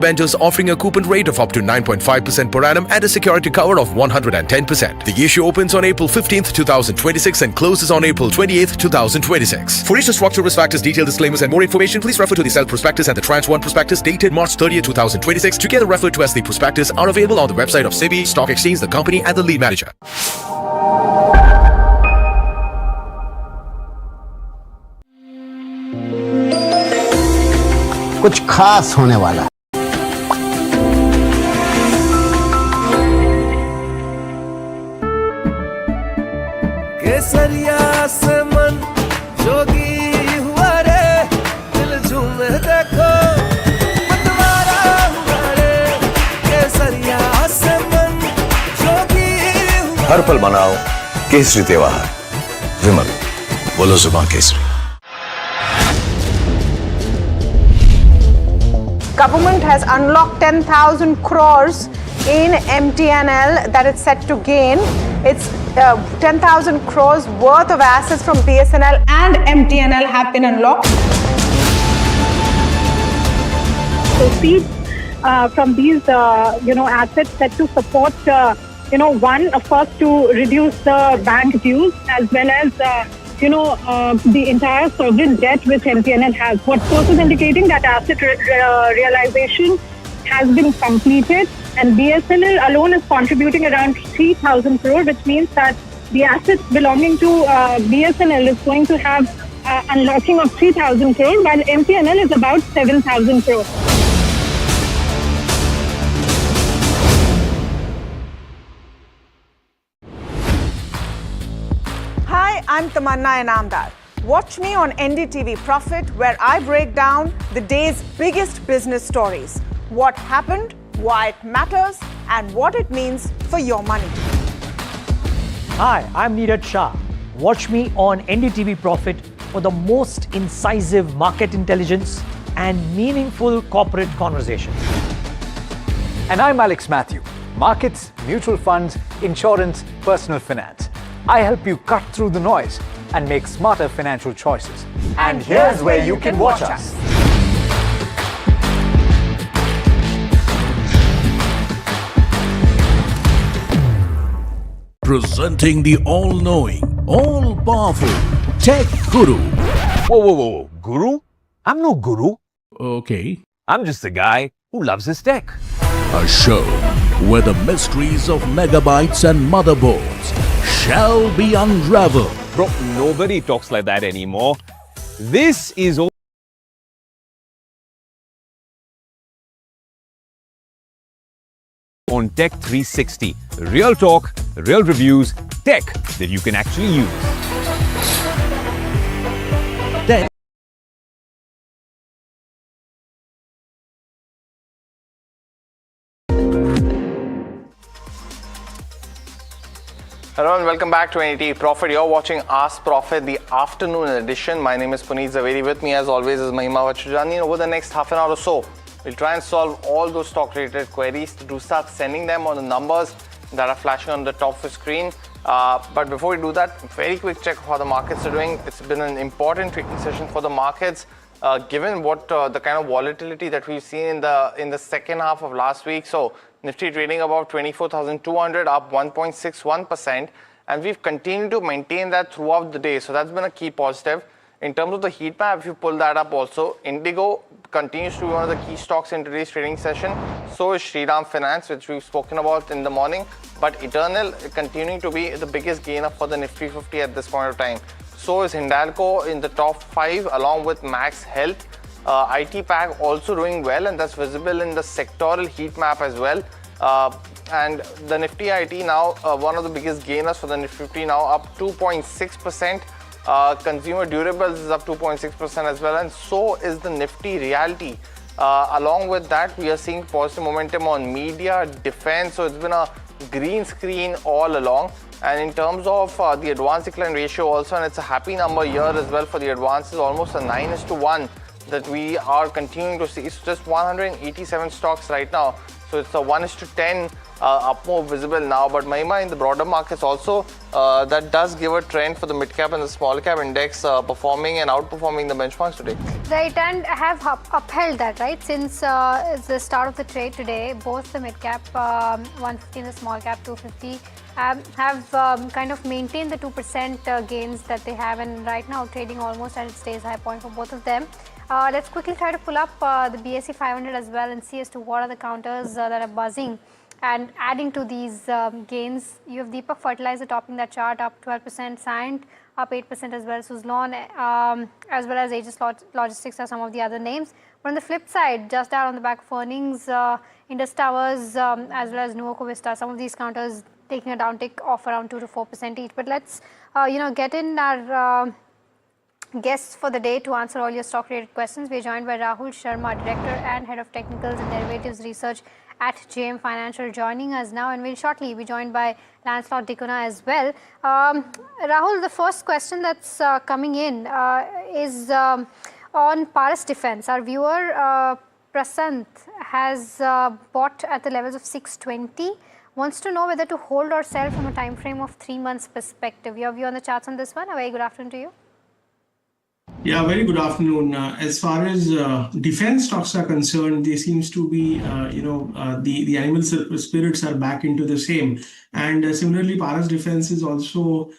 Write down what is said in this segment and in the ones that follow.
Vendors offering a coupon rate of up to 9.5% per annum and a security cover of 110%. The issue opens on April 15th, 2026 and closes on April 28th, 2026. For issue structure, risk factors, detailed disclaimers and more information, please refer to the Sell Prospectus and the Tranche 1 Prospectus dated March 30th, 2026, together referred to as the Prospectus, are available on the website of SEBI, Stock Exchange, the company and the lead manager. कुछ खास होने वाला है। केसरिया से मन जोगी हुआ रे, दिल झूमे देखो मतवारा हुआ रे। केसरिया से मन जोगी हुआ। हर पल मनाओ केसरी त्योहार। विमल, बोलो जुबान Kesari. Government has unlocked 10,000 crores in MTNL that it's set to gain. It's 10,000 crores worth of assets from BSNL and MTNL have been unlocked. Proceeds from these, assets set to support, first to reduce the bank dues as well as, the entire sovereign debt which MTNL has. What source is indicating that asset realization has been completed, and BSNL alone is contributing around 3,000 crore, which means that the assets belonging to BSNL is going to have unlocking of 3,000 crore, while MTNL is about 7,000 crore. Hi, I'm Tamanna Inamdar. Watch me on NDTV Profit, where I break down the day's biggest business stories. What happened, why it matters, and what it means for your money. Hi, I'm Neeraj Shah. Watch me on NDTV Profit for the most incisive market intelligence and meaningful corporate conversations. And I'm Alex Matthew. Markets, mutual funds, insurance, personal finance. I help you cut through the noise and make smarter financial choices. And here's where you can watch us. Presenting the all-knowing, all-powerful Tech Guru. Whoa. Guru? I'm no guru. Okay. I'm just a guy who loves his tech. A show where the mysteries of megabytes and motherboards shall be unraveled. Bro, nobody talks like that anymore. This is on Tech 360. Real talk, real reviews, tech that you can actually use. Hello and welcome back to NDTV Profit. You're watching Ask Profit, the afternoon edition. My name is Puneet Zaveri. With me as always is Mahima Vachujani. Over the next half an hour or so, we'll try and solve all those stock-related queries. Do start sending them on the numbers that are flashing on the top of the screen. But before we do that, very quick check of how the markets are doing. It's been an important trading session for the markets, given what the kind of volatility that we've seen in the second half of last week. So Nifty trading above 24,200, up 1.61%, and we've continued to maintain that throughout the day. So that's been a key positive. In terms of the heat map, if you pull that up also, Indigo continues to be one of the key stocks in today's trading session. So is Shriram Finance, which we've spoken about in the morning. But Eternal continuing to be the biggest gainer for the Nifty 50 at this point of time. So is Hindalco in the top 5 along with Max Health. IT Pack also doing well, and that's visible in the sectoral heat map as well. And the Nifty IT now one of the biggest gainers for the Nifty 50, now up 2.6%. Consumer durables is up 2.6% as well, and so is the Nifty Realty. Along with that, we are seeing positive momentum on media, defense. So it's been a green screen all along. And in terms of the advance decline ratio also, and it's a happy number here as well for the advances, almost a 9:1. that we are continuing to see. It's just 187 stocks right now. So it's a 1:10 up move visible now. But Mahima, in the broader markets also, that does give a trend for the mid-cap and the small-cap index performing and outperforming the benchmarks today. Right, and have upheld that, right? Since the start of the trade today, both the mid-cap 150 and the small-cap 250 have kind of maintained the 2% gains that they have, and right now trading almost at its day's high point for both of them. Let's quickly try to pull up the BSE 500 as well and see as to what are the counters that are buzzing and adding to these gains. You have Deepak Fertilizer topping that chart, up 12%, Cyient up 8% as well, Suzlon as well as Aegis Logistics are some of the other names. But on the flip side, just out on the back of earnings, Indus Towers as well as Nuvoco Vista, some of these counters taking a downtick of around 2 to 4% each. But let's get in our guests for the day to answer all your stock-related questions. We are joined by Rahul Sharma, Director and Head of Technicals and Derivatives Research at JM Financial, joining us now, and we'll shortly be joined by Lancelot Dicona as well. Rahul, the first question that's coming in is on Paras Defence. Our viewer Prasant has bought at the levels of 620. Wants to know whether to hold or sell from a time frame of 3 months perspective. Your view on the charts on this one? A very good afternoon to you. Yeah, very good afternoon. As far as defense stocks are concerned, there seems to be, the animal spirits are back into the same. And similarly, Paras Defense is also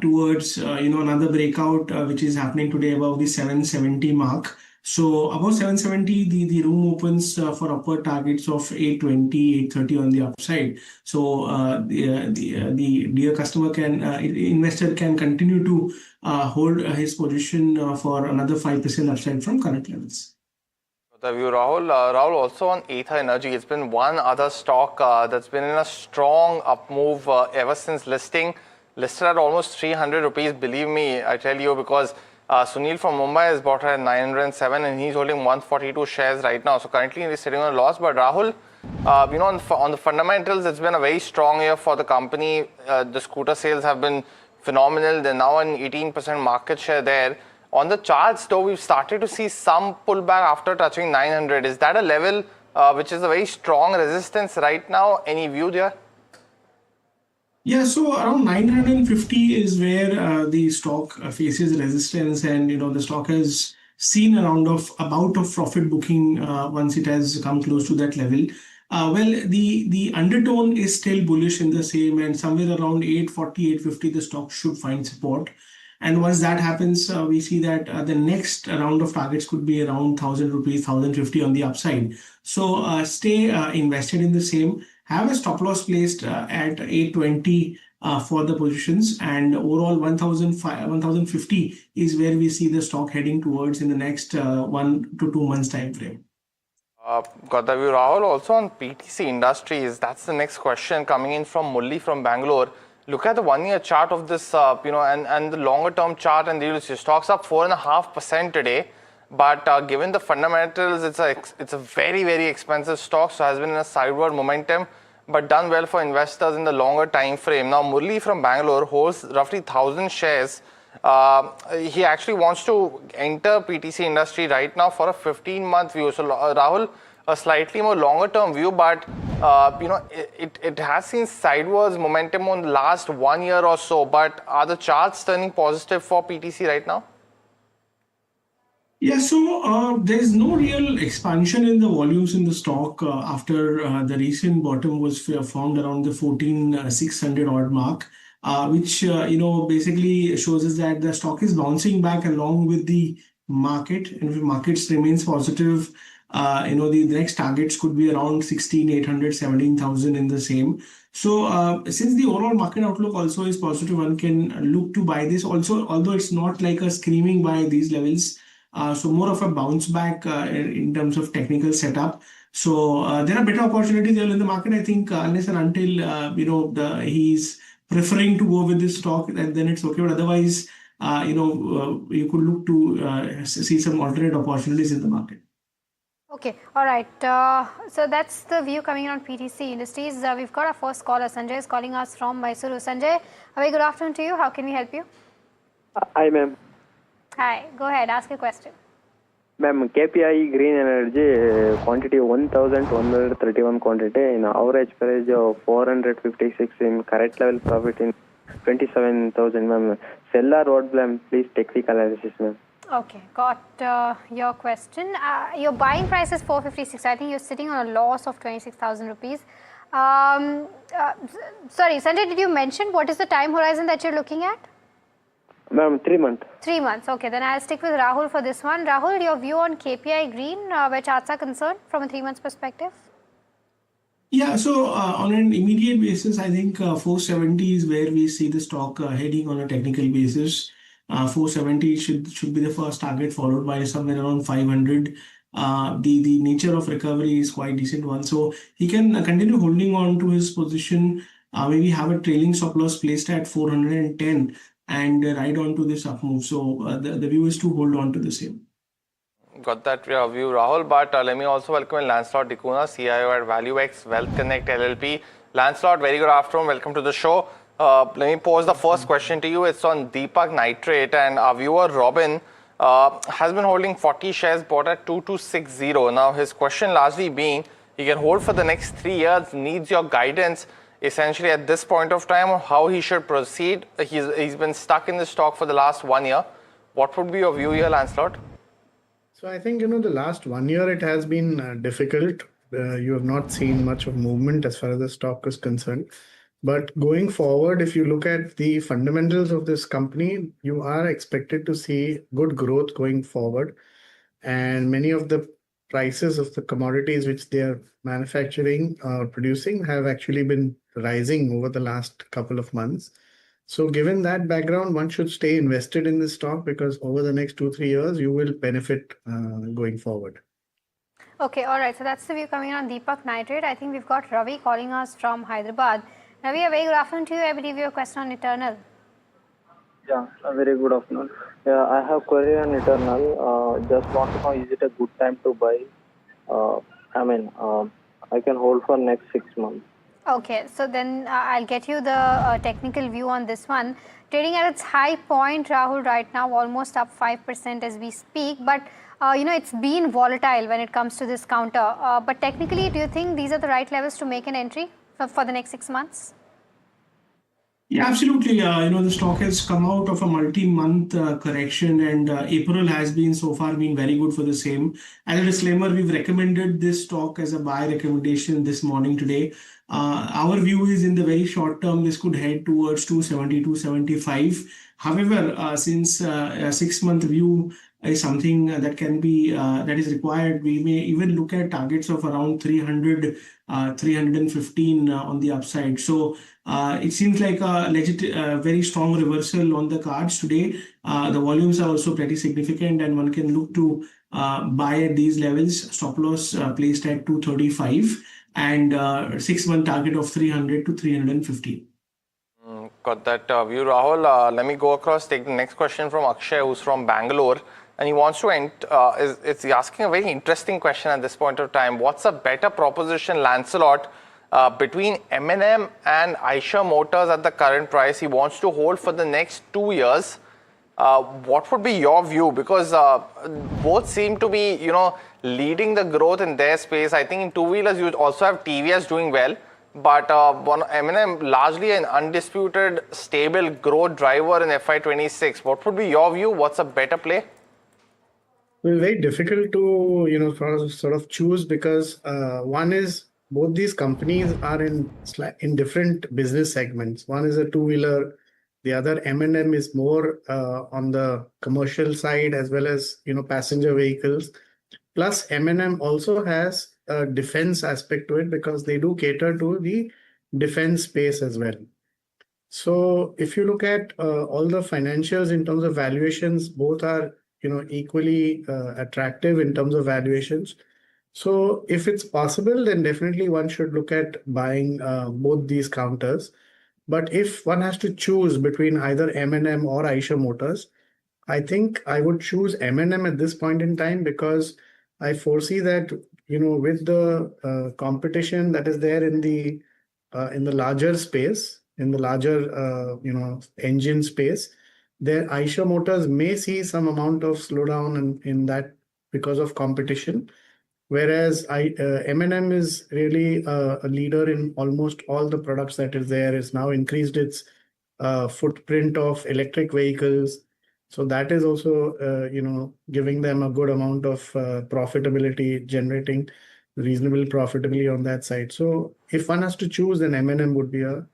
towards, another breakout, which is happening today above the 770 mark. So above 770, the room opens for upward targets of 820, 830 on the upside. So the dear customer investor can continue to hold his position for another 5% upside from current levels. Rahul, also on Ather Energy, it's been one other stock that's been in a strong up move ever since listing. Listed at almost 300 rupees, believe me, I tell you, because Sunil from Mumbai has bought at 907 and he's holding 142 shares right now. So currently he's sitting on a loss. But Rahul, on the fundamentals, it's been a very strong year for the company. The scooter sales have been phenomenal. They're now an 18% market share there. On the charts, though, we've started to see some pullback after touching 900. Is that a level which is a very strong resistance right now? Any view there? Yeah, so around 950 is where the stock faces resistance, and the stock has seen a bout of profit booking once it has come close to that level. The undertone is still bullish in the same, and somewhere around 840, 850 the stock should find support. And once that happens, we see that the next round of targets could be around 1000 rupees, 1050 on the upside. So stay invested in the same. Have a stop loss placed at 820 for the positions, and overall 1050 is where we see the stock heading towards in the next 1 to 2 months time frame. Got the view, Rahul. Also on PTC Industries, that's the next question coming in from Mulli from Bangalore. Look at the 1 year chart of this, and the longer term chart, and you'll see stocks up 4.5% today. But given the fundamentals, it's a very, very expensive stock, so has been in a sideward momentum, but done well for investors in the longer time frame. Now, Murli from Bangalore holds roughly 1,000 shares. He actually wants to enter PTC industry right now for a 15-month view. So, Rahul, a slightly more longer term view, but it has seen sideways momentum on the last 1 year or so. But are the charts turning positive for PTC right now? Yeah, so there's no real expansion in the volumes in the stock after the recent bottom was formed around the 14,600 odd mark, which basically shows us that the stock is bouncing back along with the market, and if the market remains positive, the next targets could be around 16,800, 17,000 in the same. So since the overall market outlook also is positive, one can look to buy this also, although it's not like a screaming buy at these levels. So more of a bounce back in terms of technical setup. So there are better opportunities in the market, I think, unless and until he's preferring to go with this stock, and then it's okay. But otherwise, you could look to see some alternate opportunities in the market. Okay, all right. So that's the view coming in on PTC Industries. We've got our first caller. Sanjay is calling us from Mysuru. Sanjay, a very good afternoon to you. How can we help you? Hi, ma'am. Hi, go ahead, ask your question. Ma'am, KPI Green Energy quantity 1,131 quantity in average price of 456 in current level profit in 27,000. Ma'am, seller road blame, please technical analysis, ma'am. Okay, got your question. Your buying price is 456. I think you're sitting on a loss of 26,000 rupees. Sorry, Sanjay, did you mention what is the time horizon that you're looking at? Ma'am, 3 months. 3 months. Okay, then I'll stick with Rahul for this one. Rahul, your view on KPI Green, where charts are concerned from a 3 months perspective? Yeah, so on an immediate basis, I think 470 is where we see the stock heading on a technical basis. 470 should be the first target, followed by somewhere around 500. The nature of recovery is quite decent one, so he can continue holding on to his position. Maybe have a trailing stop loss placed at 410 and ride on to this up move. So the view is to hold on to the same. Got that view, Rahul. But let me also welcome Lancelot Dicuna, CIO at ValueX Wealth Connect LLP. Lancelot, very good afternoon. Welcome to the show. Let me pose the first question to you. It's on Deepak Nitrate, and our viewer Robin has been holding 40 shares bought at 2260. Now his question largely being, he can hold for the next 3 years, needs your guidance essentially at this point of time on how he should proceed. He's been stuck in the stock for the last 1 year. What would be your view here, Lancelot? So I think, the last 1 year it has been difficult. You have not seen much of movement as far as the stock is concerned. But going forward, if you look at the fundamentals of this company, you are expected to see good growth going forward. And many of the prices of the commodities which they are manufacturing or producing have actually been rising over the last couple of months. So given that background, one should stay invested in this stock because over the next 2-3 years, you will benefit going forward. Okay, all right. So that's the view coming on Deepak Nitrate. I think we've got Ravi calling us from Hyderabad. Ravi, a very good afternoon to you. I believe your question on Eternal. Yeah, a very good afternoon. Yeah, I have query on Eternal. Just want to know, is it a good time to buy? I can hold for next 6 months. Okay, so then I'll get you the technical view on this one. Trading at its high point, Rahul, right now almost up 5% as we speak. But, it's been volatile when it comes to this counter. But technically, do you think these are the right levels to make an entry for the next 6 months? Yeah, absolutely. The stock has come out of a multi-month correction, and April has been so far been very good for the same. As a disclaimer, we've recommended this stock as a buy recommendation this morning today. Our view is in the very short term, this could head towards 270, 275. However, since a 6-month view is something that can be that is required, we may even look at targets of around 300, 315 on the upside. So it seems like a legit, very strong reversal on the cards today. The volumes are also pretty significant, and one can look to buy at these levels. Stop loss placed at 235 and 6-month target of 300 to 315. Got that view, Rahul. Let me go across, take the next question from Akshay, who's from Bangalore. And he wants to is asking a very interesting question at this point of time. What's a better proposition, Lancelot, between M&M and Eicher Motors at the current price? He wants to hold for the next 2 years. What would be your view? Because both seem to be, leading the growth in their space. I think in two-wheelers, you also have TVS doing well. But M&M largely an undisputed, stable growth driver in FY26. What would be your view? What's a better play? Well, very difficult to, sort of choose because one is both these companies are in different business segments. One is a two-wheeler. The other M&M is more on the commercial side as well as, passenger vehicles. Plus M&M also has a defense aspect to it because they do cater to the defense space as well. So if you look at all the financials in terms of valuations, both are, equally attractive in terms of valuations. So if it's possible, then definitely one should look at buying both these counters. But if one has to choose between either M&M or Eicher Motors, I think I would choose M&M at this point in time because I foresee that, with the competition that is there in the larger space, in the larger, engine space, Eicher Motors may see some amount of slowdown in that because of competition. Whereas M&M is really a leader in almost all the products that is there. It's now increased its footprint of electric vehicles. So that is also, giving them a good amount of profitability, generating reasonable profitability on that side. So if one has to choose, then M&M would be a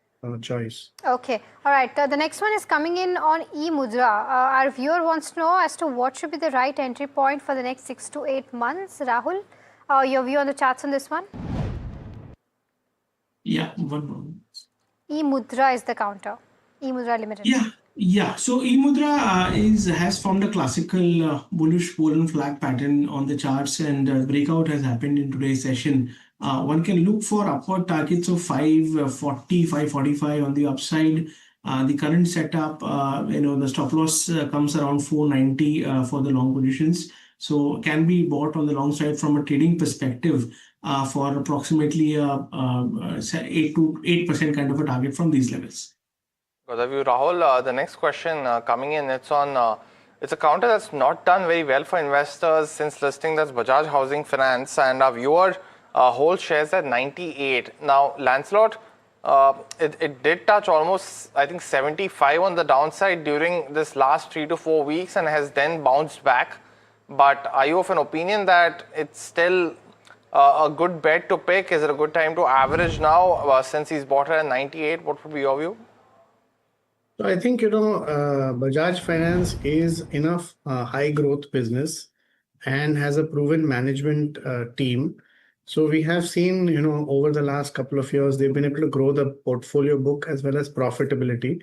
choice. Okay, all right. The next one is coming in on e-Mudra. Our viewer wants to know as to what should be the right entry point for the next 6 to 8 months. Rahul, your view on the charts on this one? Yeah, one moment. e-Mudra is the counter. e-Mudra Limited. Yeah. So eMudra has formed a classical bullish golden flag pattern on the charts, and breakout has happened in today's session. One can look for upward targets of 540, 545 on the upside. The current setup, the stop loss comes around 490 for the long positions. So can be bought on the long side from a trading perspective for approximately 8% kind of a target from these levels. Good of you, Rahul. The next question coming in, it's on it's a counter that's not done very well for investors since listing. That's Bajaj Housing Finance, and our viewer holds shares at 98. Now, Lancelot, it did touch almost, I think, 75 on the downside during this last 3 to 4 weeks and has then bounced back. But are you of an opinion that it's still a good bet to pick? Is it a good time to average now since he's bought it at 98? What would be your view? So I think, Bajaj Finance is enough high growth business and has a proven management team. So we have seen, over the last couple of years, they've been able to grow the portfolio book as well as profitability.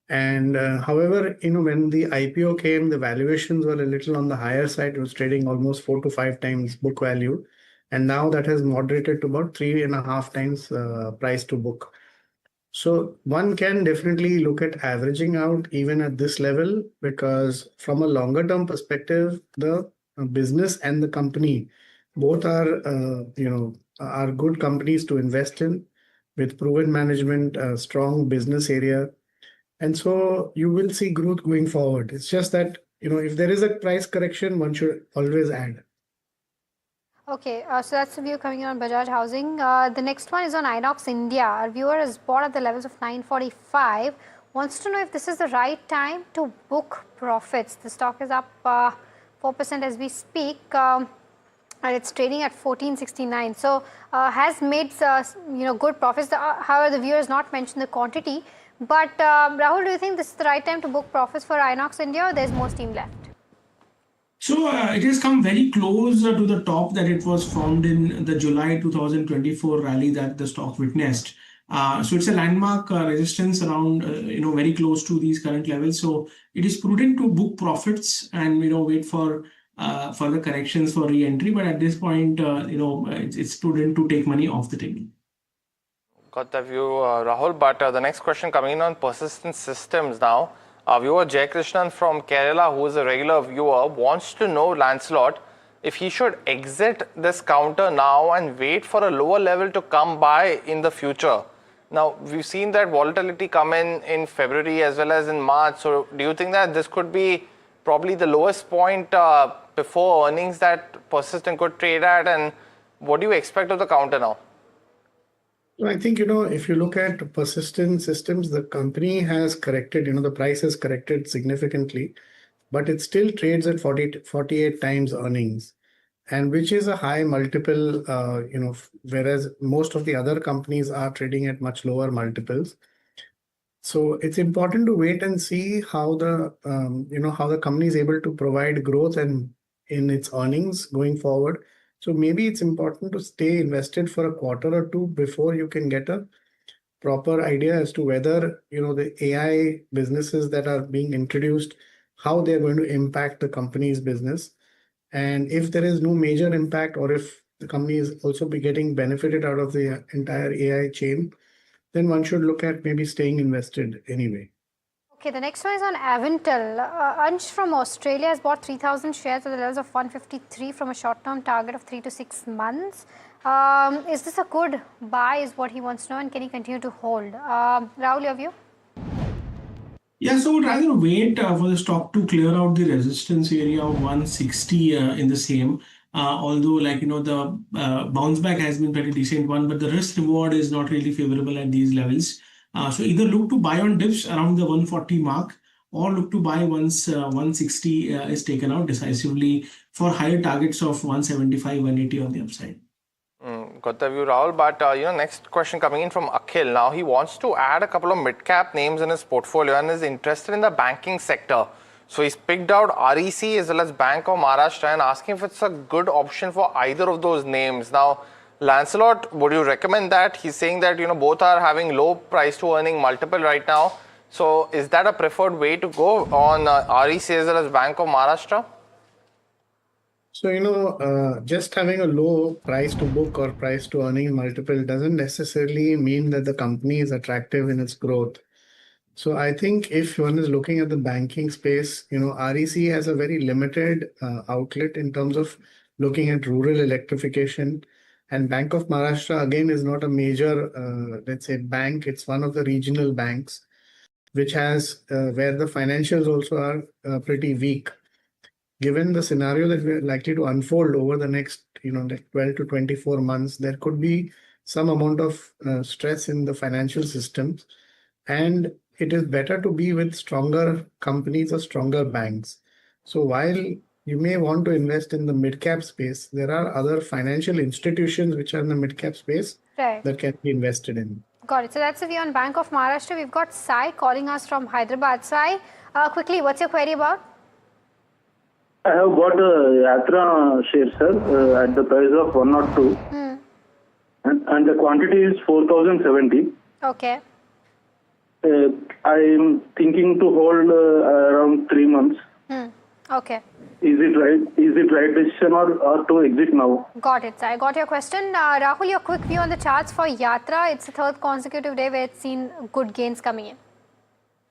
And however, when the IPO came, the valuations were a little on the higher side. It was trading almost 4 to 5 times book value. And now that has moderated to about 3.5 times price to book. So one can definitely look at averaging out even at this level, because from a longer term perspective, the business and the company both are good companies to invest in with proven management, strong business area. And so you will see growth going forward. It's just that, if there is a price correction, one should always add. Okay, so that's the view coming in on Bajaj Housing. The next one is on Inox India. Our viewer is bought at the levels of 945. Wants to know if this is the right time to book profits. The stock is up 4% as we speak, and it's trading at 1469. So has made good profits. However, the viewer has not mentioned the quantity. But Rahul, do you think this is the right time to book profits for Inox India, or there's more steam left? So it has come very close to the top that it was formed in the July 2024 rally that the stock witnessed. So it's a landmark resistance around, very close to these current levels. So it is prudent to book profits and, wait for further corrections for re-entry. But at this point, it's prudent to take money off the table. Got the view, Rahul. But the next question coming in on Persistent Systems now. Our viewer Jay Krishnan from Kerala, who is a regular viewer, wants to know, Lancelot, if he should exit this counter now and wait for a lower level to come by in the future. Now, we've seen that volatility come in February as well as in March. So do you think that this could be probably the lowest point before earnings that Persistent could trade at? And what do you expect of the counter now? I think, if you look at Persistent Systems, the company has corrected, the price has corrected significantly, but it still trades at 48 times earnings, and which is a high multiple, whereas most of the other companies are trading at much lower multiples. So it's important to wait and see how the company is able to provide growth and in its earnings going forward. So maybe it's important to stay invested for a quarter or two before you can get a proper idea as to whether, the AI businesses that are being introduced, how they're going to impact the company's business. And if there is no major impact, or if the company is also be getting benefited out of the entire AI chain, then one should look at maybe staying invested anyway. Okay, the next one is on Avental. Ansh from Australia has bought 3,000 shares at the levels of 153 from a short-term target of 3 to 6 months. Is this a good buy is what he wants to know, and can he continue to hold? Rahul, your view? Yeah, so would rather wait for the stock to clear out the resistance area of 160 in the same. Although, the bounce back has been pretty decent one, but the risk reward is not really favorable at these levels. So either look to buy on dips around the 140 mark, or look to buy once 160 is taken out decisively for higher targets of 175, 180 on the upside. Got the view, Rahul. But next question coming in from Akhil. Now he wants to add a couple of mid-cap names in his portfolio and is interested in the banking sector. So he's picked out REC as well as Bank of Maharashtra and asking if it's a good option for either of those names. Now, Lancelot, would you recommend that? He's saying that both are having low price to earning multiple right now. So is that a preferred way to go on REC as well as Bank of Maharashtra? So, just having a low price to book or price to earning multiple doesn't necessarily mean that the company is attractive in its growth. So I think if one is looking at the banking space, REC has a very limited outlet in terms of looking at rural electrification. And Bank of Maharashtra, again, is not a major, let's say, bank. It's one of the regional banks, which has where the financials also are pretty weak. Given the scenario that we're likely to unfold over the next, 12 to 24 months, there could be some amount of stress in the financial systems. And it is better to be with stronger companies or stronger banks. So while you may want to invest in the mid-cap space, there are other financial institutions which are in the mid-cap space that can be invested in. Got it. So that's the view on Bank of Maharashtra. We've got Sai calling us from Hyderabad. Sai, quickly, what's your query about? I have got a Yatra share, sir, at the price of 102. And the quantity is 4,070. Okay. I am thinking to hold around 3 months. Okay. Is it right decision or to exit now? Got it. I got your question. Rahul, your quick view on the charts for Yatra. It's the third consecutive day where it's seen good gains coming in.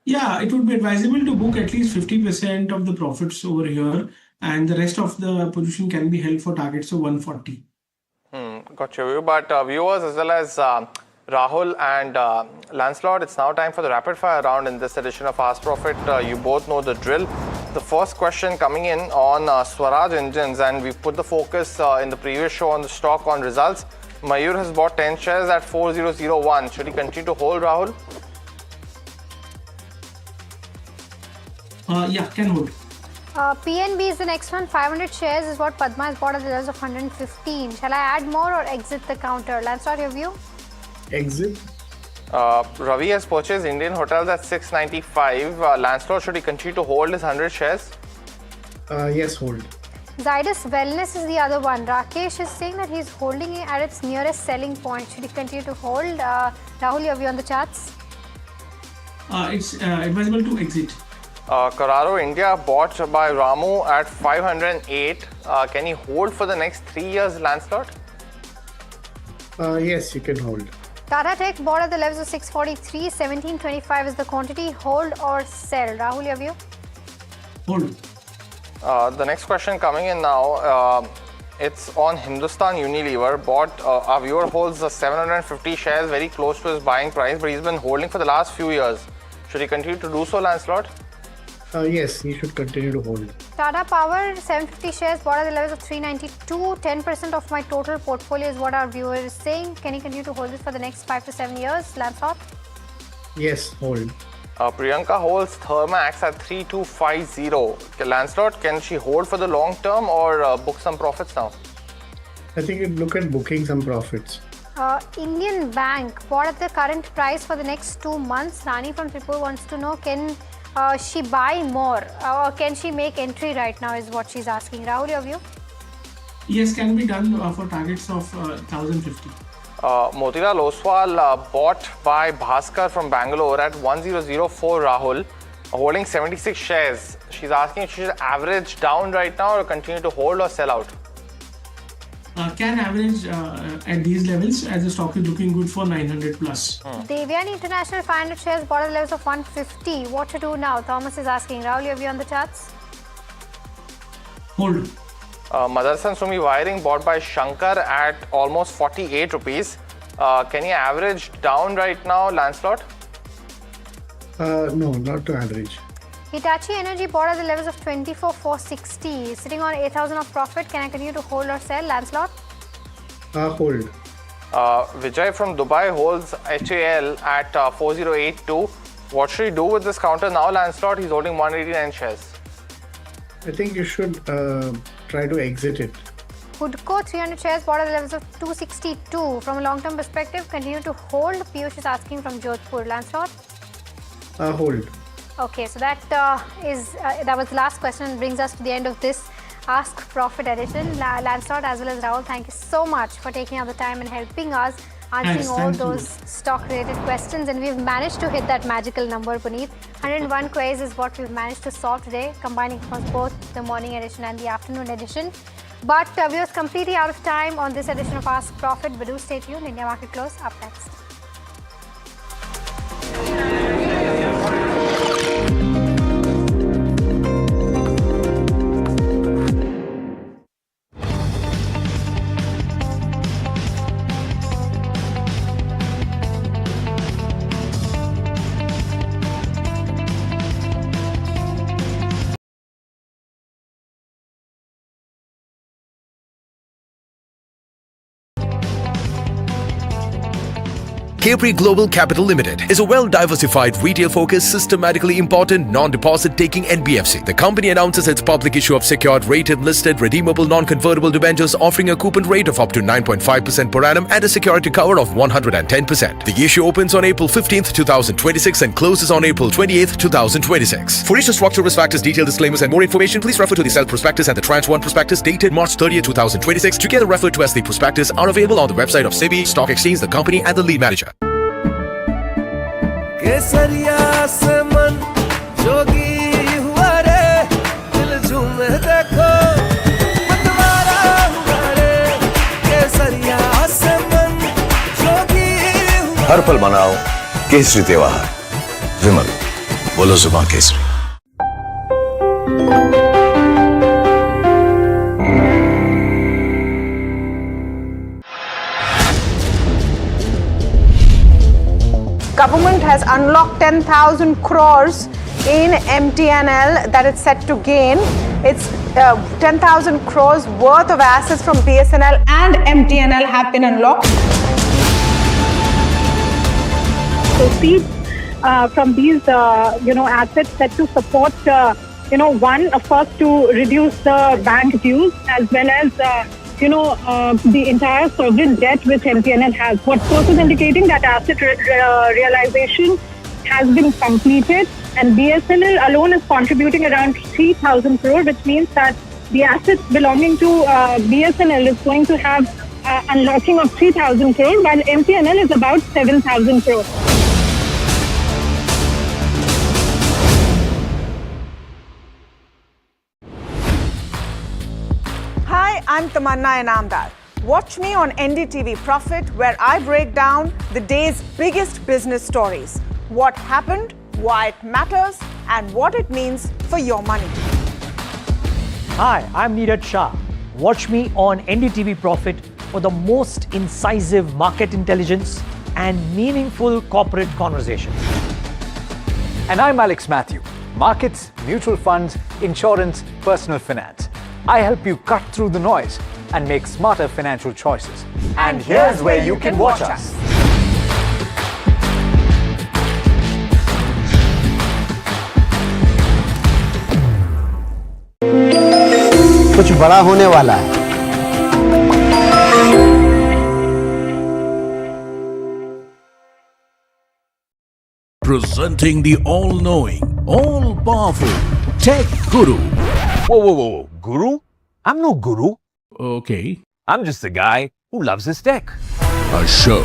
Yeah, it would be advisable to book at least 50% of the profits over here, and the rest of the position can be held for targets of 140. Got your view. But viewers as well as Rahul and Lancelot, it's now time for the rapid fire round in this edition of Ask Profit. You both know the drill. The first question coming in on Swaraj Engines, and we've put the focus in the previous show on the stock on results. Mayur has bought 10 shares at 4001. Should he continue to hold, Rahul? Yeah, can hold. PNB is the next one. 500 shares is what Padma has bought at the levels of 115. Shall I add more or exit the counter? Lancelot, your view? Exit. Ravi has purchased Indian Hotels at 695. Lancelot, should he continue to hold his 100 shares? Yes, hold. Zydus Wellness is the other one. Rakesh is saying that he's holding it at its nearest selling point. Should he continue to hold? Rahul, your view on the charts? It's advisable to exit. Carraro India bought by Ramu at 508. Can he hold for the next 3 years, Lancelot? Yes, you can hold. Tata Tech bought at the levels of 643. 1725 is the quantity. Hold or sell? Rahul, your view? Hold. The next question coming in now, it's on Hindustan Unilever. Our viewer holds 750 shares, very close to his buying price, but he's been holding for the last few years. Should he continue to do so, Lancelot? Yes, he should continue to hold. Tata Power, 750 shares, bought at the levels of 392. 10% of my total portfolio is what our viewer is saying. Can he continue to hold this for the next 5 to 7 years? Lancelot? Yes, hold. Priyanka holds Thermax at 3250. Lancelot, can she hold for the long term or book some profits now? I think you'd look at booking some profits. Indian Bank bought at the current price for the next 2 months. Rani from Tripur wants to know, can she buy more or can she make entry right now is what she's asking. Rahul, your view? Yes, can be done for targets of 1050. Motilal Oswal bought by Bhaskar from Bangalore at 1004, Rahul, holding 76 shares. She's asking if she should average down right now or continue to hold or sell out. Can average at these levels as the stock is looking good for 900 plus. Devyani International 500 shares bought at the levels of 150. What to do now? Thomas is asking. Rahul, your view on the charts? Hold. Motherson Sumi Wiring bought by Shankar at almost 48 rupees. Can you average down right now, Lancelot? No, not to average. Hitachi Energy bought at the levels of 24,460, sitting on 8,000 of profit. Can I continue to hold or sell? Lancelot? Hold. Vijay from Dubai holds HAL at 4082. What should he do with this counter now, Lancelot? He's holding 189 shares. I think you should try to exit it. Hudco 300 shares bought at the levels of 262. From a long-term perspective, continue to hold. Piyush is asking from Jodhpur. Lancelot? Hold. Okay, so that was the last question and brings us to the end of this Ask Profit edition. Lancelot as well as Rahul, thank you so much for taking out the time and helping us answering all those stock-related questions. And we've managed to hit that magical number, Puneet. 101 queries is what we've managed to solve today, combining both the morning edition and the afternoon edition. But we were completely out of time on this edition of Ask Profit. But do stay tuned. India Market Close up next. Capri Global Capital Limited is a well-diversified, retail-focused, systematically important, non-deposit-taking NBFC. The company announces its public issue of secured, rated, listed, redeemable, non-convertible debentures offering a coupon rate of up to 9.5% per annum and a security cover of 110%. The issue opens on April 15th, 2026 and closes on April 28th, 2026. For issue structure, risk factors, detailed disclaimers and more information, please refer to the Self Prospectus and the Tranche 1 Prospectus dated March 30th, 2026, together referred to as the Prospectus, are available on the website of SEBI, Stock Exchange, the company and the lead manager. केसरिया से मन जोगी हुआ रे दिल झूमे देखो मतवारा हुआ रे केसरिया से मन जोगी हुआ हर पल मनाओ केसरी त्योहार विमल बोलो जुबान Kesari Government has unlocked 10,000 crores in MTNL that it's set to gain. It's 10,000 crores worth of assets from BSNL and MTNL have been unlocked. Proceeds from these, assets set to support, first to reduce the bank dues as well as the entire sovereign debt which MTNL has. What source is indicating that asset realization has been completed, and BSNL alone is contributing around 3,000 crore, which means that the assets belonging to BSNL is going to have unlocking of 3,000 crore, while MTNL is about 7,000 crore. Hi, I'm Tamanna Inamdar. Watch me on NDTV Profit, where I break down the day's biggest business stories. What happened, why it matters, and what it means for your money. Hi, I'm Niraj Shah. Watch me on NDTV Profit for the most incisive market intelligence and meaningful corporate conversations. And I'm Alex Matthew. Markets, mutual funds, insurance, personal finance. I help you cut through the noise and make smarter financial choices. And here's where you can watch us. कुछ बड़ा होने वाला है। Presenting the all-knowing, all-powerful Tech Guru. Whoa. Guru? I'm no guru. Okay. I'm just a guy who loves his tech. A show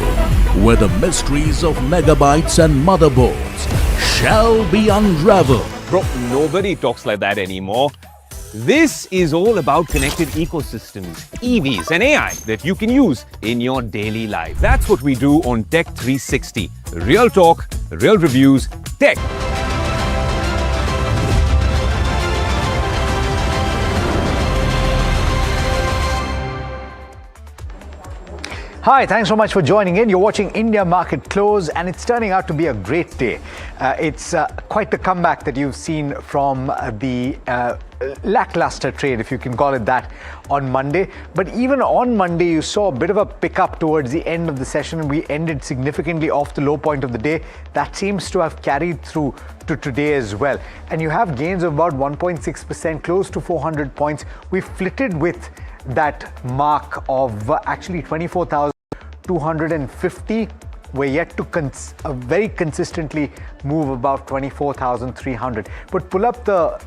where the mysteries of megabytes and motherboards shall be unraveled. Bro, nobody talks like that anymore. This is all about connected ecosystems, EVs and AI that you can use in your daily life. That's what we do on Tech 360. Real talk, real reviews, tech. Hi, thanks so much for joining in. You're watching India Market Close, and it's turning out to be a great day. It's quite the comeback that you've seen from the lackluster trade, if you can call it that, on Monday. But even on Monday, you saw a bit of a pickup towards the end of the session. We ended significantly off the low point of the day. That seems to have carried through to today as well. And you have gains of about 1.6%, close to 400 points. We flitted with that mark of actually 24,250. We're yet to very consistently move above 24,300. But pull up the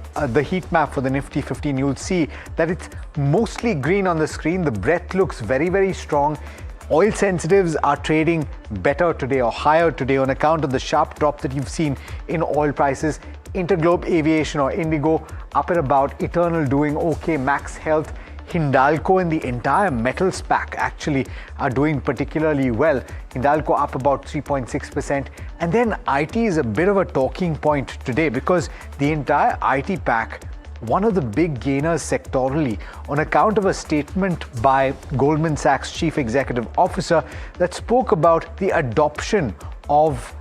heat map for the Nifty 15. You'll see that it's mostly green on the screen. The breadth looks very, very strong. Oil sensitives are trading better today or higher today on account of the sharp drop that you've seen in oil prices. Interglobe Aviation or Indigo up and about. Eternal doing okay. Max Health, Hindalco, and the entire metals pack actually are doing particularly well. Hindalco up about 3.6%. And then IT is a bit of a talking point today because the entire IT pack, one of the big gainers sectorally on account of a statement by Goldman Sachs Chief Executive Officer that spoke about the adoption of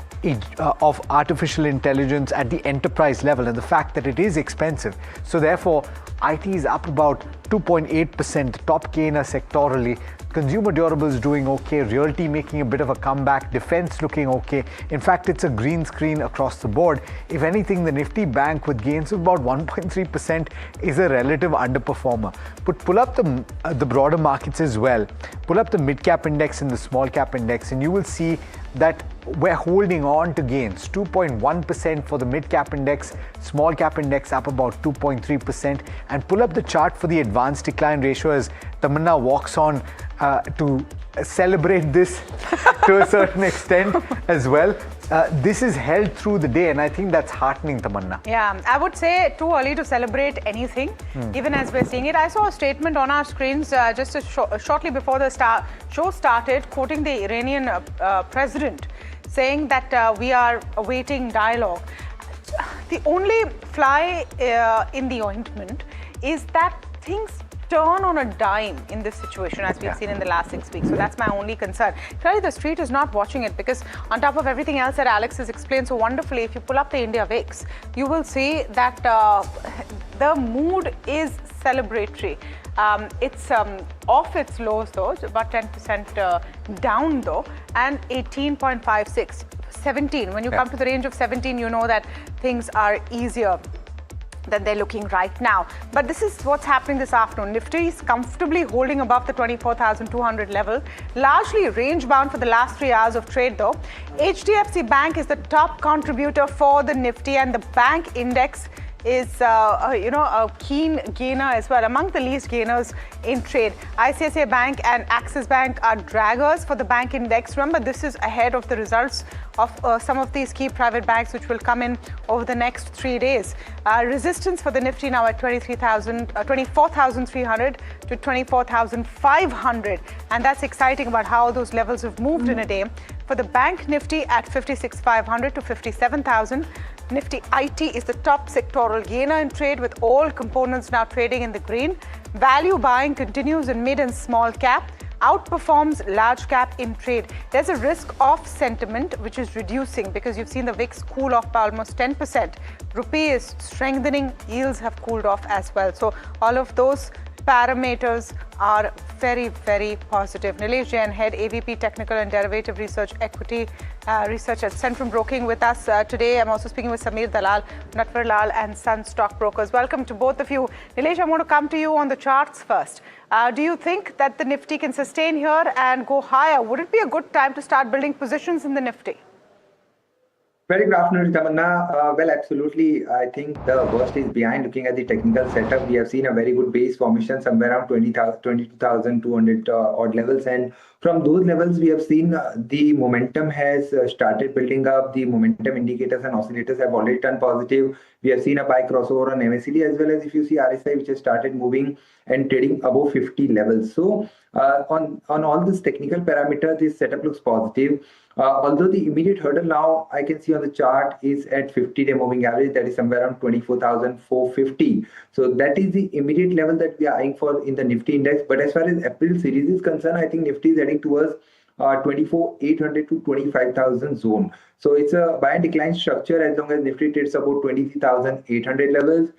artificial intelligence at the enterprise level and the fact that it is expensive. So therefore, IT is up about 2.8%, top gainer sectorally. Consumer durables doing okay, realty making a bit of a comeback, defense looking okay. In fact, it's a green screen across the board. If anything, the Nifty Bank with gains of about 1.3% is a relative underperformer. But pull up the broader markets as well. Pull up the mid-cap index and the small-cap index, and you will see that we're holding on to gains. 2.1% for the mid-cap index, small-cap index up about 2.3%. And pull up the chart for the advanced decline ratio as Tamanna walks on to celebrate this to a certain extent as well. This is held through the day, and I think that's heartening, Tamanna. Yeah, I would say too early to celebrate anything, even as we're seeing it. I saw a statement on our screens just shortly before the show started, quoting the Iranian president, saying that we are awaiting dialogue. The only fly in the ointment is that things turn on a dime in this situation, as we've seen in the last 6 weeks. So that's my only concern. Clearly, the street is not watching it because on top of everything else that Alex has explained so wonderfully, if you pull up the India VIX, you will see that the mood is celebratory. It's off its lows though, about 10% down though, and 18.56, 17. When you come to the range of 17, you know that things are easier than they're looking right now. But this is what's happening this afternoon. Nifty is comfortably holding above the 24,200 level, largely range bound for the last 3 hours of trade though. HDFC Bank is the top contributor for the Nifty, and the bank index is a keen gainer as well. Among the least gainers in trade, ICICI Bank and Axis Bank are draggers for the bank index. Remember, this is ahead of the results of some of these key private banks which will come in over the next 3 days. Resistance for the Nifty now at 24,300 to 24,500, and that's exciting about how those levels have moved in a day. For the bank Nifty at 56,500 to 57,000. Nifty IT is the top sectoral gainer in trade, with all components now trading in the green. Value buying continues in mid and small cap, outperforms large cap in trade. There's a risk off sentiment which is reducing because you've seen the VIX cool off by almost 10%. Rupee is strengthening, yields have cooled off as well. So all of those parameters are very, very positive. Nilesh Jain, Head AVP Technical and Derivative Research, Equity Research at Centrum Broking with us today. I'm also speaking with Samir Dalal, Natvar Lal and Sun Stockbrokers. Welcome to both of you. Nilesh, I want to come to you on the charts first. Do you think that the Nifty can sustain here and go higher? Would it be a good time to start building positions in the Nifty? Very good afternoon, Tamanna. Well, absolutely. I think the worst is behind. Looking at the technical setup, we have seen a very good base formation somewhere around 22,200 odd levels. And from those levels, we have seen the momentum has started building up. The momentum indicators and oscillators have already turned positive. We have seen a buy crossover on MACD, as well as if you see RSI, which has started moving and trading above 50 levels. So on all these technical parameters, this setup looks positive. Although the immediate hurdle now I can see on the chart is at 50-day moving average, that is somewhere around 24,450. So that is the immediate level that we are eyeing for in the Nifty index. But as far as April series is concerned, I think Nifty is heading heading towards 24,800 to 25,000 zone. So it's a buy and decline structure as long as Nifty trades about 23,800 levels.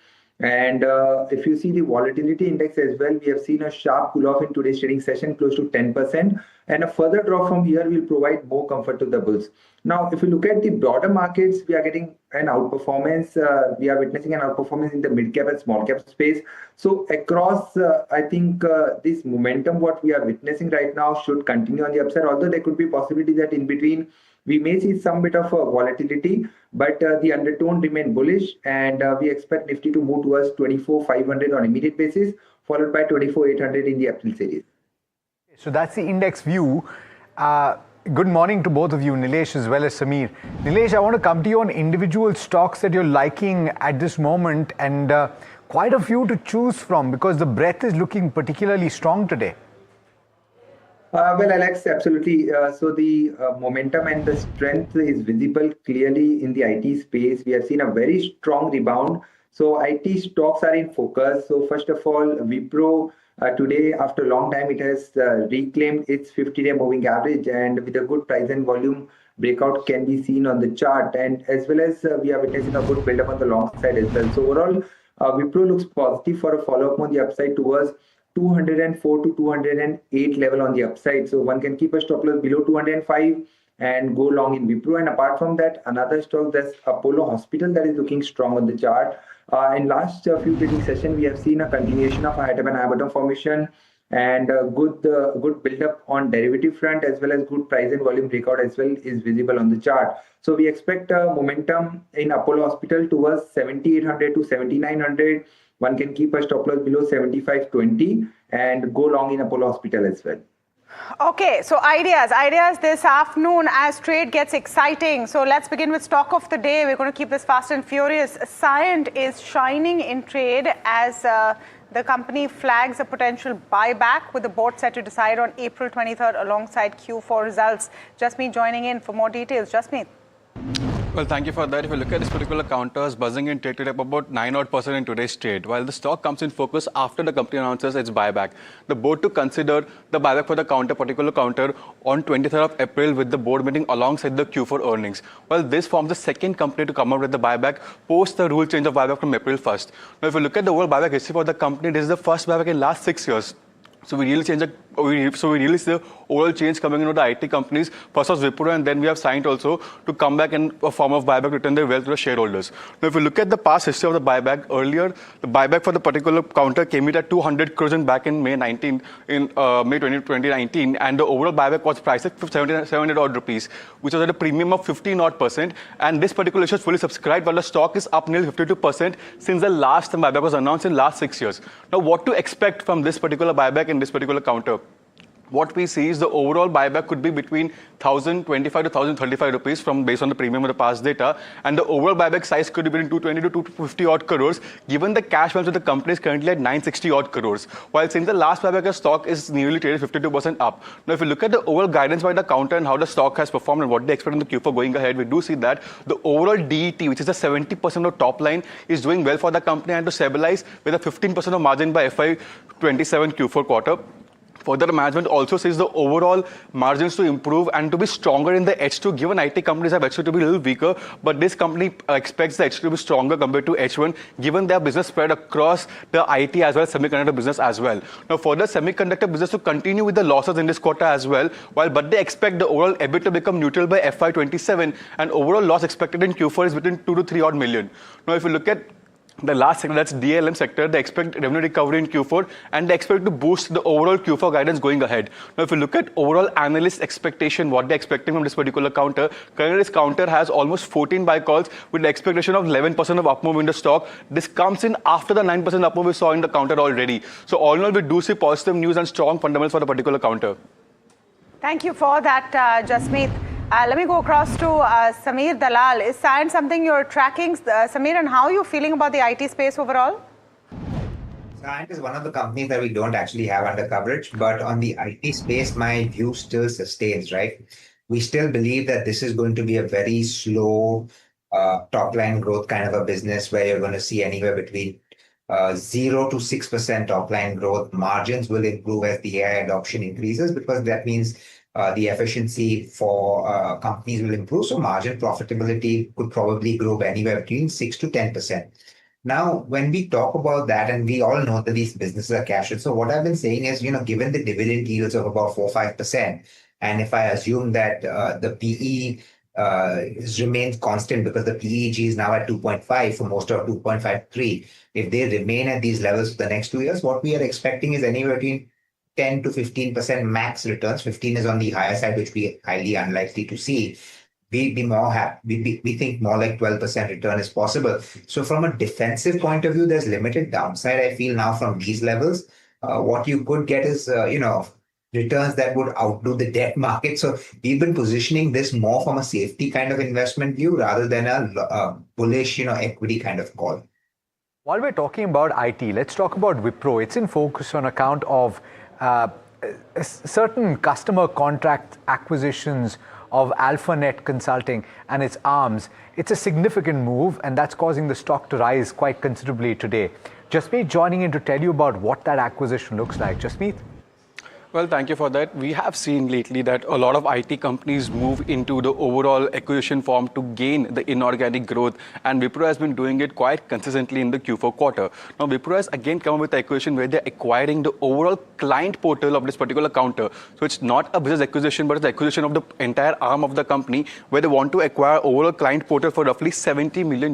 And if you see the volatility index as well, we have seen a sharp cool off in today's trading session, close to 10%. And a further drop from here will provide more comfort to the bulls. Now, if you look at the broader markets, we are getting an outperformance. We are witnessing an outperformance in the mid cap and small cap space. So across, I think this momentum, what we are witnessing right now, should continue on the upside. Although there could be possibility that in between we may see some bit of volatility, but the undertone remain bullish, and we expect Nifty to move towards 24,500 on immediate basis, followed by 24,800 in the April series. So that's the index view. Good morning to both of you, Nilesh as well as Samir. Nilesh, I want to come to you on individual stocks that you're liking at this moment, and quite a few to choose from because the breadth is looking particularly strong today. Well, Alex, absolutely. So the momentum and the strength is visible clearly in the IT space. We have seen a very strong rebound. So IT stocks are in focus. So first of all, Wipro, today, after a long time, it has reclaimed its 50-day moving average, and with a good price and volume breakout can be seen on the chart. And as well as we are witnessing a good build-up on the long side as well. So overall, Wipro looks positive for a follow-up on the upside towards 204 to 208 level on the upside. So one can keep a stop loss below 205 and go long in Wipro. And apart from that, another stock, that's Apollo Hospital, that is looking strong on the chart. In last few trading sessions, we have seen a continuation of a high top and high bottom formation, and good build-up on derivative front, as well as good price and volume breakout as well is visible on the chart. So we expect momentum in Apollo Hospital towards 7,800 to 7,900. One can keep a stop loss below 75.20 and go long in Apollo Hospital as well. Okay, so ideas this afternoon as trade gets exciting. So let's begin with stock of the day. We're going to keep this fast and furious. Cyient is shining in trade as the company flags a potential buyback, with the board set to decide on April 23rd alongside Q4 results. Jasmeet joining in for more details. Jasmeet. Well, thank you for that. If you look at this particular counters, buzzing in trade today up about 9% in today's trade. While the stock comes in focus after the company announces its buyback, the board to consider the buyback for the particular counter on 23rd of April with the board meeting alongside the Q4 earnings. Well, this forms the second company to come out with the buyback post the rule change of buyback from April 1st. Now, if you look at the overall buyback history for the company, this is the first buyback in last 6 years. So we really see the overall change coming into the IT companies. First was Wipro, and then we have Cyient also to come back in a form of buyback, return their wealth to the shareholders. Now, if you look at the past history of the buyback, earlier the buyback for the particular counter came in at 200 crores back in May 2019, and the overall buyback was priced at 700 odd rupees, which was at a premium of 15 odd %. And this particular issue is fully subscribed, while the stock is up nearly 52% since the last time buyback was announced in last 6 years. Now, what to expect from this particular buyback in this particular counter? What we see is the overall buyback could be between 1,025 to 1,035 rupees based on the premium of the past data, and the overall buyback size could be between 220 to 250 odd crores, given the cash balance of the company is currently at 960 odd crores. While since the last buyback, the stock is nearly traded 52% up. Now, if you look at the overall guidance by the counter and how the stock has performed and what they expect in the Q4 going ahead, we do see that the overall DET, which is the 70% of top line, is doing well for the company and to stabilize with a 15% of margin by FY27 Q4 quarter. Further, management also sees the overall margins to improve and to be stronger in the H2, given IT companies have H2 to be a little weaker, but this company expects the H2 to be stronger compared to H1, given their business spread across the IT as well as semiconductor business as well. Now, further, semiconductor business to continue with the losses in this quarter as well, but they expect the overall EBIT to become neutral by FY27, and overall loss expected in Q4 is between 2 to 3 odd million. Now, if you look at the last sector, that's DLM sector, they expect revenue recovery in Q4 and they expect to boost the overall Q4 guidance going ahead. Now, if you look at overall analyst expectation, what they're expecting from this particular counter, currently this counter has almost 14 buy calls with the expectation of 11% of up move in the stock. This comes in after the 9% up move we saw in the counter already. So all in all, we do see positive news and strong fundamentals for the particular counter. Thank you for that, Jasmeet. Let me go across to Samir Dalal. Is Cyient something you're tracking, Samir, and how are you feeling about the IT space overall? Cyient is one of the companies that we don't actually have under coverage, but on the IT space, my view still sustains, right? We still believe that this is going to be a very slow top line growth kind of a business where you're going to see anywhere between 0 to 6% top line growth. Margins will improve as the AI adoption increases, because that means the efficiency for companies will improve. So margin profitability could probably grow by anywhere between 6 to 10%. Now, when we talk about that, and we all know that these businesses are cash rich, so what I've been saying is, given the dividend yields of about 4-5%, and if I assume that the PE remains constant, because the PEG is now at 2.5 for most of 2.53, if they remain at these levels for the next 2 years, what we are expecting is anywhere between 10 to 15% max returns. 15 is on the higher side, which we are highly unlikely to see. We'd be more happy. We think more like 12% return is possible. So from a defensive point of view, there's limited downside, I feel, now from these levels. What you could get is, returns that would outdo the debt market. So we've been positioning this more from a safety kind of investment view rather than a bullish, equity kind of call. While we're talking about IT, let's talk about Wipro. It's in focus on account of certain customer contract acquisitions of AlphaNet Consulting and its arms. It's a significant move, and that's causing the stock to rise quite considerably today. Jasmeet joining in to tell you about what that acquisition looks like. Jasmeet? Well, thank you for that. We have seen lately that a lot of IT companies move into the overall acquisition form to gain the inorganic growth, and Wipro has been doing it quite consistently in the Q4 quarter. Now, Wipro has again come up with the acquisition where they're acquiring the overall client portal of this particular counter. So it's not a business acquisition, but it's the acquisition of the entire arm of the company, where they want to acquire overall client portal for roughly $70 million.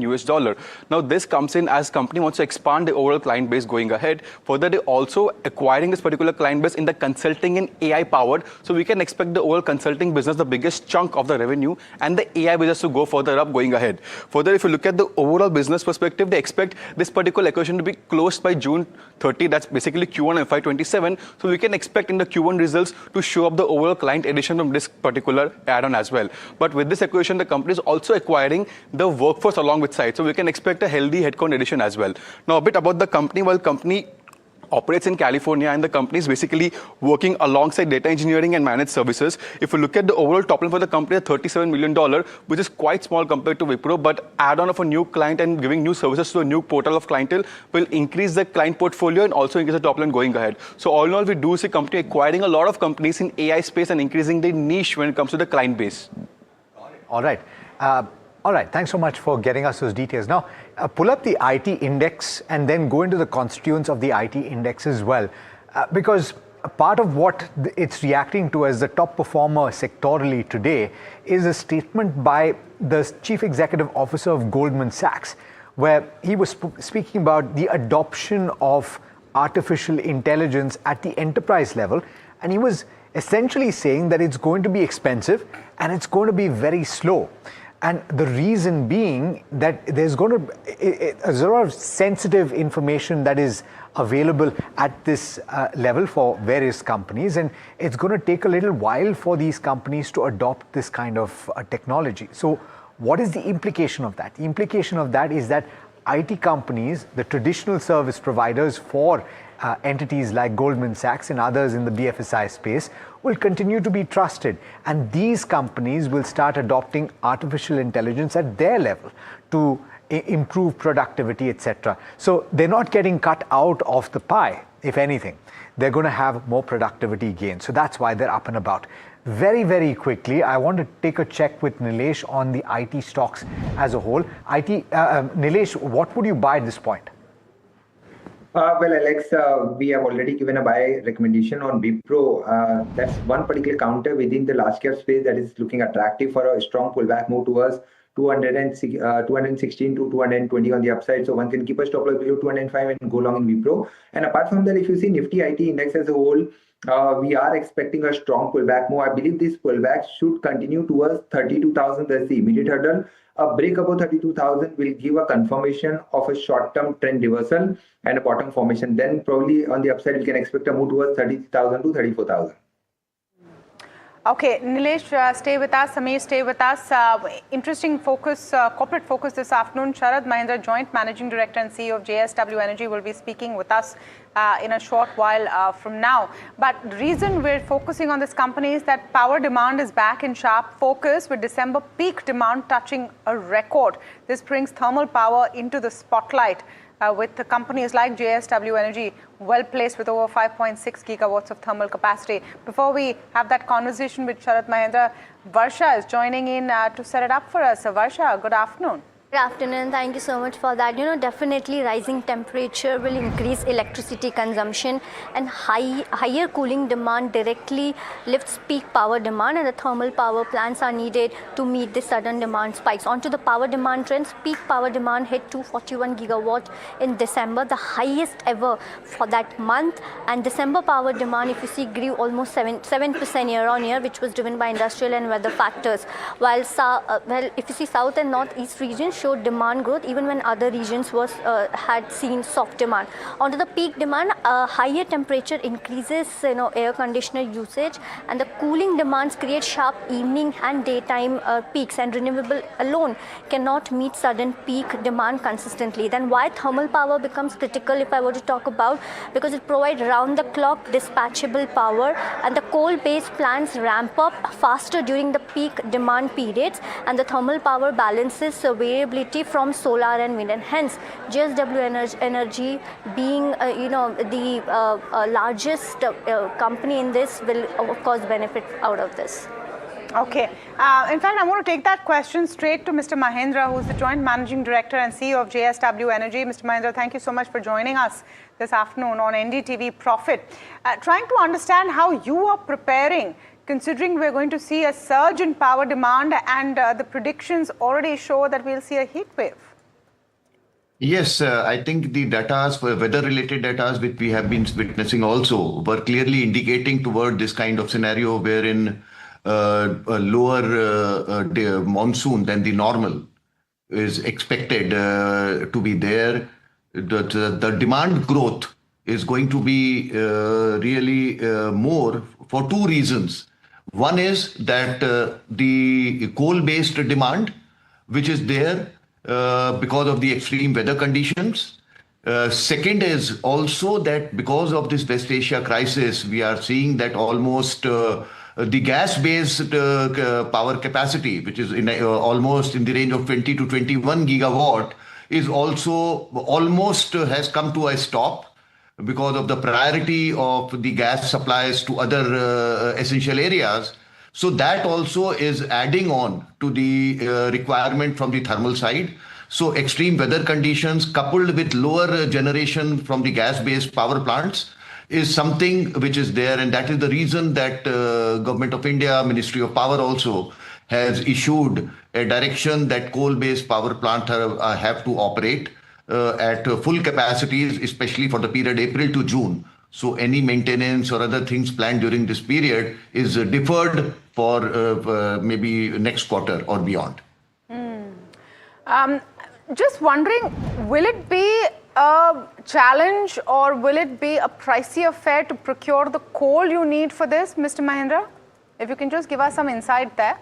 Now, this comes in as company wants to expand the overall client base going ahead. Further, they're also acquiring this particular client base in the consulting and AI powered. So we can expect the overall consulting business, the biggest chunk of the revenue, and the AI business to go further up going ahead. Further, if you look at the overall business perspective, they expect this particular acquisition to be closed by June 30. That's basically Q1 FY27. So we can expect in the Q1 results to show up the overall client addition from this particular add-on as well. But with this acquisition, the company is also acquiring the workforce along with site. So we can expect a healthy headcount addition as well. Now, a bit about the company. While company operates in California, and the company is basically working alongside data engineering and managed services. If you look at the overall top line for the company at $37 million, which is quite small compared to Wipro, but add-on of a new client and giving new services to a new portal of clientele will increase the client portfolio and also increase the top line going ahead. So all in all, we do see company acquiring a lot of companies in AI space and increasing the niche when it comes to the client base. All right. All right, thanks so much for getting us those details. Now, pull up the IT index and then go into the constituents of the IT index as well. Because part of what it's reacting to as the top performer sectorally today is a statement by the Chief Executive Officer of Goldman Sachs, where he was speaking about the adoption of artificial intelligence at the enterprise level. And he was essentially saying that it's going to be expensive and it's going to be very slow. And the reason being that there's going to be a lot of sensitive information that is available at this level for various companies, and it's going to take a little while for these companies to adopt this kind of technology. So what is the implication of that? The implication of that is that IT companies, the traditional service providers for entities like Goldman Sachs and others in the BFSI space, will continue to be trusted. And these companies will start adopting artificial intelligence at their level to improve productivity, etc. So they're not getting cut out of the pie, if anything. They're going to have more productivity gains. So that's why they're up and about. Very, very quickly, I want to take a check with Nilesh on the IT stocks as a whole. Nilesh, what would you buy at this point? Well, Alex, we have already given a buy recommendation on Wipro. That's one particular counter within the large cap space that is looking attractive for a strong pullback move towards 216 to 220 on the upside. So one can keep a stop loss below 205 and go long in Wipro. And apart from that, if you see Nifty IT index as a whole, we are expecting a strong pullback move. I believe this pullback should continue towards 32,000. That's the immediate hurdle. A break above 32,000 will give a confirmation of a short-term trend reversal and a bottom formation. Then probably on the upside, we can expect a move towards 30,000 to 34,000. Okay, Nilesh, stay with us. Samir, stay with us. Interesting focus, corporate focus this afternoon. Sharad Mahendra, Joint Managing Director and CEO of JSW Energy, will be speaking with us in a short while from now. But the reason we're focusing on this company is that power demand is back in sharp focus, with December peak demand touching a record. This brings thermal power into the spotlight. with the companies like JSW Energy well placed with over 5.6 gigawatts of thermal capacity. Before we have that conversation with Sharat Mahendra, Varsha is joining in to set it up for us. Varsha, good afternoon. Good afternoon. Thank you so much for that. Definitely rising temperature will increase electricity consumption, and higher cooling demand directly lifts peak power demand, and the thermal power plants are needed to meet the sudden demand spikes. Onto the power demand trends, peak power demand hit 241 gigawatt in December, the highest ever for that month. And December power demand, if you see, grew almost 7% year on year, which was driven by industrial and weather factors. While if you see, south and northeast regions showed demand growth even when other regions had seen soft demand. Onto the peak demand, higher temperature increases air conditioner usage, and the cooling demands create sharp evening and daytime peaks, and renewable alone cannot meet sudden peak demand consistently. Then why thermal power becomes critical, if I were to talk about, because it provides round the clock dispatchable power, and the coal-based plants ramp up faster during the peak demand periods, and the thermal power balances variability from solar and wind, and hence JSW Energy being the largest company in this will of course benefit out of this. Okay. In fact, I'm going to take that question straight to Mr. Mahendra, who's the Joint Managing Director and CEO of JSW Energy. Mr. Mahendra, thank you so much for joining us this afternoon on NDTV Profit. Trying to understand how you are preparing, considering we're going to see a surge in power demand, and the predictions already show that we'll see a heat wave. Yes, I think the data, weather-related data, which we have been witnessing also, were clearly indicating toward this kind of scenario wherein a lower monsoon than the normal is expected to be there. The demand growth is going to be really more for two reasons. One is that the coal-based demand, which is there because of the extreme weather conditions. Second is also that because of this West Asia crisis, we are seeing that almost the gas-based power capacity, which is almost in the range of 20 to 21 gigawatt, is also almost has come to a stop because of the priority of the gas supplies to other essential areas. So that also is adding on to the requirement from the thermal side. So extreme weather conditions coupled with lower generation from the gas-based power plants is something which is there, and that is the reason that Government of India, Ministry of Power also has issued a direction that coal-based power plants have to operate at full capacities, especially for the period April to June. So any maintenance or other things planned during this period is deferred for maybe next quarter or beyond. Just wondering, will it be a challenge or will it be a pricey affair to procure the coal you need for this, Mr. Mahendra? If you can just give us some insight there.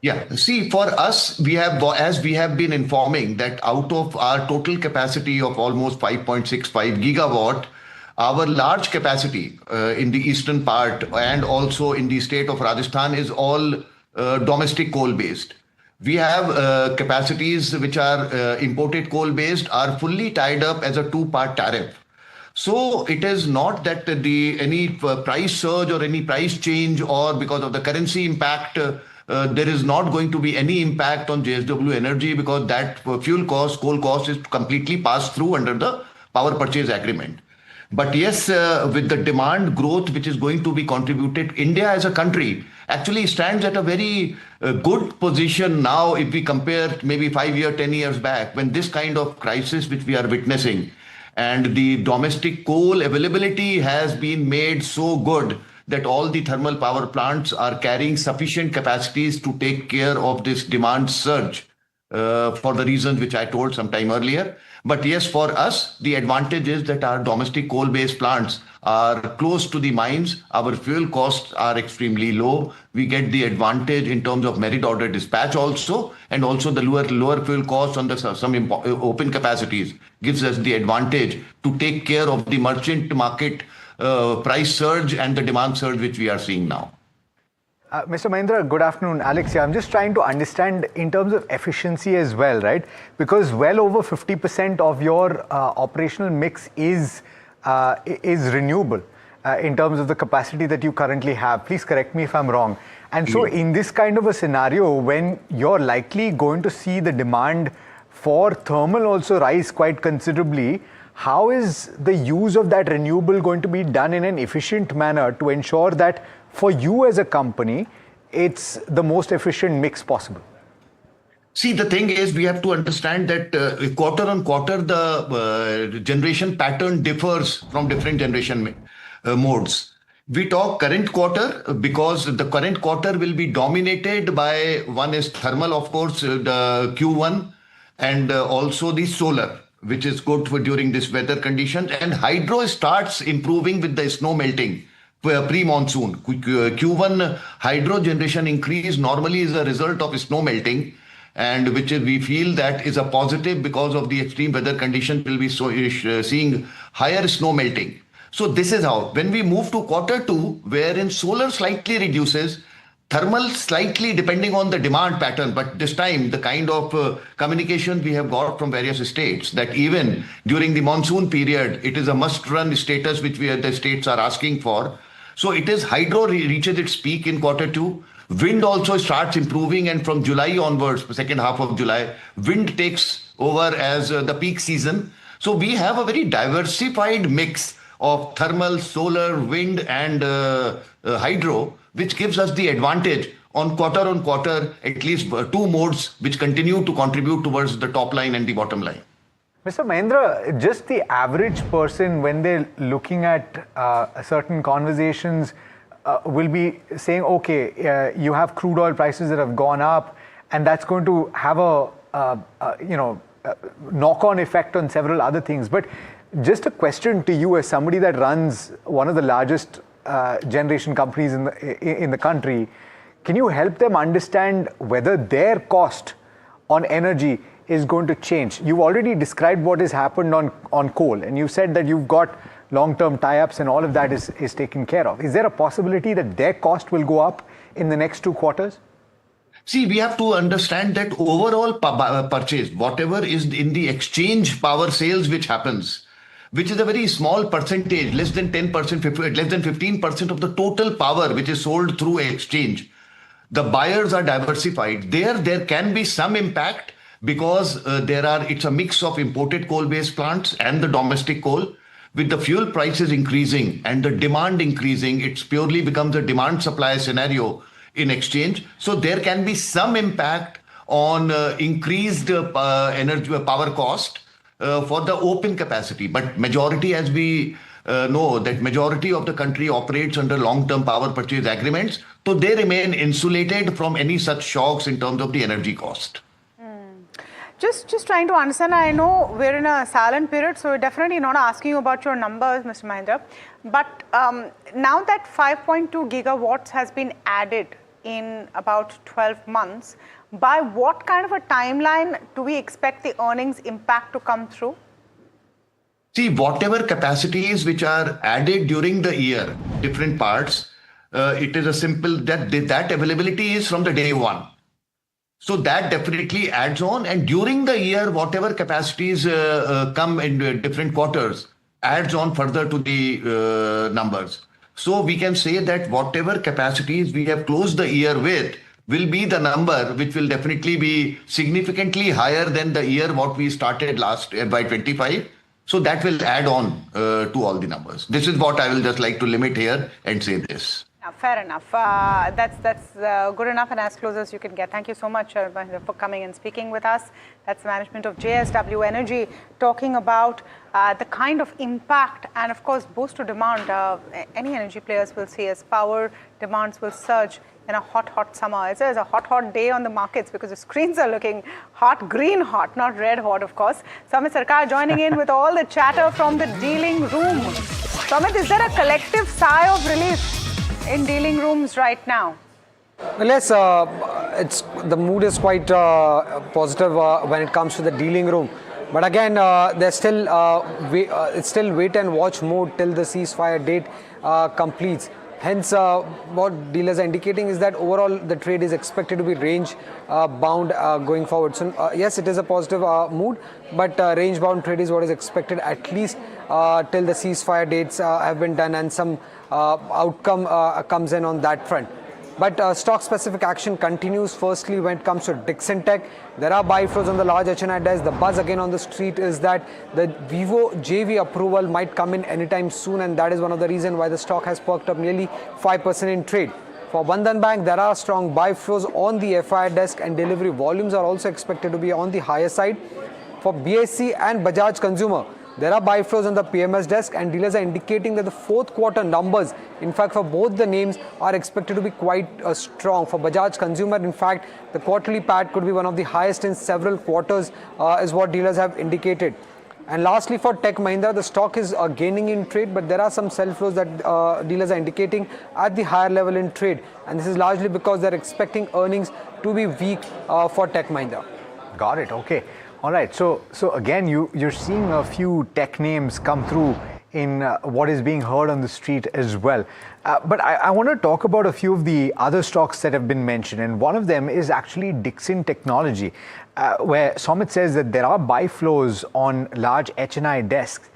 Yeah, see, for us, we have, as we have been informing, that out of our total capacity of almost 5.65 gigawatt, our large capacity in the eastern part and also in the state of Rajasthan is all domestic coal-based. We have capacities which are imported coal-based are fully tied up as a two-part tariff. So it is not that any price surge or any price change or because of the currency impact, there is not going to be any impact on JSW Energy because that fuel cost, coal cost is completely passed through under the power purchase agreement. But yes, with the demand growth which is going to be contributed, India as a country actually stands at a very good position now if we compare maybe 5 years, 10 years back when this kind of crisis which we are witnessing and the domestic coal availability has been made so good that all the thermal power plants are carrying sufficient capacities to take care of this demand surge for the reasons which I told some time earlier. But yes, for us, the advantage is that our domestic coal-based plants are close to the mines. Our fuel costs are extremely low. We get the advantage in terms of merit order dispatch also, and also the lower fuel costs on some open capacities gives us the advantage to take care of the merchant market price surge and the demand surge which we are seeing now. Mr. Mahindra, good afternoon. Alex here. I'm just trying to understand in terms of efficiency as well, right? Because well over 50% of your operational mix is renewable in terms of the capacity that you currently have. Please correct me if I'm wrong. And so in this kind of a scenario, when you're likely going to see the demand for thermal also rise quite considerably, how is the use of that renewable going to be done in an efficient manner to ensure that for you as a company, it's the most efficient mix possible? See, the thing is, we have to understand that quarter on quarter, the generation pattern differs from different generation modes. We talk current quarter because the current quarter will be dominated by, one is thermal, of course, the Q1, and also the solar, which is good for during this weather conditions. And hydro starts improving with the snow melting pre-monsoon. Q1 hydro generation increase normally is a result of snow melting, and which we feel that is a positive because of the extreme weather conditions. Will be seeing higher snow melting. So this is how, when we move to quarter two, wherein solar slightly reduces, thermal slightly depending on the demand pattern, but this time the kind of communication we have got from various states that even during the monsoon period, it is a must-run status which the states are asking for. So it is hydro reaches its peak in quarter two. Wind also starts improving, and from July onwards, the second half of July, wind takes over as the peak season. So we have a very diversified mix of thermal, solar, wind, and hydro, which gives us the advantage on quarter, at least two modes which continue to contribute towards the top line and the bottom line. Mr. Mahindra, just the average person, when they're looking at certain conversations, will be saying, okay, you have crude oil prices that have gone up, and that's going to have a knock-on effect on several other things. But just a question to you as somebody that runs one of the largest generation companies in the country, can you help them understand whether their cost on energy is going to change? You've already described what has happened on coal, and you said that you've got long-term tie-ups and all of that is taken care of. Is there a possibility that their cost will go up in the next 2 quarters? See, we have to understand that overall purchase, whatever is in the exchange power sales which happens, which is a very small percentage, less than 10%, less than 15% of the total power which is sold through exchange. The buyers are diversified. There can be some impact because it's a mix of imported coal-based plants and the domestic coal. With the fuel prices increasing and the demand increasing, it's purely becomes a demand-supply scenario in exchange. So there can be some impact on increased energy power cost for the open capacity. But majority, as we know, that majority of the country operates under long-term power purchase agreements. So they remain insulated from any such shocks in terms of the energy cost. Just trying to understand, I know we're in a silent period, so we're definitely not asking you about your numbers, Mr. Mahindra. But now that 5.2 gigawatts has been added in about 12 months, by what kind of a timeline do we expect the earnings impact to come through? See, whatever capacities which are added during the year, different parts, it is a simple, that availability is from the day one. So that definitely adds on, and during the year, whatever capacities come in different quarters adds on further to the numbers. So we can say that whatever capacities we have closed the year with will be the number which will definitely be significantly higher than the year what we started last year by 25. So that will add on to all the numbers. This is what I will just like to limit here and say this. Fair enough. That's good enough and as close as you can get. Thank you so much for coming and speaking with us. That's the management of JSW Energy talking about the kind of impact and, of course, boost to demand any energy players will see as power demands will surge in a hot summer. It's a hot day on the markets because the screens are looking hot, green hot, not red hot, of course. Samit Sarkar joining in with all the chatter from the dealing room. Samit, is there a collective sigh of relief in dealing rooms right now? Well, yes, the mood is quite positive when it comes to the dealing room. But again, there's still it's still wait and watch mode till the ceasefire date completes. Hence, what dealers are indicating is that overall the trade is expected to be range bound going forward. So yes, it is a positive mood, but range bound trade is what is expected at least till the ceasefire dates have been done and some outcome comes in on that front. But stock-specific action continues. Firstly, when it comes to Dixon Tech, there are buy flows on the large HNI desk. The buzz again on the street is that the Vivo JV approval might come in anytime soon, and that is one of the reasons why the stock has perked up nearly 5% in trade. For Bandhan Bank, there are strong buy flows on the FI desk, and delivery volumes are also expected to be on the higher side. For BSC and Bajaj Consumer, there are buy flows on the PMS desk, and dealers are indicating that the fourth quarter numbers, in fact, for both the names, are expected to be quite strong. For Bajaj Consumer, in fact, the quarterly PAT could be one of the highest in several quarters, is what dealers have indicated. And lastly, for Tech Mahindra, the stock is gaining in trade, but there are some sell flows that dealers are indicating at the higher level in trade. And this is largely because they're expecting earnings to be weak for Tech Mahindra. Got it. Okay. All right. So again, you're seeing a few tech names come through in what is being heard on the street as well. But I want to talk about a few of the other stocks that have been mentioned. And one of them is actually Dixon Technology, where Somit says that there are buy flows on large HNI desks.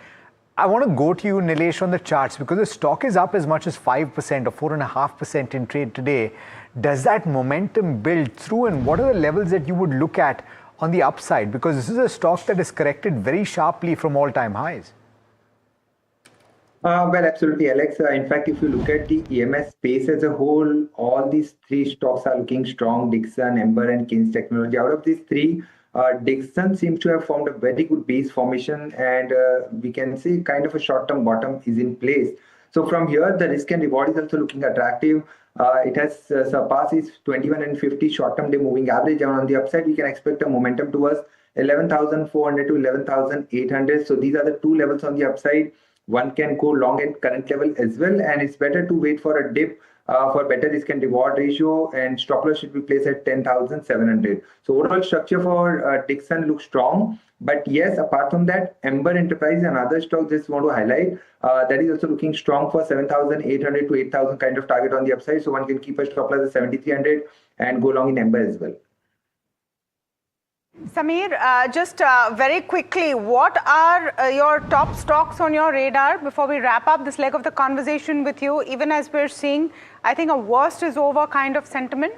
I want to go to you, Nilesh, on the charts, because the stock is up as much as 5% or 4.5% in trade today. Does that momentum build through, and what are the levels that you would look at on the upside? Because this is a stock that is corrected very sharply from all-time highs. Well, absolutely, Alex. In fact, if you look at the EMS space as a whole, all these three stocks are looking strong: Dixon, Ember, and Kins Technology. Out of these three, Dixon seems to have formed a very good base formation, and we can see kind of a short-term bottom is in place. So from here, the risk and reward is also looking attractive. It has surpassed its 21 and 50 short-term day moving average, and on the upside, we can expect a momentum towards 11,400 to 11,800. So these are the two levels on the upside. One can go long at current level as well, and it's better to wait for a dip for better risk and reward ratio, and stop loss should be placed at 10,700. So overall structure for Dixon looks strong. But yes, apart from that, Ember Enterprise and other stocks just want to highlight that is also looking strong for 7,800 to 8,000 kind of target on the upside. So one can keep a stop loss at 7,300 and go long in Ember as well. Samir, just very quickly, what are your top stocks on your radar before we wrap up this leg of the conversation with you, even as we're seeing, I think, a worst is over kind of sentiment?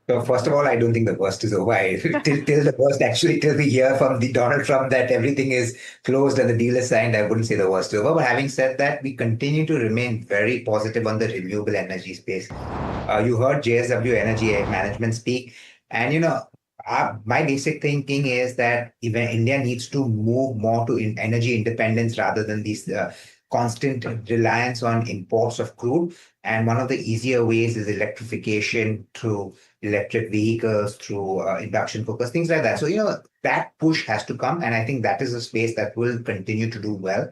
So first of all, I don't think the worst is over. Till the worst, actually, till we hear from the Donald Trump that everything is closed and the deal is signed, I wouldn't say the worst is over. But having said that, we continue to remain very positive on the renewable energy space. You heard JSW Energy Management speak, and my basic thinking is that even India needs to move more to energy independence rather than these constant reliance on imports of crude. And one of the easier ways is electrification through electric vehicles, through induction cookers, things like that. So, that push has to come. And I think that is a space that will continue to do well.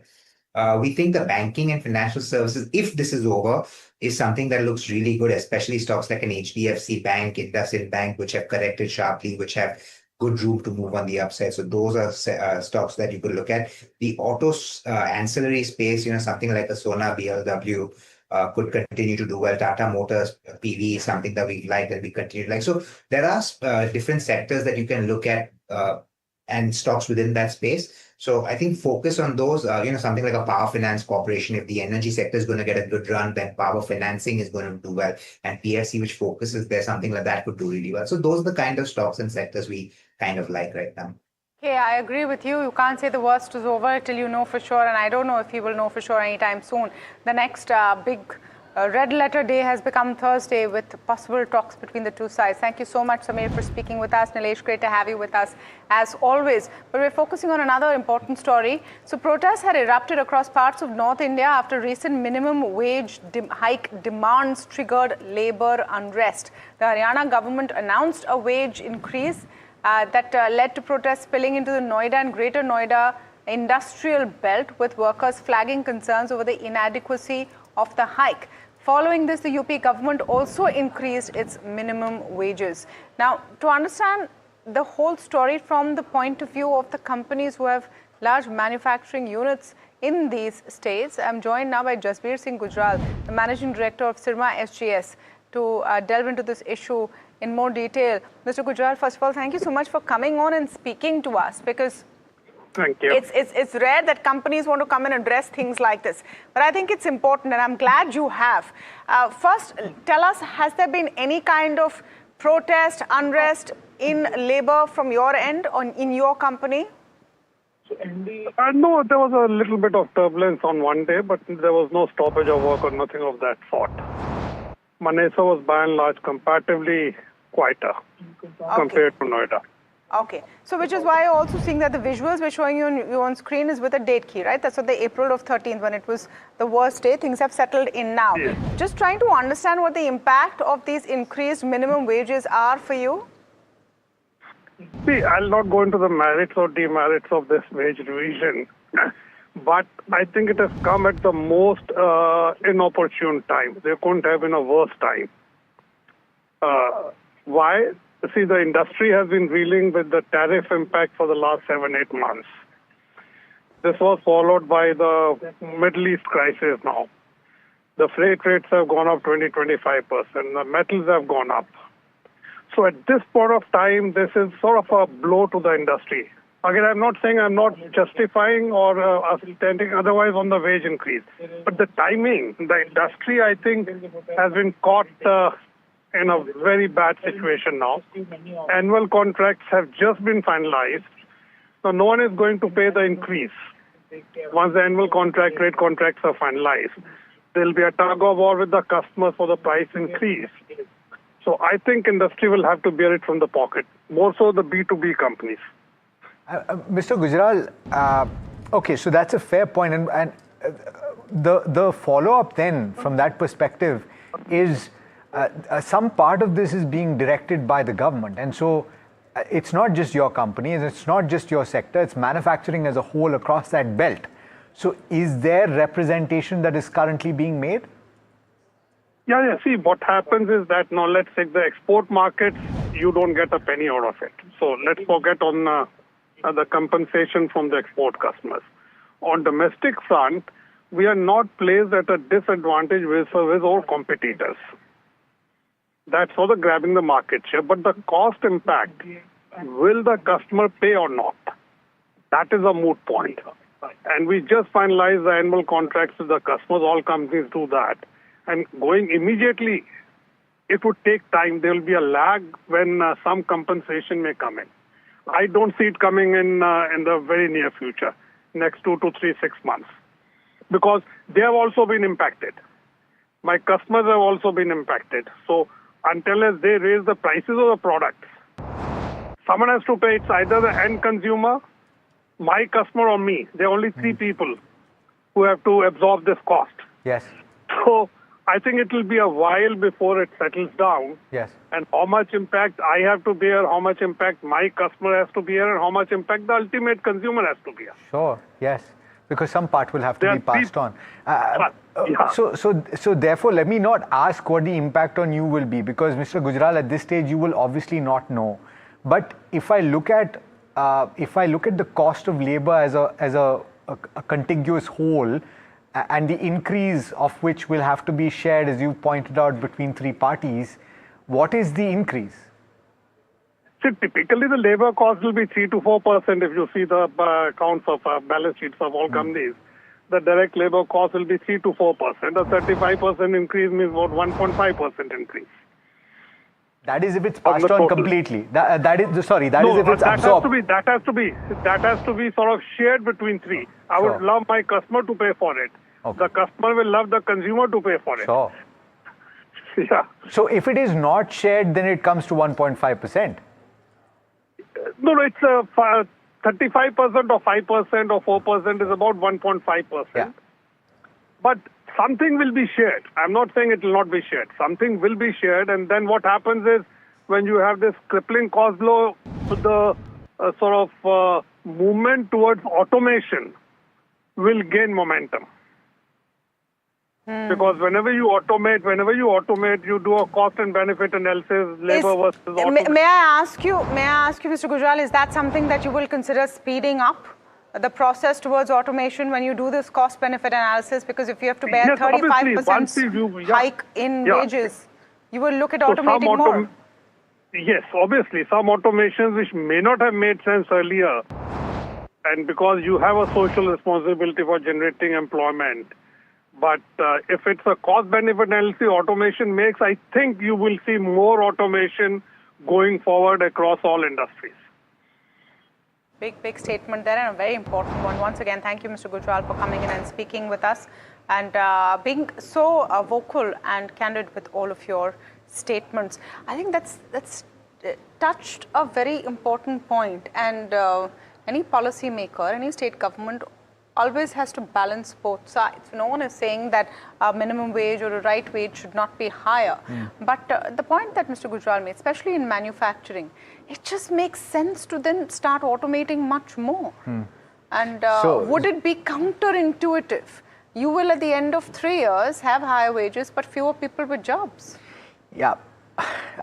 We think the banking and financial services, if this is over, is something that looks really good, especially stocks like an HDFC Bank, IndusInd Bank, which have corrected sharply, which have good room to move on the upside. So those are stocks that you could look at. The autos ancillary space, something like a Sona, BLW, could continue to do well. Tata Motors, PV is something that we like, that we continue to like. So there are different sectors that you can look at and stocks within that space. So I think focus on those, something like a Power Finance Corporation. If the energy sector is going to get a good run, then power financing is going to do well. And PFC, which focuses there, something like that could do really well. So those are the kind of stocks and sectors we kind of like right now. Okay, I agree with you. You can't say the worst is over till you know for sure. And I don't know if you will know for sure anytime soon. The next big red letter day has become Thursday with possible talks between the two sides. Thank you so much, Samir, for speaking with us. Nilesh, great to have you with us as always. But we're focusing on another important story. So protests had erupted across parts of North India after recent minimum wage hike demands triggered labor unrest. The Haryana government announced a wage increase that led to protests spilling into the Noida and Greater Noida industrial belt, with workers flagging concerns over the inadequacy of the hike. Following this, the UP government also increased its minimum wages. Now, to understand the whole story from the point of view of the companies who have large manufacturing units in these states. I'm joined now by Jasbir Singh Gujral, the Managing Director of Sirma SGS, to delve into this issue in more detail. Mr. Gujral, first of all, thank you so much for coming on and speaking to us, because thank you. It's rare that companies want to come and address things like this. But I think it's important, and I'm glad you have. First, tell us, has there been any kind of protest, unrest in labor from your end in your company? No, there was a little bit of turbulence on one day, but there was no stoppage of work or nothing of that sort. Manesa was by and large comparatively quieter compared to Noida. Okay, so which is why you're also seeing that the visuals we're showing you on screen is with a date key, right? That's what the April of 13th, when it was the worst day. Things have settled in now. Yes. Just trying to understand what the impact of these increased minimum wages are for you. See, I'll not go into the merits or demerits of this wage revision, but I think it has come at the most inopportune time. There couldn't have been a worse time. Why? See, the industry has been dealing with the tariff impact for the last 7-8 months. This was followed by the Middle East crisis now. The freight rates have gone up 20-25%. The metals have gone up. So at this point of time, this is sort of a blow to the industry. Again, I'm not saying, I'm not justifying or standing otherwise on the wage increase. But the timing, the industry, I think, has been caught in a very bad situation now. Annual contracts have just been finalized. So no one is going to pay the increase. Once the annual rate contracts are finalized, there will be a tug of war with the customers for the price increase. So I think industry will have to bear it from the pocket, more so the B2B companies. Mr. Gujral, okay, so that's a fair point. And the follow-up then from that perspective is some part of this is being directed by the government. And so it's not just your company, and it's not just your sector, it's manufacturing as a whole across that belt. So is there representation that is currently being made? Yeah. See, what happens is that now let's take the export markets, you don't get a penny out of it. So let's forget on the compensation from the export customers. On domestic front, we are not placed at a disadvantage with all competitors. That's for the grabbing the market share. But the cost impact, will the customer pay or not? That is a moot point. And we just finalized the annual contracts with the customers. All companies do that. And going immediately, it would take time. There will be a lag when some compensation may come in. I don't see it coming in the very near future, next 2 to 3, 6 months, because they have also been impacted. My customers have also been impacted. So until as they raise the prices of the products, someone has to pay. It's either the end consumer, my customer, or me. There are only 3 people who have to absorb this cost. Yes. So I think it will be a while before it settles down. Yes. And how much impact I have to bear, how much impact my customer has to bear, and how much impact the ultimate consumer has to bear. Sure, yes. Because some part will have to be passed on. Yeah. So therefore, let me not ask what the impact on you will be, because Mr. Gujral, at this stage, you will obviously not know. But if I look at the cost of labor as a contiguous whole, and the increase of which will have to be shared, as you pointed out, between 3 parties, what is the increase? See, typically the labor cost will be 3 to 4% if you see the accounts of balance sheets of all companies. The direct labor cost will be 3 to 4%. A 35% increase means about 1.5% increase. That is if it's passed on completely. That is if it's absorbed. That has to be sort of shared between 3. I would love my customer to pay for it. Okay. The customer will love the consumer to pay for it. Sure. Yeah. So if it is not shared, then it comes to 1.5%. No, it's 35% or 5% or 4% is about 1.5%. Yeah. But something will be shared. I'm not saying it will not be shared. Something will be shared, and then what happens is when you have this crippling cost blow, the sort of movement towards automation will gain momentum. Because whenever you automate, you do a cost and benefit analysis, labor versus automation. May I ask you, Mr. Gujral, is that something that you will consider speeding up the process towards automation when you do this cost-benefit analysis? Because if you have to bear Yes, obviously, 35% hike in wages, you will look at So automating more. Yes, obviously, some automations which may not have made sense earlier, and because you have a social responsibility for generating employment. But if it's a cost-benefit analysis automation makes, I think you will see more automation going forward across all industries. Big statement there, and a very important one. Once again, thank you, Mr. Gujral, for coming in and speaking with us and being so vocal and candid with all of your statements. I think that's touched a very important point, and any policy maker, any state government always has to balance both sides. No one is saying that a minimum wage or a right wage should not be higher. But the point that Mr. Gujral made, especially in manufacturing, it just makes sense to then start automating much more. And would it be counterintuitive? You will, at the end of 3 years, have higher wages, but fewer people with jobs. Yeah.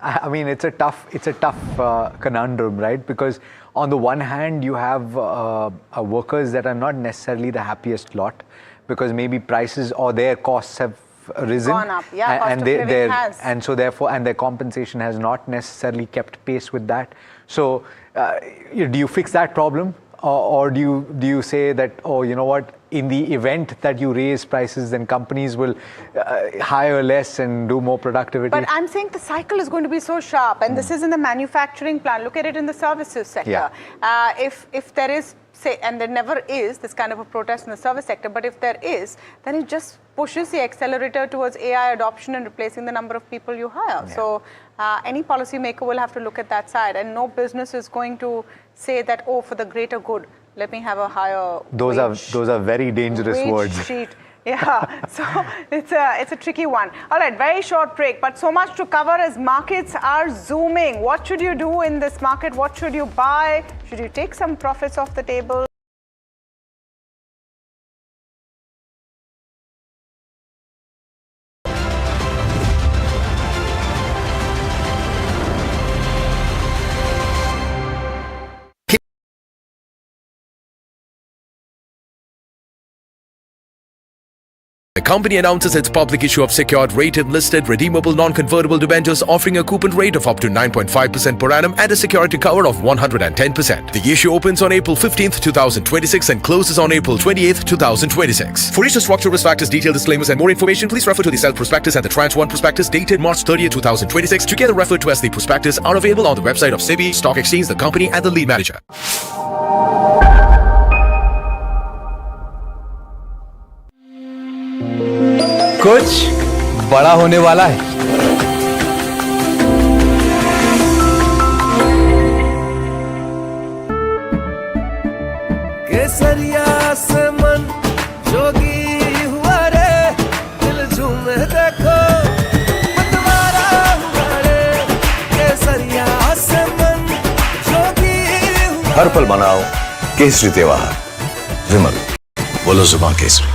I mean, it's a tough conundrum, right? Because on the one hand, you have workers that are not necessarily the happiest lot, because maybe prices or their costs have risen, gone up. Yeah, cost of living has. And so therefore, and their compensation has not necessarily kept pace with that. So, do you fix that problem, or do you say that, oh, you know what? In the event that you raise prices, then companies will hire less and do more productivity. But I'm saying the cycle is going to be so sharp, and this is in the manufacturing plant. Look at it in the services sector. Yeah. If there is, say, and there never is this kind of a protest in the service sector, but if there is, then it just pushes the accelerator towards AI adoption and replacing the number of people you hire. Yeah. So any policymaker will have to look at that side, and no business is going to say that, oh, for the greater good, let me have a higher Those are very dangerous wage words. sheet. Yeah, so it's a tricky one. All right, very short break, but so much to cover as markets are zooming. What should you do in this market? What should you buy? Should you take some profits off the table? The company announces its public issue of secured rated listed redeemable non-convertible debentures offering a coupon rate of up to 9.5% per annum and a security cover of 110%. The issue opens on April 15th, 2026 and closes on April 28th, 2026. For issue structure, risk factors, detailed disclaimers and more information, please refer to the Self Prospectus and the Tranche 1 Prospectus dated March 30th, 2026, together referred to as the prospectus, are available on the website of SEBI, Stock Exchange, the company and the lead manager. कुछ बड़ा होने वाला है। केसरिया से मन जोगी हुआ रे, दिल झूमे देखो मतवारा हुआ रे। केसरिया से मन जोगी हुआ। हर पल मनाओ केसरी त्योहार। विमल, बोलो जुबान Kesari.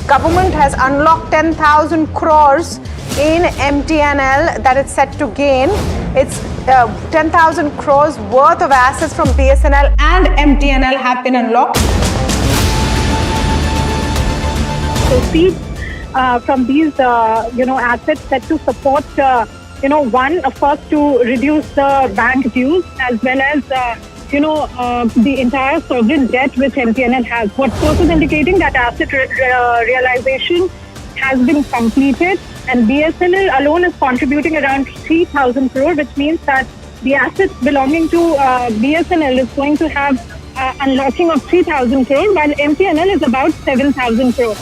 Government has unlocked 10,000 crores in MTNL that it's set to gain. It's 10,000 crores worth of assets from BSNL and MTNL have been unlocked. Proceeds from these, assets set to support, first to reduce the bank dues as well as the entire sovereign debt which MTNL has. What source is indicating that asset realization has been completed, and BSNL alone is contributing around 3,000 crore, which means that the assets belonging to BSNL is going to have unlocking of 3,000 crore, while MTNL is about 7,000 crore.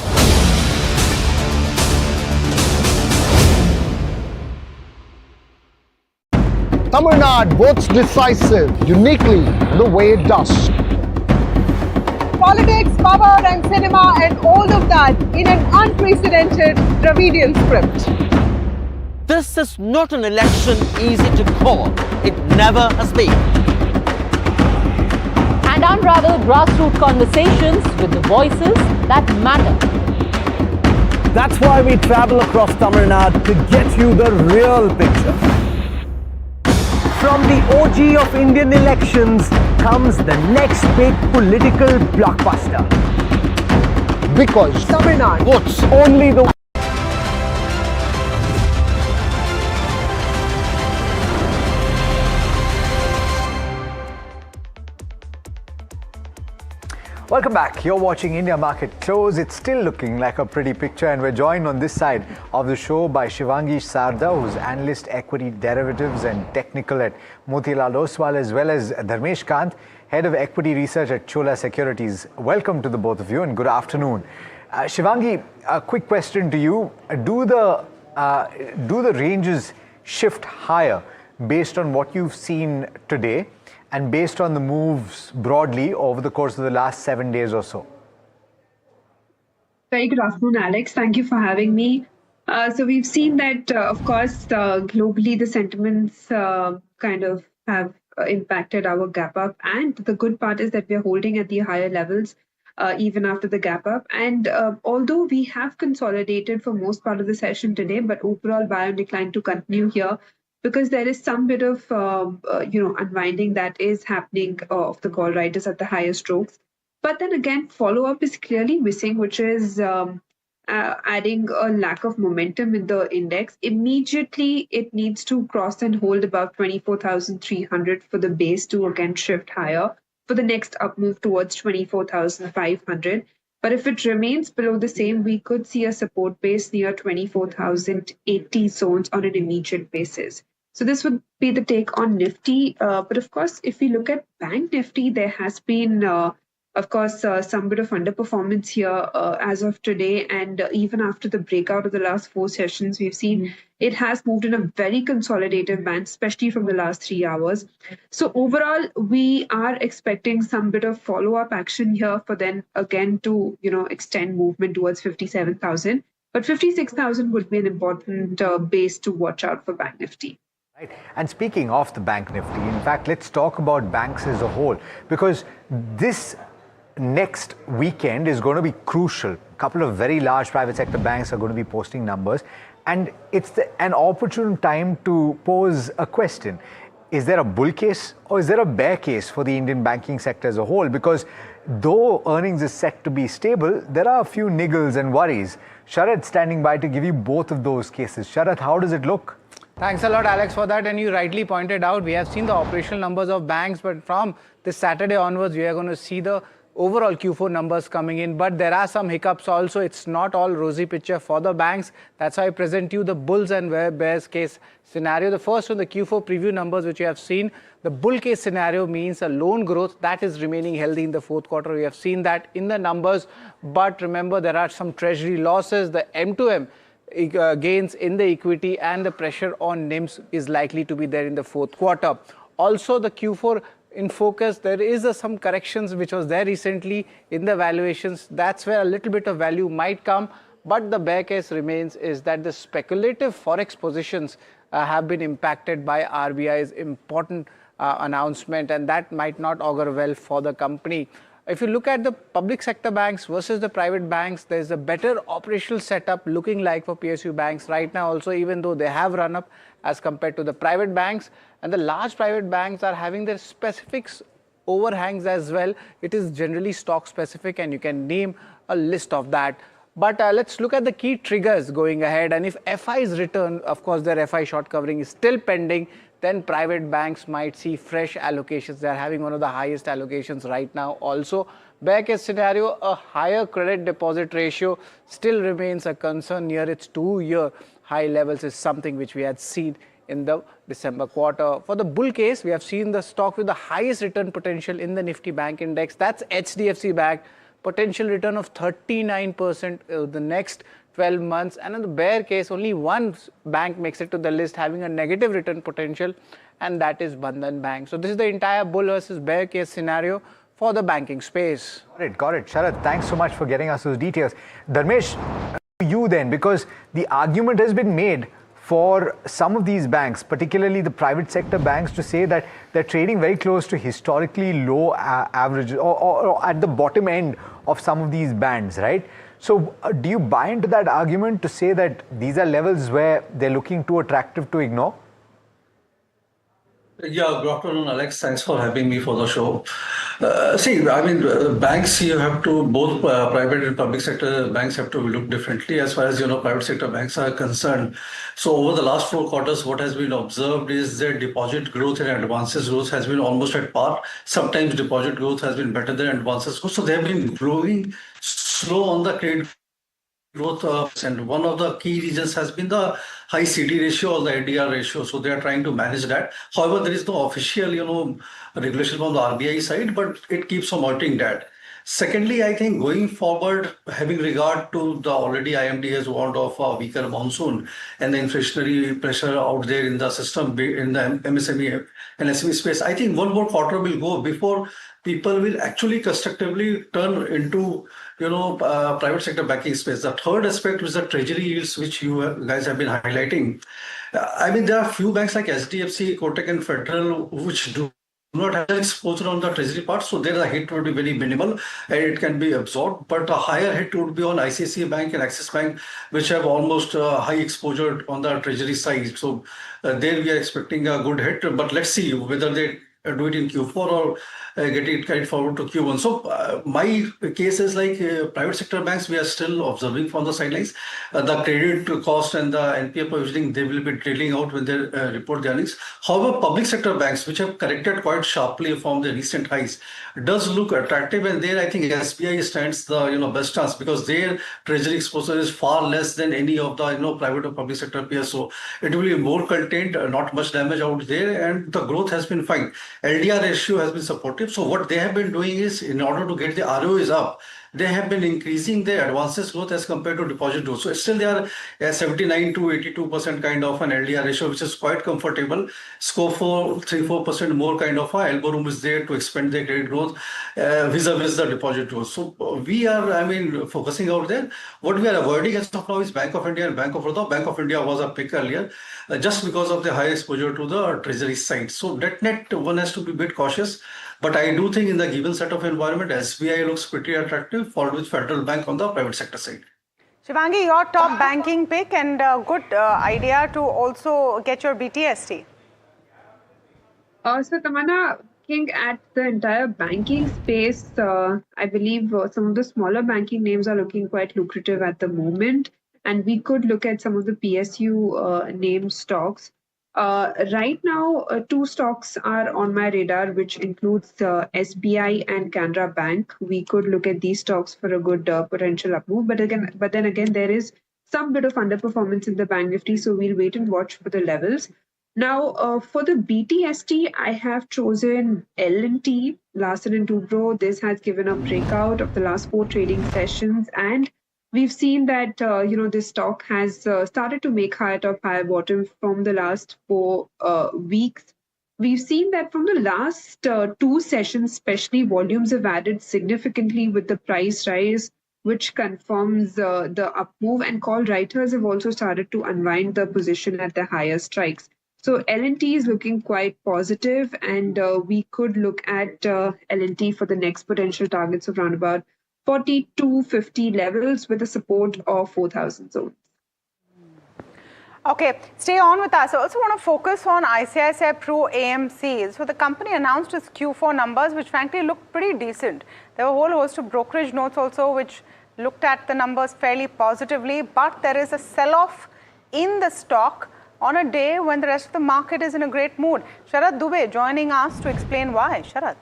Tamil Nadu votes decisive, uniquely the way it does. Politics, power and cinema and all of that in an unprecedented Dravidian script. This is not an election easy to call. It never has been. And unravel grassroots conversations with the voices that matter. That's why we travel across Tamil Nadu to get you the real picture. From the OG of Indian elections comes the next big political blockbuster. Because Tamil Nadu votes only the Welcome back. You're watching India Market Close. It's still looking like a pretty picture, and we're joined on this side of the show by Shivangi Sarda, who's analyst equity derivatives and technical at Motilal Oswal, as well as Dharmesh Kant, head of equity research at Chola Securities. Welcome to the both of you, and good afternoon. Shivangi, a quick question to you. Do the ranges shift higher based on what you've seen today, and based on the moves broadly over the course of the last 7 days or so? Very good afternoon, Alex. Thank you for having me. So we've seen that, of course, globally the sentiments kind of have impacted our gap up. And the good part is that we're holding at the higher levels even after the gap up. And although we have consolidated for most part of the session today, but overall buy on decline to continue here, because there is some bit of unwinding that is happening of the call writers at the higher strokes. But then again, follow-up is clearly missing, which is adding a lack of momentum in the index. Immediately, it needs to cross and hold about 24,300 for the base to again shift higher for the next up move towards 24,500. But if it remains below the same, we could see a support base near 24,080 zones on an immediate basis. So this would be the take on Nifty. But of course, if we look at Bank Nifty, there has been, some bit of underperformance here as of today. And even after the breakout of the last 4 sessions, we've seen it has moved in a very consolidated band, especially from the last 3 hours. So overall, we are expecting some bit of follow-up action here for then again to, extend movement towards 57,000. But 56,000 would be an important base to watch out for Bank Nifty. Right. And speaking of the Bank Nifty, in fact, let's talk about banks as a whole, because this next weekend is going to be crucial. A couple of very large private sector banks are going to be posting numbers, and it's an opportune time to pose a question. Is there a bull case or is there a bear case for the Indian banking sector as a whole? Because though earnings is set to be stable, there are a few niggles and worries. Sharad standing by to give you both of those cases. Sharad, how does it look? Thanks a lot, Alex, for that. And you rightly pointed out, we have seen the operational numbers of banks, but from this Saturday onwards, we are going to see the overall Q4 numbers coming in. But there are some hiccups also. It's not all rosy picture for the banks. That's why I present you the bulls and bears case scenario. The first one, the Q4 preview numbers, which you have seen. The bull case scenario means a loan growth that is remaining healthy in the fourth quarter. We have seen that in the numbers. But remember, there are some treasury losses. The M2M gains in the equity and the pressure on NIMs is likely to be there in the fourth quarter. Also, the Q4 in focus, there is some corrections which was there recently in the valuations. That's where a little bit of value might come. But the bear case remains is that the speculative forex positions have been impacted by RBI's important announcement, and that might not augur well for the company. If you look at the public sector banks versus the private banks, there's a better operational setup looking like for PSU banks right now also, even though they have run up as compared to the private banks. And the large private banks are having their specific overhangs as well. It is generally stock specific, and you can name a list of that. But let's look at the key triggers going ahead. And if FIs return, of course, their FI short covering is still pending, then private banks might see fresh allocations. They are having one of the highest allocations right now. Also, bear case scenario, a higher credit deposit ratio still remains a concern near its 2-year high levels is something which we had seen in the December quarter. For the bull case, we have seen the stock with the highest return potential in the Nifty Bank Index. That's HDFC Bank. Potential return of 39% the next 12 months. And in the bear case, only one bank makes it to the list having a negative return potential, and that is Bandhan Bank. So this is the entire bull versus bear case scenario for the banking space. Got it. Sharad, thanks so much for getting us those details. Dharmesh, you then, because the argument has been made for some of these banks, particularly the private sector banks, to say that they're trading very close to historically low average or at the bottom end of some of these bands, right? So do you buy into that argument to say that these are levels where they're looking too attractive to ignore? Yeah, good afternoon, Alex. Thanks for having me for the show. Banks, you have to, both private and public sector banks have to look differently as far as, private sector banks are concerned. So over the last 4 quarters, what has been observed is that deposit growth and advances growth has been almost at par. Sometimes deposit growth has been better than advances growth. So they have been growing slow on the credit growth, and one of the key reasons has been the high CD ratio or the ADR ratio. So they are trying to manage that. However, there is no official, regulation from the RBI side, but it keeps on monitoring that. Secondly, I think going forward, having regard to the already IMD has warned of a weaker monsoon and the inflationary pressure out there in the system, in the MSME and SME space, I think one more quarter will go before people will actually constructively turn into, private sector banking space. The third aspect is the treasury yields, which you guys have been highlighting. There are few banks like SDFC, Kotak, and Federal, which do not have exposure on the treasury part, so there the hit would be very minimal and it can be absorbed. But a higher hit would be on ICICI Bank and Axis Bank, which have almost high exposure on the treasury side. So there we are expecting a good hit, but let's see whether they do it in Q4 or get it carried forward to Q1. So my case is like private sector banks, we are still observing from the sidelines. The credit cost and the NPA provisioning, they will be trailing out when they report the earnings. However, public sector banks, which have corrected quite sharply from the recent highs, does look attractive. And there I think SBI stands the best chance because their treasury exposure is far less than any of the private or public sector peers. So it will be more contained, not much damage out there, and the growth has been fine. LDR ratio has been supportive. So what they have been doing is, in order to get the ROEs up, they have been increasing their advances growth as compared to deposit growth. So still they are 79 to 82% kind of an LDR ratio, which is quite comfortable. Scope for 3-4% more kind of a elbow room is there to expand their credit growth vis-a-vis the deposit growth. So we are, focusing out there. What we are avoiding as of now is Bank of India and Bank of Baroda. Bank of India was a pick earlier, just because of the high exposure to the treasury side. So net one has to be a bit cautious. But I do think in the given set of environment, SBI looks pretty attractive, followed with Federal Bank on the private sector side. Shivangi, your top banking pick and good idea to also get your BTST. So Tamanna, looking at the entire banking space, I believe some of the smaller banking names are looking quite lucrative at the moment. And we could look at some of the PSU name stocks. Right now, two stocks are on my radar, which includes SBI and Canara Bank. We could look at these stocks for a good potential up move. But then again, there is some bit of underperformance in the Bank Nifty, so we'll wait and watch for the levels. Now, for the BTST, I have chosen L&T, Larsen & Toubro. This has given a breakout of the last 4 trading sessions, and we've seen that this stock has started to make higher top, higher bottom from the last 4 weeks. We've seen that from the last 2 sessions, especially, volumes have added significantly with the price rise, which confirms the up move, and call writers have also started to unwind the position at the higher strikes. So L&T is looking quite positive, and we could look at L&T for the next potential targets of around about 4250 levels with a support of 4,000 zones. Okay, stay on with us. I also want to focus on ICICI Pru AMC. So the company announced its Q4 numbers, which frankly looked pretty decent. There were a whole host of brokerage notes also, which looked at the numbers fairly positively, but there is a sell-off in the stock on a day when the rest of the market is in a great mood. Sharad Dubey joining us to explain why. Sharad.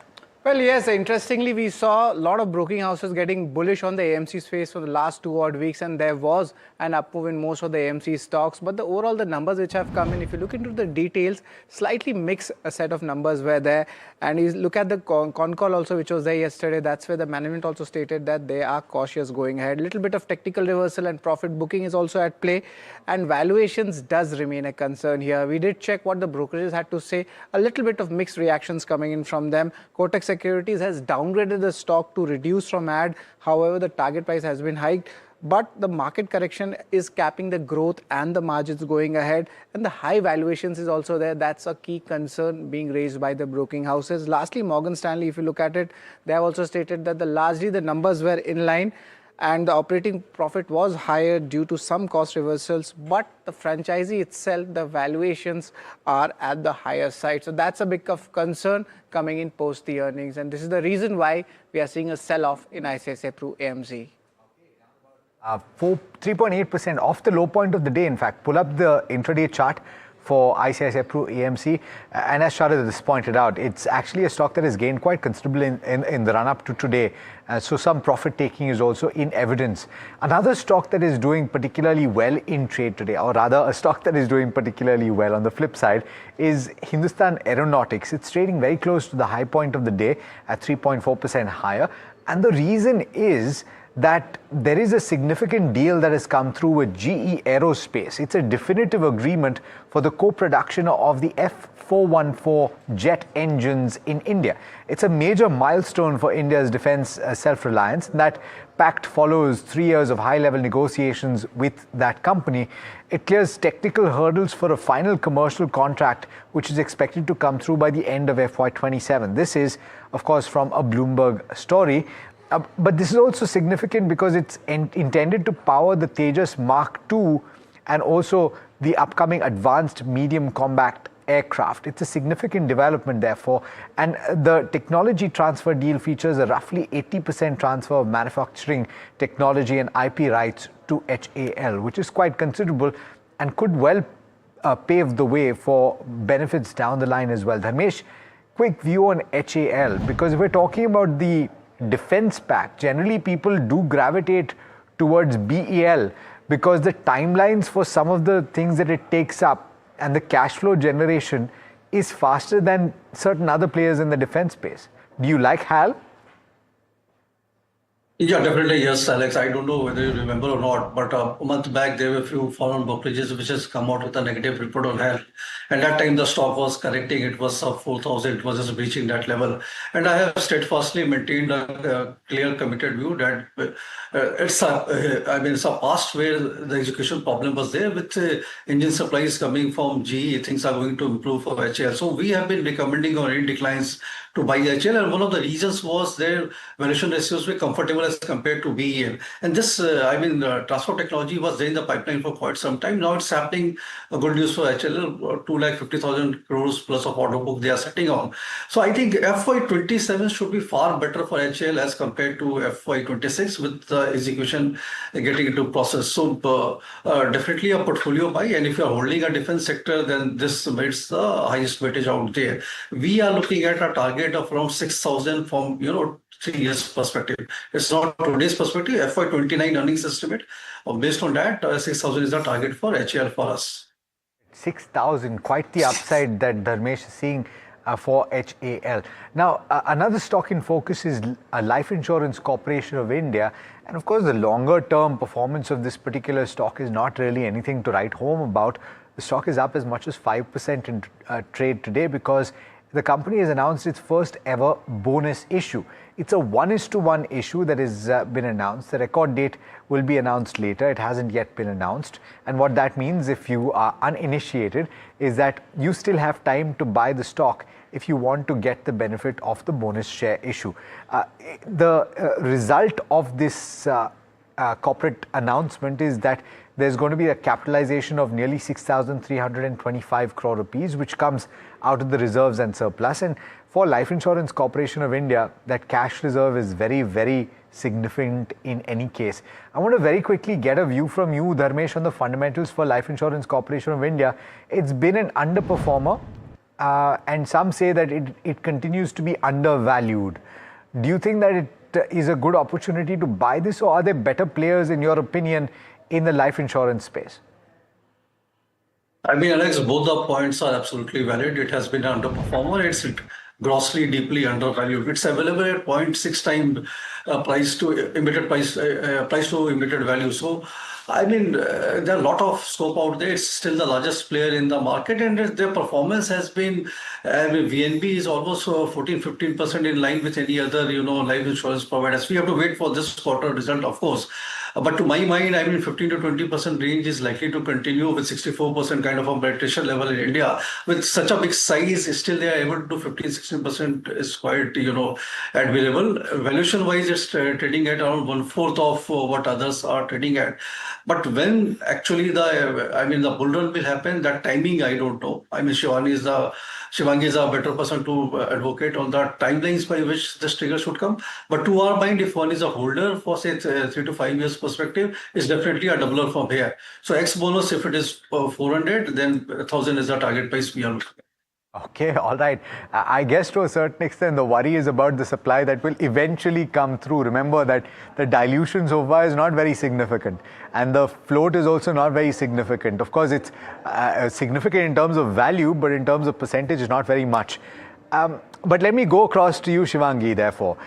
Well, yes, interestingly, we saw a lot of broking houses getting bullish on the AMC space for the last 2 odd weeks, and there was an up move in most of the AMC stocks. But the numbers which have come in, if you look into the details, slightly mixed a set of numbers were there. And you look at the con call also, which was there yesterday, that's where the management also stated that they are cautious going ahead. Little bit of technical reversal and profit booking is also at play, and valuations does remain a concern here. We did check what the brokerages had to say. A little bit of mixed reactions coming in from them. Kotak Securities has downgraded the stock to reduce from add. However, the target price has been hiked, but the market correction is capping the growth and the margins going ahead, and the high valuations is also there. That's a key concern being raised by the broking houses. Lastly, Morgan Stanley, if you look at it, they have also stated that largely the numbers were in line. and the operating profit was higher due to some cost reversals, but the franchisee itself, the valuations are at the higher side. So that's a bit of concern coming in post the earnings, and this is the reason why we are seeing a sell-off in ICICI Pru AMC. 3.8% off the low point of the day. In fact, pull up the intraday chart for ICICI Pru AMC, and as Sharad has pointed out, it's actually a stock that has gained quite considerably in the run-up to today. So some profit taking is also in evidence. Another stock that is doing particularly well in trade today, or rather a stock that is doing particularly well on the flip side, is Hindustan Aeronautics. It's trading very close to the high point of the day at 3.4% higher, and the reason is that there is a significant deal that has come through with GE Aerospace. It's a definitive agreement for the co-production of the F414 jet engines in India. It's a major milestone for India's defense self-reliance. That pact follows 3 years of high-level negotiations with that company. It clears technical hurdles for a final commercial contract, which is expected to come through by the end of FY27. This is, of course, from a Bloomberg story. But this is also significant because it's intended to power the Tejas Mark II and also the upcoming advanced medium combat aircraft. It's a significant development, therefore, and the technology transfer deal features a roughly 80% transfer of manufacturing technology and IP rights to HAL, which is quite considerable and could well pave the way for benefits down the line as well. Dharmesh, quick view on HAL, because if we're talking about the defense pact, generally people do gravitate towards BEL because the timelines for some of the things that it takes up and the cash flow generation is faster than certain other players in the defense space. Do you like HAL? Yeah, definitely. Yes, Alex. I don't know whether you remember or not, but a month back there were a few foreign brokerages which has come out with a negative report on health. And that time the stock was correcting. It was sub 4,000. It was just reaching that level. And I have steadfastly maintained a clear, committed view that it's a past where the execution problem was there with engine supplies coming from GE. Things are going to improve for HAL. So we have been recommending on any declines to buy HAL, and one of the reasons was their valuation ratios were comfortable as compared to BEL. And this, transfer technology was there in the pipeline for quite some time. Now it's happening. Good news for HAL, 250,000 crores plus of order book they are setting on. So I think FY27 should be far better for HAL as compared to FY26 with the execution getting into process. So definitely a portfolio buy. And if you are holding a defense sector, then this makes the highest weightage out there. We are looking at a target of around 6,000 from 3 years perspective. It's not today's perspective. FY29 earnings estimate. Based on that, 6,000 is the target for HAL for us. 6,000, quite the upside that Dharmesh is seeing for HAL. Now, another stock in focus is Life Insurance Corporation of India. And of course, the longer term performance of this particular stock is not really anything to write home about. The stock is up as much as 5% in trade today because the company has announced its first ever bonus issue. It's a 1:1 issue that has been announced. The record date will be announced later. It hasn't yet been announced. And what that means, if you are uninitiated, is that you still have time to buy the stock if you want to get the benefit of the bonus share issue. The result of this corporate announcement is that there's going to be a capitalization of nearly 6,325 crore rupees, which comes out of the reserves and surplus. And for Life Insurance Corporation of India, that cash reserve is very, very significant in any case. I want to very quickly get a view from you, Dharmesh, on the fundamentals for Life Insurance Corporation of India. It's been an underperformer, and some say that it continues to be undervalued. Do you think that it is a good opportunity to buy this, or are there better players, in your opinion, in the life insurance space? Alex, both the points are absolutely valid. It has been an underperformer. It's grossly, deeply undervalued. It's available at 0.6 times price to emitted value. So, there are a lot of scope out there. It's still the largest player in the market, and their performance has been, VNB is almost 14-15% in line with any other, life insurance providers. We have to wait for this quarter result, of course. But to my mind, I mean, 15 to 20% range is likely to continue with 64% kind of a penetration level in India. With such a big size, still they are able to do 15-16% is quite, admirable. Valuation-wise, it's trading at around 1/4 of what others are trading at. But when actually the bull run will happen, that timing I don't know. I mean, Shivangi is a better person to advocate on the timelines by which this trigger should come. But to our mind, if one is a holder for say 3 to 5 years perspective, is definitely a doubler from here. So X bonus, if it is 400, then 1,000 is the target price we are looking at. Okay, all right. I guess to a certain extent, the worry is about the supply that will eventually come through. Remember that the dilution so far is not very significant, and the float is also not very significant. Of course, it's significant in terms of value, but in terms of percentage, not very much. But let me go across to you, Shivangi, therefore.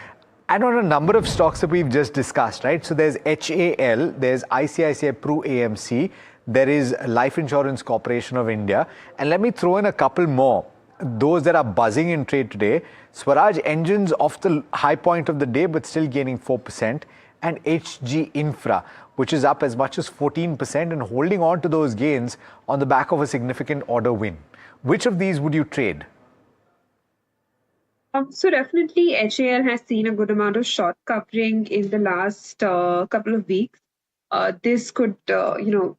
And on a number of stocks that we've just discussed, right? So there's HAL, there's ICICI Pru AMC, there is Life Insurance Corporation of India, and let me throw in a couple more. Those that are buzzing in trade today, Swaraj Engines off the high point of the day, but still gaining 4%, and HG Infra, which is up as much as 14% and holding on to those gains on the back of a significant order win. Which of these would you trade? So definitely HAL has seen a good amount of short covering in the last couple of weeks. This could,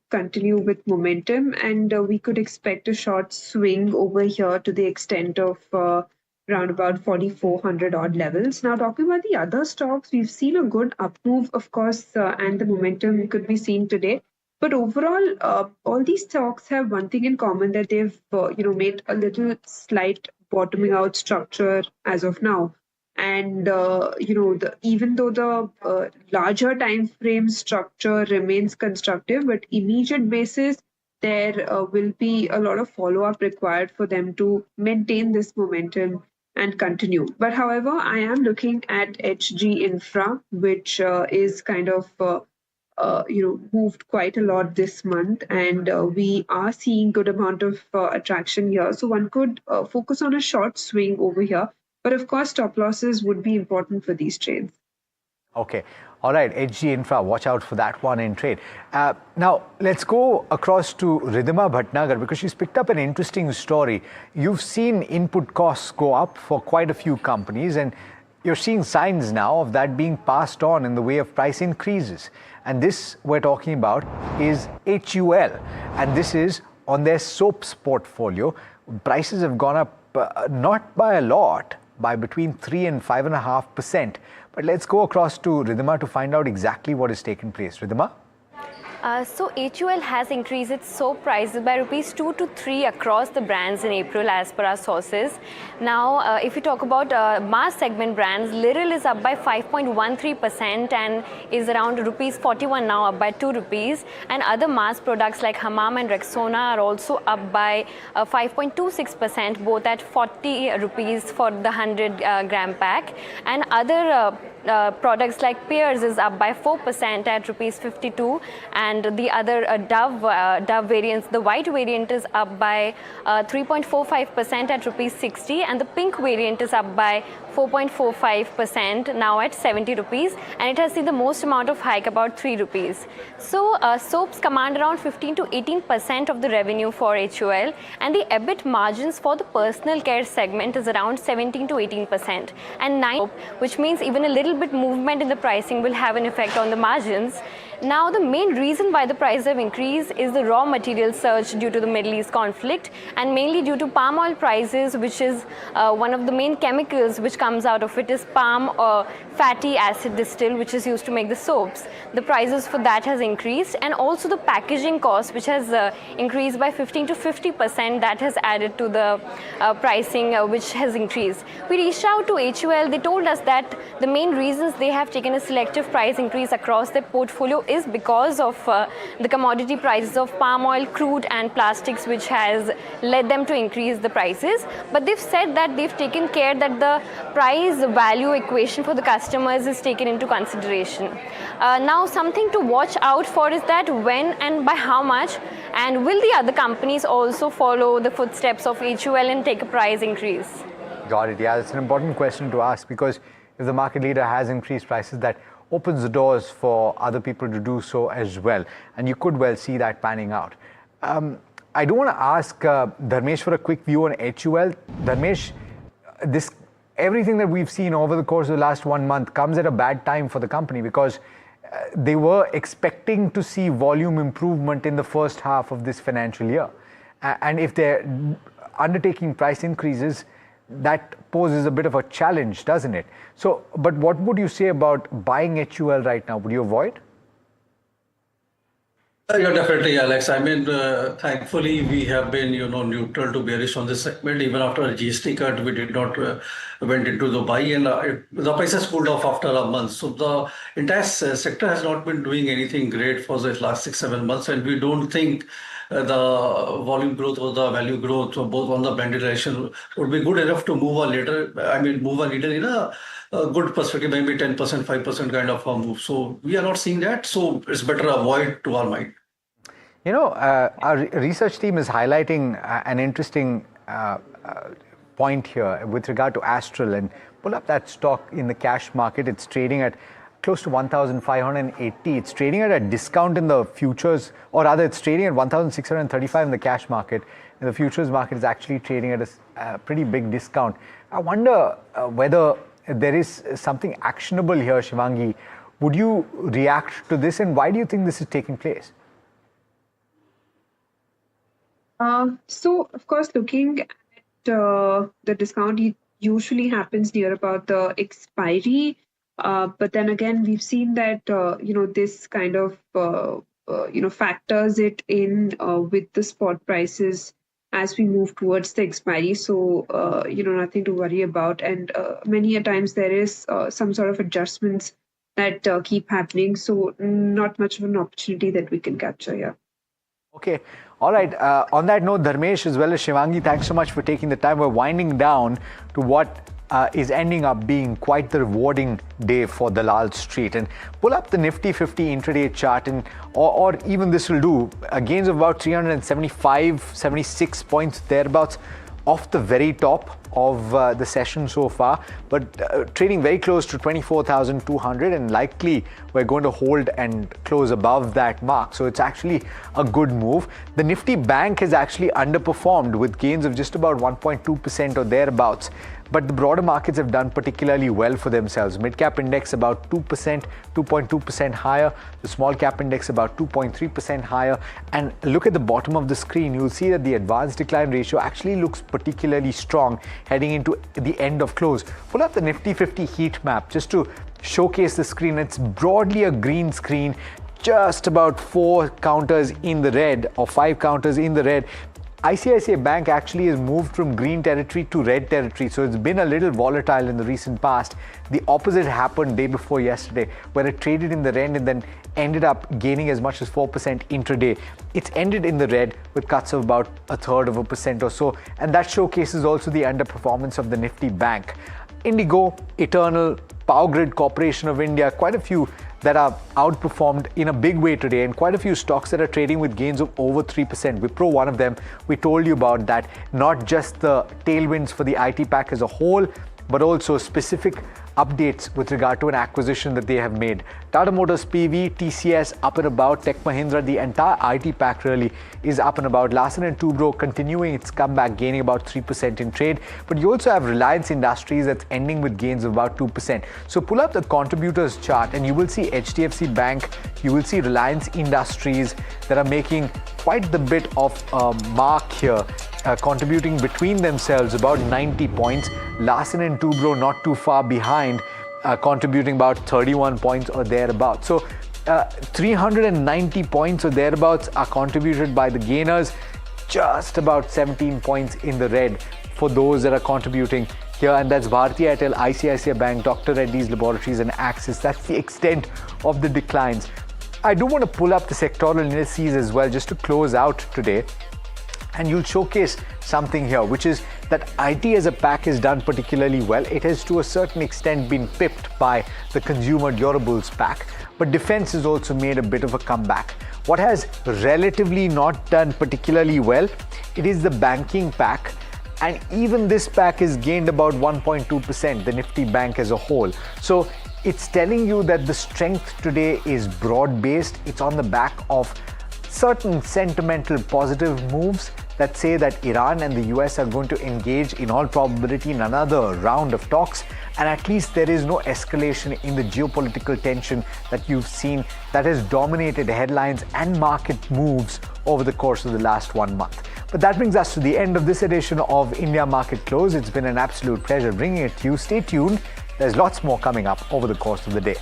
continue with momentum, and we could expect a short swing over here to the extent of around about 4,400 odd levels. Now, talking about the other stocks, we've seen a good up move, of course, and the momentum could be seen today. But overall, all these stocks have one thing in common, that they've, made a little slight bottoming out structure as of now. And, even though the larger time frame structure remains constructive, but immediate basis, there will be a lot of follow-up required for them to maintain this momentum and continue. But however, I am looking at HG Infra, which is kind of, moved quite a lot this month, and we are seeing good amount of attraction here. So one could focus on a short swing over here. But of course, stop losses would be important for these trades. Okay. All right. HG Infra, watch out for that one in trade. Now, let's go across to Ridhima Bhatnagar, because she's picked up an interesting story. You've seen input costs go up for quite a few companies, and you're seeing signs now of that being passed on in the way of price increases. And this we're talking about is HUL. And this is on their soaps portfolio. Prices have gone up not by a lot, by between 3 and 5.5%. But let's go across to Ridhima to find out exactly what has taken place. Ridhima? So HUL has increased its soap prices by rupees 2 to 3 across the brands in April as per our sources. Now, if you talk about mass segment brands, Liril is up by 5.13% and is around rupees 41 now, up by 2 rupees. And other mass products like Hamam and Rexona are also up by 5.26%, both at 40 rupees for the 100 gram pack. And other products like Pears is up by 4% at rupees 52, and the other Dove variants, the white variant is up by 3.45% at rupees 60, and the pink variant is up by 4.45% now at 70 rupees, and it has seen the most amount of hike, about 3 rupees. So soaps command around 15 to 18% of the revenue for HUL, and the EBIT margins for the personal care segment is around 17 to 18%, and 9, which means even a little bit movement in the pricing will have an effect on the margins. Now, the main reason why the prices have increased is the raw material surge due to the Middle East conflict, and mainly due to palm oil prices, which is one of the main chemicals which comes out of it is palm fatty acid distill, which is used to make the soaps. The prices for that has increased, and also the packaging cost, which has increased by 15 to 50%, that has added to the pricing which has increased. We reached out to HUL. They told us that the main reasons they have taken a selective price increase across their portfolio is because of the commodity prices of palm oil, crude and plastics, which has led them to increase the prices. But they've said that they've taken care that the price value equation for the customers is taken into consideration. Now, something to watch out for is that when and by how much, and will the other companies also follow the footsteps of HUL and take a price increase? Got it. Yeah, it's an important question to ask, because if the market leader has increased prices, that opens the doors for other people to do so as well. And you could well see that panning out. I do want to ask Dharmesh for a quick view on HUL. Dharmesh, everything that we've seen over the course of the last 1 month comes at a bad time for the company, because they were expecting to see volume improvement in the first half of this financial year. And if they're undertaking price increases, that poses a bit of a challenge, doesn't it? So, but what would you say about buying HUL right now? Would you avoid? Yeah, definitely, Alex. I mean, thankfully, we have been, neutral to bearish on this segment. Even after a GST cut, we did not went into the buy, and the prices cooled off after a month. So the entire sector has not been doing anything great for the last 6-7 months, and we don't think the volume growth or the value growth, or both on the blended direction, would be good enough to move a needle in a good perspective, maybe 10%, 5% kind of a move. So we are not seeing that. So it's better avoid to our mind. Our research team is highlighting an interesting point here with regard to Astral, and pull up that stock in the cash market. It's trading at close to 1,580. It's trading at a discount in the futures, or rather it's trading at 1,635 in the cash market. And the futures market is actually trading at a pretty big discount. I wonder whether there is something actionable here, Shivangi. Would you react to this, and why do you think this is taking place? So, of course, looking at the discount, it usually happens near about the expiry. But then again, we've seen that, this kind of, factors it in with the spot prices as we move towards the expiry. So, nothing to worry about. And many a times there is some sort of adjustments that keep happening. So not much of an opportunity that we can capture, yeah. Okay. All right. On that note, Dharmesh as well as Shivangi, thanks so much for taking the time. We're winding down to what is ending up being quite the rewarding day for Dalal Street. And pull up the Nifty 50 intraday chart, and or even this will do. Gains of about 375, 76 points thereabouts off the very top of the session so far, but trading very close to 24,200, and likely we're going to hold and close above that mark. So it's actually a good move. The Nifty Bank has actually underperformed with gains of just about 1.2% or thereabouts. But the broader markets have done particularly well for themselves. Mid-cap index about 2%, 2.2% higher. The small-cap index about 2.3% higher. And look at the bottom of the screen. You'll see that the advanced decline ratio actually looks particularly strong heading into the end of close. Pull up the Nifty 50 heat map just to showcase the screen. It's broadly a green screen, just about 4 counters in the red or 5 counters in the red. ICICI Bank actually has moved from green territory to red territory, so it's been a little volatile in the recent past. The opposite happened day before yesterday, where it traded in the red and then ended up gaining as much as 4% intraday. It's ended in the red with cuts of about 1/3% or so, and that showcases also the underperformance of the Nifty Bank. Indigo, Eternal, Power Grid Corporation of India, quite a few that are outperformed in a big way today, and quite a few stocks that are trading with gains of over 3%. Wipro, one of them, we told you about that. Not just the tailwinds for the IT pack as a whole, but also specific updates with regard to an acquisition that they have made. Tata Motors PV, TCS up and about, Tech Mahindra, the entire IT pack really is up and about. Larsen & Toubro continuing its comeback, gaining about 3% in trade. But you also have Reliance Industries that's ending with gains of about 2%. So pull up the contributors chart and you will see HDFC Bank, you will see Reliance Industries that are making quite the bit of a mark here, contributing between themselves about 90 points. Larsen & Toubro not too far behind, contributing about 31 points or thereabouts. So 390 points or thereabouts are contributed by the gainers, just about 17 points in the red for those that are contributing here, and that's Bharti Airtel, ICICI Bank, Dr. Reddy's Laboratories and Axis. That's the extent of the declines. I do want to pull up the sectoral indices as well just to close out today. And you'll showcase something here, which is that IT as a pack has done particularly well. It has to a certain extent been pipped by the consumer durables pack, but defense has also made a bit of a comeback. What has relatively not done particularly well, it is the banking pack. And even this pack has gained about 1.2%, the Nifty Bank as a whole. So it's telling you that the strength today is broad-based. It's on the back of certain sentimental positive moves that say that Iran and the US are going to engage in all probability in another round of talks, and at least there is no escalation in the geopolitical tension that you've seen that has dominated headlines and market moves over the course of the last 1 month. But that brings us to the end of this edition of India Market Close. It's been an absolute pleasure bringing it to you. Stay tuned. There's lots more coming up over the course of the day.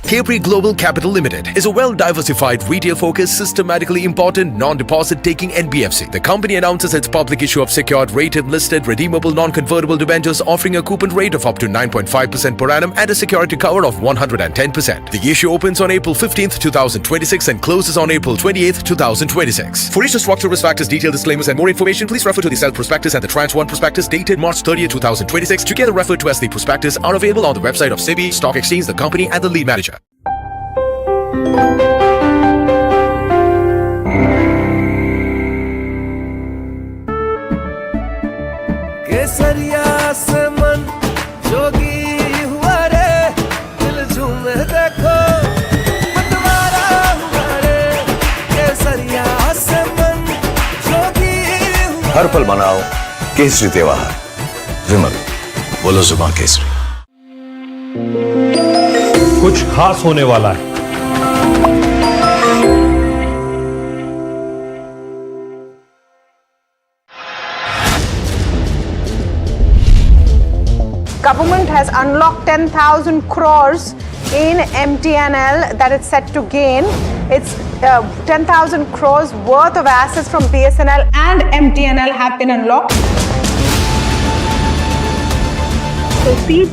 Capri Global Capital Limited is a well-diversified, retail-focused, systematically important, non-deposit-taking NBFC. The company announces its public issue of secured, rated, listed, redeemable, non-convertible debentures offering a coupon rate of up to 9.5% per annum and a security cover of 110%. The issue opens on April 15th, 2026 and closes on April 28th, 2026. For issue structure, risk factors, detailed disclaimers and more information, please refer to the Sell Prospectus and the Tranche 1 Prospectus dated March 30th, 2026, together referred to as the Prospectus, are available on the website of SEBI, Stock Exchange, the company and the lead manager. केसरिया से मन जोगी हुआ रे दिल झूमे देखो मतवारा हुआ रे केसरिया से मन जोगी हुआ हर पल मनाओ केसरी त्योहार। विमल, बोलो जुबान केसरी। कुछ खास होने वाला है। Government has unlocked 10,000 crores in MTNL that it's set to gain. It's 10,000 crores worth of assets from BSNL and MTNL have been unlocked. Proceeds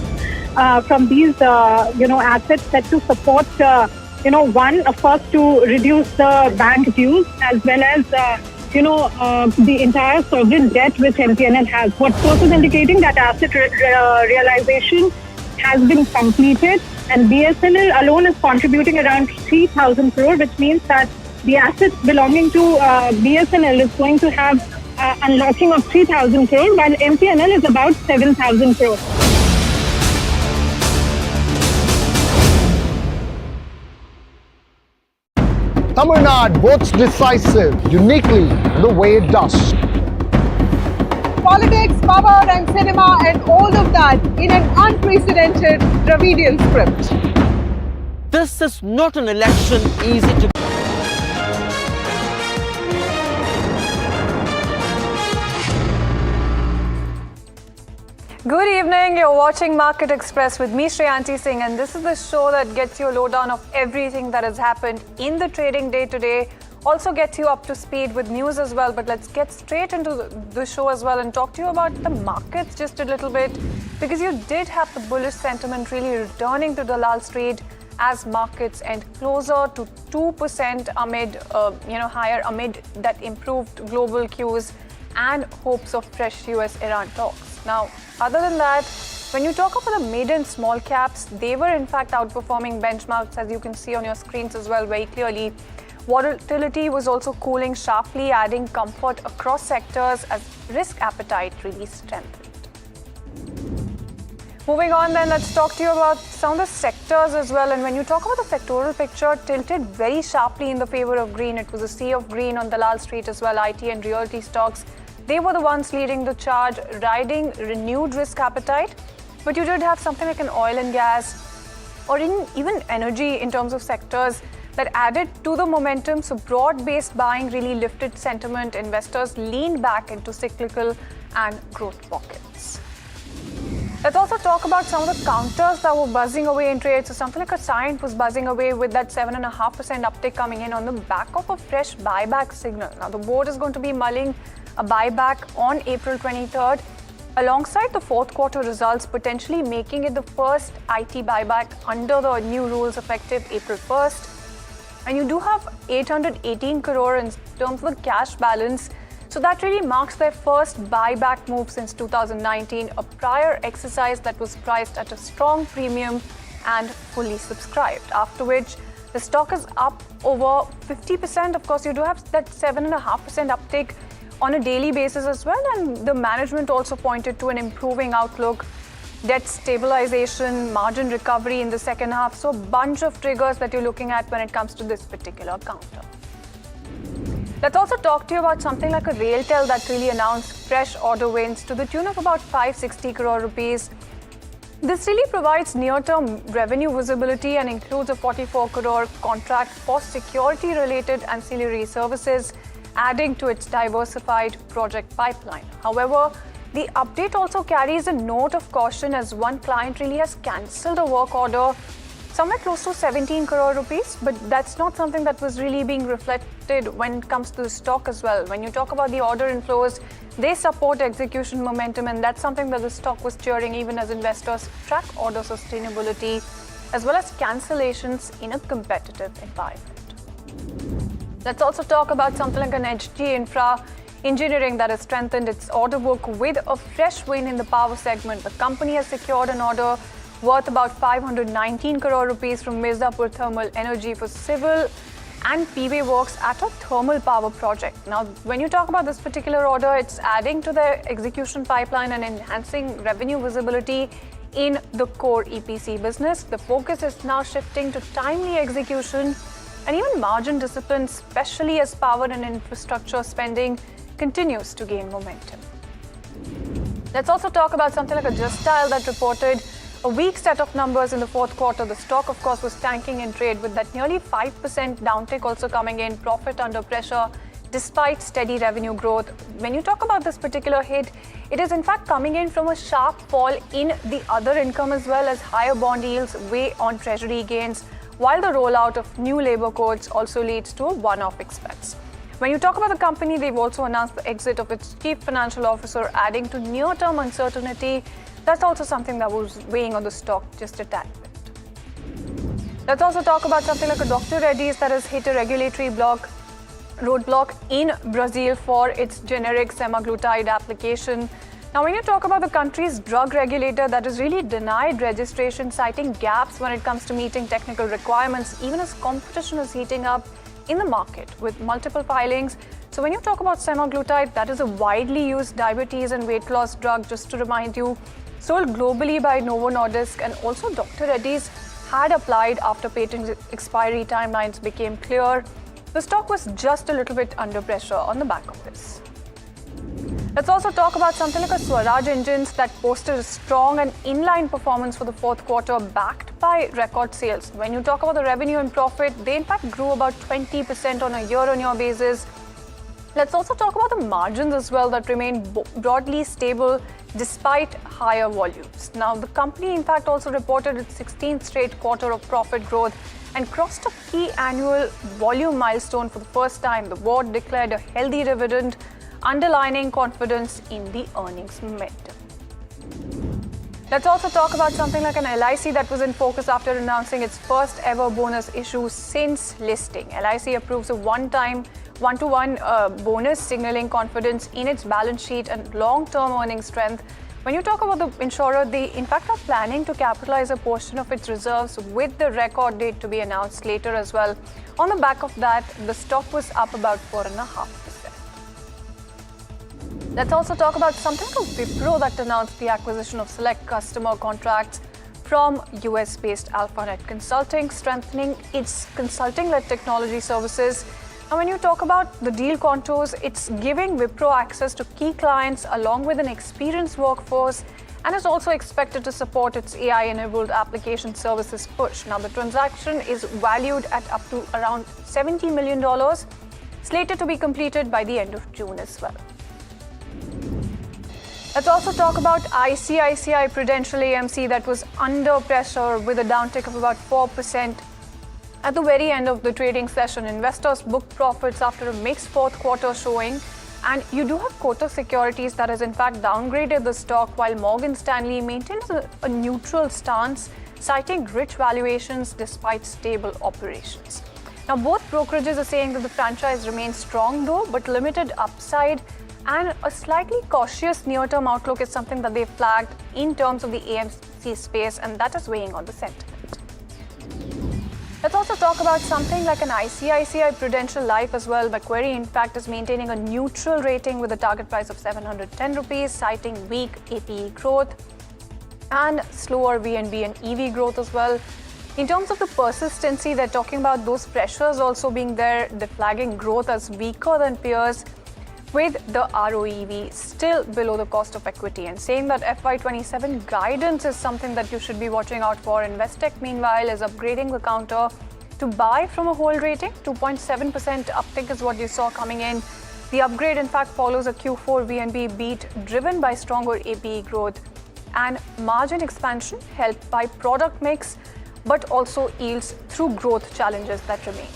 from these, assets set to support, first to reduce the bank dues as well as, the entire sovereign debt which MTNL has. What source is indicating that asset realization has been completed, and BSNL alone is contributing around 3,000 crore, which means that the assets belonging to BSNL is going to have unlocking of 3,000 crore, while MTNL is about 7,000 crore. Tamil Nadu votes decisive, uniquely the way it does. Politics, power and cinema and all of that in an unprecedented Dravidian script. This is not an election easy to... Good evening, you're watching Market Express with me, Shreyanti Singh, and this is the show that gets you a lowdown of everything that has happened in the trading day today. Also gets you up to speed with news as well, but let's get straight into the show as well and talk to you about the markets just a little bit, because you did have the bullish sentiment really returning to Dalal Street as markets end closer to 2% amid, higher amid that improved global cues and hopes of fresh US-Iran talks. Now, other than that, when you talk about the mid and small caps, they were in fact outperforming benchmarks, as you can see on your screens as well very clearly. Volatility was also cooling sharply, adding comfort across sectors as risk appetite really strengthened. Moving on then, let's talk to you about some of the sectors as well. And when you talk about the sectoral picture, tilted very sharply in the favor of green. It was a sea of green on Dalal Street as well. IT and realty stocks, they were the ones leading the charge, riding renewed risk appetite. But you did have something like an oil and gas or even energy in terms of sectors that added to the momentum. So broad-based buying really lifted sentiment. Investors leaned back into cyclical and growth pockets. Let's also talk about some of the counters that were buzzing away in trade. So something like a Cyient was buzzing away with that 7.5% uptick coming in on the back of a fresh buyback signal. Now the board is going to be mulling a buyback on April 23rd, alongside the fourth quarter results, potentially making it the first IT buyback under the new rules effective April 1st. And you do have 818 crore in terms of the cash balance. So that really marks their first buyback move since 2019, a prior exercise that was priced at a strong premium and fully subscribed, after which the stock is up over 50%. Of course, you do have that 7.5% uptick on a daily basis as well, and the management also pointed to an improving outlook, debt stabilization, margin recovery in the second half. So a bunch of triggers that you're looking at when it comes to this particular counter. Let's also talk to you about something like a RailTel that really announced fresh order wins to the tune of about 560 crore rupees. This really provides near-term revenue visibility and includes a 44 crore contract for security-related ancillary services, adding to its diversified project pipeline. However, the update also carries a note of caution as one client really has cancelled a work order somewhere close to 17 crore rupees, but that's not something that was really being reflected when it comes to the stock as well. When you talk about the order inflows, they support execution momentum, and that's something that the stock was cheering even as investors track order sustainability as well as cancellations in a competitive environment. Let's also talk about something like an HG Infra Engineering that has strengthened its order book with a fresh win in the power segment. The company has secured an order worth about 519 crore rupees from Mirzapur Thermal Energy for civil and PV works at a thermal power project. Now, when you talk about this particular order, it's adding to the execution pipeline and enhancing revenue visibility in the core EPC business. The focus is now shifting to timely execution and even margin discipline, especially as power and infrastructure spending continues to gain momentum. Let's also talk about something like a Just Dial that reported a weak set of numbers in the fourth quarter. The stock, of course, was tanking in trade with that nearly 5% downtick also coming in, profit under pressure despite steady revenue growth. When you talk about this particular hit, it is in fact coming in from a sharp fall in the other income as well as higher bond yields weigh on treasury gains, while the rollout of new labor codes also leads to a one-off expense. When you talk about the company, they've also announced the exit of its chief financial officer, adding to near-term uncertainty. That's also something that was weighing on the stock just a tad bit. Let's also talk about something like a Dr. Reddy's that has hit a regulatory roadblock in Brazil for its generic semaglutide application. Now, when you talk about the country's drug regulator that has really denied registration, citing gaps when it comes to meeting technical requirements, even as competition is heating up in the market with multiple filings. So when you talk about semaglutide, that is a widely used diabetes and weight loss drug, just to remind you, sold globally by Novo Nordisk, and also Dr. Reddy's had applied after patent expiry timelines became clear. The stock was just a little bit under pressure on the back of this. Let's also talk about something like a Swaraj Engines that posted a strong and inline performance for the fourth quarter, backed by record sales. When you talk about the revenue and profit, they in fact grew about 20% on a year-on-year basis. Let's also talk about the margins as well that remain broadly stable despite higher volumes. Now, the company in fact also reported its 16th straight quarter of profit growth and crossed a key annual volume milestone for the first time. The board declared a healthy dividend, underlining confidence in the earnings momentum. Let's also talk about something like an LIC that was in focus after announcing its first ever bonus issue since listing. LIC approves a one-to-one bonus, signaling confidence in its balance sheet and long-term earnings strength. When you talk about the insurer, they in fact are planning to capitalize a portion of its reserves with the record date to be announced later as well. On the back of that, the stock was up about 4.5%. Let's also talk about something like Wipro that announced the acquisition of select customer contracts from US-based AlphaNet Consulting, strengthening its consulting-led technology services. And when you talk about the deal contours, it's giving Wipro access to key clients along with an experienced workforce, and is also expected to support its AI-enabled application services push. Now, the transaction is valued at up to around $70 million, slated to be completed by the end of June as well. Let's also talk about ICICI Prudential AMC that was under pressure with a downtick of about 4%. At the very end of the trading session, investors booked profits after a mixed fourth quarter showing. And you do have Kotak Securities that has in fact downgraded the stock, while Morgan Stanley maintains a neutral stance, citing rich valuations despite stable operations. Now, both brokerages are saying that the franchise remains strong though, but limited upside, and a slightly cautious near-term outlook is something that they flagged in terms of the AMC space, and that is weighing on the sentiment. Let's also talk about something like an ICICI Prudential Life as well. Macquarie, in fact, is maintaining a neutral rating with a target price of 710 rupees, citing weak APE growth and slower VNB and EV growth as well. In terms of the persistency, they're talking about those pressures also being there, they're flagging growth as weaker than peers, with the ROEV still below the cost of equity, and saying that FY27 guidance is something that you should be watching out for. Investec, meanwhile, is upgrading the counter to buy from a hold rating. 2.7% uptick is what you saw coming in. The upgrade, in fact, follows a Q4 VNB beat driven by stronger APE growth and margin expansion helped by product mix, but also yields through growth challenges that remain.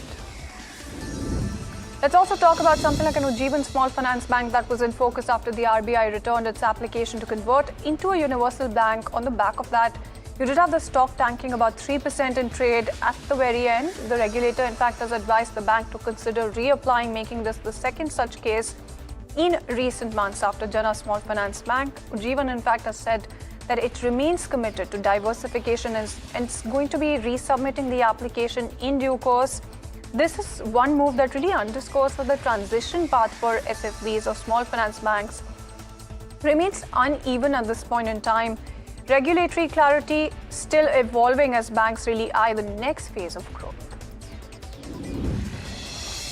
Let's also talk about something like an Ujjivan Small Finance Bank that was in focus after the RBI returned its application to convert into a universal bank. On the back of that, you did have the stock tanking about 3% in trade at the very end. The regulator, in fact, has advised the bank to consider reapplying, making this the second such case in recent months after Jana Small Finance Bank. Ujjivan, in fact, has said that it remains committed to diversification and it's going to be resubmitting the application in due course. This is one move that really underscores that the transition path for SFBs or small finance banks remains uneven at this point in time. Regulatory clarity still evolving as banks really eye the next phase of growth.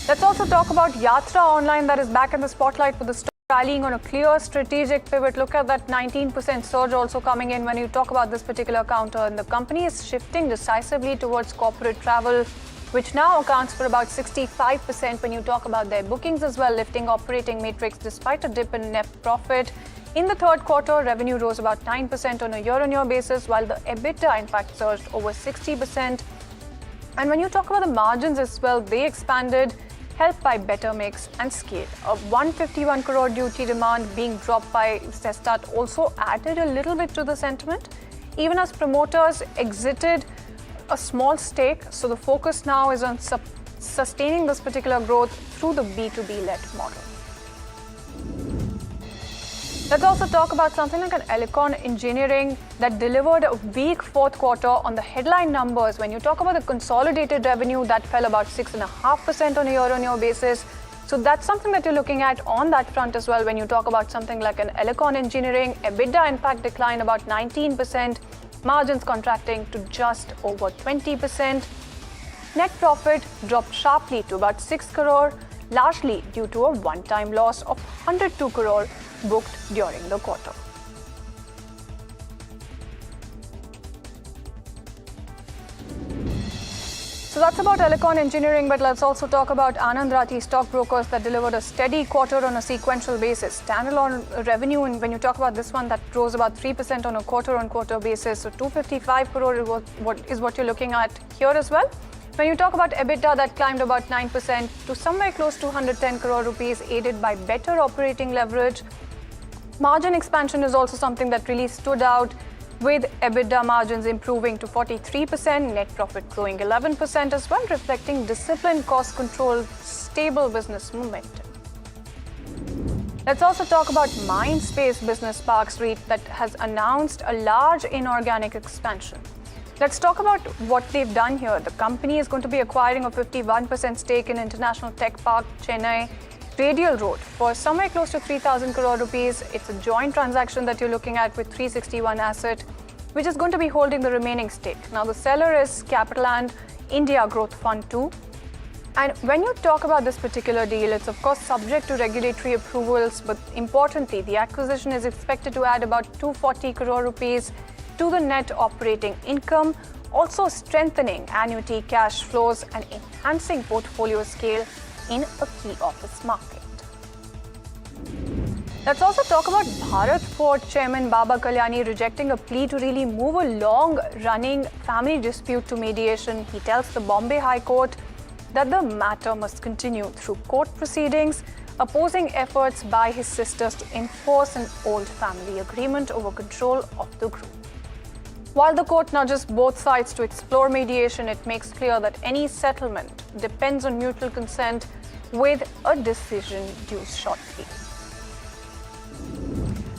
Let's also talk about Yatra Online that is back in the spotlight with the stock rallying on a clear strategic pivot. Look at that 19% surge also coming in when you talk about this particular counter, and the company is shifting decisively towards corporate travel, which now accounts for about 65% when you talk about their bookings as well, lifting operating metrics despite a dip in net profit. In the third quarter, revenue rose about 9% on a year-on-year basis, while the EBITDA, in fact, surged over 60%. And when you talk about the margins as well, they expanded, helped by better mix and scale. A 151 crore duty demand being dropped by Sestat also added a little bit to the sentiment, even as promoters exited a small stake. So the focus now is on sustaining this particular growth through the B2B-led model. Let's also talk about something like an Elecon Engineering that delivered a weak fourth quarter on the headline numbers. When you talk about the consolidated revenue, that fell about 6.5% on a year-on-year basis. So that's something that you're looking at on that front as well. When you talk about something like an Elecon Engineering, EBITDA in fact declined about 19%. Margins contracting to just over 20%. Net profit dropped sharply to about 6 crore, largely due to a one-time loss of 102 crore booked during the quarter. So that's about Elecon Engineering, but let's also talk about Anand Rathi Stockbrokers that delivered a steady quarter on a sequential basis. Standalone revenue, and when you talk about this one, that rose about 3% on a quarter-on-quarter basis. So 255 crore is what you're looking at here as well. When you talk about EBITDA, that climbed about 9% to somewhere close to 110 crore rupees, aided by better operating leverage. Margin expansion is also something that really stood out, with EBITDA margins improving to 43%, net profit growing 11% as well, reflecting disciplined cost control, stable business momentum. Let's also talk about Mindspace Business Parks REIT that has announced a large inorganic expansion. Let's talk about what they've done here. The company is going to be acquiring a 51% stake in International Tech Park, Chennai, Radial Road for somewhere close to 3,000 crore rupees. It's a joint transaction that you're looking at with 361 Asset, which is going to be holding the remaining stake. Now, the seller is Capital and India Growth Fund 2. And when you talk about this particular deal, it's of course subject to regulatory approvals, but importantly, the acquisition is expected to add about 240 crore rupees to the net operating income, also strengthening annuity cash flows and enhancing portfolio scale in a key office market. Let's also talk about Bharat Forge Chairman Baba Kalyani rejecting a plea to really move a long-running family dispute to mediation. He tells the Bombay High Court that the matter must continue through court proceedings, opposing efforts by his sisters to enforce an old family agreement over control of the group. While the court nudges both sides to explore mediation, it makes clear that any settlement depends on mutual consent with a decision due shortly.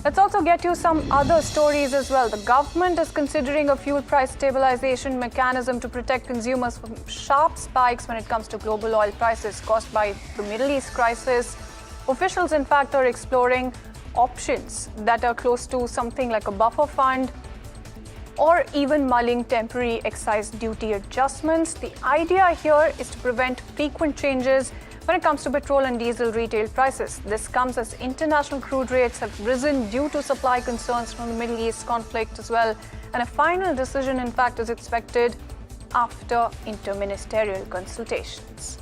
Let's also get you some other stories as well. The government is considering a fuel price stabilization mechanism to protect consumers from sharp spikes when it comes to global oil prices caused by the Middle East crisis. Officials, in fact, are exploring options that are close to something like a buffer fund or even mulling temporary excise duty adjustments. The idea here is to prevent frequent changes when it comes to petrol and diesel retail prices. This comes as international crude rates have risen due to supply concerns from the Middle East conflict as well. And a final decision, in fact, is expected after interministerial consultations.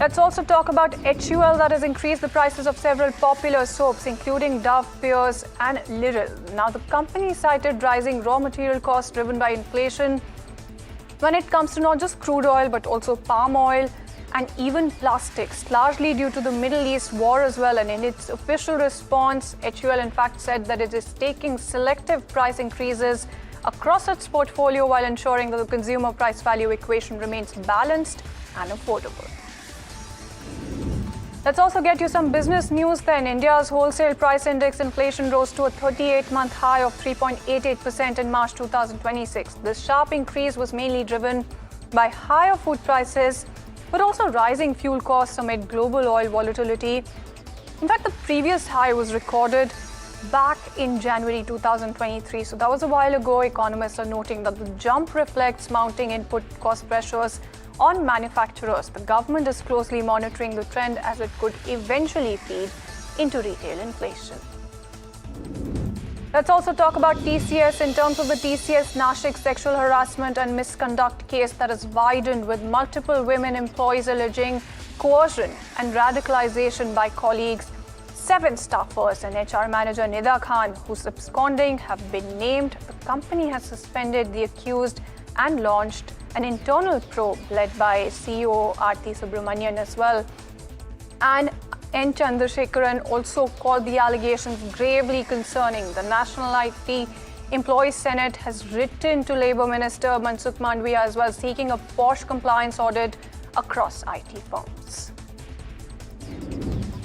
Let's also talk about HUL that has increased the prices of several popular soaps, including Dove, Pears and Liril. Now, the company cited rising raw material costs driven by inflation when it comes to not just crude oil, but also palm oil and even plastics, largely due to the Middle East war as well. And in its official response, HUL in fact said that it is taking selective price increases across its portfolio while ensuring that the consumer price value equation remains balanced and affordable. Let's also get you some business news then. India's wholesale price index inflation rose to a 38-month high of 3.88% in March 2026. This sharp increase was mainly driven by higher food prices, but also rising fuel costs amid global oil volatility. In fact, the previous high was recorded back in January 2023. So that was a while ago. Economists are noting that the jump reflects mounting input cost pressures on manufacturers. The government is closely monitoring the trend as it could eventually feed into retail inflation. Let's also talk about TCS. In terms of the TCS Nashik sexual harassment and misconduct case that has widened with multiple women employees alleging coercion and radicalization by colleagues, 7 staffers and HR manager Nida Khan, who's absconding, have been named. The company has suspended the accused and launched an internal probe led by CEO Aarti Subramanian as well. And N. Chandrasekharan also called the allegations gravely concerning. The National IT Employees Senate has written to Labour Minister Mansukh Mandviya as well, seeking a posh compliance audit across IT firms.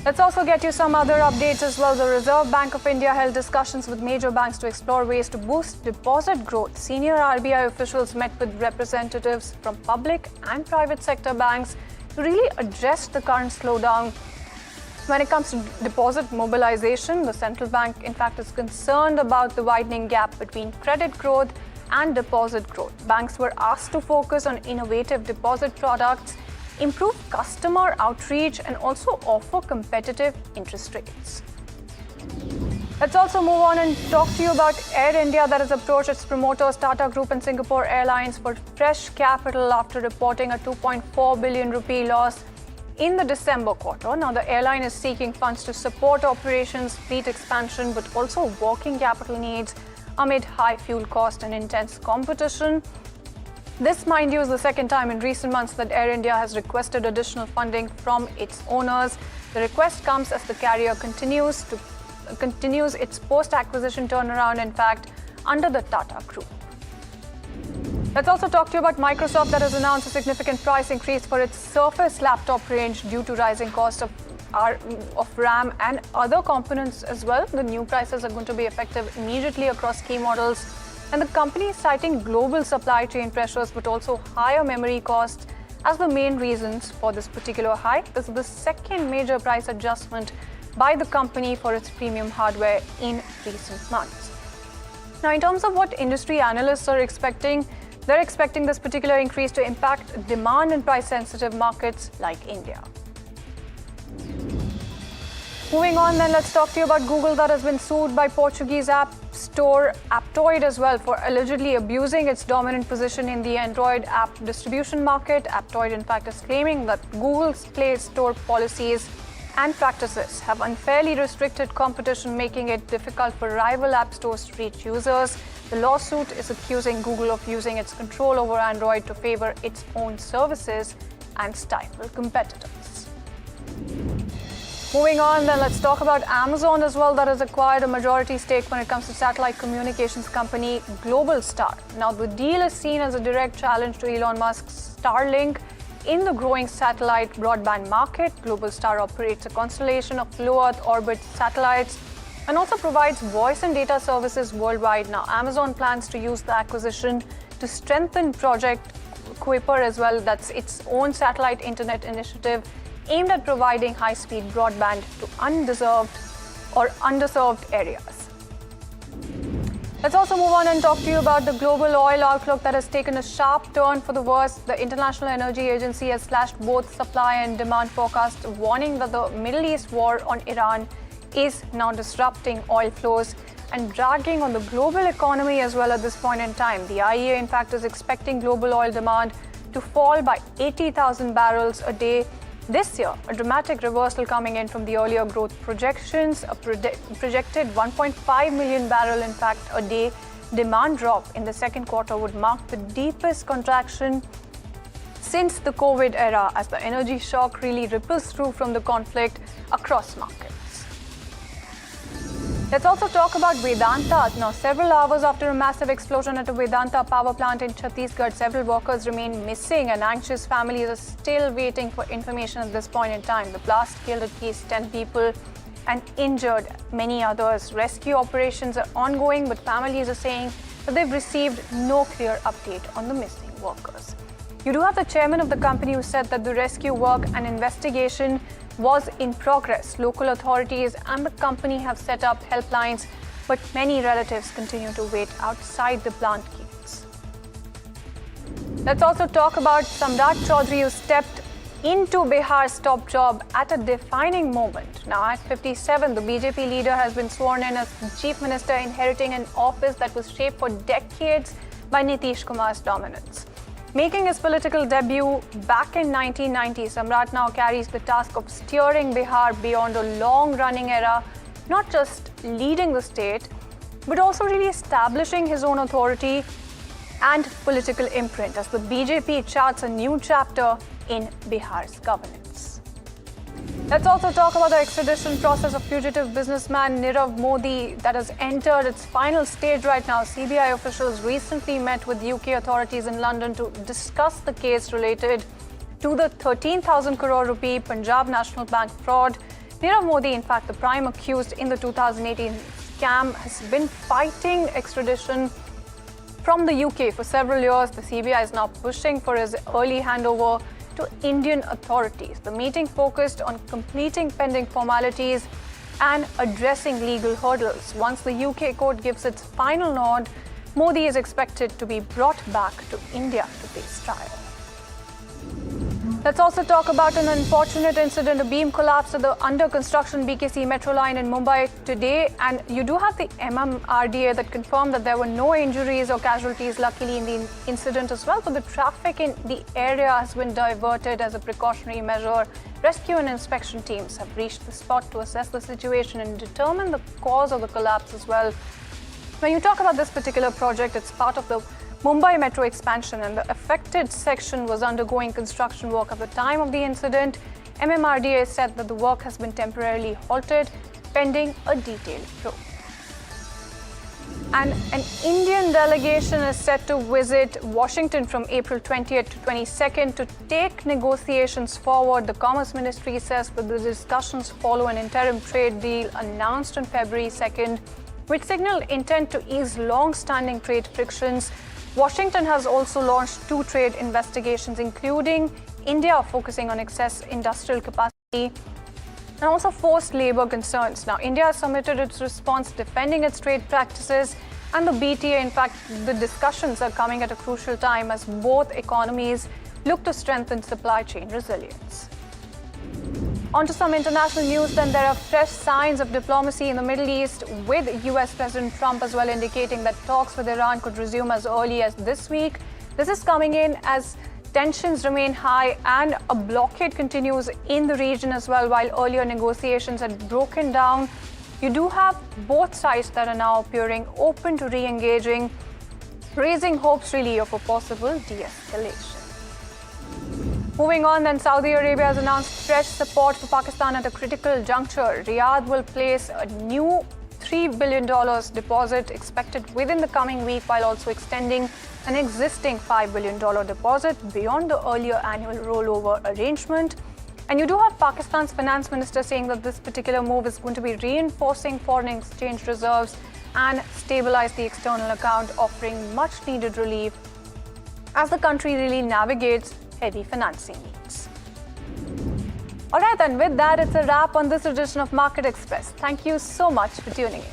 Let's also get you some other updates as well. The Reserve Bank of India held discussions with major banks to explore ways to boost deposit growth. Senior RBI officials met with representatives from public and private sector banks to really address the current slowdown. When it comes to deposit mobilization, the central bank, in fact, is concerned about the widening gap between credit growth and deposit growth. Banks were asked to focus on innovative deposit products, improve customer outreach, and also offer competitive interest rates. Let's also move on and talk to you about Air India that has approached its promoters Tata Group and Singapore Airlines for fresh capital after reporting a 2.4 billion rupee loss in the December quarter. Now, the airline is seeking funds to support operations, fleet expansion, but also working capital needs amid high fuel cost and intense competition. This, mind you, is the second time in recent months that Air India has requested additional funding from its owners. The request comes as the carrier continues its post-acquisition turnaround, in fact, under the Tata Group. Let's also talk to you about Microsoft that has announced a significant price increase for its Surface laptop range due to rising cost of RAM and other components as well. The new prices are going to be effective immediately across key models. And the company is citing global supply chain pressures, but also higher memory costs as the main reasons for this particular hike. This is the second major price adjustment by the company for its premium hardware in recent months. Now, in terms of what industry analysts are expecting, they're expecting this particular increase to impact demand in price-sensitive markets like India. Moving on, then, let's talk to you about Google, that has been sued by Portuguese app store Aptoide as well for allegedly abusing its dominant position in the Android app distribution market. Aptoide, in fact, is claiming that Google's Play Store policies and practices have unfairly restricted competition, making it difficult for rival app stores to reach users. The lawsuit is accusing Google of using its control over Android to favor its own services and stifle competitors. Moving on, then, let's talk about Amazon as well, that has acquired a majority stake when it comes to satellite communications company Globalstar. Now, the deal is seen as a direct challenge to Elon Musk's Starlink. In the growing satellite broadband market, Globalstar operates a constellation of low Earth orbit satellites and also provides voice and data services worldwide. Now, Amazon plans to use the acquisition to strengthen Project Kuiper as well. That's its own satellite internet initiative aimed at providing high-speed broadband to underserved areas. Let's also move on and talk to you about the global oil outlook that has taken a sharp turn for the worse. The International Energy Agency has slashed both supply and demand forecasts, warning that the Middle East war on Iran is now disrupting oil flows and dragging on the global economy as well at this point in time. The IEA, in fact, is expecting global oil demand to fall by 80,000 barrels a day this year, a dramatic reversal coming in from the earlier growth projections. A projected 1.5 million barrel, in fact, a day demand drop in the second quarter would mark the deepest contraction since the COVID era, as the energy shock really ripples through from the conflict across markets. Let's also talk about Vedanta. Now, several hours after a massive explosion at a Vedanta power plant in Chhattisgarh, several workers remain missing and anxious families are still waiting for information at this point in time. The blast killed at least 10 people and injured many others. Rescue operations are ongoing, but families are saying that they've received no clear update on the missing workers. You do have the chairman of the company who said that the rescue work and investigation was in progress. Local authorities and the company have set up helplines, but many relatives continue to wait outside the plant gates. Let's also talk about Samrat Chaudhary, who stepped into Bihar's top job at a defining moment. Now, at 57, the BJP leader has been sworn in as chief minister, inheriting an office that was shaped for decades by Nitish Kumar's dominance. Making his political debut back in 1990, Samrat now carries the task of steering Bihar beyond a long-running era, not just leading the state, but also really establishing his own authority and political imprint as the BJP charts a new chapter in Bihar's governance. Let's also talk about the extradition process of fugitive businessman Nirav Modi that has entered its final stage right now. CBI officials recently met with UK authorities in London to discuss the case related to the 13,000 crore rupee Punjab National Bank fraud. Nirav Modi, in fact, the prime accused in the 2018 scam, has been fighting extradition from the UK for several years. The CBI is now pushing for his early handover to Indian authorities. The meeting focused on completing pending formalities and addressing legal hurdles. Once the UK court gives its final nod, Modi is expected to be brought back to India to face trial. Let's also talk about an unfortunate incident. A beam collapsed at the under-construction BKC metro line in Mumbai today, and you do have the MMRDA that confirmed that there were no injuries or casualties, luckily, in the incident as well. But the traffic in the area has been diverted as a precautionary measure. Rescue and inspection teams have reached the spot to assess the situation and determine the cause of the collapse as well. When you talk about this particular project, it's part of the Mumbai metro expansion, and the affected section was undergoing construction work at the time of the incident. MMRDA said that the work has been temporarily halted pending a detailed probe. And an Indian delegation is set to visit Washington from April 20th to 22nd to take negotiations forward. The Commerce Ministry says that the discussions follow an interim trade deal announced on February 2nd, which signaled intent to ease long-standing trade frictions. Washington has also launched 2 trade investigations, including India focusing on excess industrial capacity and also forced labour concerns. Now, India has submitted its response defending its trade practices and the BTA. In fact, the discussions are coming at a crucial time as both economies look to strengthen supply chain resilience. On to some international news then. There are fresh signs of diplomacy in the Middle East, with US President Trump as well indicating that talks with Iran could resume as early as this week. This is coming in as tensions remain high and a blockade continues in the region as well, while earlier negotiations had broken down. You do have both sides that are now appearing open to re-engaging, raising hopes really of a possible de-escalation. Moving on then, Saudi Arabia has announced fresh support for Pakistan at a critical juncture. Riyadh will place a new $3 billion deposit expected within the coming week, while also extending an existing $5 billion deposit beyond the earlier annual rollover arrangement. And you do have Pakistan's finance minister saying that this particular move is going to be reinforcing foreign exchange reserves and stabilize the external account, offering much needed relief as the country really navigates heavy financing needs. All right, then with that, it's a wrap on this edition of Market Express. Thank you so much for tuning in.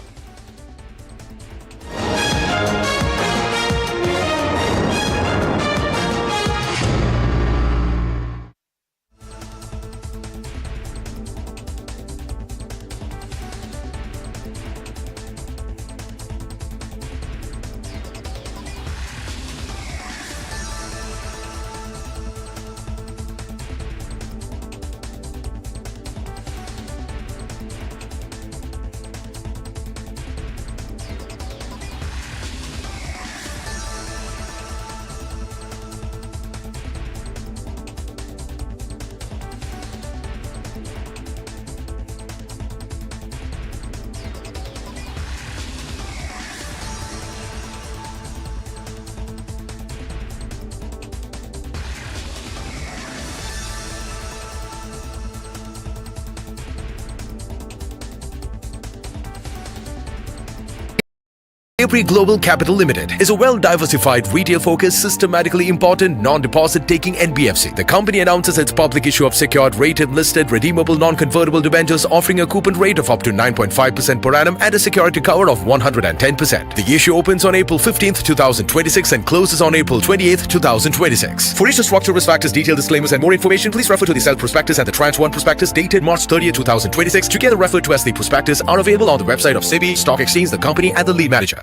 Capri Global Capital Limited is a well-diversified, retail-focused, systematically important, non-deposit-taking NBFC. The company announces its public issue of secured, rated-listed, redeemable, non-convertible debentures offering a coupon rate of up to 9.5% per annum and a security cover of 110%. The issue opens on April 15th, 2026 and closes on April 28th, 2026. For issue structure, risk factors, detailed disclaimers and more information, please refer to the Sell Prospectus and the Tranche 1 Prospectus dated March 30th, 2026, together referred to as the Prospectus, are available on the website of SEBI, Stock Exchange, the company and the lead manager.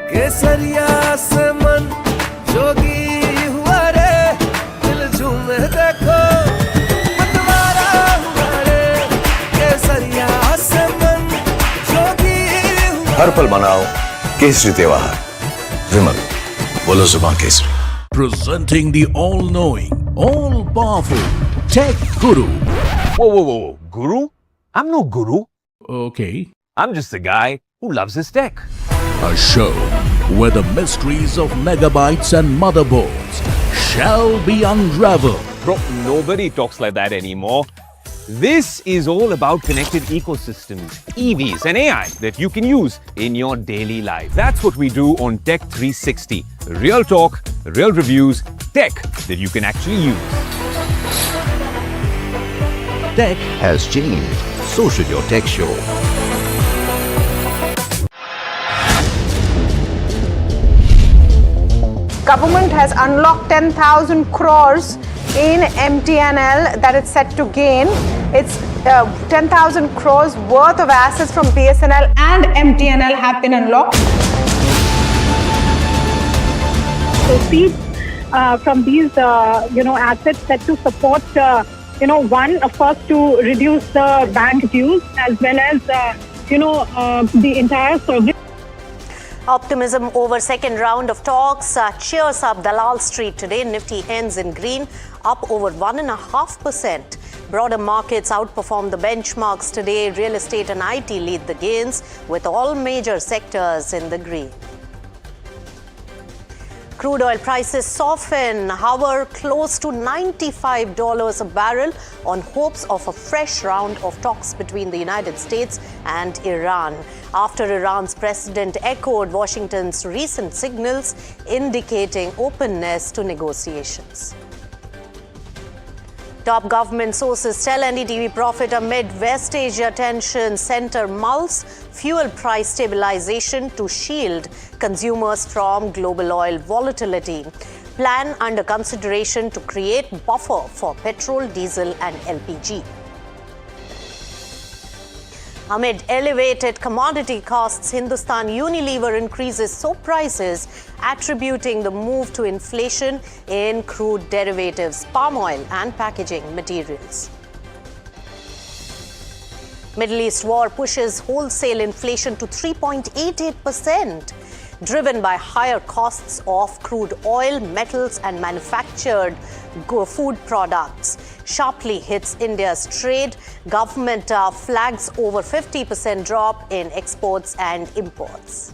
केसरिया से मन जोगी हुआ रे दिल झूमे देखो मतवारा हुआ रे केसरिया से मन जोगी हुआ हर पल मनाओ केसरी त्योहार विमल बोलो जुबान Kesari. Presenting the all-knowing, all-powerful Tech Guru. Whoa. Guru? I'm no guru. Okay. I'm just a guy who loves his tech. A show where the mysteries of megabytes and motherboards shall be unraveled. Bro, nobody talks like that anymore. This is all about connected ecosystems, EVs and AI that you can use in your daily life. That's what we do on Tech 360. Real talk, real reviews, tech that you can actually use. Tech has changed. So should your tech show. Government has unlocked 10,000 crores in MTNL that it's set to gain. It's 10,000 crores worth of assets from BSNL and MTNL have been unlocked. Proceeds from these, assets set to support, first to reduce the bank dues as well as, the entire service. Optimism over second round of talks cheers up Dalal Street today. Nifty ends in green, up over 1.5%. Broader markets outperformed the benchmarks today. Real estate and IT lead the gains, with all major sectors in the green. Crude oil prices soften, hover close to $95 a barrel on hopes of a fresh round of talks between the United States and Iran. After Iran's president echoed Washington's recent signals indicating openness to negotiations. Top government sources tell NDTV Profit amid West Asia tensions center mulls fuel price stabilization to shield consumers from global oil volatility. Plan under consideration to create buffer for petrol, diesel and LPG. Amid elevated commodity costs, Hindustan Unilever increases soap prices, attributing the move to inflation in crude derivatives, palm oil and packaging materials. Middle East war pushes wholesale inflation to 3.88%, driven by higher costs of crude oil, metals and manufactured food products. Sharply hits India's trade. Government flags over 50% drop in exports and imports.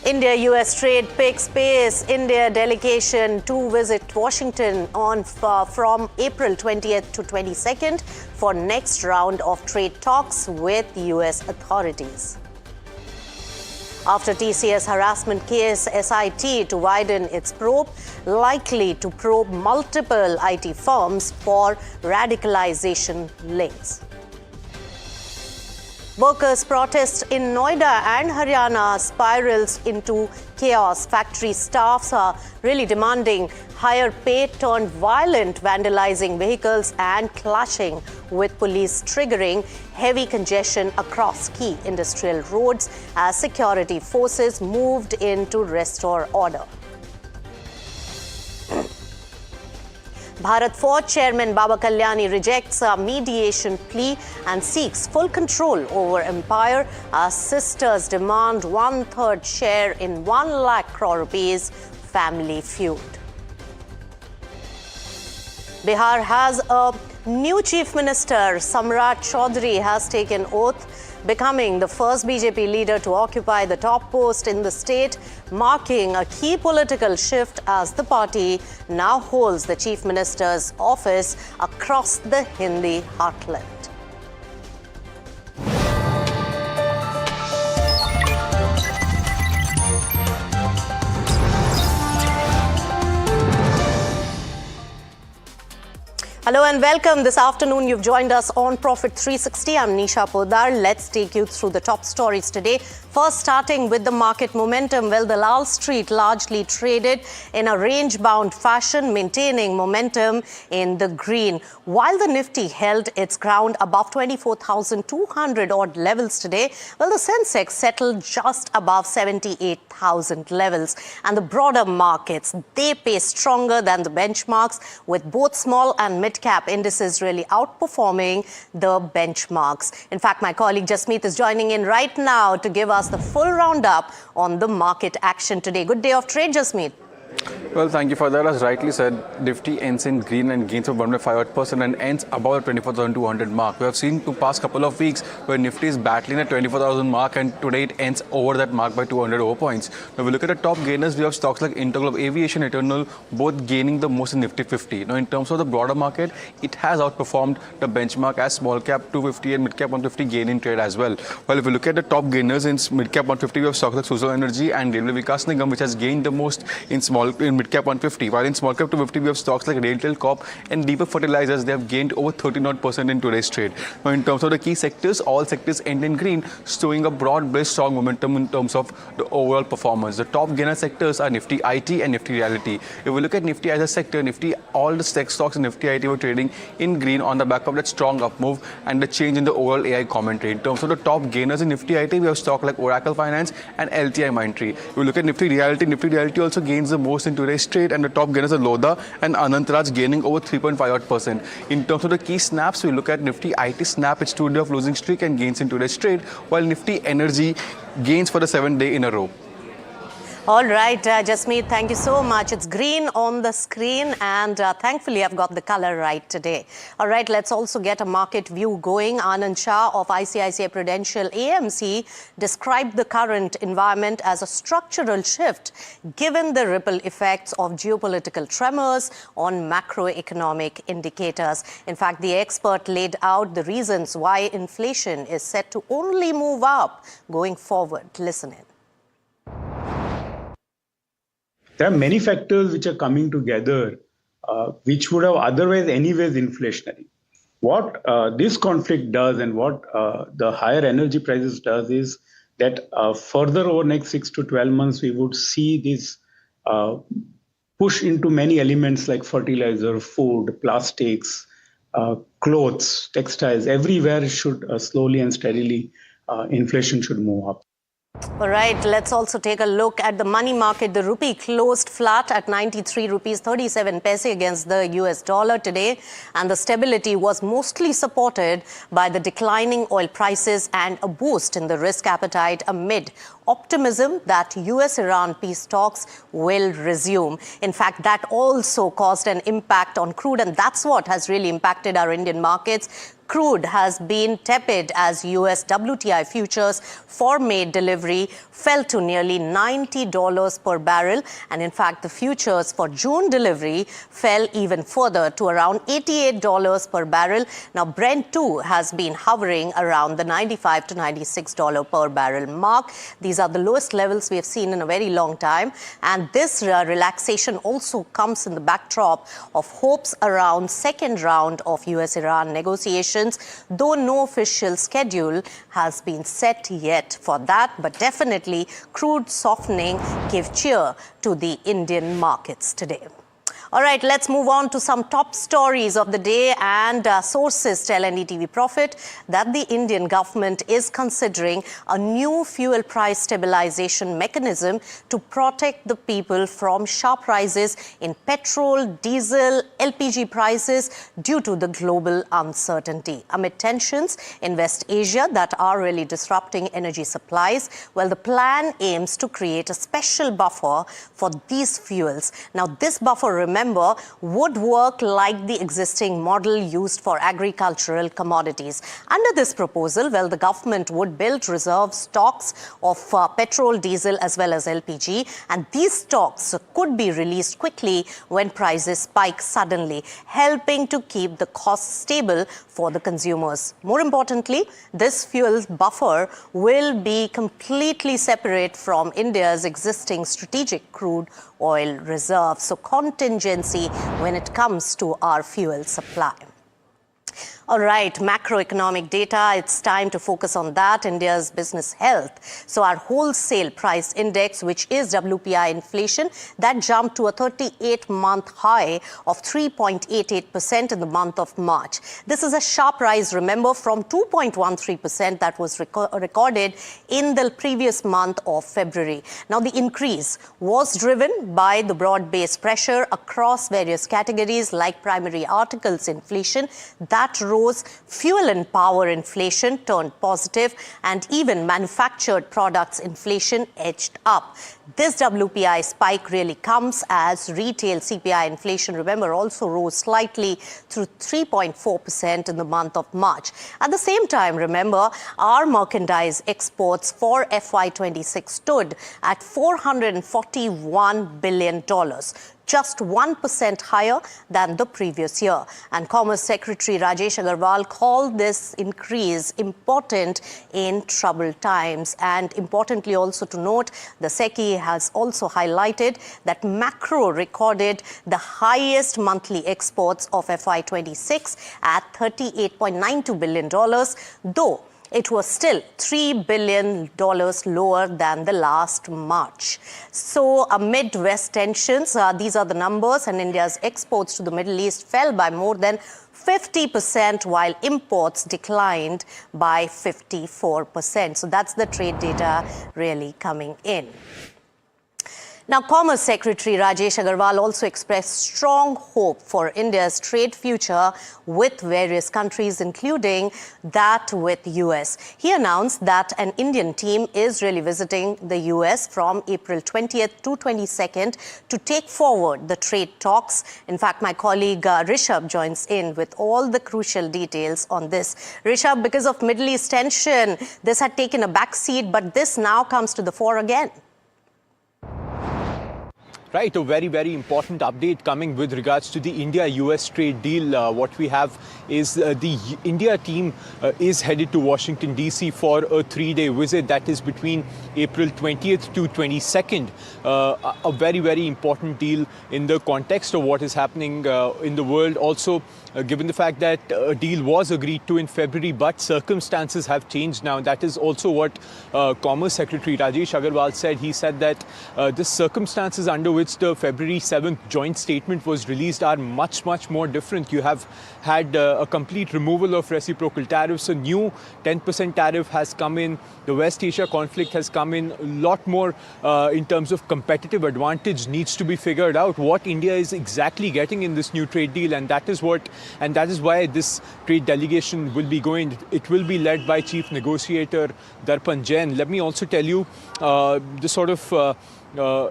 India-US trade picks pace. India delegation to visit Washington from April 20th to 22nd for next round of trade talks with US authorities. After TCS harassment case, SIT to widen its probe, likely to probe multiple IT firms for radicalization links. Workers' protest in Noida and Haryana spirals into chaos. Factory staffs are really demanding higher pay turned violent, vandalizing vehicles and clashing with police, triggering heavy congestion across key industrial roads as security forces moved in to restore order. Bharat Forge Chairman Baba Kalyani rejects a mediation plea and seeks full control over Empire as sisters demand 1/3 share in 1 lakh crore rupees family feud. Bihar has a new chief minister. Samrat Chaudhary has taken oath, becoming the first BJP leader to occupy the top post in the state, marking a key political shift as the party now holds the chief minister's office across the Hindi heartland. Hello and welcome. This afternoon, you've joined us on Profit 360. I'm Nisha Podar. Let's take you through the top stories today. First, starting with the market momentum. Well, the Lal Street largely traded in a range-bound fashion, maintaining momentum in the green. While the Nifty held its ground above 24,200 odd levels today, well, the Sensex settled just above 78,000 levels. And the broader markets, they pay stronger than the benchmarks, with both small and mid-cap indices really outperforming the benchmarks. In fact, my colleague Jasmeet is joining in right now to give us the full roundup on the market action today. Good day of trade, Jasmeet. Well, thank you for that. As rightly said, Nifty ends in green and gains of 1.5% and ends above the 24,200 mark. We have seen the past couple of weeks where Nifty is battling at 24,000 mark, and today it ends over that mark by 200 over points. Now, we look at the top gainers. We have stocks like Interglobe, Aviation, Eternal, both gaining the most in Nifty 50. Now, in terms of the broader market, it has outperformed the benchmark as small cap 250 and mid cap 150 gain in trade as well. Well, if we look at the top gainers in mid cap 150, we have stocks like Suzlon Energy and Railway Vikas Nigam, which has gained the most in mid cap 150. While in small cap 250, we have stocks like Railtel Corp and Deepak Fertilizers. They have gained over 39% in today's trade. Now, in terms of the key sectors, all sectors end in green, showing a broad-based strong momentum in terms of the overall performance. The top gainer sectors are Nifty IT and Nifty Realty. If we look at Nifty as a sector, Nifty, all the stocks in Nifty IT were trading in green on the back of that strong up move and the change in the overall AI commentary. In terms of the top gainers in Nifty IT, we have stocks like Oracle Finance and LTI Mindtree. If we look at Nifty Realty also gains the most in today's trade, and the top gainers are Lodha and Anantraj gaining over 3.5%. In terms of the key snaps, we look at Nifty IT snap its 2-day of losing streak and gains in today's trade, while Nifty Energy gains for the 7th day in a row. All right, Jasmeet, thank you so much. It's green on the screen, and thankfully I've got the color right today. All right, let's also get a market view going. Anand Shah of ICICI Prudential AMC described the current environment as a structural shift, given the ripple effects of geopolitical tremors on macroeconomic indicators. In fact, the expert laid out the reasons why inflation is set to only move up going forward. Listen in. There are many factors which are coming together, which would have otherwise anyways inflationary. What this conflict does and what the higher energy prices does is that further over next 6 to 12 months, we would see this push into many elements like fertilizer, food, plastics, clothes, textiles. Everywhere should slowly and steadily inflation should move up. All right, let's also take a look at the money market. The rupee closed flat at 93 rupees 37 paise against the US dollar today, and the stability was mostly supported by the declining oil prices and a boost in the risk appetite amid optimism that US-Iran peace talks will resume. In fact, that also caused an impact on crude, and that's what has really impacted our Indian markets. Crude has been tepid as US WTI futures for May delivery fell to nearly $90 per barrel. And in fact, the futures for June delivery fell even further to around $88 per barrel. Now, Brent too has been hovering around the $95 to $96 per barrel mark. These are the lowest levels we have seen in a very long time. And this relaxation also comes in the backdrop of hopes around second round of US-Iran negotiations, though no official schedule has been set yet for that. But definitely, crude softening gave cheer to the Indian markets today. All right, let's move on to some top stories of the day. And sources tell NDTV Profit that the Indian government is considering a new fuel price stabilization mechanism to protect the people from sharp rises in petrol, diesel, LPG prices due to the global uncertainty. Amid tensions in West Asia that are really disrupting energy supplies, well, the plan aims to create a special buffer for these fuels. Now, this buffer, remember, would work like the existing model used for agricultural commodities. Under this proposal, well, the government would build reserve stocks of petrol, diesel, as well as LPG, and these stocks could be released quickly when prices spike suddenly, helping to keep the costs stable for the consumers. More importantly, this fuel buffer will be completely separate from India's existing strategic crude oil reserves. So contingency when it comes to our fuel supply. All right, macroeconomic data, it's time to focus on that, India's business health. So our wholesale price index, which is WPI inflation, that jumped to a 38-month high of 3.88% in the month of March. This is a sharp rise, remember, from 2.13% that was recorded in the previous month of February. Now, the increase was driven by the broad-based pressure across various categories like primary articles inflation that rose, fuel and power inflation turned positive, and even manufactured products inflation edged up. This WPI spike really comes as retail CPI inflation, remember, also rose slightly to 3.4% in the month of March. At the same time, remember, our merchandise exports for FY26 stood at $441 billion. Just 1% higher than the previous year. And Commerce Secretary Rajesh Agarwal called this increase important in troubled times. And importantly also to note, the SECI has also highlighted that macro recorded the highest monthly exports of FY26 at $38.92 billion, though it was still $3 billion lower than the last March. So amid West tensions, these are the numbers, and India's exports to the Middle East fell by more than 50%, while imports declined by 54%. So that's the trade data really coming in. Now, Commerce Secretary Rajesh Agarwal also expressed strong hope for India's trade future with various countries, including that with US. He announced that an Indian team is really visiting the US from April 20th to 22nd to take forward the trade talks. In fact, my colleague Rishabh joins in with all the crucial details on this. Rishabh, because of Middle East tension, this had taken a backseat, but this now comes to the fore again. Right, a very, very important update coming with regards to the India-US trade deal. What we have is the India team is headed to Washington, D.C. for a 3-day visit that is between April 20th to 22nd. A very, very important deal in the context of what is happening in the world. Also, given the fact that a deal was agreed to in February, but circumstances have changed now. That is also what Commerce Secretary Rajesh Agarwal said. He said that the circumstances under which the February 7th joint statement was released are much, much more different. You have had a complete removal of reciprocal tariffs. A new 10% tariff has come in. The West Asia conflict has come in. A lot more in terms of competitive advantage needs to be figured out. What India is exactly getting in this new trade deal, and that is why this trade delegation will be going. It will be led by Chief Negotiator Darpan Jain. Let me also tell you the sort of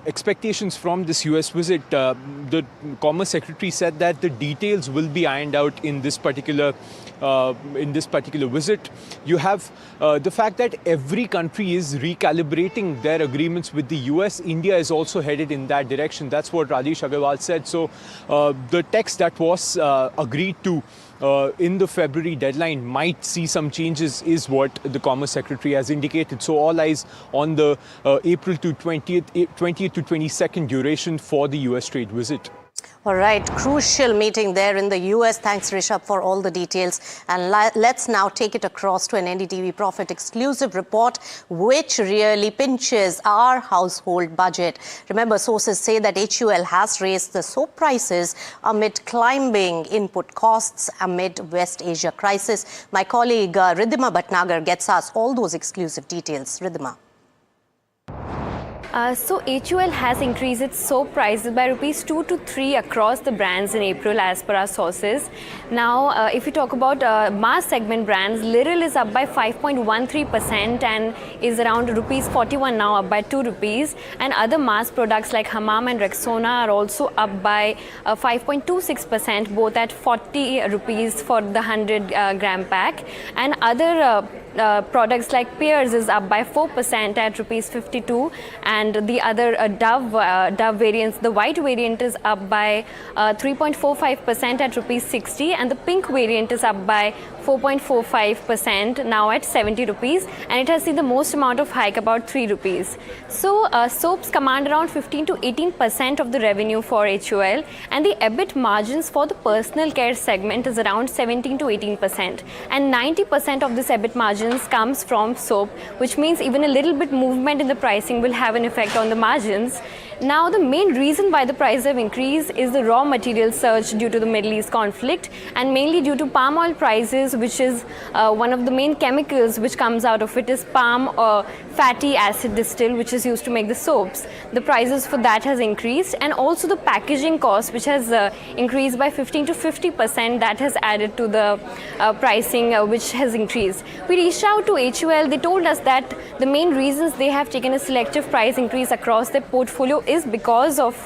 expectations from this US visit. The Commerce Secretary said that the details will be ironed out in this particular visit. You have the fact that every country is recalibrating their agreements with the US. India is also headed in that direction. That's what Rajesh Agarwal said. So the text that was agreed to in the February deadline might see some changes, is what the Commerce Secretary has indicated. So all eyes on the April to 20th to 22nd duration for the US trade visit. All right, crucial meeting there in the US. Thanks, Rishabh, for all the details. And let's now take it across to an NDTV Profit exclusive report, which really pinches our household budget. Remember, sources say that HUL has raised the soap prices amid climbing input costs amid West Asia crisis. My colleague Ridhima Bhatnagar gets us all those exclusive details. Ridhima. So HUL has increased its soap prices by rupees 2 to 3 across the brands in April as per our sources. Now, if you talk about mass segment brands, Liril is up by 5.13% and is around rupees 41 now, up by 2 rupees. And other mass products like Hamam and Rexona are also up by 5.26%, both at 40 rupees for the 100 gram pack. And other products like Pears is up by 4% at rupees 52, and the other Dove variants, the white variant is up by 3.45% at rupees 60, and the pink variant is up by 4.45% now at 70 rupees, and it has seen the most amount of hike, about 3 rupees. So soaps command around 15 to 18% of the revenue for HUL, and the EBIT margins for the personal care segment is around 17 to 18%, and 90% of this EBIT margins comes from soap, which means even a little bit movement in the pricing will have an effect on the margins. Now, the main reason why the prices have increased is the raw material surge due to the Middle East conflict, and mainly due to palm oil prices, which is one of the main chemicals which comes out of it is palm fatty acid distill, which is used to make the soaps. The prices for that has increased, and also the packaging cost, which has increased by 15 to 50%, that has added to the pricing which has increased. We reached out to HUL. They told us that the main reasons they have taken a selective price increase across their portfolio is because of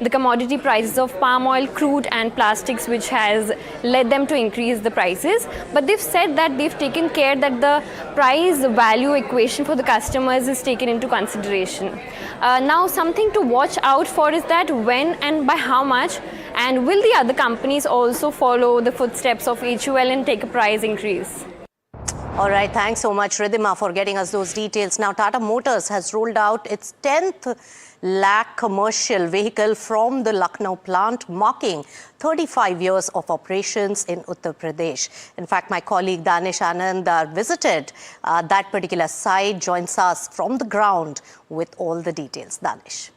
the commodity prices of palm oil, crude and plastics, which has led them to increase the prices. But they've said that they've taken care that the price value equation for the customers is taken into consideration. Now, something to watch out for is that when and by how much, and will the other companies also follow the footsteps of HUL and take a price increase? All right, thanks so much, Ridhima, for getting us those details. Now, Tata Motors has rolled out its 10th lakh commercial vehicle from the Lucknow plant, marking 35 years of operations in Uttar Pradesh. In fact, my colleague Danish Anand visited that particular site, joins us from the ground with all the details. Danish.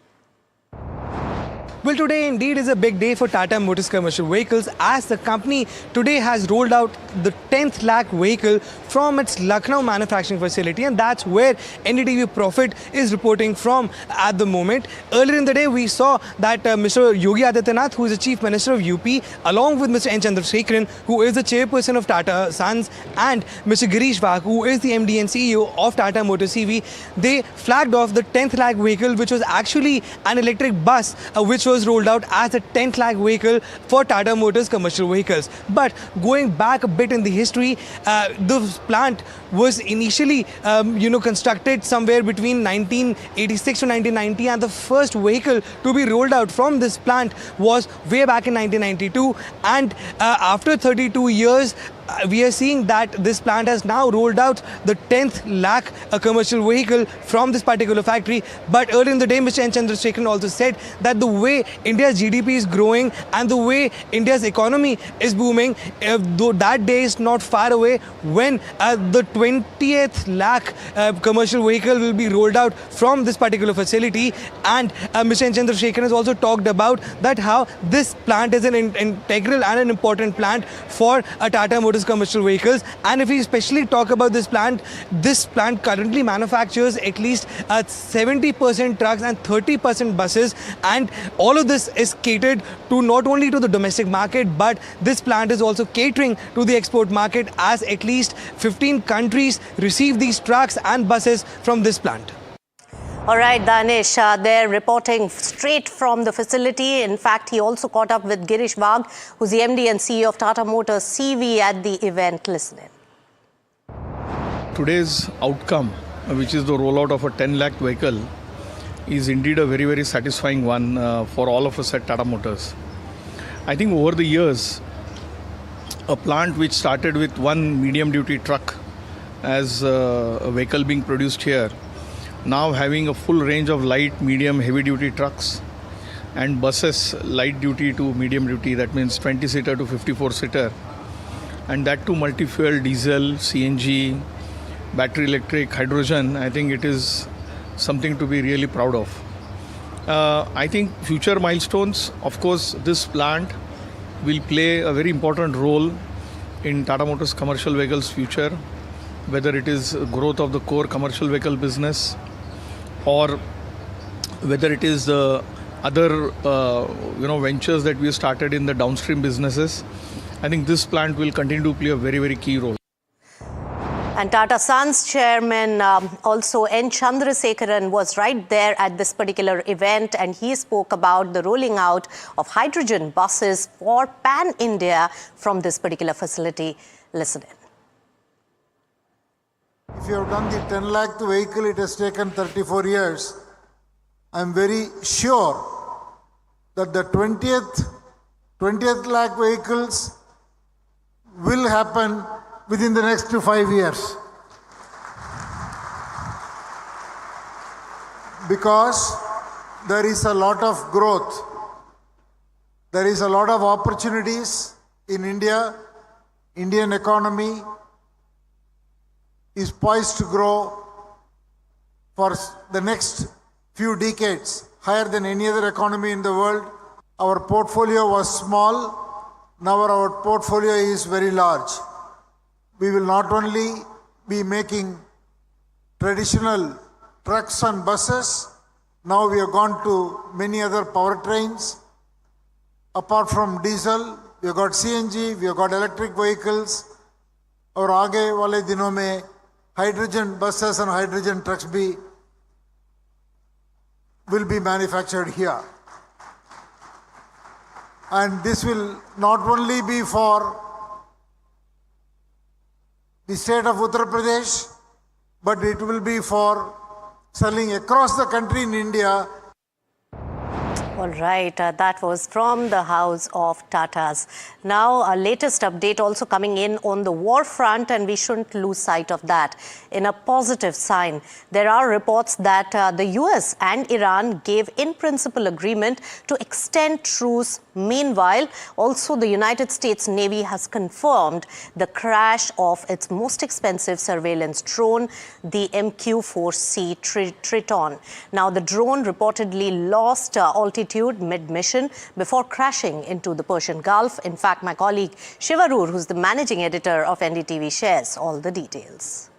Well, today indeed is a big day for Tata Motors Commercial Vehicles, as the company today has rolled out the 10th lakh vehicle from its Lucknow manufacturing facility, and that's where NDTV Profit is reporting from at the moment. Earlier in the day, we saw that Mr. Yogi Adityanath, who is the Chief Minister of UP, along with Mr. N. Chandrasekaran, who is the Chairperson of Tata Sons, and Mr. Girish Wagh, who is the MD and CEO of Tata Motors CV, they flagged off the 10th lakh vehicle, which was actually an electric bus, which was rolled out as a 10th lakh vehicle for Tata Motors Commercial Vehicles. But going back a bit in the history, the plant was initially constructed somewhere between 1986 to 1990, and the first vehicle to be rolled out from this plant was way back in 1992, and after 32 years we are seeing that this plant has now rolled out the 10th lakh commercial vehicle from this particular factory. But earlier in the day, Mr. N. Chandrasekaran also said that the way India's GDP is growing and the way India's economy is booming, though that day is not far away when the 20th lakh commercial vehicle will be rolled out from this particular facility. And Mr. N. Chandrasekaran has also talked about that how this plant is an integral and an important plant for Tata Motors Commercial Vehicles. And if we especially talk about this plant currently manufactures at least 70% trucks and 30% buses, and all of this is catered to not only to the domestic market, but this plant is also catering to the export market, as at least 15 countries receive these trucks and buses from this plant. All right, Danish, they're reporting straight from the facility. In fact, he also caught up with Girish Wagh, who's the MD and CEO of Tata Motors CV at the event. Listen in. Today's outcome, which is the rollout of a 10 lakh vehicle, is indeed a very, very satisfying one for all of us at Tata Motors. I think over the years, a plant which started with one medium-duty truck as a vehicle being produced here, now having a full range of light, medium, heavy-duty trucks and buses, light-duty to medium-duty, that means 20-seater to 54-seater, and that too multi-fuel, diesel, CNG, battery electric, hydrogen. I think it is something to be really proud of. I think future milestones, of course, this plant will play a very important role in Tata Motors Commercial Vehicles' future, whether it is growth of the core commercial vehicle business or whether it is the other ventures that we started in the downstream businesses. I think this plant will continue to play a very, very key role. And Tata Sons chairman, also N. Chandrasekaran, was right there at this particular event, and he spoke about the rolling out of hydrogen buses for Pan-India from this particular facility. Listen in. If you have done the 10 lakh vehicle, it has taken 34 years. I am very sure that the 20th lakh vehicles will happen within the next 5 years. Because there is a lot of growth. There is a lot of opportunities in India. Indian economy is poised to grow for the next few decades, higher than any other economy in the world. Our portfolio was small, now our portfolio is very large. We will not only be making traditional trucks and buses, now we have gone to many other powertrains. Apart from diesel, we have got CNG, we have got electric vehicles. और आगे वाले दिनों में hydrogen buses and hydrogen trucks will be manufactured here. And this will not only be for the state of Uttar Pradesh, but it will be for selling across the country in India. All right, that was from the house of Tatas. Now, our latest update also coming in on the war front, and we shouldn't lose sight of that. In a positive sign, there are reports that the US and Iran gave in-principle agreement to extend truce. Meanwhile, also the United States Navy has confirmed the crash of its most expensive surveillance drone, the MQ-4C Triton. Now, the drone reportedly lost altitude altitude mid-mission before crashing into the Persian Gulf. In fact, my colleague Shivarur, who's the managing editor of NDTV, shares all the details.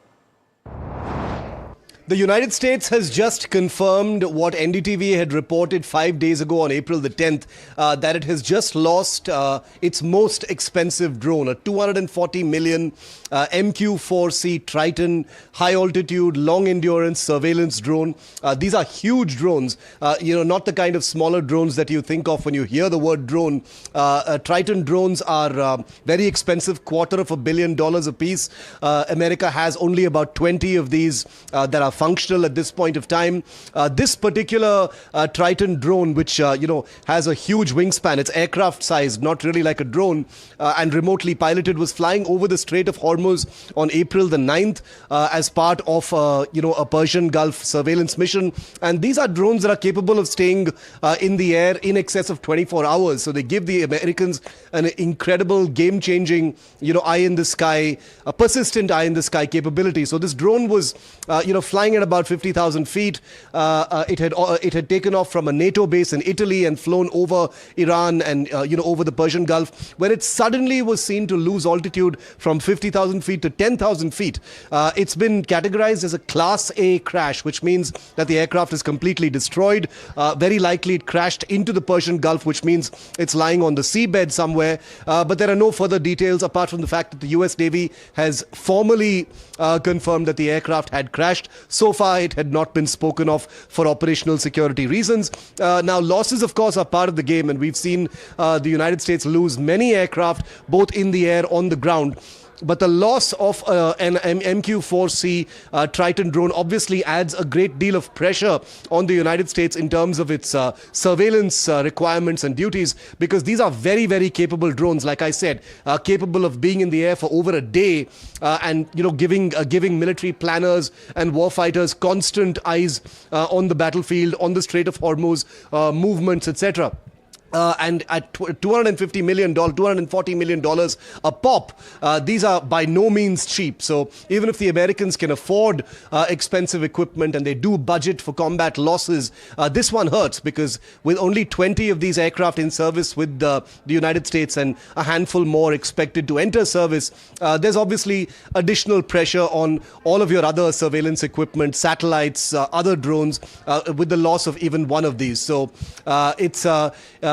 The United States has just confirmed what NDTV had reported 5 days ago on April the 10th, that it has just lost its most expensive drone, a $240 million MQ-4C Triton high-altitude, long-endurance surveillance drone. These are huge drones, not the kind of smaller drones that you think of when you hear the word drone. Triton drones are very expensive, $250 million a piece. America has only about 20 of these that are functional at this point of time. This particular Triton drone, which has a huge wingspan, it's aircraft sized, not really like a drone, and remotely piloted, was flying over the Strait of Hormuz on April the 9th as part of a Persian Gulf surveillance mission. And these are drones that are capable of staying in the air in excess of 24 hours. So they give the Americans an incredible game-changing, eye in the sky, a persistent eye in the sky capability. So this drone was, flying at about 50,000 feet. It had taken off from a NATO base in Italy and flown over Iran and over the Persian Gulf, where it suddenly was seen to lose altitude from 50,000 feet to 10,000 feet. It's been categorized as a Class A crash, which means that the aircraft is completely destroyed. Very likely it crashed into the Persian Gulf, which means it's lying on the seabed somewhere. But there are no further details apart from the fact that the US Navy has formally confirmed that the aircraft had crashed. So far, it had not been spoken of for operational security reasons. Now, losses, of course, are part of the game, and we've seen the United States lose many aircraft, both in the air, on the ground. But the loss of an MQ-4C Triton drone obviously adds a great deal of pressure on the United States in terms of its surveillance requirements and duties, because these are very, very capable drones, like I said, capable of being in the air for over a day and giving military planners and warfighters constant eyes on the battlefield, on the Strait of Hormuz, movements, etc. And at $240 million a pop, these are by no means cheap. So even if the Americans can afford expensive equipment and they do budget for combat losses, this one hurts, because with only 20 of these aircraft in service with the United States and a handful more expected to enter service, there's obviously additional pressure on all of your other surveillance equipment, satellites, other drones, with the loss of even one of these. So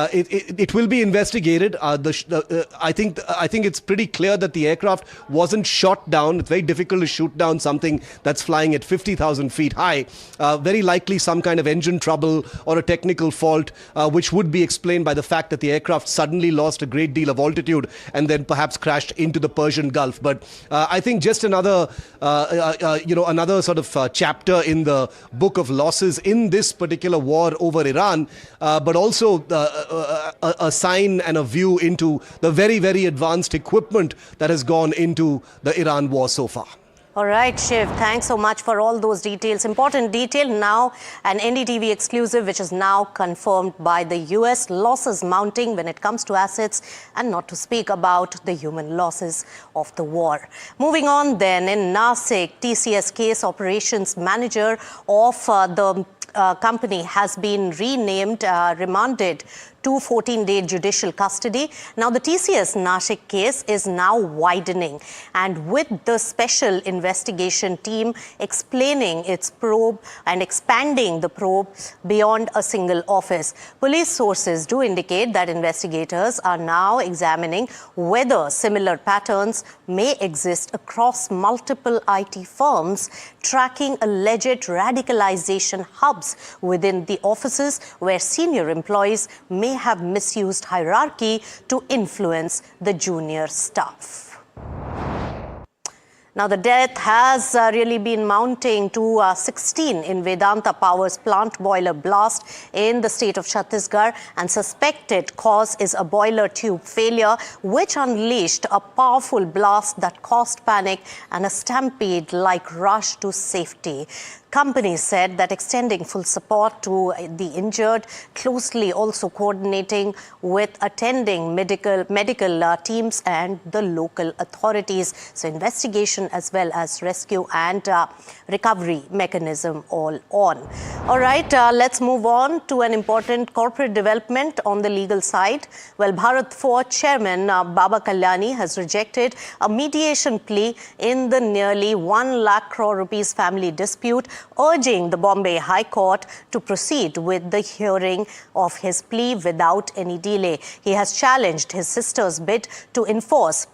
it will be investigated. I think it's pretty clear that the aircraft wasn't shot down. It's very difficult to shoot down something that's flying at 50,000 feet high. Very likely some kind of engine trouble or a technical fault, which would be explained by the fact that the aircraft suddenly lost a great deal of altitude and then perhaps crashed into the Persian Gulf. But I think just another sort of chapter in the book of losses in this particular war over Iran, but also a sign and a view into the very, very advanced equipment that has gone into the Iran war so far. All right, Shiv, thanks so much for all those details. Important detail now, an NDTV exclusive, which is now confirmed by the US. Losses mounting when it comes to assets, and not to speak about the human losses of the war. Moving on then, in Nasik, TCS case operations manager of the company has been renamed, remanded to 14-day judicial custody. Now, the TCS Nashik case is now widening, and with the special investigation team explaining its probe and expanding the probe beyond a single office. Police sources do indicate that investigators are now examining whether similar patterns may exist across multiple IT firms, tracking alleged radicalization hubs within the offices where senior employees may have misused hierarchy to influence the junior staff. Now, the death has really been mounting to 16 in Vedanta Power's plant boiler blast in the state of Chhattisgarh, and suspected cause is a boiler tube failure, which unleashed a powerful blast that caused panic and a stampede-like rush to safety. Companies said that extending full support to the injured, closely also coordinating with attending medical teams and the local authorities. So investigation as well as rescue and recovery mechanism all on. All right, let's move on to an important corporate development on the legal side. Well, Bharat Forge chairman Baba Kalyani has rejected a mediation plea in the nearly 1 lakh crore rupees family dispute, urging the Bombay High Court to proceed with the hearing of his plea without any delay. He has challenged his sister's bid to enforce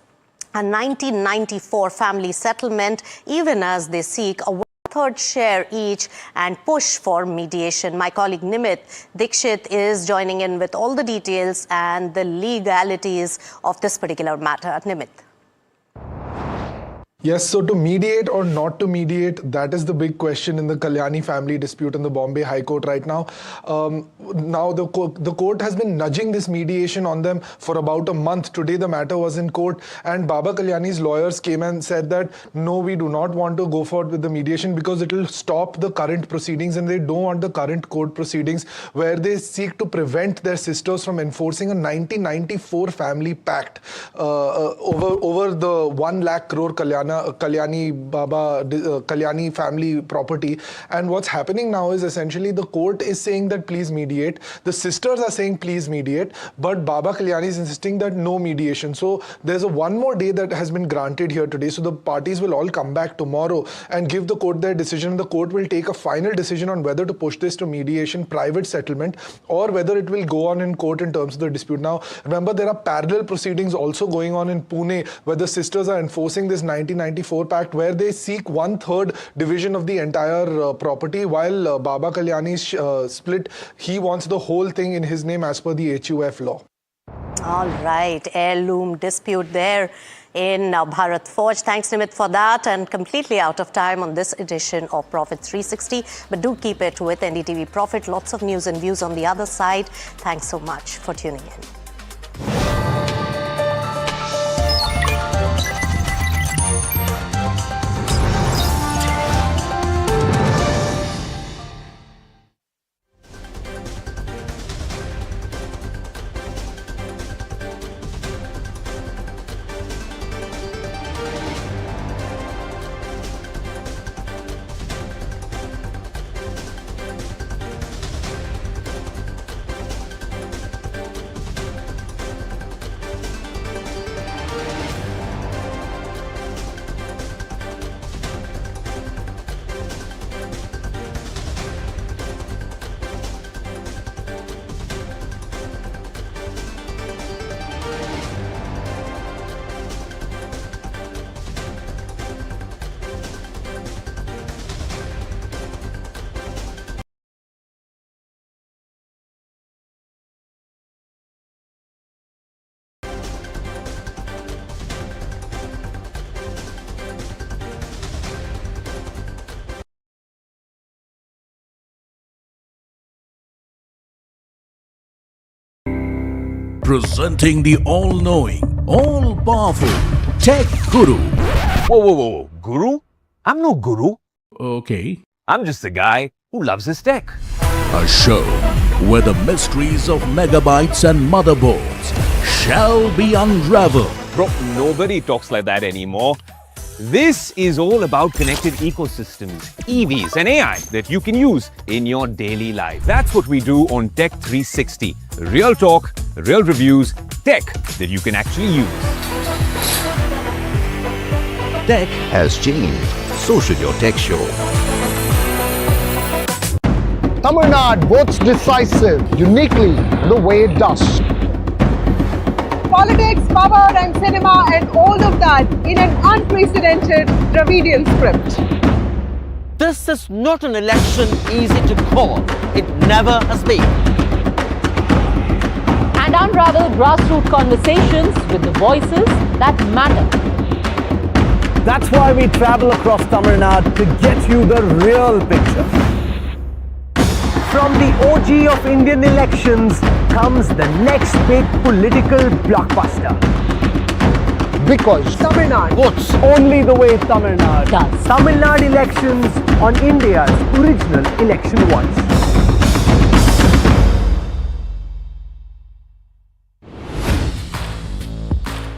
a 1994 family settlement, even as they seek a one-third share each and push for mediation. My colleague Nimit Dikshit is joining in with all the details and the legalities of this particular matter. Nimit. Yes, so to mediate or not to mediate, that is the big question in the Kalyani family dispute in the Bombay High Court right now. Now the court has been nudging this mediation on them for about a month. Today the matter was in court and Baba Kalyani's lawyers came and said that no, we do not want to go forward with the mediation because it will stop the current proceedings, and they don't want the current court proceedings where they seek to prevent their sisters from enforcing a 1994 family pact over the 1 lakh crore Kalyani family property. And what's happening now is essentially the court is saying that please mediate. The sisters are saying please mediate, but Baba Kalyani is insisting that no mediation. So there's a one more day that has been granted here today. So the parties will all come back tomorrow and give the court their decision. The court will take a final decision on whether to push this to mediation, private settlement, or whether it will go on in court in terms of the dispute. Now, remember, there are parallel proceedings also going on in Pune where the sisters are enforcing this 1994 pact where they seek 1/3 division of the entire property, while Baba Kalyani's split, he wants the whole thing in his name as per the HUF law. All right, heirloom dispute there in Bharat Forge. Thanks, Nimit, for that. And completely out of time on this edition of Profit 360. But do keep it with NDTV Profit. Lots of news and views on the other side. Thanks so much for tuning in. Presenting the all-knowing, all-powerful Tech Guru. Whoa. Guru? I'm no guru. Okay. I'm just a guy who loves his tech. A show where the mysteries of megabytes and motherboards shall be unraveled. Bro, nobody talks like that anymore. This is all about connected ecosystems, EVs and AI that you can use in your daily life. That's what we do on Tech 360. Real talk, real reviews, tech that you can actually use. Tech has changed. So should your tech show. Tamil Nadu votes decisive, uniquely the way it does. Politics, power and cinema and all of that in an unprecedented Dravidian script. This is not an election easy to call. It never has been. And unravel grassroots conversations with the voices that matter. That's why we travel across Tamil Nadu to get you the real picture. From the OG of Indian elections comes the next big political blockbuster. because Tamil Nadu votes only the way Tamil Nadu does. Tamil Nadu elections on India's original election voice.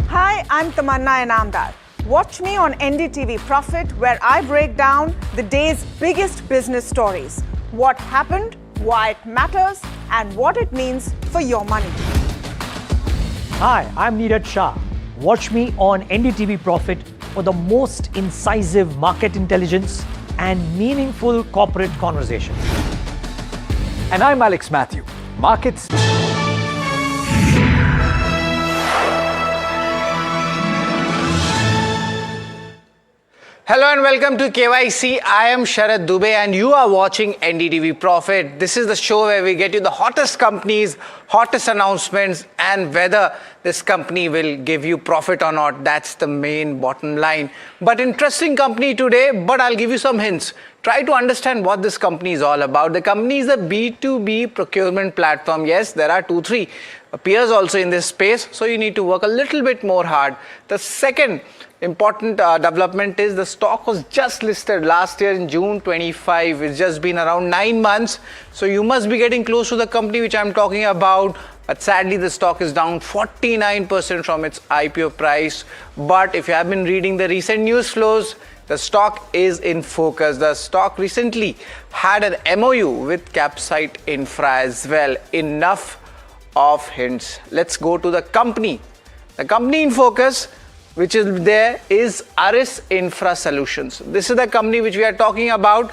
Hi, I'm Tamanna Inamdar. Watch me on NDTV Profit, where I break down the day's biggest business stories. What happened, why it matters, and what it means for your money. Hi, I'm Neeraj Shah. Watch me on NDTV Profit for the most incisive market intelligence and meaningful corporate conversations. And I'm Alex Matthew. Markets. Hello and welcome to KYC. I am Sharad Dubey and you are watching NDTV Profit. This is the show where we get you the hottest companies, hottest announcements, and whether this company will give you profit or not. That's the main bottom line. But interesting company today, but I'll give you some hints. Try to understand what this company is all about. The company is a B2B procurement platform. Yes, there are 2-3 peers also in this space, so you need to work a little bit more hard. The second important development is the stock was just listed last year in June 25. It's just been around 9 months. So you must be getting close to the company which I'm talking about. But sadly, the stock is down 49% from its IPO price. But if you have been reading the recent news flows, the stock is in focus. The stock recently had an MOU with Capsite Infra as well. Enough of hints. Let's go to the company. The company in focus, which is there, is Aris Infra Solutions. This is the company which we are talking about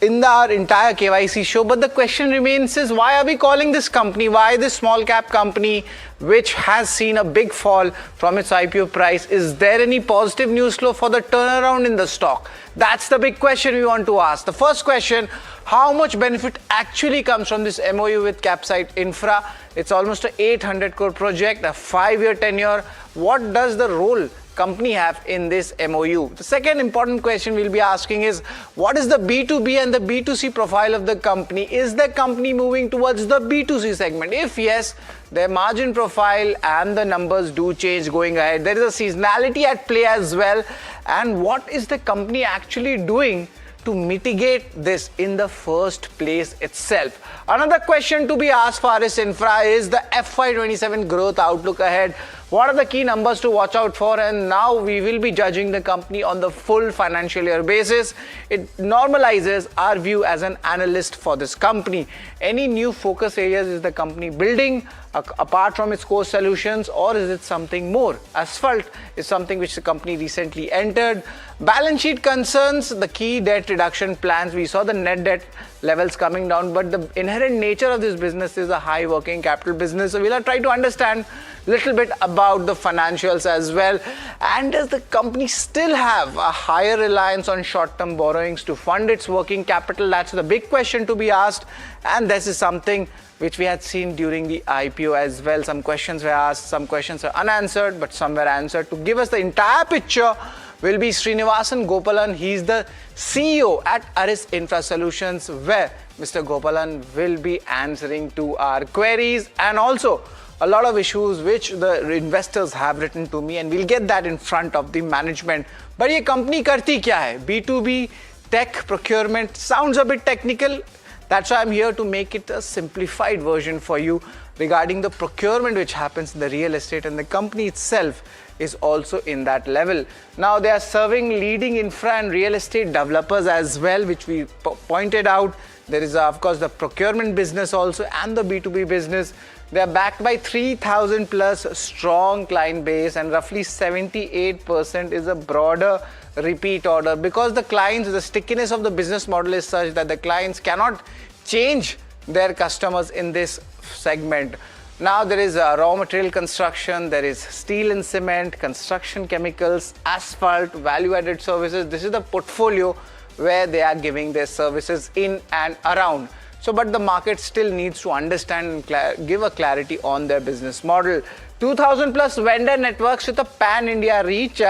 in our entire KYC show. But the question remains is, why are we calling this company? Why this small cap company which has seen a big fall from its IPO price? Is there any positive news flow for the turnaround in the stock? That's the big question we want to ask. The first question, how much benefit actually comes from this MOU with Capsite Infra? It's almost an 800 crore project, a 5-year tenure. What does the role company have in this MOU? The second important question we'll be asking is, what is the B2B and the B2C profile of the company? Is the company moving towards the B2C segment? If yes, their margin profile and the numbers do change going ahead. There is a seasonality at play as well. And what is the company actually doing to mitigate this in the first place itself? Another question to be asked for Aris Infra is the FY27 growth outlook ahead. What are the key numbers to watch out for? And now we will be judging the company on the full financial year basis. It normalizes our view as an analyst for this company. Any new focus areas is the company building apart from its core solutions, or is it something more? Asphalt is something which the company recently entered. Balance sheet concerns, the key debt reduction plans. We saw the net debt levels coming down, but the inherent nature of this business is a high working capital business. So we'll try to understand a little bit about the financials as well. And does the company still have a higher reliance on short-term borrowings to fund its working capital? That's the big question to be asked. And this is something which we had seen during the IPO as well. Some questions were asked, some questions were unanswered, but some were answered. To give us the entire picture will be Srinivasan Gopalan. He's the CEO at Aris Infra Solutions, where Mr. Gopalan will be answering to our queries and also a lot of issues which the investors have written to me, and we'll get that in front of the management. But ये company करती क्या है? B2B tech procurement sounds a bit technical. That's why I'm here to make it a simplified version for you regarding the procurement which happens in the real estate, and the company itself is also in that level. Now they are serving leading infra and real estate developers as well, which we pointed out. There is of course the procurement business also and the B2B business. They are backed by 3,000 plus strong client base, and roughly 78% is a broader repeat order, because the clients, the stickiness of the business model is such that the clients cannot change their customers in this segment. Now there is raw material construction, there is steel and cement, construction chemicals, asphalt, value-added services. This is the portfolio where they are giving their services in and around. So, but the market still needs to understand and give a clarity on their business model. 2,000 plus vendor networks with a pan-India reach.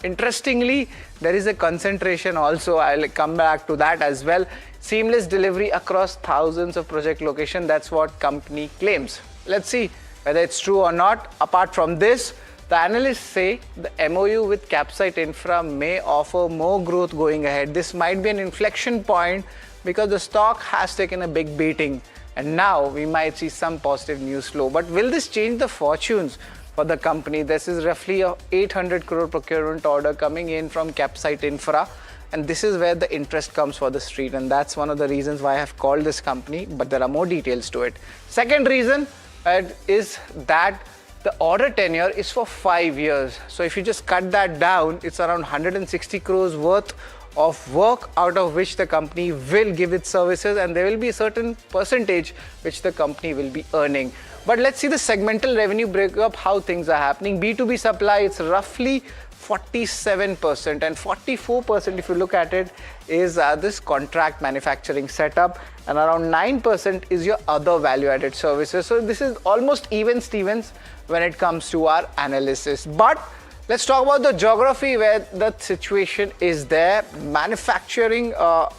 Interestingly, there is a concentration also. I'll come back to that as well. Seamless delivery across thousands of project locations. That's what company claims. Let's see whether it's true or not. Apart from this, The analysts say the MOU with Capsite Infra may offer more growth going ahead. This might be an inflection point because the stock has taken a big beating and now we might see some positive news flow. But will this change the fortunes for the company? This is roughly a 800 crore procurement order coming in from Capsite Infra. And this is where the interest comes for the street, and that's one of the reasons why I have called this company, but there are more details to it. Second reason is that the order tenure is for 5 years. So if you just cut that down, it's around 160 crores worth of work out of which the company will give its services, and there will be a certain percentage which the company will be earning. But let's see the segmental revenue breakup, how things are happening. B2B supply, it's roughly 47%, and 44% if you look at it is this contract manufacturing setup, and around 9% is your other value-added services. So this is almost even Stevens when it comes to our analysis. But let's talk about the geography where the situation is there. Manufacturing,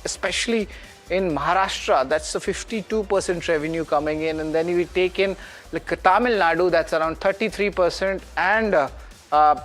especially in Maharashtra, that's the 52% revenue coming in, and then we take in like Tamil Nadu, that's around 33%, and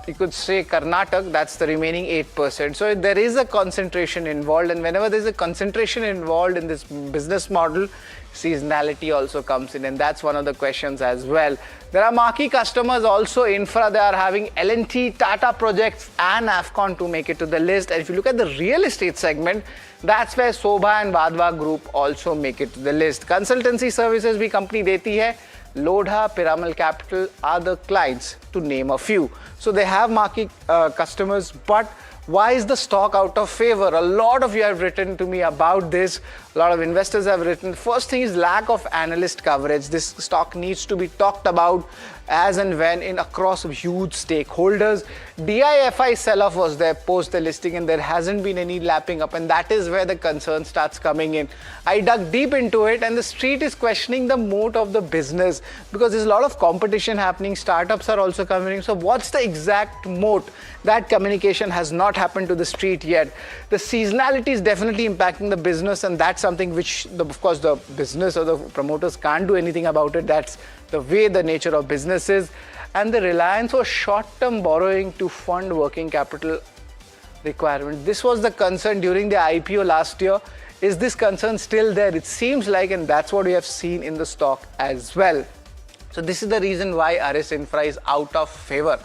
you could say Karnataka, that's the remaining 8%. So there is a concentration involved, and whenever there's a concentration involved in this business model, seasonality also comes in, and that's one of the questions as well. There are marquee customers also, infra, they are having L&T, Tata Projects and Afcon to make it to the list. And if you look at the real estate segment, that's where Sobha and Vadhva Group also make it to the list. Consultancy services bhi company deti hai. Lodha, Piramal Capital are the clients, to name a few. So they have marquee customers, but why is the stock out of favor? A lot of you have written to me about this. A lot of investors have written. First thing is lack of analyst coverage. This stock needs to be talked about as and when in across huge stakeholders. DIFI sell-off was there post the listing, and there hasn't been any lapping up, and that is where the concern starts coming in. I dug deep into it, and the street is questioning the moat of the business because there's a lot of competition happening. Startups are also coming in. So what's the exact moat? That communication has not happened to the street yet. The seasonality is definitely impacting the business, and that's something which, of course, the business or the promoters can't do anything about it. That's the way the nature of business is. And the reliance on short-term borrowing to fund working capital requirement. This was the concern during the IPO last year. Is this concern still there? It seems like, and that's what we have seen in the stock as well. So this is the reason why RS Infra is out of favor.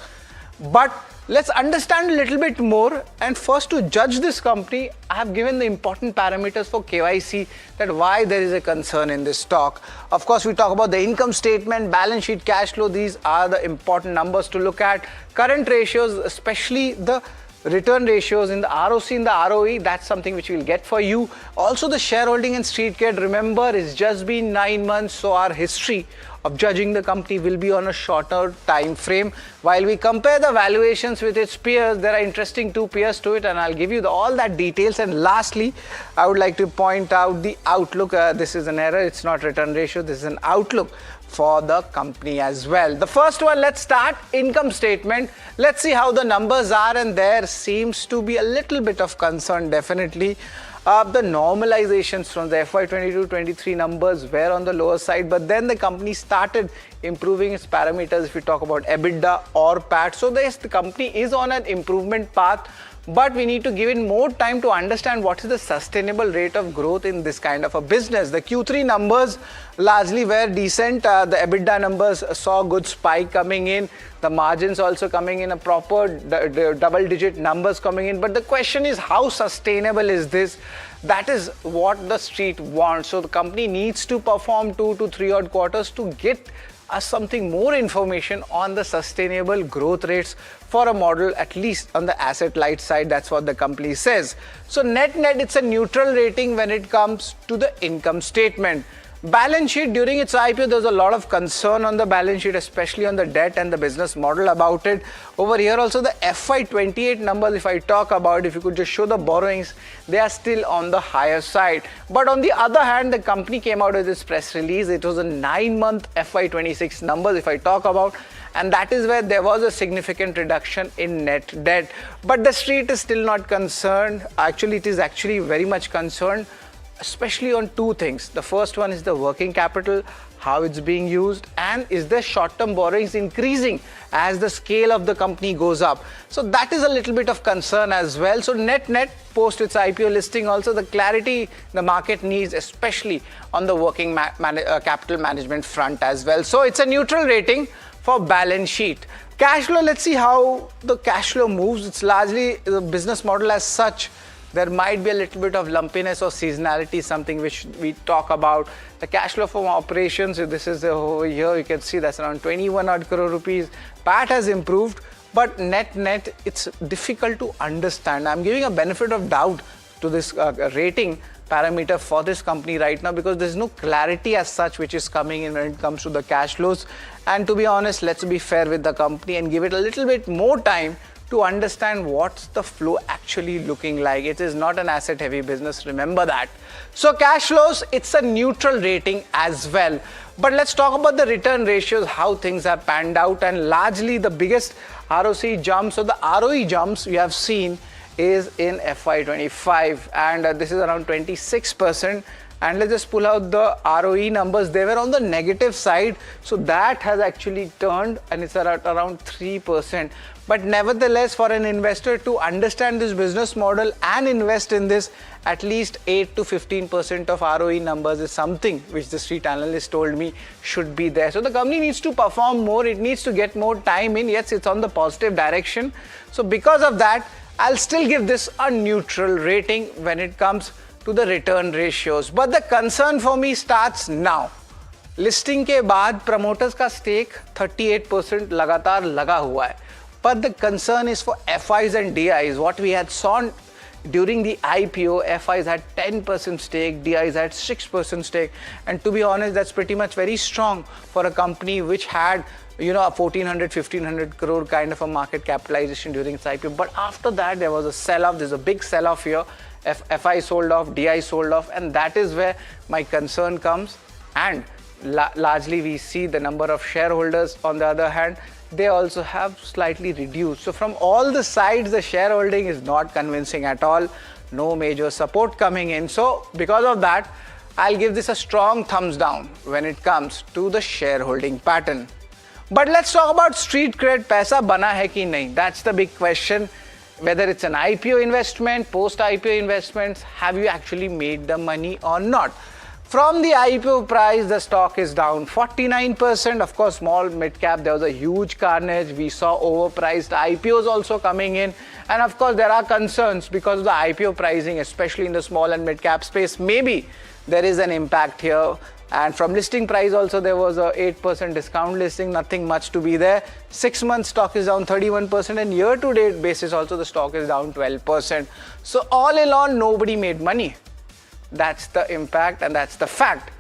But let's understand a little bit more, and first to judge this company, I have given the important parameters for KYC that why there is a concern in this stock. Of course, we talk about the income statement, balance sheet, cash flow. These are the important numbers to look at. Current ratios, especially the return ratios in the ROC and the ROE, that's something which we'll get for you. Also the shareholding and street cred, remember, it's just been 9 months, so our history of judging the company will be on a shorter time frame. While we compare the valuations with its peers, there are interesting two peers to it, and I'll give you all that details. And lastly, I would like to point out the outlook. This is an error, it's not return ratio, this is an outlook for the company as well. The first one, let's start income statement. Let's see how the numbers are, and there seems to be a little bit of concern definitely. The normalizations from the FY22-23 numbers were on the lower side, but then the company started improving its parameters if we talk about EBITDA or PAT. So yes, the company is on an improvement path, but we need to give it more time to understand what is the sustainable rate of growth in this kind of a business. The Q3 numbers largely were decent. The EBITDA numbers saw good spike coming in. The margins also coming in a proper double-digit numbers coming in. But the question is, how sustainable is this? That is what the street wants. So the company needs to perform 2 to 3 odd quarters to get us something more information on the sustainable growth rates for a model, at least on the asset light side. That's what the company says. So net, it's a neutral rating when it comes to the income statement. Balance sheet, during its IPO, there's a lot of concern on the balance sheet, especially on the debt and the business model about it. Over here also, the FY28 numbers, if I talk about, if you could just show the borrowings, they are still on the higher side. But on the other hand, the company came out with this press release. It was a 9-month FY26 numbers, if I talk about, and that is where there was a significant reduction in net debt. But the street is still not concerned. Actually, it is actually very much concerned, especially on two things. The first one is the working capital. how it's being used, and is the short-term borrowings increasing as the scale of the company goes up. So that is a little bit of concern as well. So net post its IPO listing also, the clarity the market needs, especially on the working capital management front as well. So it's a neutral rating for balance sheet. Cash flow, let's see how the cash flow moves. It's largely the business model as such. There might be a little bit of lumpiness or seasonality, something which we talk about. The cash flow from operations, this is over here, you can see that's around 21 odd crore rupees. PAT has improved, but net, it's difficult to understand. I'm giving a benefit of doubt to this rating parameter for this company right now because there's no clarity as such which is coming in when it comes to the cash flows. And to be honest, let's be fair with the company and give it a little bit more time to understand what's the flow actually looking like. It is not an asset heavy business, remember that. So cash flows, it's a neutral rating as well. But let's talk about the return ratios, how things have panned out, and largely the biggest ROC jumps or the ROE jumps we have seen is in FY25, and this is around 26%. And let's just pull out the ROE numbers. They were on the negative side, so that has actually turned and it's at around 3%. But nevertheless, for an investor to understand this business model and invest in this, at least 8 to 15% of ROE numbers is something which the street analyst told me should be there. So the company needs to perform more, it needs to get more time in. Yes, it's on the positive direction. So because of that, I'll still give this a neutral rating when it comes to the return ratios. But the concern for me starts now. Listing के बाद promoters का stake 38% लगातार लगा हुआ है. But the concern is for FIs and DIs. What we had saw during the IPO, FIs had 10% stake, DIs had 6% stake. And to be honest, that's pretty much very strong for a company which had a 1400, 1500 crore kind of a market capitalization during its IPO. But after that, there was a sell-off. There's a big sell-off here. FI sold off, DI sold off, and that is where my concern comes. And largely we see the number of shareholders on the other hand, they also have slightly reduced. So from all the sides, the shareholding is not convincing at all. No major support coming in. So because of that, I'll give this a strong thumbs down when it comes to the shareholding pattern. But let's talk about street cred. Paisa bana hai ki nahi? That's the big question. Whether it's an IPO investment, post-IPO investments, have you actually made the money or not? From the IPO price, the stock is down 49%. Of course, small mid-cap, there was a huge carnage. We saw overpriced IPOs also coming in. And of course, there are concerns because of the IPO pricing, especially in the small and mid-cap space. Maybe there is an impact here. And from listing price also, there was a 8% discount listing, nothing much to be there. 6 months stock is down 31%, and year-to-date basis also the stock is down 12%. So all in all, nobody made money. That's the impact and that's the fact.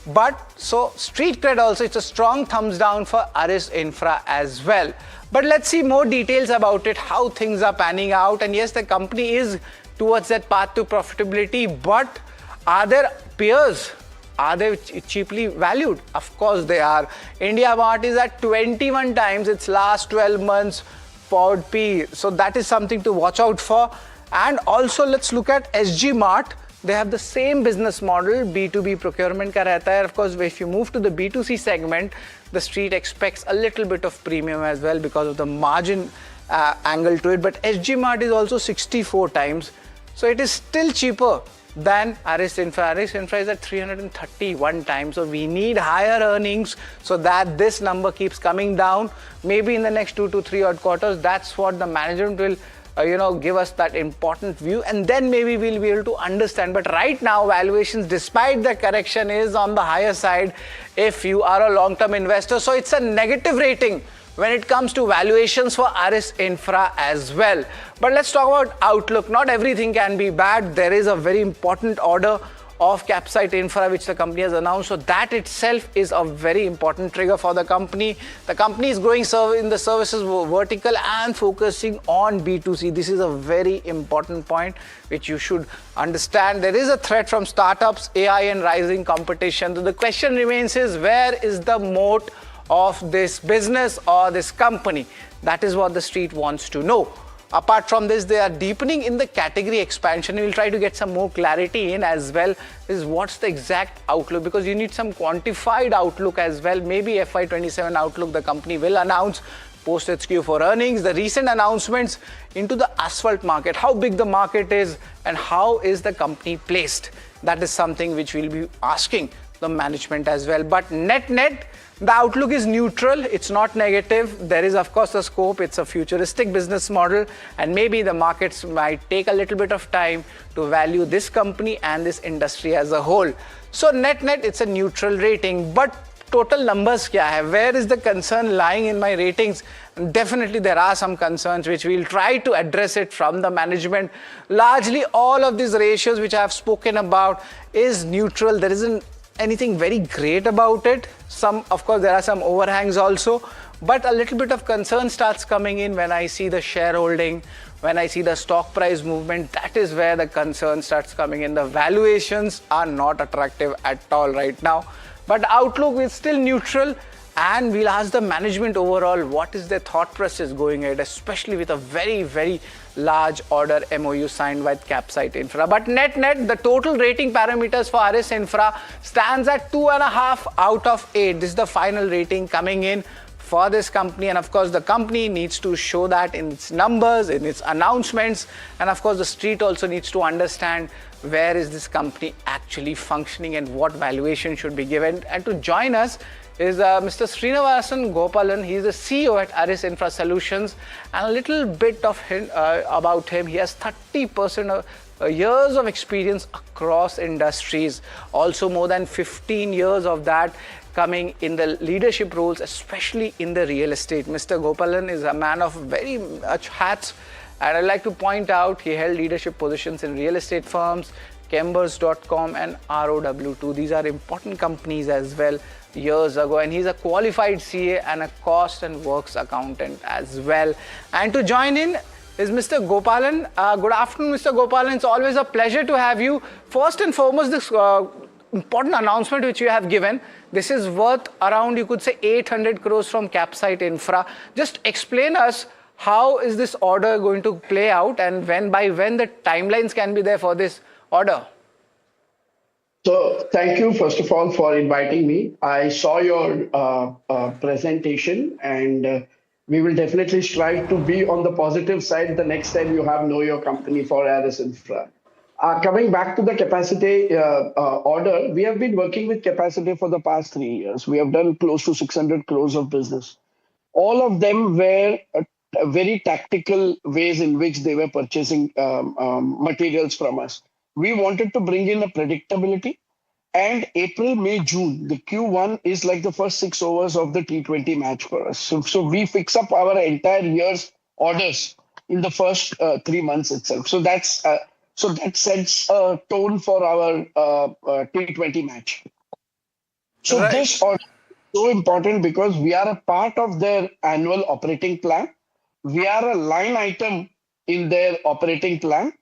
But so street cred also, it's a strong thumbs down for Aris Infra as well. But let's see more details about it, how things are panning out. And yes, the company is towards that path to profitability, but are there peers? Are they cheaply valued? Of course they are. India Mart is at 21 times its last 12 months forward P. So that is something to watch out for. And also let's look at SG Mart. They have the same business model, B2B procurement ka rehta hai. Of course, if you move to the B2C segment, the street expects a little bit of premium as well because of the margin angle to it. But SG Mart is also 64 times. So it is still cheaper than Aris Infra. Aris Infra is at 331 times. So we need higher earnings so that this number keeps coming down. Maybe in the next 2 to 3 odd quarters, that's what the management will give us that important view, and then maybe we'll be able to understand. But right now, valuations, despite the correction, is on the higher side if you are a long-term investor. So it's a negative rating when it comes to valuations for Aris Infra as well. But let's talk about outlook. Not everything can be bad. There is a very important order of Capsite Infra which the company has announced. So that itself is a very important trigger for the company. The company is growing in the services vertical and focusing on B2C. This is a very important point which you should understand. There is a threat from startups, AI and rising competition. So the question remains is, where is the moat of this business or this company? That is what the street wants to know. Apart from this, they are deepening in the category expansion. We'll try to get some more clarity in as well, is what's the exact outlook, because you need some quantified outlook as well. Maybe FY27 outlook the company will announce post its Q4 earnings. The recent announcements into the asphalt market, how big the market is and how is the company placed. That is something which we'll be asking the management as well. But net, the outlook is neutral. It's not negative. There is, of course, a scope. It's a futuristic business model, and maybe the markets might take a little bit of time to value this company and this industry as a whole. So net, it's a neutral rating. But total numbers kya hai? Where is the concern lying in my ratings? Definitely there are some concerns which we'll try to address it from the management. Largely all of these ratios which I have spoken about is neutral. There isn't anything very great about it. Of course, there are some overhangs also, but a little bit of concern starts coming in when I see the shareholding, when I see the stock price movement. That is where the concern starts coming in. The valuations are not attractive at all right now, but the outlook is still neutral. And we'll ask the management overall what is their thought process going ahead, especially with a very, very large order MOU signed with Capsite Infra. But net, the total rating parameters for RS Infra stands at 2.5 out of 8. This is the final rating coming in for this company, and of course the company needs to show that in its numbers, in its announcements, and of course the street also needs to understand where is this company actually functioning and what valuation should be given. And to join us is Mr. Srinivasan Gopalan. He is the CEO at RS Infra Solutions, and a little bit of about him. He has 30% of years of experience across industries, also more than 15 years of that coming in the leadership roles, especially in the real estate. Mr. Gopalan is a man of very much hats, and I'd like to point out he held leadership positions in real estate firms, Chambers.com and ROW2. These are important companies as well years ago, and he's a qualified CA and a cost and works accountant as well. And to join in is Mr. Gopalan. Good afternoon, Mr. Gopalan. It's always a pleasure to have you. First and foremost, this important announcement which you have given, this is worth around, you could say, 800 crores from Capsite Infra. Just explain us how is this order going to play out, and by when the timelines can be there for this order. So thank you, first of all, for inviting me. I saw your presentation, and we will definitely strive to be on the positive side the next time you have Know Your Company for RS Infra. Coming back to the capacity order, we have been working with capacity for the past 3 years. We have done close to 600 crores of business. All of them were very tactical ways in which they were purchasing materials from us. We wanted to bring in a predictability, and April, May, June, the Q1 is like the first 6 overs of the T20 match for us. So we fix up our entire year's orders in the first 3 months itself. So that sets a tone for our T20 match. So this order is so important because we are a part of their annual operating plan. We are a line item in their operating plan.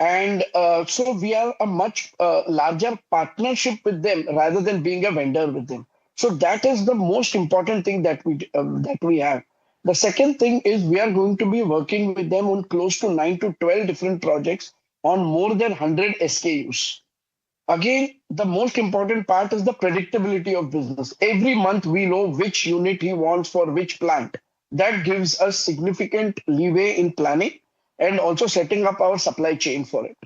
And so we are a much larger partnership with them rather than being a vendor with them. So that is the most important thing that we have. The second thing is we are going to be working with them on close to 9 to 12 different projects on more than 100 SKUs. Again, the most important part is the predictability of business. Every month we know which unit he wants for which plant. That gives us significant leeway in planning and also setting up our supply chain for it.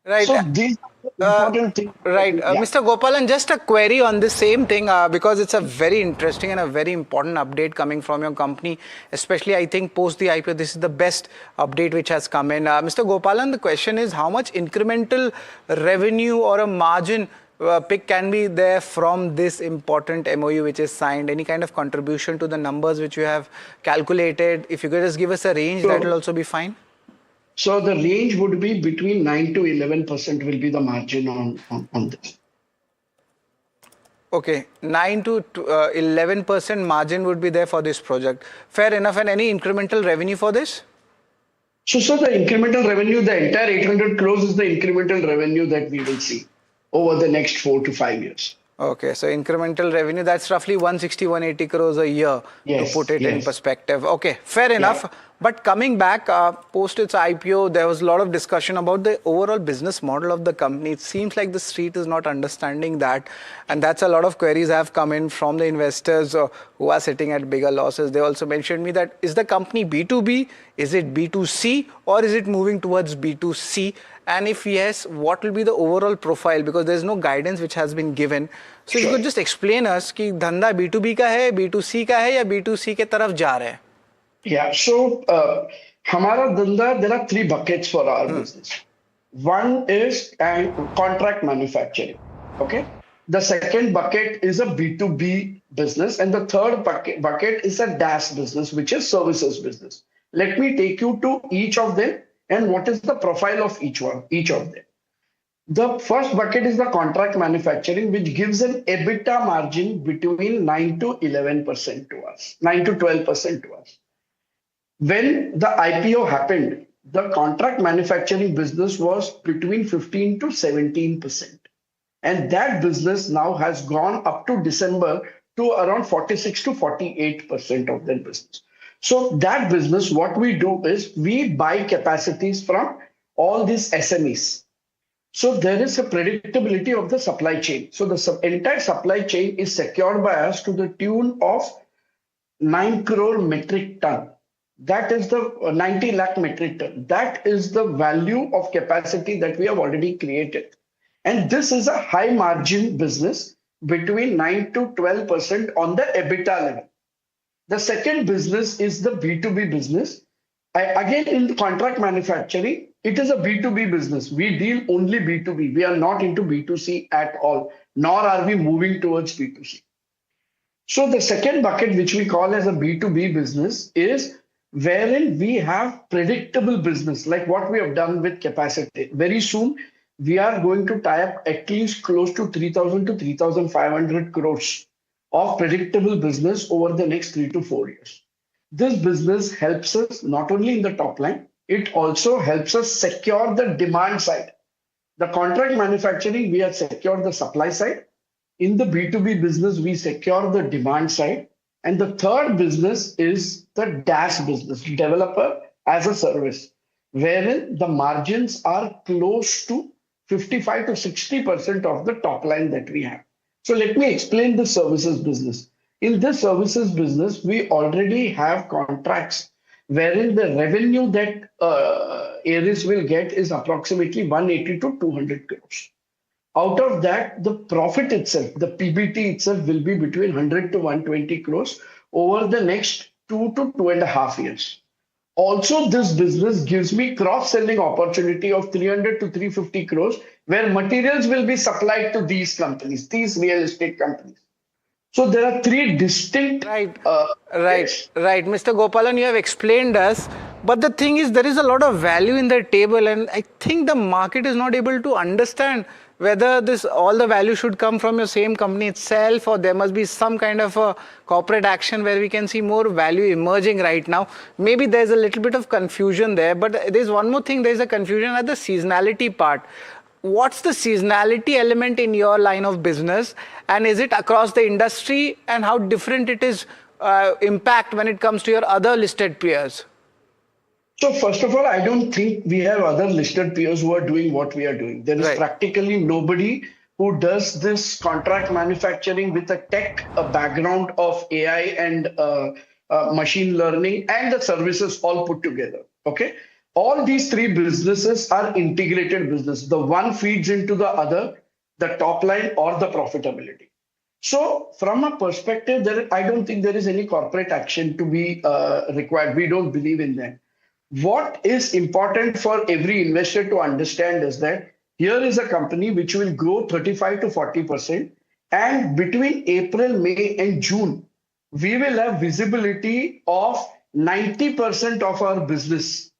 Right. So these are important things. Right. Mr. Gopalan, just a query on this same thing because it's a very interesting and a very important update coming from your company, especially I think post the IPO, this is the best update which has come in. Mr. Gopalan, the question is how much incremental revenue or a margin pick can be there from this important MOU which is signed? Any kind of contribution to the numbers which you have calculated? If you could just give us a range, that will also be fine. So the range would be between 9 to 11% will be the margin on this. Okay, 9 to 11% margin would be there for this project. Fair enough. And any incremental revenue for this? So the incremental revenue, the entire 800 crores is the incremental revenue that we will see over the next 4 to 5 years. Okay, so incremental revenue, that's roughly 160, 180 crores a year to put it in perspective. Okay, fair enough. But coming back, post its IPO, there was a lot of discussion about the overall business model of the company. It seems like the street is not understanding that. And that's a lot of queries have come in from the investors who are sitting at bigger losses. They also mentioned me that, is the company B2B? Is it B2C? Or is it moving towards B2C? And if yes, what will be the overall profile? Because there's no guidance which has been given. So you could just explain us कि धंधा B2B का है, B2C का है या B2C के तरफ जा रहे हैं? Yeah, so हमारा धंधा, there are three buckets for our business. One is contract manufacturing. Okay. The second bucket is a B2B business, and the third bucket is a DaaS business, which is services business. Let me take you to each of them and what is the profile of each of them. The first bucket is the contract manufacturing, which gives an EBITDA margin between 9 to 11% to us, 9 to 12% to us. When the IPO happened, the contract manufacturing business was between 15 to 17%. And that business now has gone up to December to around 46 to 48% of their business. So that business, what we do is we buy capacities from all these SMEs. So there is a predictability of the supply chain. So the entire supply chain is secured by us to the tune of 9 crore metric ton. That is the 90 lakh metric ton. That is the value of capacity that we have already created. And this is a high margin business between 9 to 12% on the EBITDA level. The second business is the B2B business. Again, in the contract manufacturing, it is a B2B business. We deal only B2B. We are not into B2C at all, nor are we moving towards B2C. So the second bucket, which we call as a B2B business, is wherein we have predictable business, like what we have done with capacity. Very soon, we are going to tie up at least close to 3,000 to 3,500 crores of predictable business over the next 3 to 4 years. This business helps us not only in the top line, it also helps us secure the demand side. The contract manufacturing, we have secured the supply side. In the B2B business, we secure the demand side. And the third business is the DaaS business, developer as a service, wherein the margins are close to 55 to 60% of the top line that we have. So let me explain the services business. In this services business, we already have contracts wherein the revenue that Aries will get is approximately 180 to 200 crores. Out of that, the profit itself, the PBT itself will be between 100 to 120 crores over the next 2 to 2.5 years. Also, this business gives me cross-selling opportunity of 300 to 350 crores where materials will be supplied to these companies, these real estate companies. So there are three distinct... Right. Mr. Gopalan, you have explained us. But the thing is, there is a lot of value in the table. And I think the market is not able to understand whether all the value should come from your same company itself, or there must be some kind of a corporate action where we can see more value emerging right now. Maybe there's a little bit of confusion there, but there's one more thing. There's a confusion at the seasonality part. What's the seasonality element in your line of business, and is it across the industry, and how different it is impact when it comes to your other listed peers? So first of all, I don't think we have other listed peers who are doing what we are doing. There is practically nobody who does this contract manufacturing with a tech background of AI and machine learning and the services all put together. Okay. All these three businesses are integrated business. The one feeds into the other, the top line or the profitability. So from a perspective, I don't think there is any corporate action to be required. We don't believe in that. What is important for every investor to understand is that here is a company which will grow 35 to 40%. And between April, May and June, we will have visibility of 90% of our business.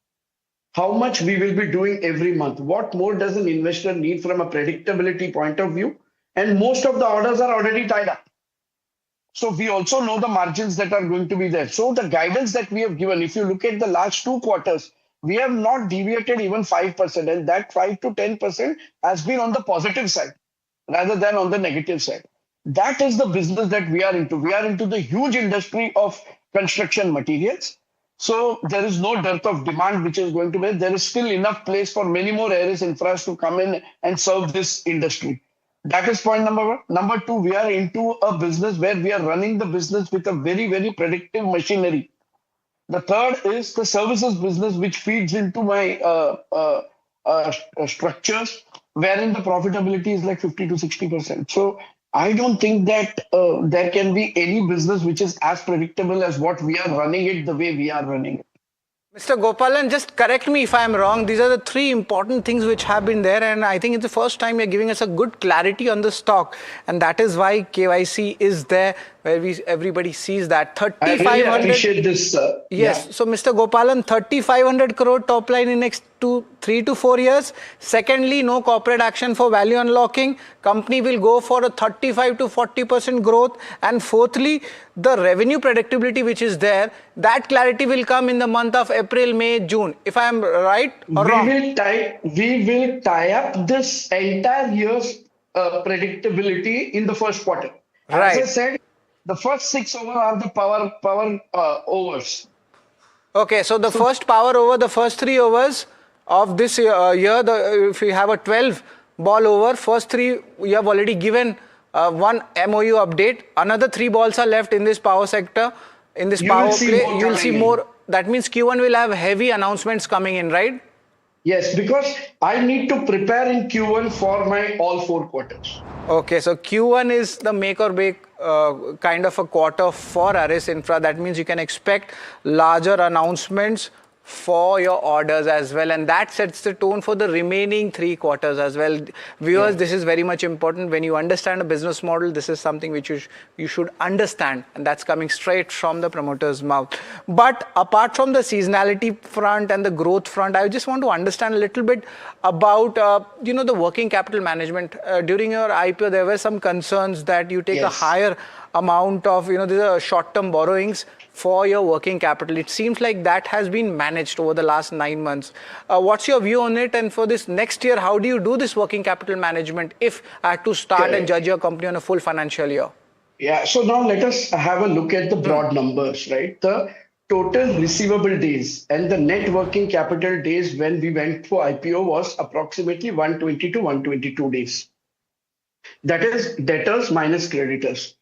How much we will be doing every month. What more does an investor need from a predictability point of view? And most of the orders are already tied up. So we also know the margins that are going to be there. So the guidance that we have given, if you look at the last 2 quarters, we have not deviated even 5%. And that 5 to 10% has been on the positive side rather than on the negative side. That is the business that we are into. We are into the huge industry of construction materials. So there is no dearth of demand which is going to be. There is still enough place for many more areas infras to come in and serve this industry. That is point number one. Number two, we are into a business where we are running the business with a very, very predictive machinery. The third is the services business, which feeds into my structures, wherein the profitability is like 50 to 60%. So I don't think that there can be any business which is as predictable as what we are running it the way we are running it. Mr. Gopalan, just correct me if I am wrong. These are the three important things which have been there, and I think it's the first time you're giving us a good clarity on the stock, and that is why KYC is there, where everybody sees that 3,500. I really appreciate this. Yes. So, Mr. Gopalan, 3,500 crore top line in next 3 to 4 years. Secondly, no corporate action for value unlocking. Company will go for a 35 to 40% growth. And fourthly, the revenue predictability which is there, that clarity will come in the month of April, May, June. If I am right or wrong? We will tie up this entire year's predictability in the first quarter. As I said, the first 6 overs are the power overs. Okay, so the first power over, the first 3 overs of this year, if you have a 12 ball over, first 3 you have already given one MOU update. Another 3 balls are left in this power sector, in this power play. You will see more. That means Q1 will have heavy announcements coming in, right? Yes, because I need to prepare in Q1 for my all 4 quarters. Okay, so Q1 is the make or break kind of a quarter for Aris Infra. That means you can expect larger announcements for your orders as well, and that sets the tone for the remaining 3 quarters as well. Viewers, this is very much important. When you understand a business model, this is something which you should understand, and that's coming straight from the promoter's mouth. But apart from the seasonality front and the growth front, I just want to understand a little bit about the working capital management. During your IPO, there were some concerns that you take a higher amount of these are short-term borrowings for your working capital. It seems like that has been managed over the last 9 months. What's your view on it? And for this next year, how do you do this working capital management if I had to start and judge your company on a full financial year? Yeah, so now let us have a look at the broad numbers, right? The total receivable days and the net working capital days when we went for IPO was approximately 120 to 122 days. That is debtors minus creditors.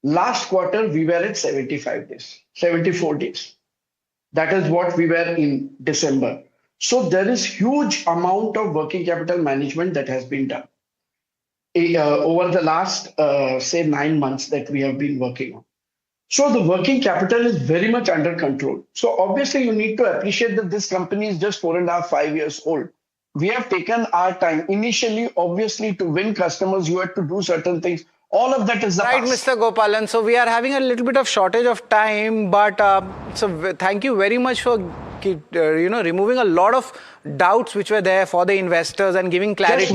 Last quarter, we were at 75 days, 74 days. That is what we were in December. So there is huge amount of working capital management that has been done over the last, say, 9 months that we have been working on. So the working capital is very much under control. So obviously you need to appreciate that this company is just 4.5, 5 years old. We have taken our time. Initially, obviously, to win customers, you had to do certain things. All of that is the right, past. Mr. Gopalan. So we are having a little bit of shortage of time, but so thank you very much for removing a lot of doubts which were there for the investors and giving clarity.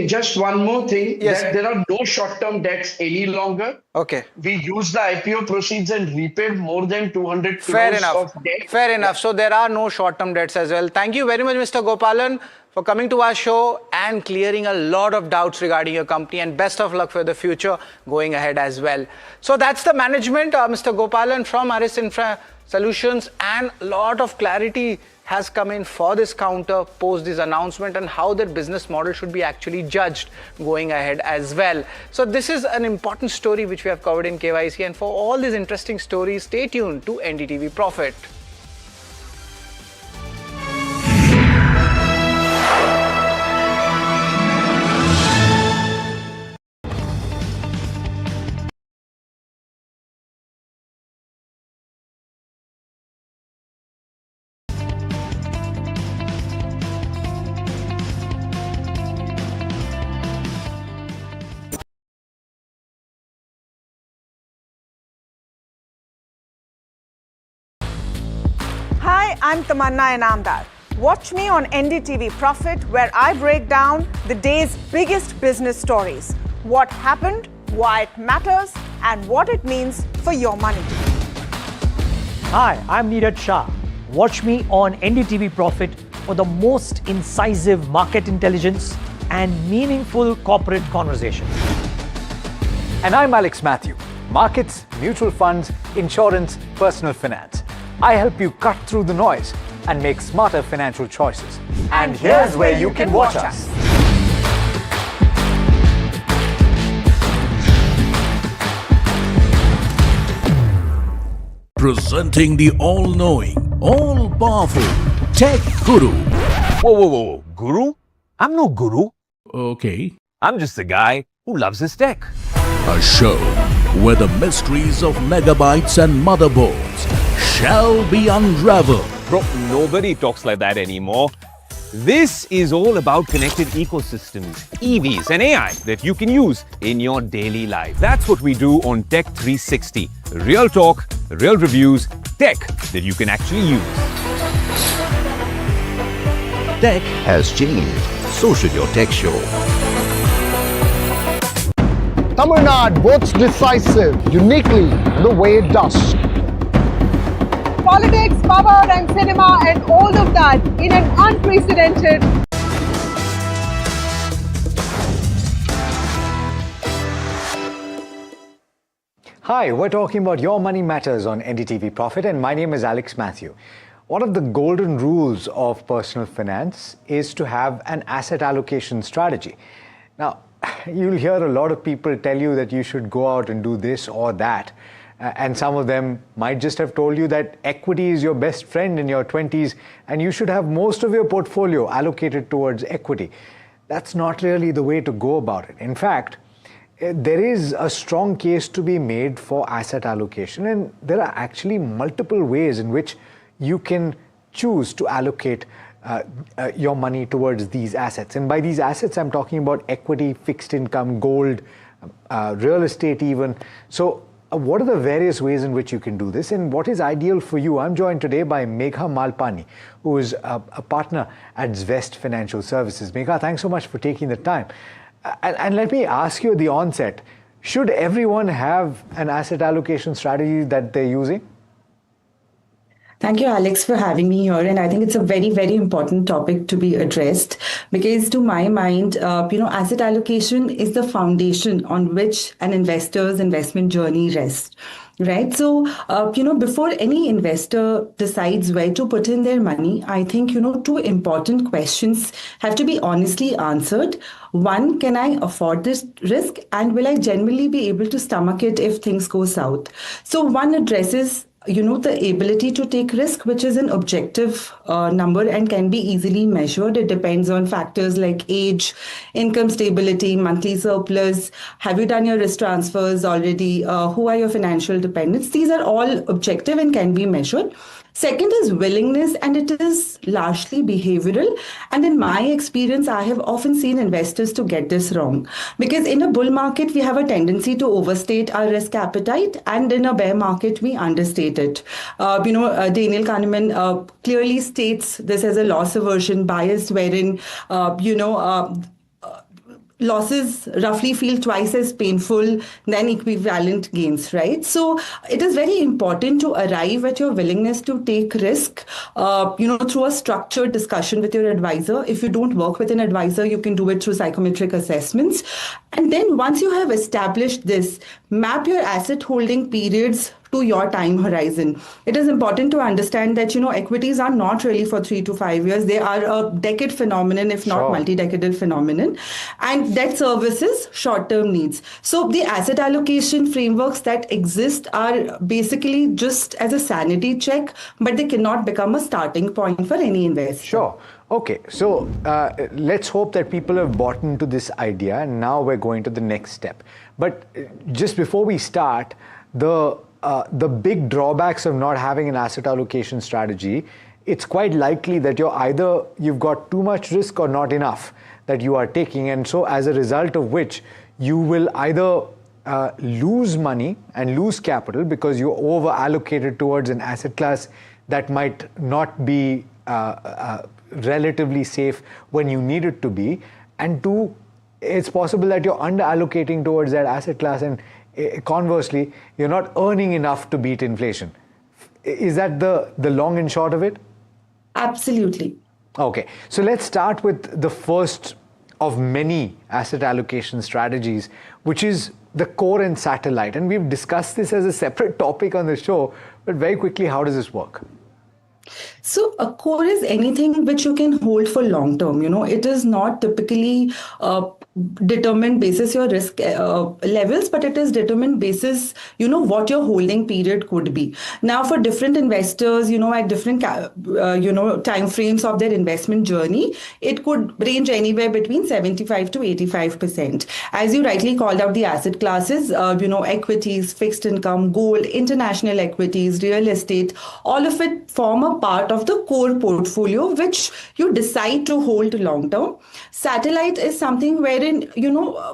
Just one more thing. Yes. That there are no short-term debts any longer. Okay. We used the IPO proceeds and repaid more than 200 crores of debt. Fair enough. So there are no short-term debts as well. Thank you very much, Mr. Gopalan, for coming to our show and clearing a lot of doubts regarding your company, and best of luck for the future going ahead as well. So that's the management, Mr. Gopalan from Aris Infra Solutions, and a lot of clarity has come in for this counter post this announcement and how their business model should be actually judged going ahead as well. So this is an important story which we have covered in KYC, and for all these interesting stories, stay tuned to NDTV Profit. Hi, I'm Tamanna Inamdar. Watch me on NDTV Profit, where I break down the day's biggest business stories. What happened, why it matters, and what it means for your money. Hi, I'm Neeraj Shah. Watch me on NDTV Profit for the most incisive market intelligence and meaningful corporate conversations. And I'm Alex Matthew. Markets, mutual funds, insurance, personal finance. I help you cut through the noise and make smarter financial choices. And here's where you can watch us. Presenting the all-knowing, all-powerful Tech Guru. Whoa, whoa, whoa, Guru? I'm no guru. Okay. I'm just a guy who loves his tech. A show where the mysteries of megabytes and motherboards shall be unraveled. Bro, nobody talks like that anymore. This is all about connected ecosystems, EVs and AI that you can use in your daily life. That's what we do on Tech 360. Real talk, real reviews, tech that you can actually use. Tech has changed. So should your tech show. Tamil Nadu votes decisive, uniquely the way it does. Politics, power, and cinema, and all of that in an unprecedented. Hi, we're talking about Your Money Matters on NDTV Profit, and my name is Alex Matthew. One of the golden rules of personal finance is to have an asset allocation strategy. Now, you'll hear a lot of people tell you that you should go out and do this or that. And some of them might just have told you that equity is your best friend in your 20s and you should have most of your portfolio allocated towards equity. That's not really the way to go about it. In fact, there is a strong case to be made for asset allocation, and there are actually multiple ways in which you can choose to allocate your money towards these assets. And by these assets, I'm talking about equity, fixed income, gold, real estate even. So what are the various ways in which you can do this, and what is ideal for you? I'm joined today by Megha Malpani, who is a partner at Zvest Financial Services. Megha, thanks so much for taking the time. And let me ask you at the onset, should everyone have an asset allocation strategy that they're using? Thank you, Alex, for having me here. And I think it's a very, very important topic to be addressed because to my mind, asset allocation is the foundation on which an investor's investment journey rests. Right. So, before any investor decides where to put in their money, I think, two important questions have to be honestly answered. One, can I afford this risk? And will I generally be able to stomach it if things go south? So one addresses the ability to take risk, which is an objective number and can be easily measured. It depends on factors like age, income stability, monthly surplus. Have you done your risk transfers already? Who are your financial dependents? These are all objective and can be measured. Second is willingness, and it is largely behavioral. And in my experience, I have often seen investors to get this wrong. Because in a bull market, we have a tendency to overstate our risk appetite, and in a bear market, we understate it. Daniel Kahneman clearly states this as a loss aversion bias, wherein, losses roughly feel twice as painful than equivalent gains, right? So it is very important to arrive at your willingness to take risk, through a structured discussion with your advisor. If you don't work with an advisor, you can do it through psychometric assessments. And then once you have established this, map your asset holding periods to your time horizon. It is important to understand that, equities are not really for 3 to 5 years. They are a decade phenomenon, if not multi-decadal phenomenon. And debt services, short-term needs. So the asset allocation frameworks that exist are basically just as a sanity check, but they cannot become a starting point for any investor. Sure. Okay, so let's hope that people have bought into this idea, and now we're going to the next step. But just before we start, the big drawbacks of not having an asset allocation strategy, it's quite likely that you've got too much risk or not enough that you are taking, and so as a result of which you will either lose money and lose capital because you're over allocated towards an asset class that might not be relatively safe when you need it to be, and two, it's possible that you're under allocating towards that asset class, and conversely, you're not earning enough to beat inflation. Is that the long and short of it? Absolutely. Okay, so let's start with the first of many asset allocation strategies, which is the core and satellite. And we've discussed this as a separate topic on the show, but very quickly, how does this work? So a core is anything which you can hold for long term. It is not typically determined basis your risk levels, but it is determined basis, what your holding period could be. Now, for different investors, at different, time frames of their investment journey, it could range anywhere between 75 to 85%. As you rightly called out the asset classes, equities, fixed income, gold, international equities, real estate, all of it form a part of the core portfolio, which you decide to hold long term. Satellite is something wherein,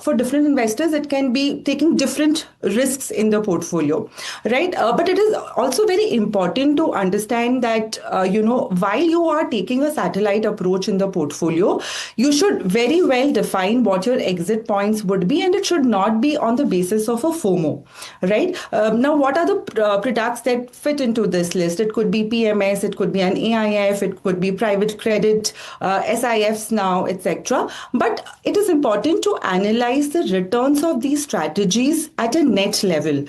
for different investors, it can be taking different risks in the portfolio, right? But it is also very important to understand that, while you are taking a satellite approach in the portfolio, you should very well define what your exit points would be, and it should not be on the basis of a FOMO, right? Now, what are the products that fit into this list? It could be PMS, it could be an AIF, it could be private credit, SIFs now, etc. But it is important to analyze the returns of these strategies at a net level.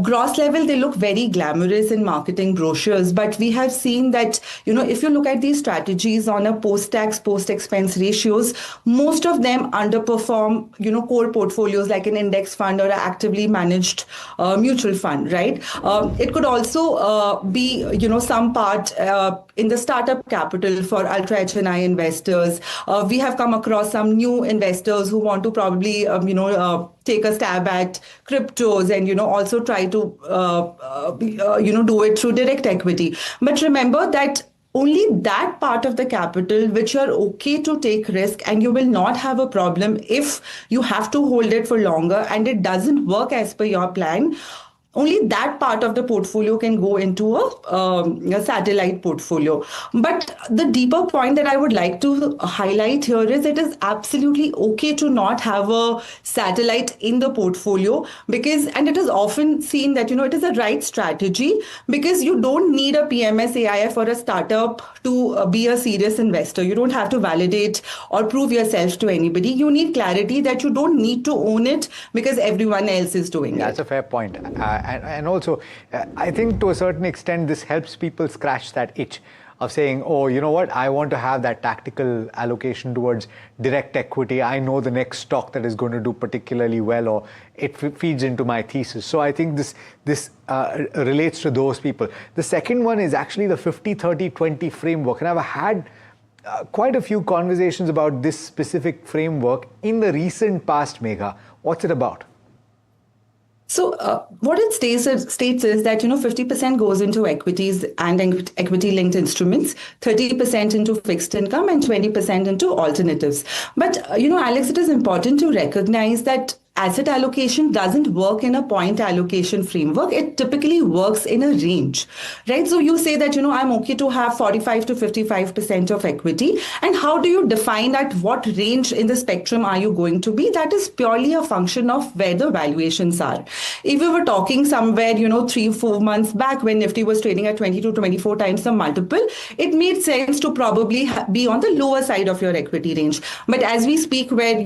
Gross level, they look very glamorous in marketing brochures, but we have seen that, if you look at these strategies on a post-tax, post-expense ratios, most of them underperform, core portfolios like an index fund or an actively managed mutual fund, right? It could also be, some part in the startup capital for ultra HNI investors. We have come across some new investors who want to probably, take a stab at cryptos and, also try to, do it through direct equity. But remember that only that part of the capital which you're okay to take risk, and you will not have a problem if you have to hold it for longer and it doesn't work as per your plan. Only that part of the portfolio can go into a satellite portfolio. But the deeper point that I would like to highlight here is it is absolutely okay to not have a satellite in the portfolio, and it is often seen that, it is a right strategy because you don't need a PMS, AIF or a startup to be a serious investor. You don't have to validate or prove yourself to anybody. You need clarity that you don't need to own it because everyone else is doing it. That's a fair point. And also, I think to a certain extent, this helps people scratch that itch of saying, oh, you know what, I want to have that tactical allocation towards direct equity. I know the next stock that is going to do particularly well, or it feeds into my thesis. So I think this relates to those people. The second one is actually the 50-30-20 framework. And I've had quite a few conversations about this specific framework in the recent past, Megha. What's it about? So what it states is that, 50% goes into equities and equity-linked instruments, 30% into fixed income, and 20% into alternatives. But, Alex, it is important to recognize that asset allocation doesn't work in a point allocation framework. It typically works in a range, right? So you say that, I'm okay to have 45 to 55% of equity. And how do you define at what range in the spectrum are you going to be? That is purely a function of where the valuations are. If we were talking somewhere, 3-4 months back when Nifty was trading at 20 to 24 times the multiple, it made sense to probably be on the lower side of your equity range. But as we speak, where,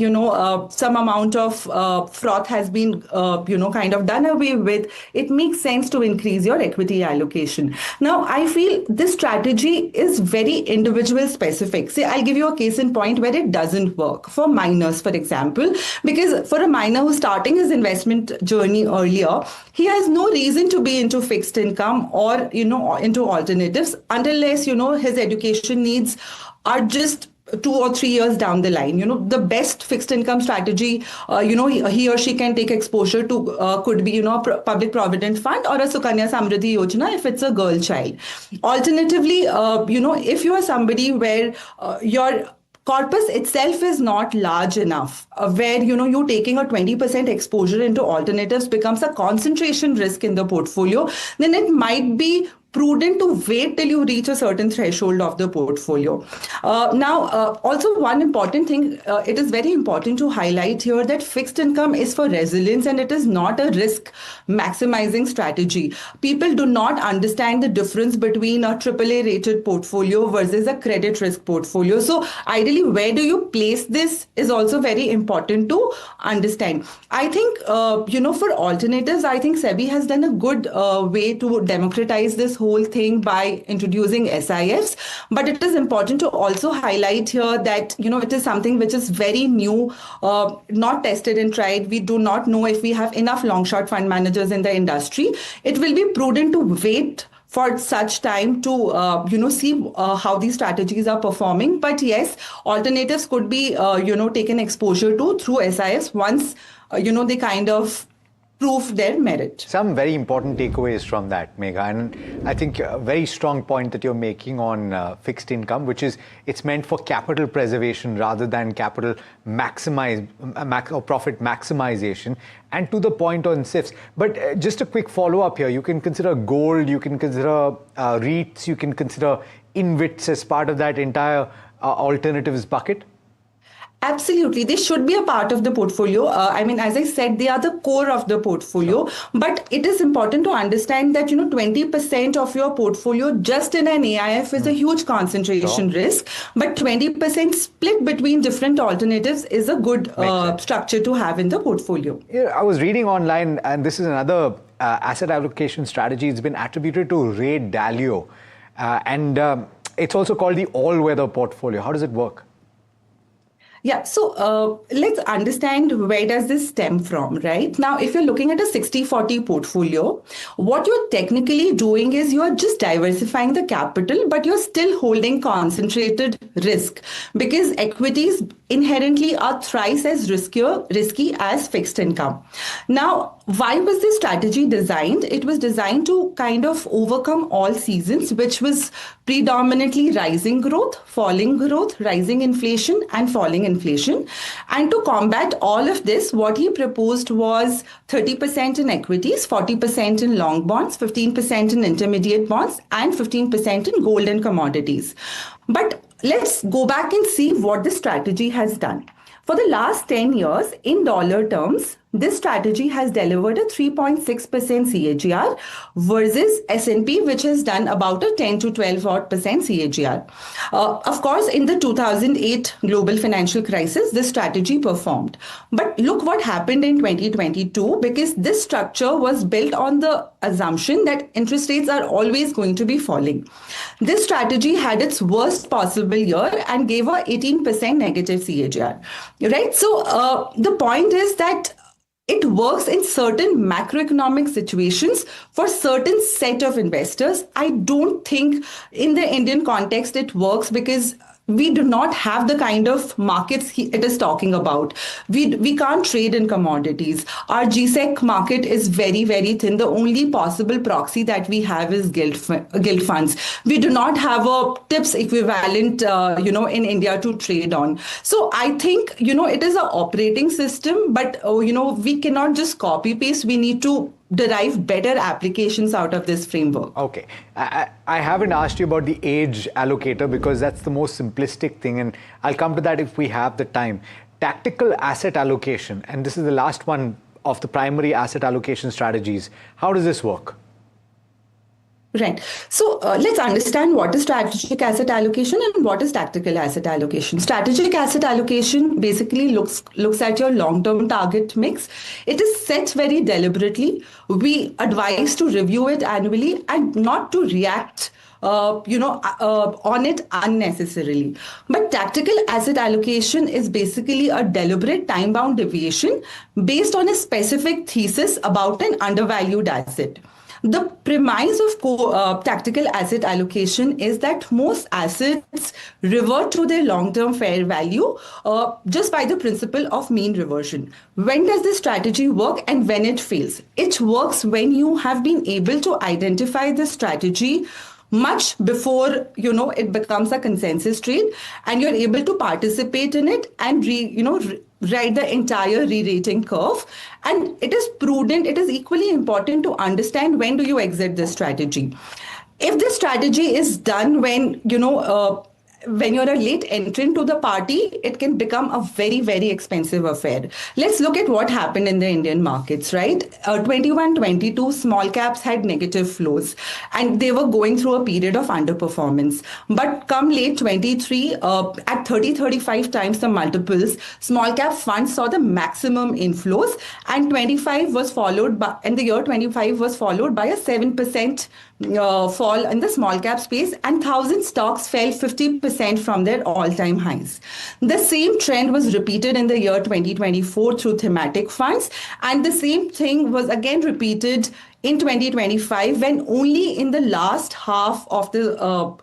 some amount of froth has been, kind of done away with, it makes sense to increase your equity allocation. Now, I feel this strategy is very individual specific. Say, I'll give you a case in point where it doesn't work. For minors, for example, because for a minor who's starting his investment journey earlier, he has no reason to be into fixed income or, into alternatives unless, his education needs are just 2 or 3 years down the line. The best fixed income strategy, he or she can take exposure to could be, public provident fund or a Sukanya Samriddhi Yojana if it's a girl child. Alternatively, if you are somebody where your corpus itself is not large enough, where, you taking a 20% exposure into alternatives becomes a concentration risk in the portfolio, then it might be prudent to wait till you reach a certain threshold of the portfolio. Also one important thing, it is very important to highlight here that fixed income is for resilience and it is not a risk maximizing strategy. People do not understand the difference between a AAA rated portfolio versus a credit risk portfolio. So ideally, where do you place this is also very important to understand. I think, for alternatives, I think SEBI has done a good way to democratize this whole thing by introducing SIFs. But it is important to also highlight here that, it is something which is very new, not tested and tried. We do not know if we have enough long short fund managers in the industry. It will be prudent to wait for such time to, see how these strategies are performing. But yes, alternatives could be, taken exposure to through SIFs once, they kind of prove their merit. Some very important takeaways from that, Megha, and I think a very strong point that you're making on fixed income, which is it's meant for capital preservation rather than capital or profit maximization, and to the point on SIFs. But just a quick follow-up here, you can consider gold, you can consider REITs, you can consider InvITs as part of that entire alternatives bucket? Absolutely. They should be a part of the portfolio. As I said, they are the core of the portfolio. But it is important to understand that, 20% of your portfolio just in an AIF is a huge concentration risk. But 20% split between different alternatives is a good structure to have in the portfolio. Yeah, I was reading online, and this is another asset allocation strategy. It's been attributed to Ray Dalio. It's also called the all-weather portfolio. How does it work? Yeah, so let's understand where does this stem from, right? Now, if you're looking at a 60-40 portfolio, what you're technically doing is you're just diversifying the capital, but you're still holding concentrated risk because equities inherently are thrice as risky as fixed income. Now, why was this strategy designed? It was designed to kind of overcome all seasons, which was predominantly rising growth, falling growth, rising inflation, and falling inflation. And to combat all of this, what he proposed was 30% in equities, 40% in long bonds, 15% in intermediate bonds, and 15% in gold and commodities. But let's go back and see what this strategy has done. For the last 10 years, in dollar terms, this strategy has delivered a 3.6% CAGR versus S&P, which has done about a 10 to 12% CAGR. Of course, in the 2008 global financial crisis, this strategy performed. But look what happened in 2022, because this structure was built on the assumption that interest rates are always going to be falling. This strategy had its worst possible year and gave a 18% negative CAGR. Right? So the point is that it works in certain macroeconomic situations for certain set of investors. I don't think in the Indian context it works because we do not have the kind of markets it is talking about. We can't trade in commodities. Our GSEC market is very, very thin. The only possible proxy that we have is gilt funds. We do not have a TIPS equivalent, in India to trade on. So I think, it is an operating system, but, we cannot just copy paste. We need to derive better applications out of this framework. Okay. I haven't asked you about the age allocator because that's the most simplistic thing, and I'll come to that if we have the time. Tactical asset allocation, and this is the last one of the primary asset allocation strategies. How does this work? Right. So let's understand what is strategic asset allocation and what is tactical asset allocation. Strategic asset allocation basically looks at your long-term target mix. It is set very deliberately. We advise to review it annually and not to react on it unnecessarily. But tactical asset allocation is basically a deliberate time-bound deviation based on a specific thesis about an undervalued asset. The premise of tactical asset allocation is that most assets revert to their long-term fair value just by the principle of mean reversion. When does this strategy work and when it fails? It works when you have been able to identify the strategy much before it becomes a consensus trade, and you're able to participate in it and write the entire re-rating curve. And it is prudent. It is equally important to understand when do you exit this strategy. if this strategy is done when you're a late entrant to the party, it can become a very, very expensive affair. Let's look at what happened in the Indian markets, right? 21-22, small caps had negative flows and they were going through a period of underperformance. But come late 23, at 30-35 times the multiples, small cap funds saw the maximum inflows, and the year 25 was followed by a 7% fall in the small cap space, and 1,000 stocks fell 50% from their all-time highs. The same trend was repeated in the year 2024 through thematic funds, and the same thing was again repeated in 2025, when only in the last half of the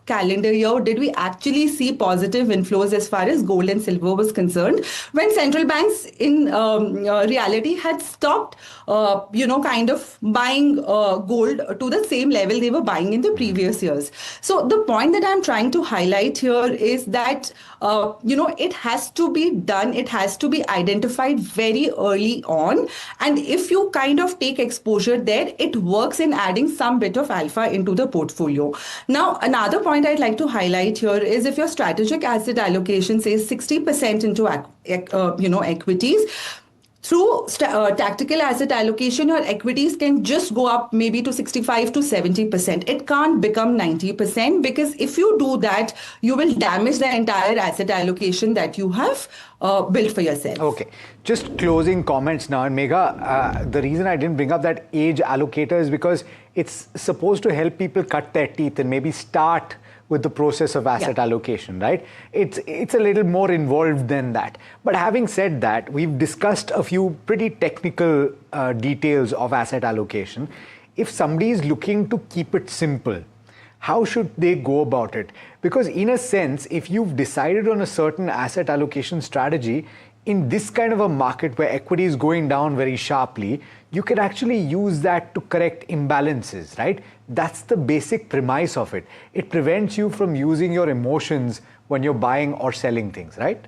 calendar year did we actually see positive inflows as far as gold and silver was concerned, when central banks in reality had stopped kind of buying gold to the same level they were buying in the previous years. So the point that I'm trying to highlight here is that it has to be done, it has to be identified very early on, and if you kind of take exposure there, it works in adding some bit of alpha into the portfolio. Now, another point I'd like to highlight here is if your strategic asset allocation says 60% into equities, through tactical asset allocation, your equities can just go up maybe to 65 to 70%. It can't become 90%, because if you do that, you will damage the entire asset allocation that you have built for yourself. Okay, just closing comments now. And Megha, the reason I didn't bring up that age allocator is because it's supposed to help people cut their teeth and maybe start with the process of asset allocation, right? It's a little more involved than that. But having said that, we've discussed a few pretty technical details of asset allocation. If somebody is looking to keep it simple, how should they go about it? Because in a sense, if you've decided on a certain asset allocation strategy, in this kind of a market where equity is going down very sharply, you can actually use that to correct imbalances, right? That's the basic premise of it. It prevents you from using your emotions when you're buying or selling things, right?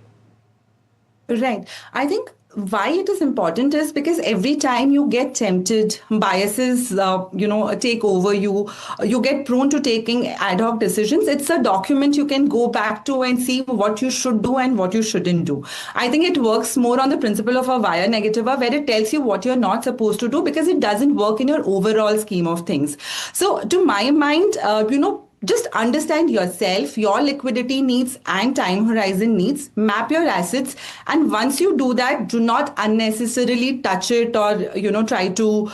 Right. I think why it is important is because every time you get tempted, biases, take over you, you get prone to taking ad hoc decisions. It's a document you can go back to and see what you should do and what you shouldn't do. I think it works more on the principle of a via negativa, where it tells you what you're not supposed to do, because it doesn't work in your overall scheme of things. So to my mind, just understand yourself, your liquidity needs and time horizon needs, map your assets. And once you do that, do not unnecessarily touch it or, try to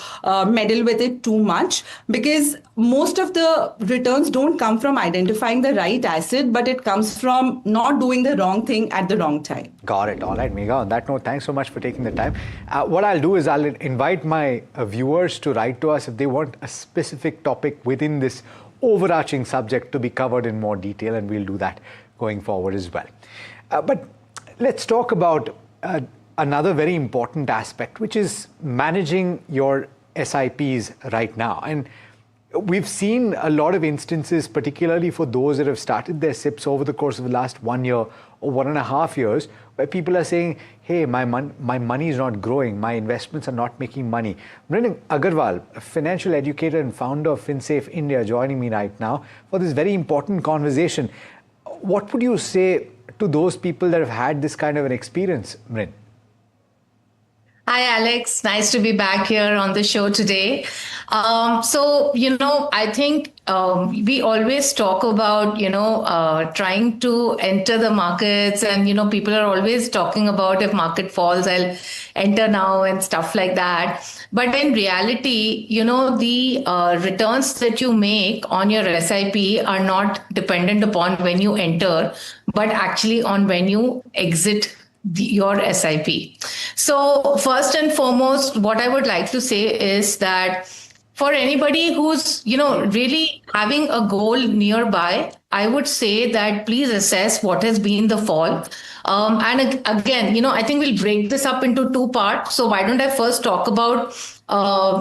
meddle with it too much, because most of the returns don't come from identifying the right asset, but it comes from not doing the wrong thing at the wrong time. Got it. All right, Megha. On that note, thanks so much for taking the time. What I'll do is I'll invite my viewers to write to us if they want a specific topic within this overarching subject to be covered in more detail, and we'll do that going forward as well. But let's talk about another very important aspect, which is managing your SIPs right now. And we've seen a lot of instances, particularly for those that have started their SIPs over the course of the last 1 year or 1.5 years, where people are saying, hey, my money is not growing, my investments are not making money. Mrinan Agarwal, a financial educator and founder of FinSafe India, joining me right now for this very important conversation. What would you say to those people that have had this kind of an experience, Mrin? Hi, Alex. Nice to be back here on the show today. I think we always talk about, trying to enter the markets, and, people are always talking about if market falls, I'll enter now and stuff like that. But in reality, the returns that you make on your SIP are not dependent upon when you enter, but actually on when you exit your SIP. So first and foremost, what I would like to say is that for anybody who's, really having a goal nearby, I would say that please assess what has been the fall. And again, I think we'll break this up into two parts. So why don't I first talk about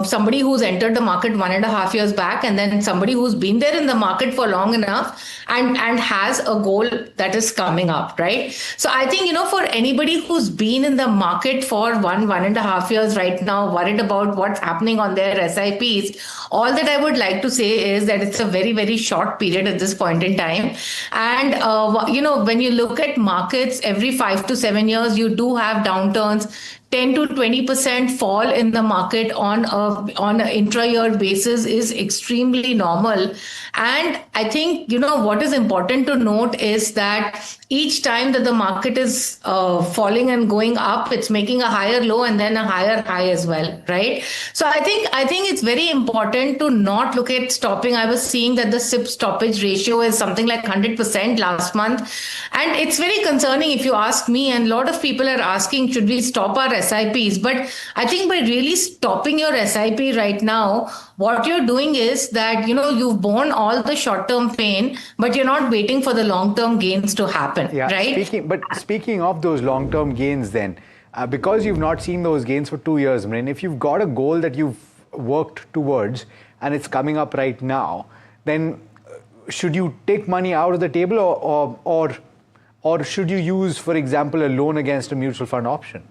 somebody who's entered the market 1.5 years back, and then somebody who's been there in the market for long enough and has a goal that is coming up, right? So I think, for anybody who's been in the market for 1.5 years right now, worried about what's happening on their SIPs, all that I would like to say is that it's a very, very short period at this point in time. And, when you look at markets every 5 to 7 years, you do have downturns. 10 to 20% fall in the market on an intra-year basis is extremely normal. And I think, what is important to note is that each time that the market is falling and going up, it's making a higher low and then a higher high as well, right? So I think it's very important to not look at stopping. I was seeing that the SIP stoppage ratio is something like 100% last month. And it's very concerning if you ask me, and a lot of people are asking, should we stop our SIPs? But I think by really stopping your SIP right now, what you're doing is that, you've borne all the short-term pain, but you're not waiting for the long-term gains to happen, right? Speaking of those long-term gains then, because you've not seen those gains for 2 years, Mrin, if you've got a goal that you've worked towards and it's coming up right now, then should you take money out of the table or should you use, for example, a loan against a mutual fund option?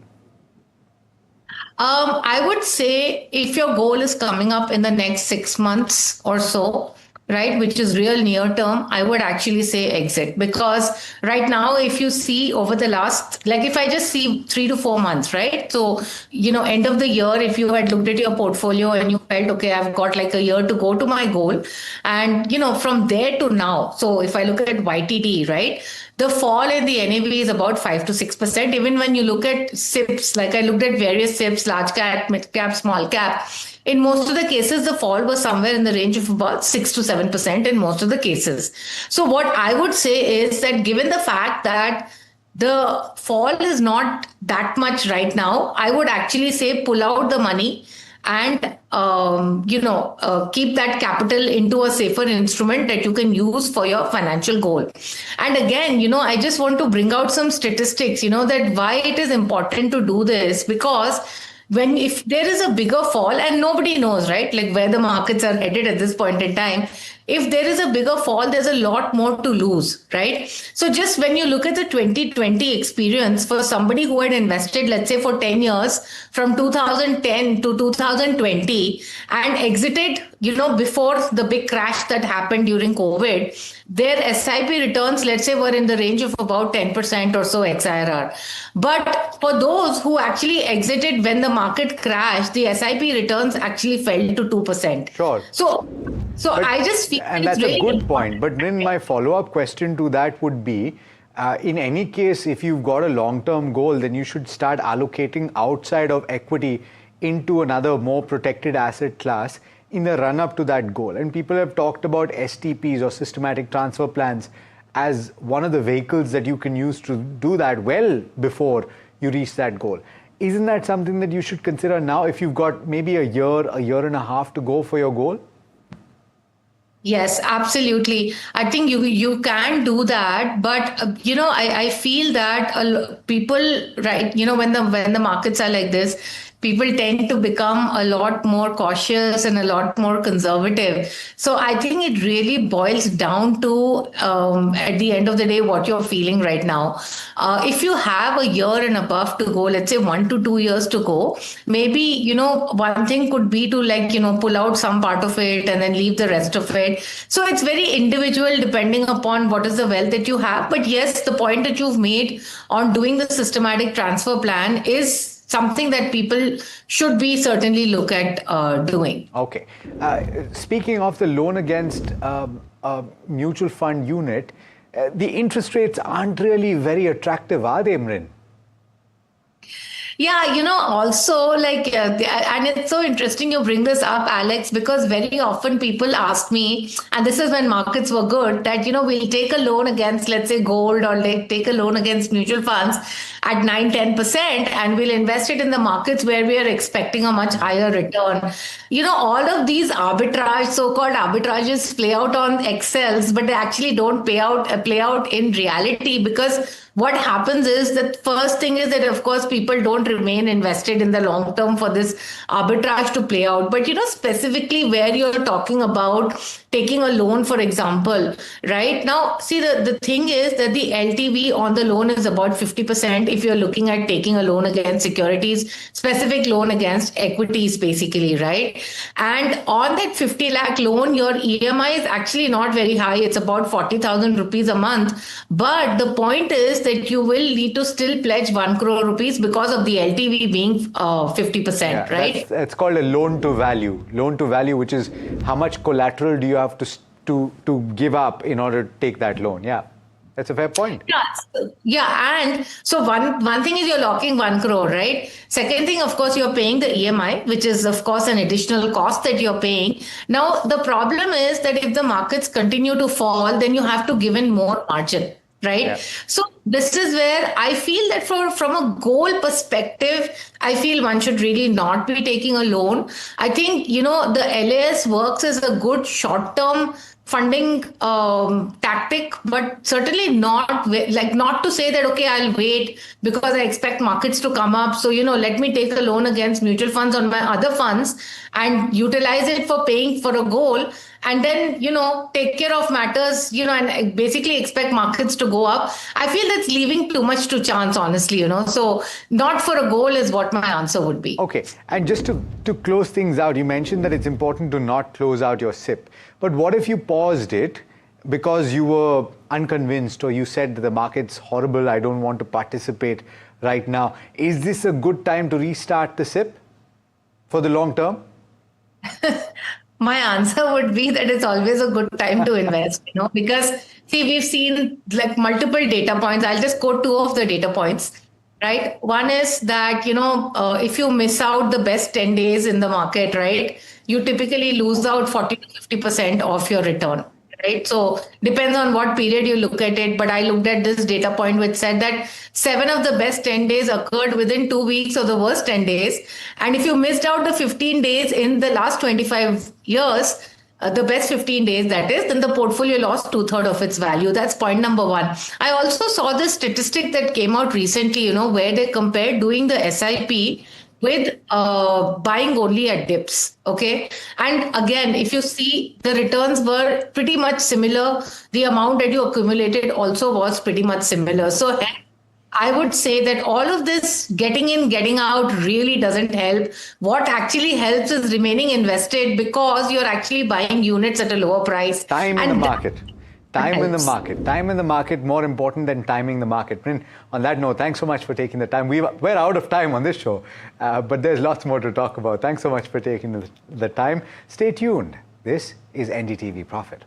I would say if your goal is coming up in the next 6 months or so, right, which is real near term, I would actually say exit. Because right now, if you see over the last, if I just see 3 to 4 months, right? So, end of the year, if you had looked at your portfolio and you felt, okay, I've got like a year to go to my goal. And, from there to now, so if I look at YTD, right? The fall in the NAV is about 5 to 6%. Even when you look at SIPs, like I looked at various SIPs, large cap, mid cap, small cap, in most of the cases, the fall was somewhere in the range of about 6 to 7% in most of the cases. So what I would say is that given the fact that the fall is not that much right now, I would actually say pull out the money and keep that capital into a safer instrument that you can use for your financial goal. And again, I just want to bring out some statistics, that why it is important to do this, because if there is a bigger fall, and nobody knows, right, like where the markets are headed at this point in time, if there is a bigger fall, there's a lot more to lose, right? So just when you look at the 2020 experience for somebody who had invested, let's say for 10 years, from 2010 to 2020 and exited, before the big crash that happened during COVID, their SIP returns, let's say, were in the range of about 10% or so XIRR. But for those who actually exited when the market crashed, the SIP returns actually fell to 2%. Sure. So I just feel and that's really a good point. But then my follow-up question to that would be, in any case, if you've got a long-term goal, then you should start allocating outside of equity into another more protected asset class in the run-up to that goal. And people have talked about STPs or systematic transfer plans as one of the vehicles that you can use to do that well before you reach that goal. Isn't that something that you should consider now if you've got maybe a year and a half to go for your goal? Yes, absolutely. I think you can do that, but I feel that people, right, when the markets are like this, people tend to become a lot more cautious and a lot more conservative. So I think it really boils down to, at the end of the day, what you're feeling right now. If you have a year and above to go, let's say 1 to 2 years to go, maybe, one thing could be to pull out some part of it and then leave the rest of it. So it's very individual depending upon what is the wealth that you have. But yes, the point that you've made on doing the systematic transfer plan is something that people should be certainly look at doing. Okay. Speaking of the loan against a mutual fund unit, the interest rates aren't really very attractive, are they, Mrin? Yeah, also and it's so interesting you bring this up, Alex, because very often people ask me, and this is when markets were good, that, we'll take a loan against, let's say, gold, or take a loan against mutual funds at 9-10%, and we'll invest it in the markets where we are expecting a much higher return. All of these so-called arbitrages play out on Excels, but they actually don't play out in reality, because what happens is that first thing is that, of course, people don't remain invested in the long term for this arbitrage to play out. But, specifically where you're talking about taking a loan, for example, right now, see, the thing is that the LTV on the loan is about 50% if you're looking at taking a loan against securities, specific loan against equities, basically, right? And on that 50 lakh loan, your EMI is actually not very high. It's about 40,000 rupees a month. But the point is that you will need to still pledge 1 crore rupees because of the LTV being 50%, right? It's called a loan to value. Loan to value, which is how much collateral do you have to give up in order to take that loan. Yeah, that's a fair point. Yeah, and so one thing is you're locking 1 crore, right? Second thing, of course, you're paying the EMI, which is, of course, an additional cost that you're paying. Now, the problem is that if the markets continue to fall, then you have to give in more margin. Right. Yeah. So this is where I feel that from a goal perspective, I feel one should really not be taking a loan. I think, the LAS works as a good short-term funding tactic, but certainly not to say that, okay, I'll wait because I expect markets to come up. So, let me take a loan against mutual funds on my other funds and utilize it for paying for a goal. And then, take care of matters, and basically expect markets to go up. I feel that's leaving too much to chance, honestly, So not for a goal is what my answer would be. Okay. And just to close things out, you mentioned that it's important to not close out your SIP. But what if you paused it because you were unconvinced or you said that the market's horrible, I don't want to participate right now? Is this a good time to restart the SIP for the long term? My answer would be that it's always a good time to invest, because see, we've seen multiple data points. I'll just quote 2 of the data points, right? One is that, if you miss out the best 10 days in the market, right, you typically lose out 40 to 50% of your return. Right. So depends on what period you look at it. But I looked at this data point which said that 7 of the best 10 days occurred within 2 weeks of the worst 10 days. And if you missed out the 15 days in the last 25 years, the best 15 days, that is, then the portfolio lost 2/3 of its value. That's point number 1. I also saw this statistic that came out recently, where they compared doing the SIP with buying only at dips. Okay. And again, if you see, the returns were pretty much similar. The amount that you accumulated also was pretty much similar. So I would say that all of this getting in, getting out really doesn't help. What actually helps is remaining invested because you're actually buying units at a lower price. Time in the market. Time in the market. Time in the market more important than timing the market. And on that note, thanks so much for taking the time. We're out of time on this show, but there's lots more to talk about. Thanks so much for taking the time. Stay tuned. This is NDTV Profit.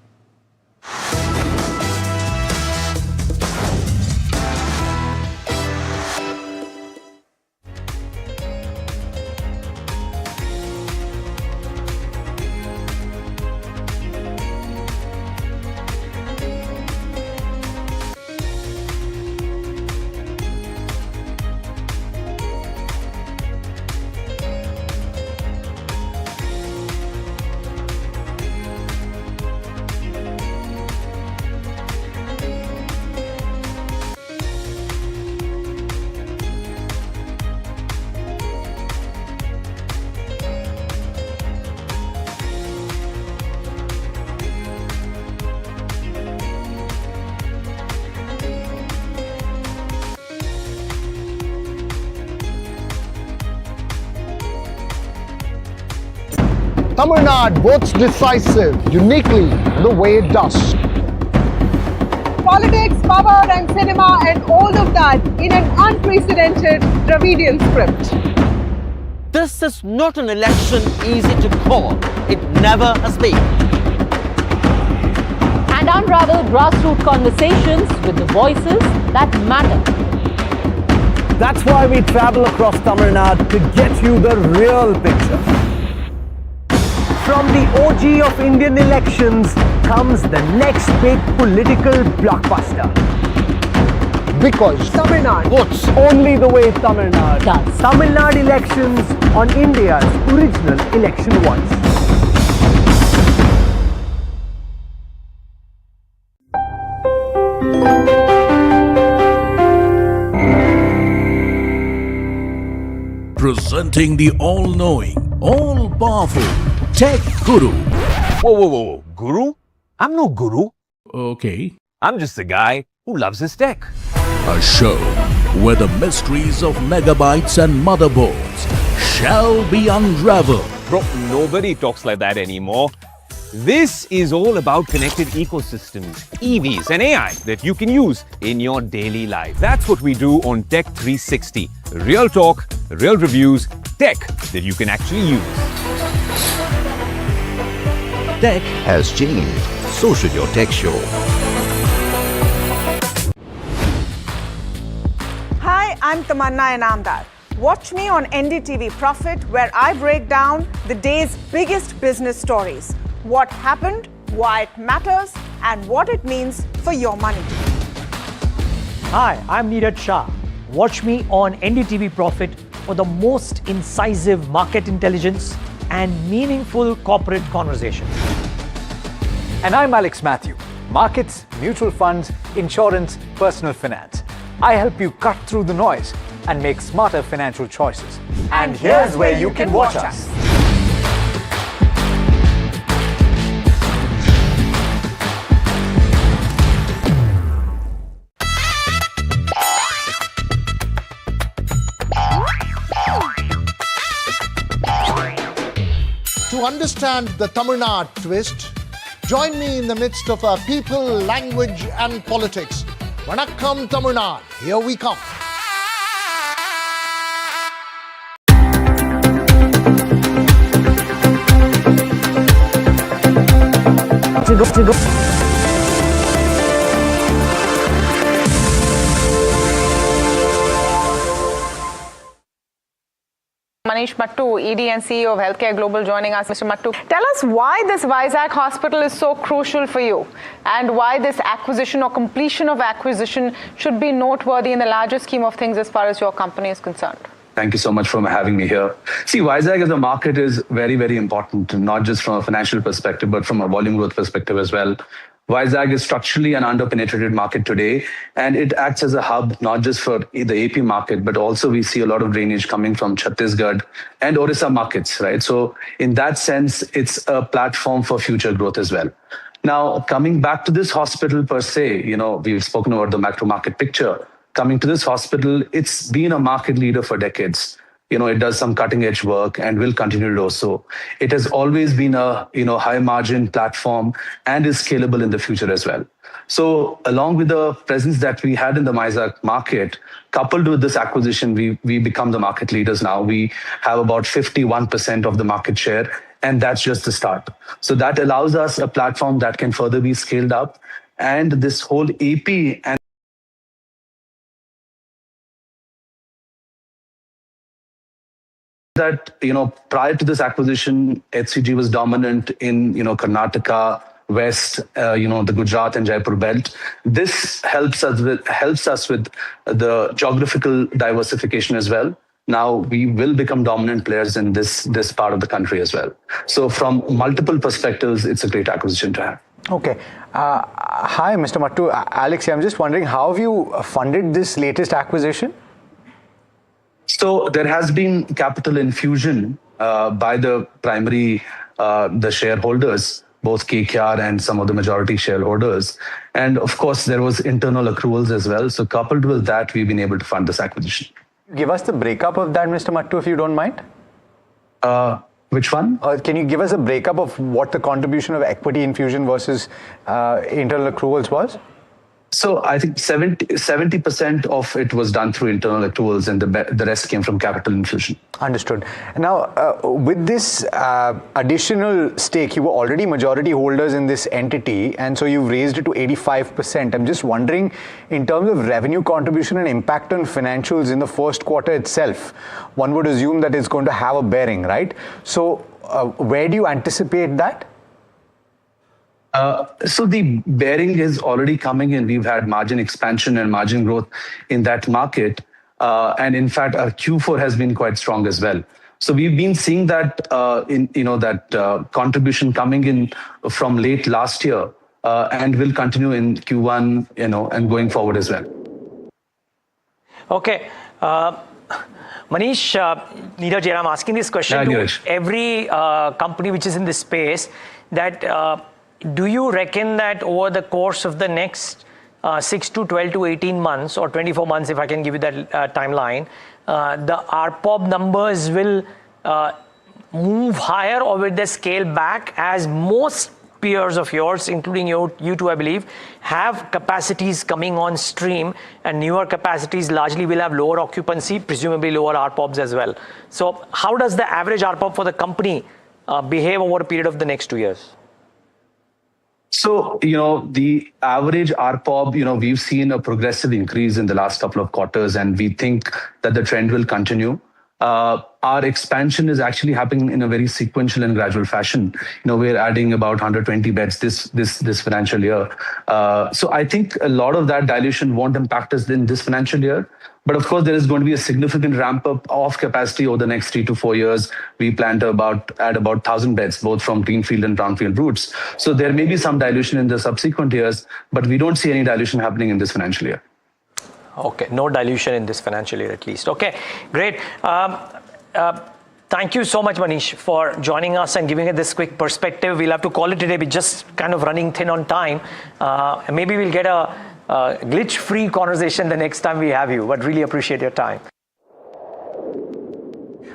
Tamil Nadu votes decisive, uniquely the way it does. Politics, power and cinema and all of that in an unprecedented Dravidian script. This is not an election easy to call. It never has been. And unravel grassroots conversations with the voices that matter. That's why we travel across Tamil Nadu to get you the real picture. From the OG of Indian elections comes the next big political blockbuster. Because Tamil Nadu votes only the way Tamil Nadu does. Tamil Nadu elections on India's original election voice. Presenting the all-knowing, all-powerful Tech Guru. Whoa. Guru? I'm no guru. Okay. I'm just a guy who loves his tech. A show where the mysteries of megabytes and motherboards shall be unraveled. Bro, nobody talks like that anymore. This is all about connected ecosystems, EVs and AI that you can use in your daily life. That's what we do on Tech 360. Real talk, real reviews, tech that you can actually use. Tech has changed. So should your tech show. Hi, I'm Tamanna Inamdar. Watch me on NDTV Profit, where I break down the day's biggest business stories. What happened, why it matters, and what it means for your money. Hi, I'm Neeraj Shah. Watch me on NDTV Profit for the most incisive market intelligence and meaningful corporate conversations. And I'm Alex Matthew. Markets, mutual funds, insurance, personal finance. I help you cut through the noise and make smarter financial choices. And here's where you can watch us. To understand the Tamil Nadu twist, join me in the midst of our people, language and politics. Vanakkam Tamil Nadu, here we come. Manish Mattu, ED and CEO of Healthcare Global, joining us. Mr. Mattu, tell us why this Vizag hospital is so crucial for you and why this acquisition or completion of acquisition should be noteworthy in the larger scheme of things as far as your company is concerned. Thank you so much for having me here. See, Vizag as a market is very, very important, not just from a financial perspective, but from a volume growth perspective as well. Vizag is structurally an under-penetrated market today, and it acts as a hub, not just for the AP market, but also we see a lot of drainage coming from Chhattisgarh and Orissa markets, right? So in that sense, it's a platform for future growth as well. Now, coming back to this hospital per se, we've spoken about the macro market picture. Coming to this hospital, it's been a market leader for decades. It does some cutting edge work and will continue to do so. It has always been a, high margin platform and is scalable in the future as well. So along with the presence that we had in the Vizag market, coupled with this acquisition, we become the market leaders now. We have about 51% of the market share, and that's just the start. So that allows us a platform that can further be scaled up. And this whole AP and that, prior to this acquisition, HCG was dominant in, Karnataka, West, the Gujarat and Jaipur belt. This helps us with the geographical diversification as well. Now we will become dominant players in this part of the country as well. So from multiple perspectives, it's a great acquisition to have. Okay. Hi, Mr. Mattu. Alex, I'm just wondering, how have you funded this latest acquisition? So there has been capital infusion by the primary, the shareholders, both KKR and some of the majority shareholders. And of course, there was internal accruals as well. So coupled with that, we've been able to fund this acquisition. Give us the breakup of that, Mr. Mattu, if you don't mind. Which one? Can you give us a breakup of what the contribution of equity infusion versus internal accruals was? So I think 70% of it was done through internal accruals, and the rest came from capital infusion. Understood. Now, with this additional stake, you were already majority holders in this entity, and so you've raised it to 85%. I'm just wondering, in terms of revenue contribution and impact on financials in the first quarter itself, one would assume that it's going to have a bearing, right? So where do you anticipate that? So the bearing is already coming in. We've had margin expansion and margin growth in that market. And in fact, our Q4 has been quite strong as well. So we've been seeing that, contribution coming in from late last year and will continue in Q1, and going forward as well. Okay. Manish, Neeraj here, I'm asking this question to every company which is in this space, that do you reckon that over the course of the next 6 to 12 to 18 months or 24 months, if I can give you that timeline, the RPOB numbers will move higher, or will they scale back, as most peers of yours, including you two, I believe, have capacities coming on stream, and newer capacities largely will have lower occupancy, presumably lower RPOBs as well. So how does the average RPOB for the company behave over a period of the next 2 years? So, the average RPOB, we've seen a progressive increase in the last couple of quarters, and we think that the trend will continue. Our expansion is actually happening in a very sequential and gradual fashion. We're adding about 120 beds this financial year. So I think a lot of that dilution won't impact us in this financial year. But of course, there is going to be a significant ramp up of capacity over the next 3 to 4 years. We plan to add about 1,000 beds, both from greenfield and brownfield routes. So there may be some dilution in the subsequent years, but we don't see any dilution happening in this financial year. Okay, no dilution in this financial year at least. Okay, great. Thank you so much, Manish, for joining us and giving us this quick perspective. We'll have to call it today. We're just kind of running thin on time. Maybe we'll get a glitch-free conversation the next time we have you, but really appreciate your time.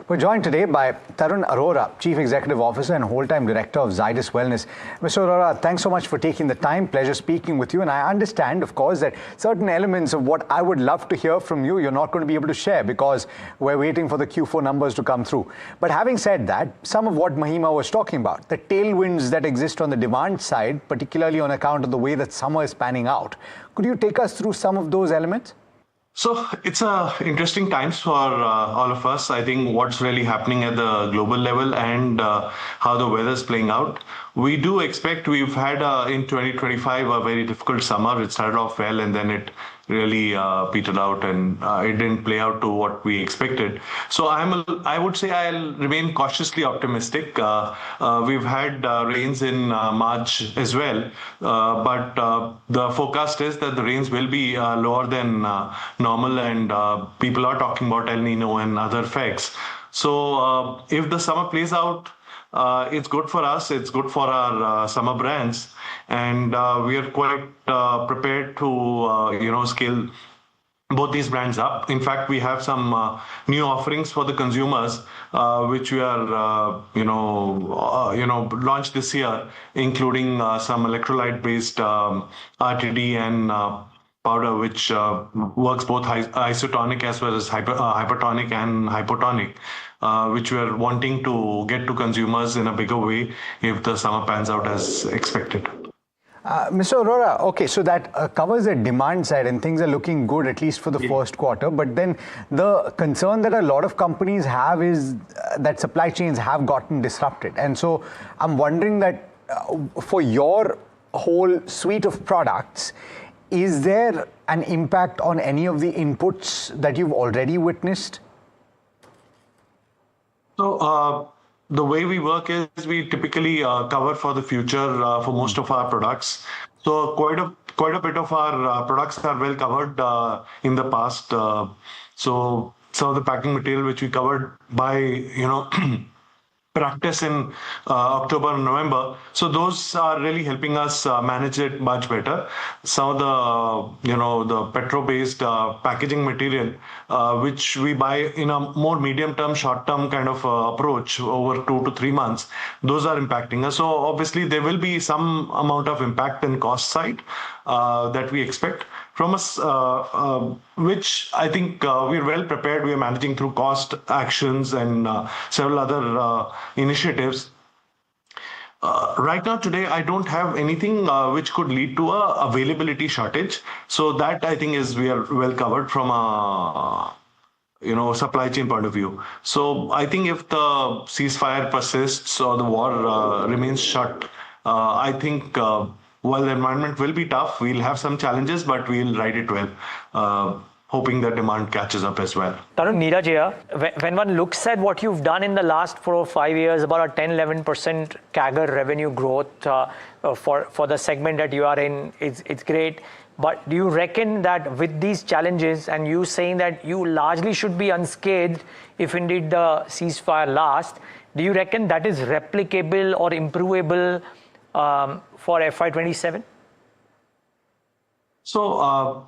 We're joined today by Tarun Arora, Chief Executive Officer and Whole-Time Director of Zydus Wellness. Mr. Arora, thanks so much for taking the time. Pleasure speaking with you. And I understand, of course, that certain elements of what I would love to hear from you, you're not going to be able to share because we're waiting for the Q4 numbers to come through. But having said that, some of what Mahima was talking about, the tailwinds that exist on the demand side, particularly on account of the way that summer is panning out, could you take us through some of those elements? So it's interesting times for all of us. I think what's really happening at the global level and how the weather is playing out. We do expect, we've had in 2025 a very difficult summer. It started off well and then it really petered out and it didn't play out to what we expected. So I would say I'll remain cautiously optimistic. We've had rains in March as well, but the forecast is that the rains will be lower than normal, and people are talking about El Nino and other effects. So if the summer plays out, it's good for us, it's good for our summer brands, and we are quite prepared to scale both these brands up. In fact, we have some new offerings for the consumers, which we are launched this year, including some electrolyte-based RTD and powder, which works both isotonic as well as hypertonic and hypotonic, which we are wanting to get to consumers in a bigger way if the summer pans out as expected. Mr. Arora, okay, so that covers the demand side and things are looking good, at least for the first quarter. But then the concern that a lot of companies have is that supply chains have gotten disrupted. And so I'm wondering that for your whole suite of products, is there an impact on any of the inputs that you've already witnessed? So the way we work is we typically cover for the future for most of our products. So quite a bit of our products are well covered in the past. So some of the packing material which we covered by practice in October and November. So those are really helping us manage it much better. Some of the petro-based packaging material, which we buy in a more medium-term, short-term kind of approach over 2 to 3 months, those are impacting us. So obviously there will be some amount of impact in cost side that we expect from us, which I think we're well prepared. We are managing through cost actions and several other initiatives. Right now, today, I don't have anything which could lead to a availability shortage. So that I think is we are well covered from a supply chain point of view. So I think if the ceasefire persists or the war remains shut, I think while the environment will be tough, we'll have some challenges, but we'll ride it well, hoping that demand catches up as well. Tarun, Neeraj here. When one looks at what you've done in the last 4 or 5 years, about a 10-11% CAGR revenue growth for the segment that you are in, it's great. But do you reckon that with these challenges and you saying that you largely should be unscathed if indeed the ceasefire lasts, do you reckon that is replicable or improvable for FY27? So,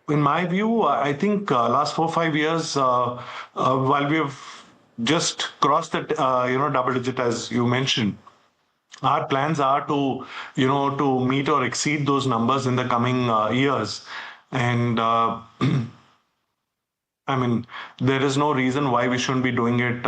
in my view, I think last 4-5 years, while we have just crossed that double digit as you mentioned, our plans are to to meet or exceed those numbers in the coming years, and I mean, there is no reason why we shouldn't be doing it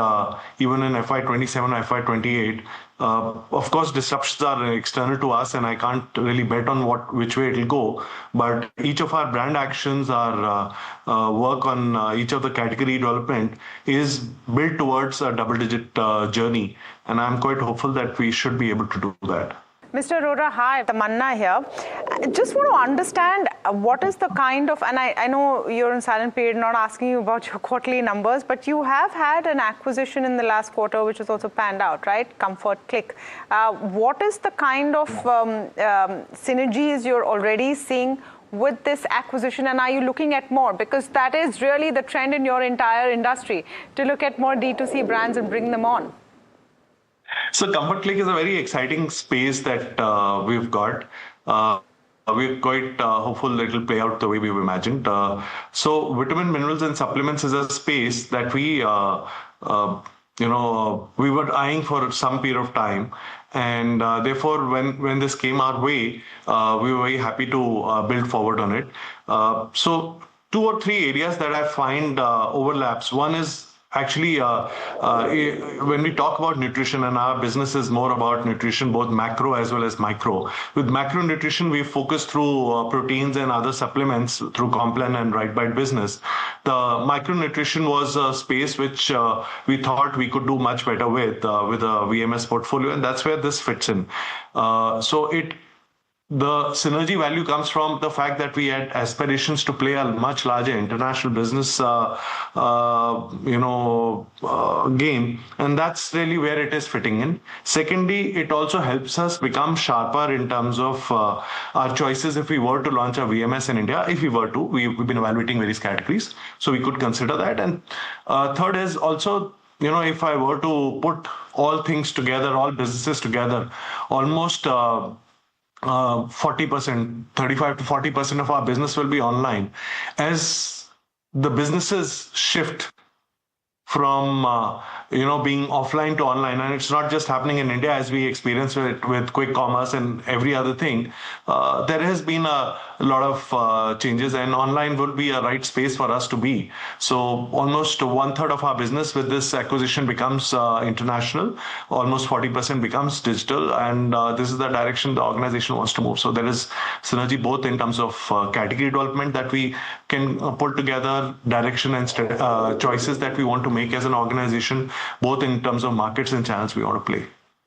even in FY27 or FY28. Of course, disruptions are external to us, and I can't really bet on which way it'll go. But each of our brand actions, our work on each of the category development is built towards a double-digit journey, and I'm quite hopeful that we should be able to do that. Mr. Arora, hi, Tamanna here. I just want to understand what is the kind of, and I know you're in silent period, not asking you about your quarterly numbers, but you have had an acquisition in the last quarter, which has also panned out, right? Comfort Click. What is the kind of synergies you're already seeing with this acquisition, and are you looking at more? Because that is really the trend in your entire industry, to look at more D2C brands and bring them on. So Comfort Click is a very exciting space that we've got. We're quite hopeful it will play out the way we've imagined. So vitamin, minerals and supplements is a space that we were eyeing for some period of time. And therefore, when this came our way, we were very happy to build forward on it. So 2 or 3 areas that I find overlaps. One is actually, when we talk about nutrition, and our business is more about nutrition, both macro as well as micro. With macronutrition, we focus through proteins and other supplements through Complan and Right Bite business. The micronutrition was a space which we thought we could do much better with a VMS portfolio, and that's where this fits in. The synergy value comes from the fact that we had aspirations to play a much larger international business, game, and that's really where it is fitting in. Secondly, it also helps us become sharper in terms of our choices if we were to launch a VMS in India. If we were to, we've been evaluating various categories, so we could consider that. And third is also, if I were to put all things together, all businesses together, almost 40%, 35 to 40% of our business will be online. As the businesses shift from being offline to online, and it's not just happening in India as we experience it with quick commerce and every other thing, there has been a lot of changes, and online will be a right space for us to be. So almost 1/3 of our business with this acquisition becomes international, almost 40% becomes digital, and this is the direction the organization wants to move. So there is synergy both in terms of category development that we can pull together, direction and choices that we want to make as an organization, both in terms of markets and channels we want to play.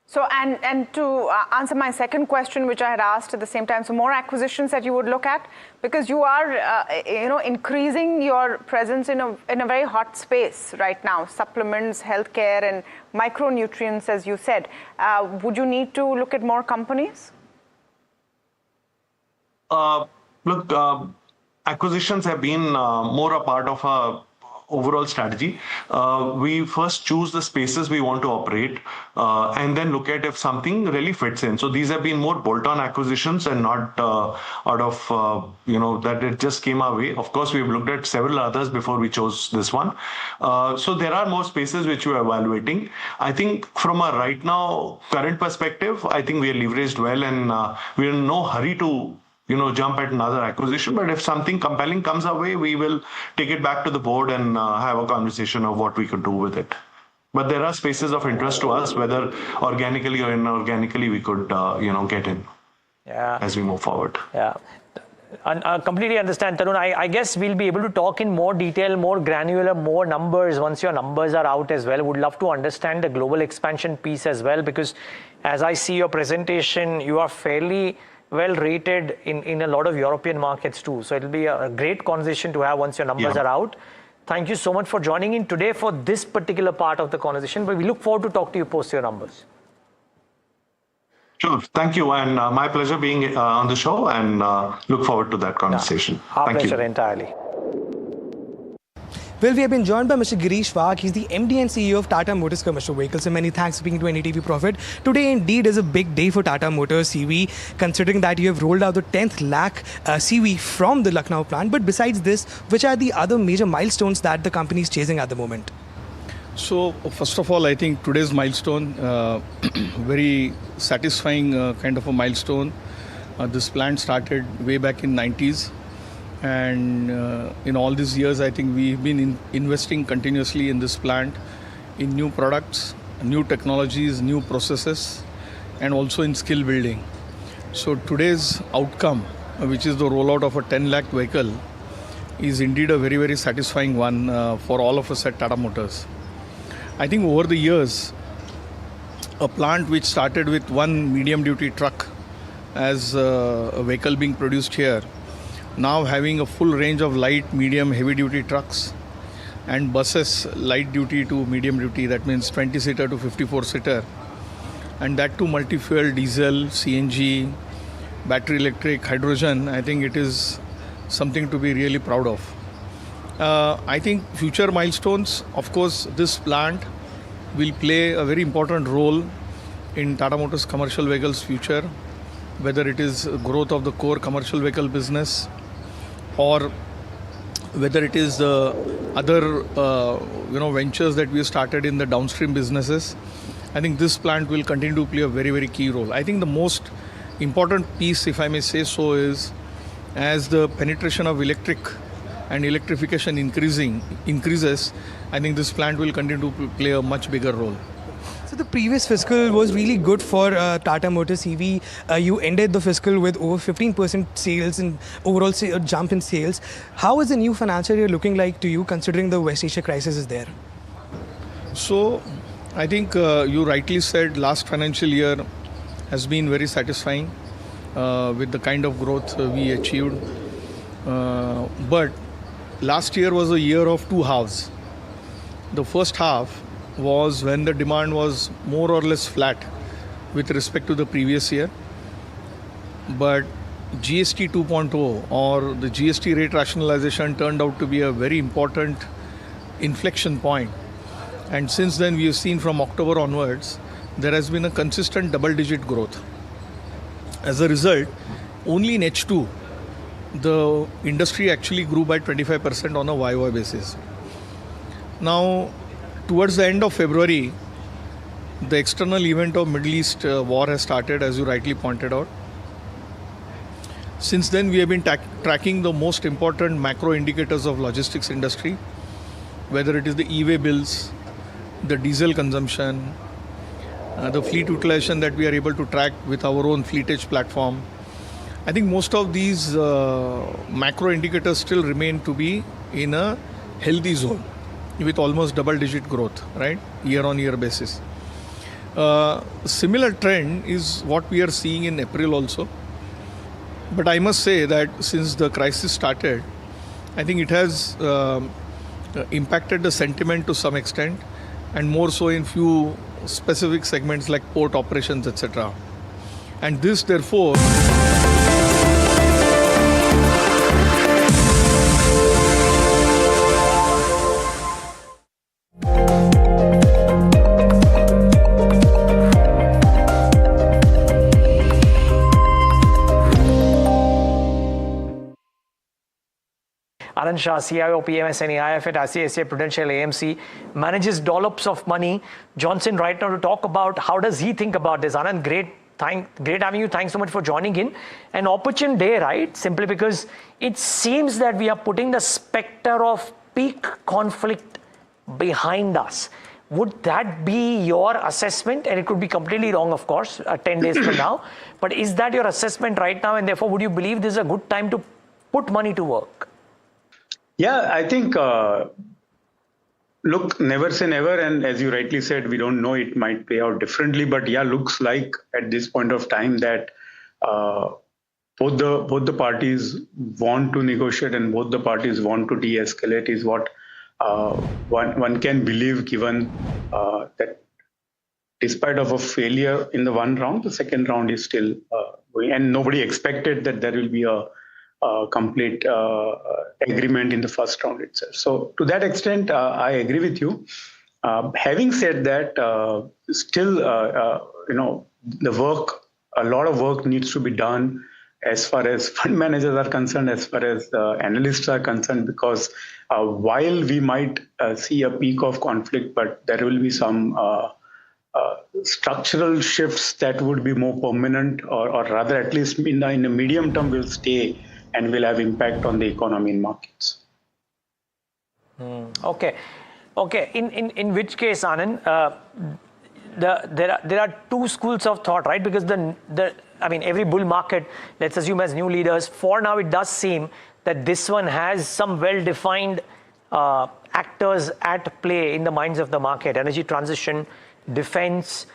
So, and to answer my second question, which I had asked at the same time, so more acquisitions that you would look at, because you are, increasing your presence in a very hot space right now, supplements, healthcare, and micronutrients, as you said. Would you need to look at more companies? Acquisitions have been more a part of our overall strategy. We first choose the spaces we want to operate and then look at if something really fits in. So these have been more bolt-on acquisitions and not out of, that it just came our way. Of course, we've looked at several others before we chose this one. So there are more spaces which we're evaluating. I think from a right now current perspective, I think we are leveraged well, and we're in no hurry to jump at another acquisition. But if something compelling comes our way, we will take it back to the board and have a conversation of what we could do with it. But there are spaces of interest to us, whether organically or inorganically we could, get in as we move forward. Yeah. I completely understand, Tarun. I guess we'll be able to talk in more detail, more granular, more numbers once your numbers are out as well. Would love to understand the global expansion piece as well, because as I see your presentation, you are fairly well rated in a lot of European markets too. So it'll be a great conversation to have once your numbers are out. Thank you so much for joining in today for this particular part of the conversation, but we look forward to talk to you post your numbers. Sure. Thank you. And my pleasure being on the show, and look forward to that conversation. Our Thank pleasure you. entirely. Well, we have been joined by Mr. Girish Wagh. He's the MD and CEO of Tata Motors Commercial Vehicles. And many thanks for being to NDTV Profit. Today, indeed, is a big day for Tata Motors CV, considering that you have rolled out the 10th lakh CV from the Lucknow plant. But besides this, which are the other major milestones that the company is chasing at the moment? So, first of all, I think today's milestone, very satisfying kind of a milestone. This plant started way back in 90s. And in all these years, I think we've been investing continuously in this plant, in new products, new technologies, new processes, and also in skill building. So today's outcome, which is the rollout of a 10 lakh vehicle, is indeed a very, very satisfying one for all of us at Tata Motors. I think over the years, a plant which started with one medium duty truck as a vehicle being produced here, now having a full range of light, medium, heavy duty trucks and buses, light duty to medium duty, that means 20-seater to 54-seater, and that too multi-fuel, diesel, CNG, battery electric, hydrogen. I think it is something to be really proud of. I think future milestones, of course, this plant will play a very important role in Tata Motors commercial vehicles future, whether it is growth of the core commercial vehicle business or whether it is the other ventures that we started in the downstream businesses. I think this plant will continue to play a very, very key role. I think the most important piece, if I may say so, is as the penetration of electric and electrification increases, I think this plant will continue to play a much bigger role. So the previous fiscal was really good for Tata Motors EV. You ended the fiscal with over 15% sales and overall jump in sales. How is the new financial year looking like to you, considering the West Asia crisis is there? So I think you rightly said last financial year has been very satisfying with the kind of growth we achieved. But last year was a year of two halves. The first half was when the demand was more or less flat with respect to the previous year. But GST 2.0 or the GST rate rationalization turned out to be a very important inflection point. And since then we have seen from October onwards, there has been a consistent double-digit growth. As a result, only in H2, the industry actually grew by 25% on a YoY basis. Now, towards the end of February, the external event of Middle East war has started, as you rightly pointed out. Since then, we have been tracking the most important macro indicators of logistics industry, whether it is the e-way bills, the diesel consumption, the fleet utilization that we are able to track with our own Fleet Edge platform. I think most of these macro indicators still remain to be in a healthy zone, with almost double-digit growth, right, year-on-year basis. Similar trend is what we are seeing in April also. But I must say that since the crisis started, I think it has impacted the sentiment to some extent, and more so in few specific segments like port operations, etc. And this, therefore, Anand Shah, CIO, PMSNE, IFAT, ICICI Prudential, AMC, manages dollops of money. Johnson right now to talk about how does he think about this. Anand, great having you. Thanks so much for joining in. An opportune day, right? Simply because it seems that we are putting the specter of peak conflict behind us. Would that be your assessment? And it could be completely wrong, of course, 10 days from now. But is that your assessment right now? And therefore, would you believe this is a good time to put money to work? Yeah, I think, look, never say never. And as you rightly said, we don't know, it might play out differently. But yeah, looks like at this point of time that both the parties want to negotiate and both the parties want to de-escalate is what one can believe, given that despite of a failure in the one round, the second round is still going, and nobody expected that there will be a complete agreement in the first round itself. So to that extent, I agree with you. Having said that, still, the work, a lot of work needs to be done as far as fund managers are concerned, as far as analysts are concerned, because while we might see a peak of conflict, but there will be some structural shifts that would be more permanent, or rather at least in the medium term will stay and will have impact on the economy and markets. Okay. In which case, Anand, there are two schools of thought, right? Because every bull market, let's assume, has new leaders. For now, it does seem that this one has some well-defined actors at play in the minds of the market: energy transition, defense.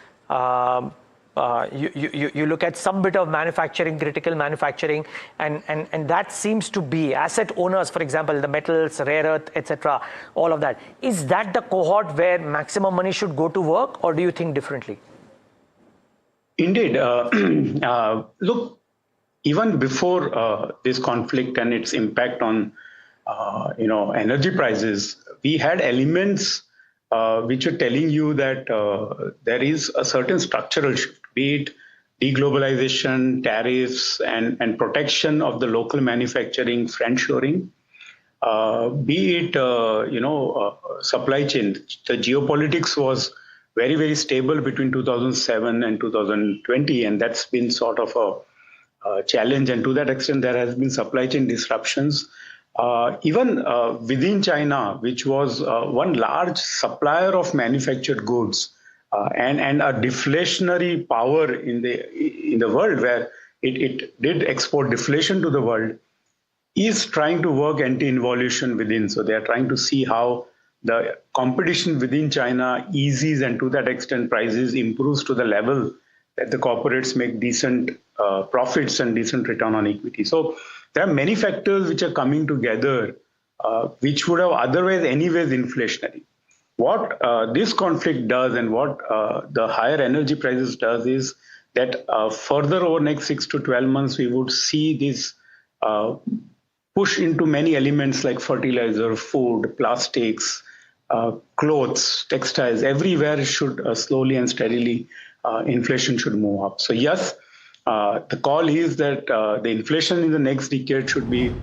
You look at some bit of manufacturing, critical manufacturing, and that seems to be asset owners, for example, the metals, rare earth, etc. All of that. Is that the cohort where maximum money should go to work, or do you think differently? Indeed. Look, even before this conflict and its impact on energy prices, we had elements which are telling you that there is a certain structural shift, be it deglobalization, tariffs, and protection of the local manufacturing, friendshoring, be it supply chain. The geopolitics was very, very stable between 2007 and 2020, and that's been sort of a challenge. And to that extent, there has been supply chain disruptions. Even within China, which was one large supplier of manufactured goods and a deflationary power in the world, where it did export deflation to the world, is trying to work anti-involution within. So they are trying to see how the competition within China eases, and to that extent prices improves to the level that the corporates make decent profits and decent return on equity. So there are many factors which are coming together, which would have otherwise anyways inflationary. What this conflict does, and what the higher energy prices does, is that further over next 6 to 12 months, we would see this push into many elements like fertilizer, food, plastics, clothes, textiles. Everywhere should slowly and steadily inflation should move up. So yes, the call is that the inflation in the next decade should be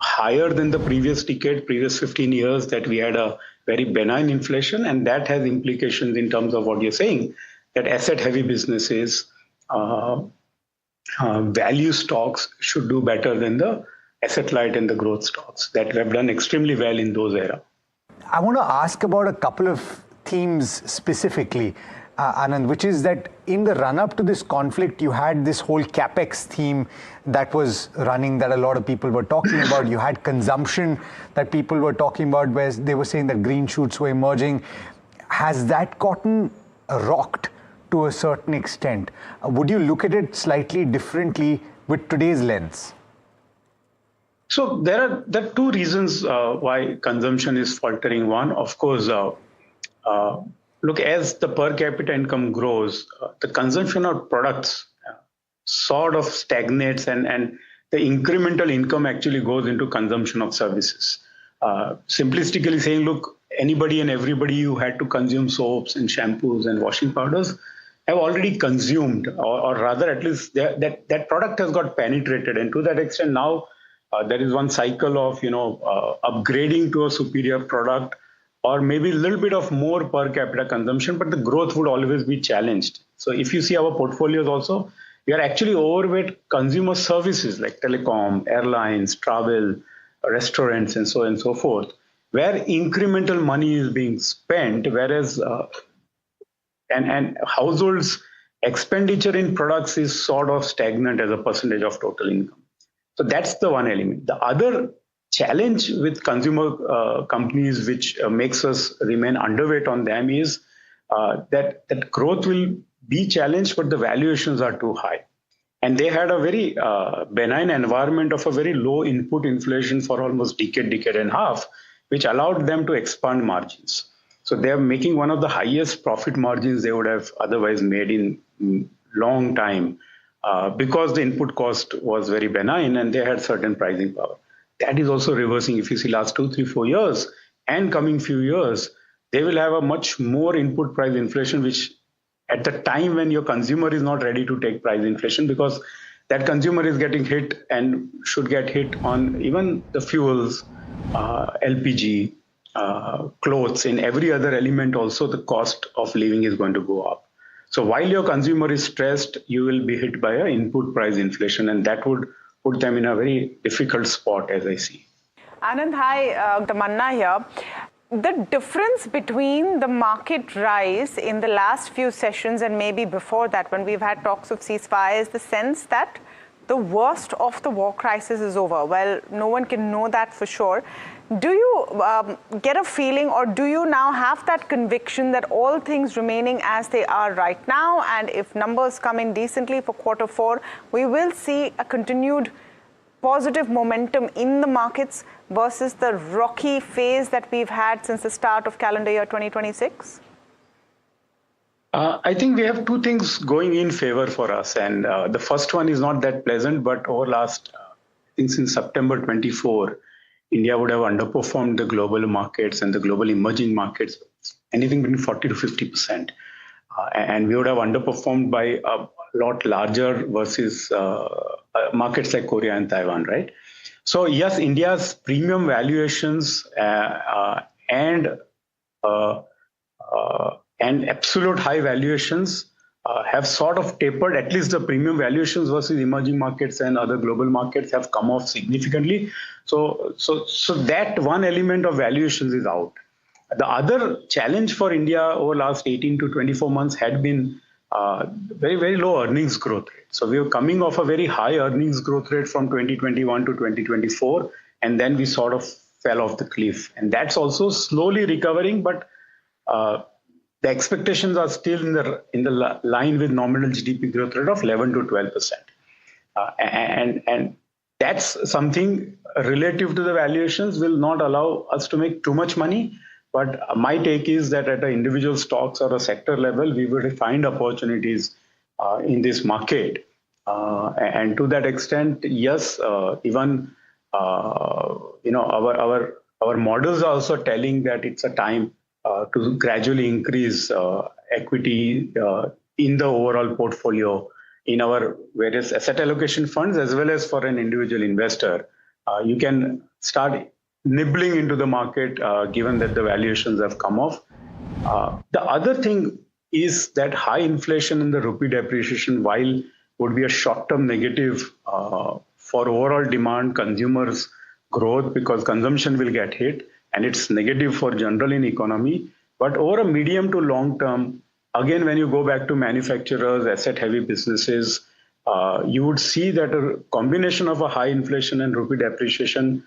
higher than the previous decade, previous 15 years, that we had a very benign inflation. And that has implications in terms of what you're saying, that asset-heavy businesses, value stocks should do better than the asset-light and the growth stocks that have done extremely well in those eras. I want to ask about a couple of themes specifically, Anand, which is that in the run-up to this conflict, you had this whole capex theme that was running, that a lot of people were talking about. You had consumption that people were talking about, where they were saying that green shoots were emerging. Has that gotten rocked to a certain extent? Would you look at it slightly differently with today's lens? So there are two reasons why consumption is faltering. One, of course, look, as the per capita income grows, the consumption of products sort of stagnates, and the incremental income actually goes into consumption of services. Simplistically saying, look, anybody and everybody who had to consume soaps and shampoos and washing powders have already consumed, or rather at least that product has got penetrated. And to that extent now, there is one cycle of upgrading to a superior product, or maybe a little bit of more per capita consumption, but the growth would always be challenged. So if you see our portfolios also, we are actually overweight consumer services like telecom, airlines, travel, restaurants, and so on and so forth, where incremental money is being spent, whereas and households' expenditure in products is sort of stagnant as a percentage of total income. So that's the one element. The other challenge with consumer companies, which makes us remain underweight on them, is that growth will be challenged, but the valuations are too high. And they had a very benign environment of a very low input inflation for almost decade and a half, which allowed them to expand margins. So they're making one of the highest profit margins they would have otherwise made in long time because the input cost was very benign and they had certain pricing power. That is also reversing. If you see last 2, 3, 4 years and coming few years, they will have a much more input price inflation, which at the time when your consumer is not ready to take price inflation, because that consumer is getting hit and should get hit on even the fuels, LPG, clothes, in every other element also the cost of living is going to go up. So while your consumer is stressed, you will be hit by an input price inflation, and that would put them in a very difficult spot as I see. Anand, hi, Tamanna here. The difference between the market rise in the last few sessions and maybe before that, when we've had talks of ceasefire, is the sense that the worst of the war crisis is over. Well, no one can know that for sure. Do you get a feeling, or do you now have that conviction that all things remaining as they are right now, and if numbers come in decently for Q4, we will see a continued positive momentum in the markets versus the rocky phase that we've had since the start of calendar year 2026? I think we have two things going in favor for us. And the first one is not that pleasant, but over last, I think since September 24, India would have underperformed the global markets and the global emerging markets, anything between 40 to 50%. And we would have underperformed by a lot larger versus markets like Korea and Taiwan, right? So yes, India's premium valuations and absolute high valuations have sort of tapered. At least the premium valuations versus emerging markets and other global markets have come off significantly. So that one element of valuations is out. The other challenge for India over last 18 to 24 months had been very, very low earnings growth rate. So we were coming off a very high earnings growth rate from 2021 to 2024, and then we sort of fell off the cliff. And that's also slowly recovering, but the expectations are still in the line with nominal GDP growth rate of 11 to 12%. And that's something relative to the valuations will not allow us to make too much money. But my take is that at an individual stocks or a sector level, we will find opportunities in this market. And to that extent, yes, even our models are also telling that it's a time to gradually increase equity in the overall portfolio in our various asset allocation funds, as well as for an individual investor. You can start nibbling into the market given that the valuations have come off. The other thing is that high inflation and the rupee depreciation, while would be a short-term negative for overall demand, consumers' growth, because consumption will get hit, and it's negative for general in economy. But over a medium to long term, again, when you go back to manufacturers, asset-heavy businesses, you would see that a combination of a high inflation and rupee depreciation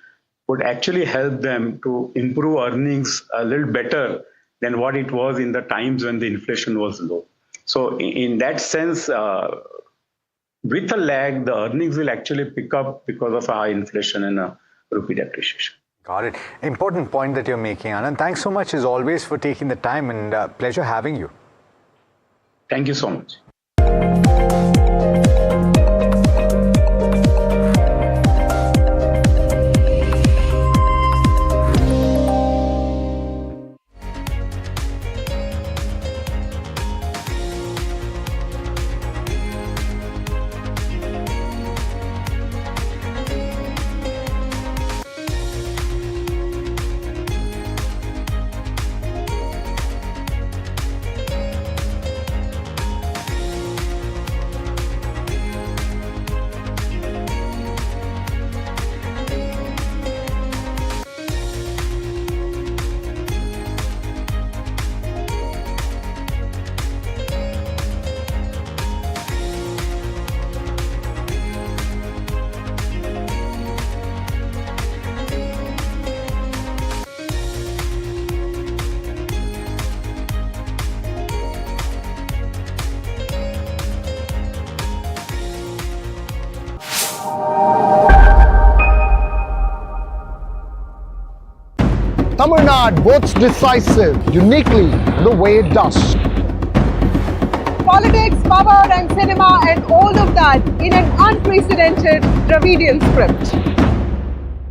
would actually help them to improve earnings a little better than what it was in the times when the inflation was low. So in that sense, with a lag, the earnings will actually pick up because of a high inflation and a rupee depreciation. Got it. Important point that you're making, Anand. Thanks so much as always for taking the time, and pleasure having you. Thank you so much. Tamil Nadu votes decisive, uniquely the way it does. Politics, power, and cinema, and all of that in an unprecedented Dravidian script.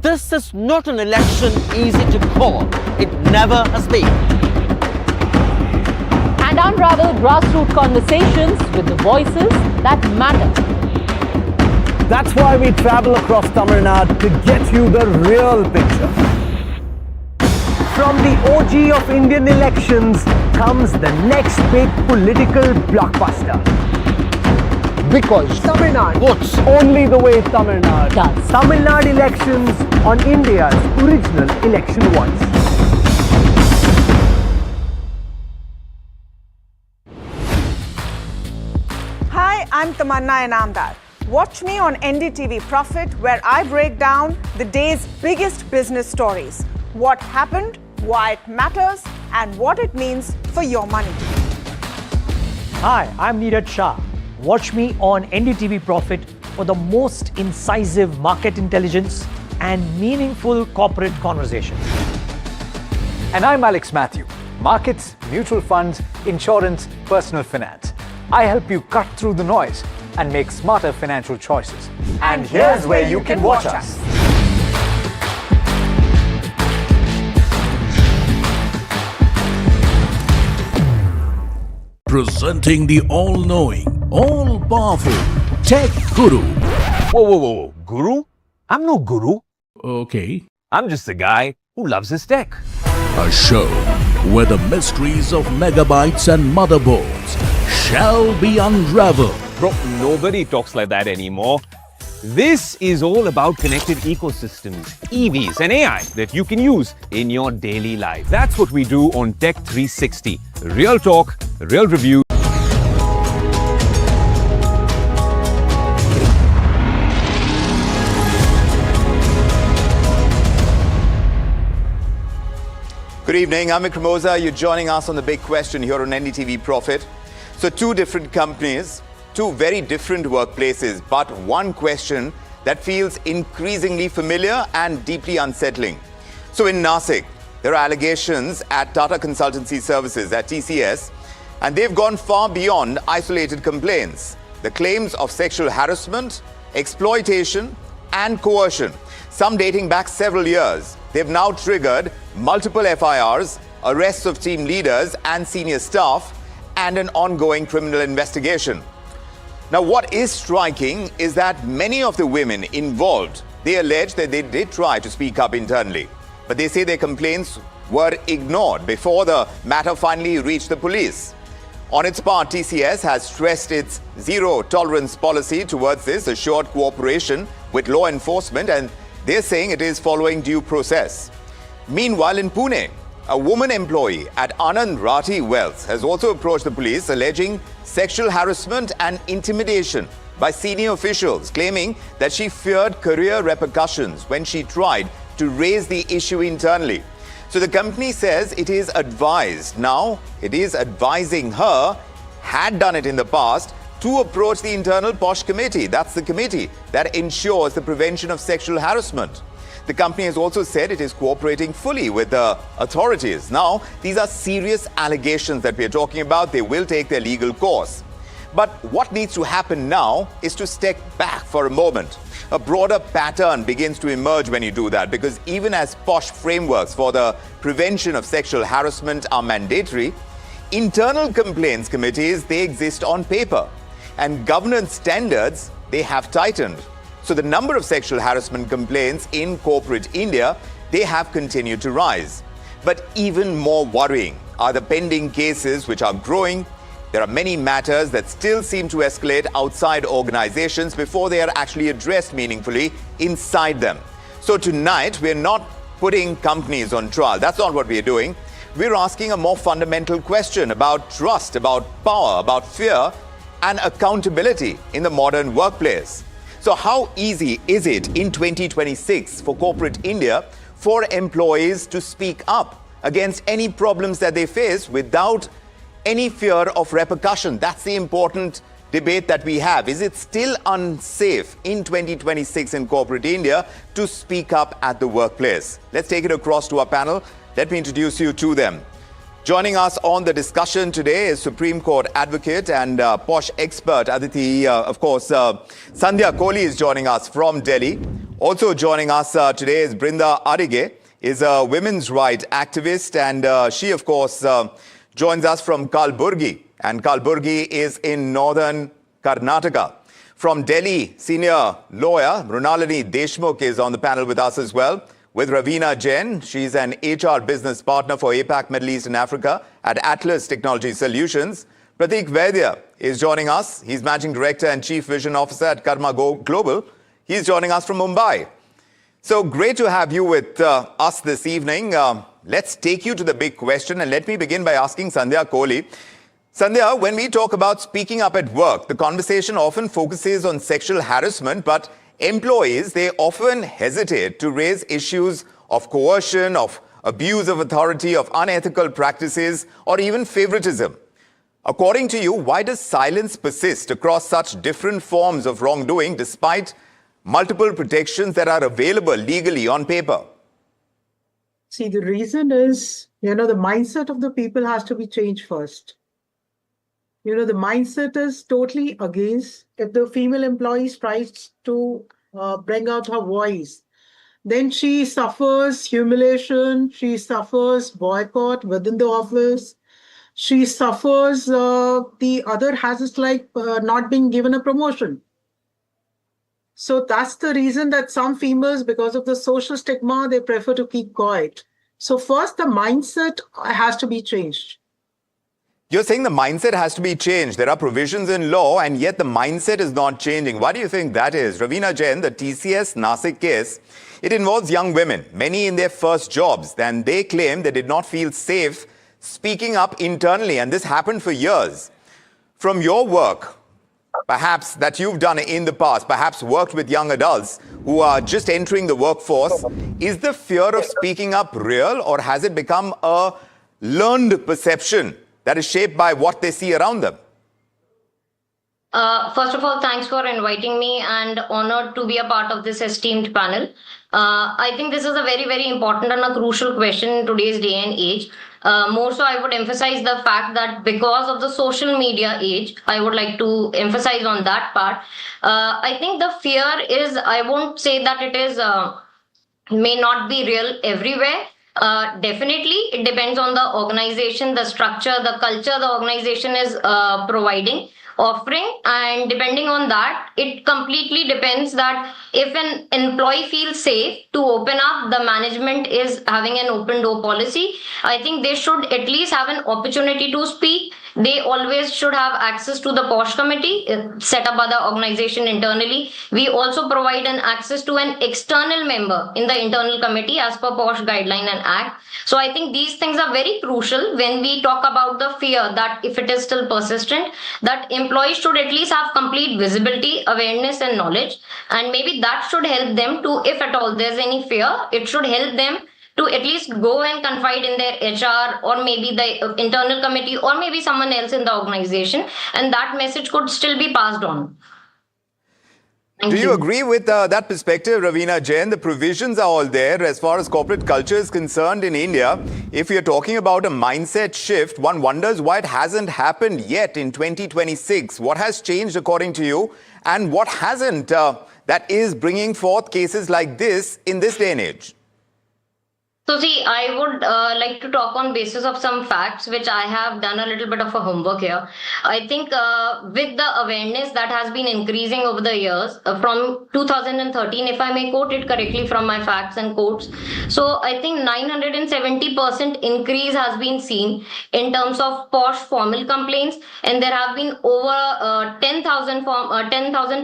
This is not an election easy to call. It never has been. And unravel grassroots conversations with the voices that matter. That's why we travel across Tamil Nadu to get you the real picture. From the OG of Indian elections comes the next big political blockbuster. Because Tamil Nadu votes only the way Tamil Nadu does. Tamil Nadu elections on India's original election voice. Hi, I'm Tamanna Inamdar. Watch me on NDTV Profit, where I break down the day's biggest business stories. What happened, why it matters, and what it means for your money. Hi, I'm Neeraj Shah. Watch me on NDTV Profit for the most incisive market intelligence and meaningful corporate conversations. And I'm Alex Matthew. Markets, mutual funds, insurance, personal finance. I help you cut through the noise and make smarter financial choices. And here's where you can watch us. Presenting the all-knowing, all-powerful Tech Guru. Whoa. Guru? I'm no guru. Okay. I'm just a guy who loves his tech. A show where the mysteries of megabytes and motherboards shall be unraveled. Bro, nobody talks like that anymore. This is all about connected ecosystems, EVs and AI that you can use in your daily life. That's what we do on Tech 360. Real talk, real review. Good evening, I'm Vikram. You're joining us on The Big Question here on NDTV Profit. So two different companies, two very different workplaces, but one question that feels increasingly familiar and deeply unsettling. So in Nasik, there are allegations at Tata Consultancy Services, at TCS, and they've gone far beyond isolated complaints. The claims of sexual harassment, exploitation, and coercion, some dating back several years. They've now triggered multiple FIRs, arrests of team leaders and senior staff, and an ongoing criminal investigation. Now, what is striking is that many of the women involved, they allege that they did try to speak up internally, but they say their complaints were ignored before the matter finally reached the police. On its part, TCS has stressed its zero tolerance policy towards this, assured cooperation with law enforcement, and they're saying it is following due process. Meanwhile, in Pune, a woman employee at Anand Rathi Wealth has also approached the police alleging sexual harassment and intimidation by senior officials, claiming that she feared career repercussions when she tried to raise the issue internally. So the company says it is advised, now it is advising her, had done it in the past, to approach the internal POSH committee. That's the committee that ensures the prevention of sexual harassment. The company has also said it is cooperating fully with the authorities. Now, these are serious allegations that we are talking about. They will take their legal course. But what needs to happen now is to step back for a moment. A broader pattern begins to emerge when you do that, because even as POSH frameworks for the prevention of sexual harassment are mandatory, internal complaints committees, they exist on paper. And governance standards, they have tightened. So the number of sexual harassment complaints in corporate India, they have continued to rise. But even more worrying are the pending cases which are growing. There are many matters that still seem to escalate outside organizations before they are actually addressed meaningfully inside them. So tonight, we're not putting companies on trial. That's not what we're doing. We're asking a more fundamental question about trust, about power, about fear, and accountability in the modern workplace. So how easy is it in 2026 for corporate India for employees to speak up against any problems that they face without any fear of repercussion? That's the important debate that we have. Is it still unsafe in 2026 in corporate India to speak up at the workplace? Let's take it across to our panel. Let me introduce you to them. Joining us on the discussion today is Supreme Court advocate and posh expert Aditi. Of course, Sandhya Kohli is joining us from Delhi. Also joining us today is Brinda Arige, is a women's rights activist, and she, of course, joins us from Kalburgi. And Kalburgi is in northern Karnataka. From Delhi, senior lawyer Mrunalini Deshmukh is on the panel with us as well. With Ravina Jain, she's an HR business partner for APAC, Middle East and Africa at Atlas Technology Solutions. Prateek Vaidya is joining us. He's Managing Director and Chief Vision Officer at Karma Global. He's joining us from Mumbai. So great to have you with us this evening. Let's take you to the big question, and let me begin by asking Sandhya Kohli. Sandhya, when we talk about speaking up at work, the conversation often focuses on sexual harassment, but employees, they often hesitate to raise issues of coercion, of abuse of authority, of unethical practices, or even favoritism. According to you, why does silence persist across such different forms of wrongdoing despite multiple protections that are available legally on paper? See, the reason is, the mindset of the people has to be changed first. The mindset is totally against. If the female employee tries to bring out her voice, then she suffers humiliation, she suffers boycott within the office, she suffers the other hazards like not being given a promotion. So that's the reason that some females, because of the social stigma, they prefer to keep quiet. So first, the mindset has to be changed. You're saying the mindset has to be changed. There are provisions in law, and yet the mindset is not changing. Why do you think that is? Ravina Jain, the TCS Nasik case, it involves young women, many in their first jobs, and they claim they did not feel safe speaking up internally, and this happened for years. From your work, perhaps that you've done in the past, perhaps worked with young adults who are just entering the workforce, is the fear of speaking up real, or has it become a learned perception that is shaped by what they see around them? First of all, thanks for inviting me, and honored to be a part of this esteemed panel. I think this is a very, very important and a crucial question in today's day and age. More so, I would emphasize the fact that because of the social media age, I would like to emphasize on that part. I think the fear is, I won't say that it is, may not be real everywhere. Definitely, it depends on the organization, the structure, the culture the organization is offering, and depending on that, it completely depends that if an employee feels safe to open up, the management is having an open door policy. I think they should at least have an opportunity to speak. They always should have access to the POSH committee set up by the organization internally. We also provide an access to an external member in the internal committee as per POSH guideline and act. So I think these things are very crucial when we talk about the fear that if it is still persistent, that employees should at least have complete visibility, awareness and knowledge. And maybe that should help them to, if at all there's any fear, it should help them to at least go and confide in their HR or maybe the internal committee or maybe someone else in the organization, and that message could still be passed on. Do you agree with that perspective, Ravina Jain? The provisions are all there as far as corporate culture is concerned in India. If you're talking about a mindset shift, one wonders why it hasn't happened yet in 2026. What has changed according to you, and what hasn't that is bringing forth cases like this in this day and age? So see, I would like to talk on basis of some facts, which I have done a little bit of a homework here. I think with the awareness that has been increasing over the years, from 2013, if I may quote it correctly from my facts and quotes. So I think 970% increase has been seen in terms of POSH formal complaints, and there have been over 10,000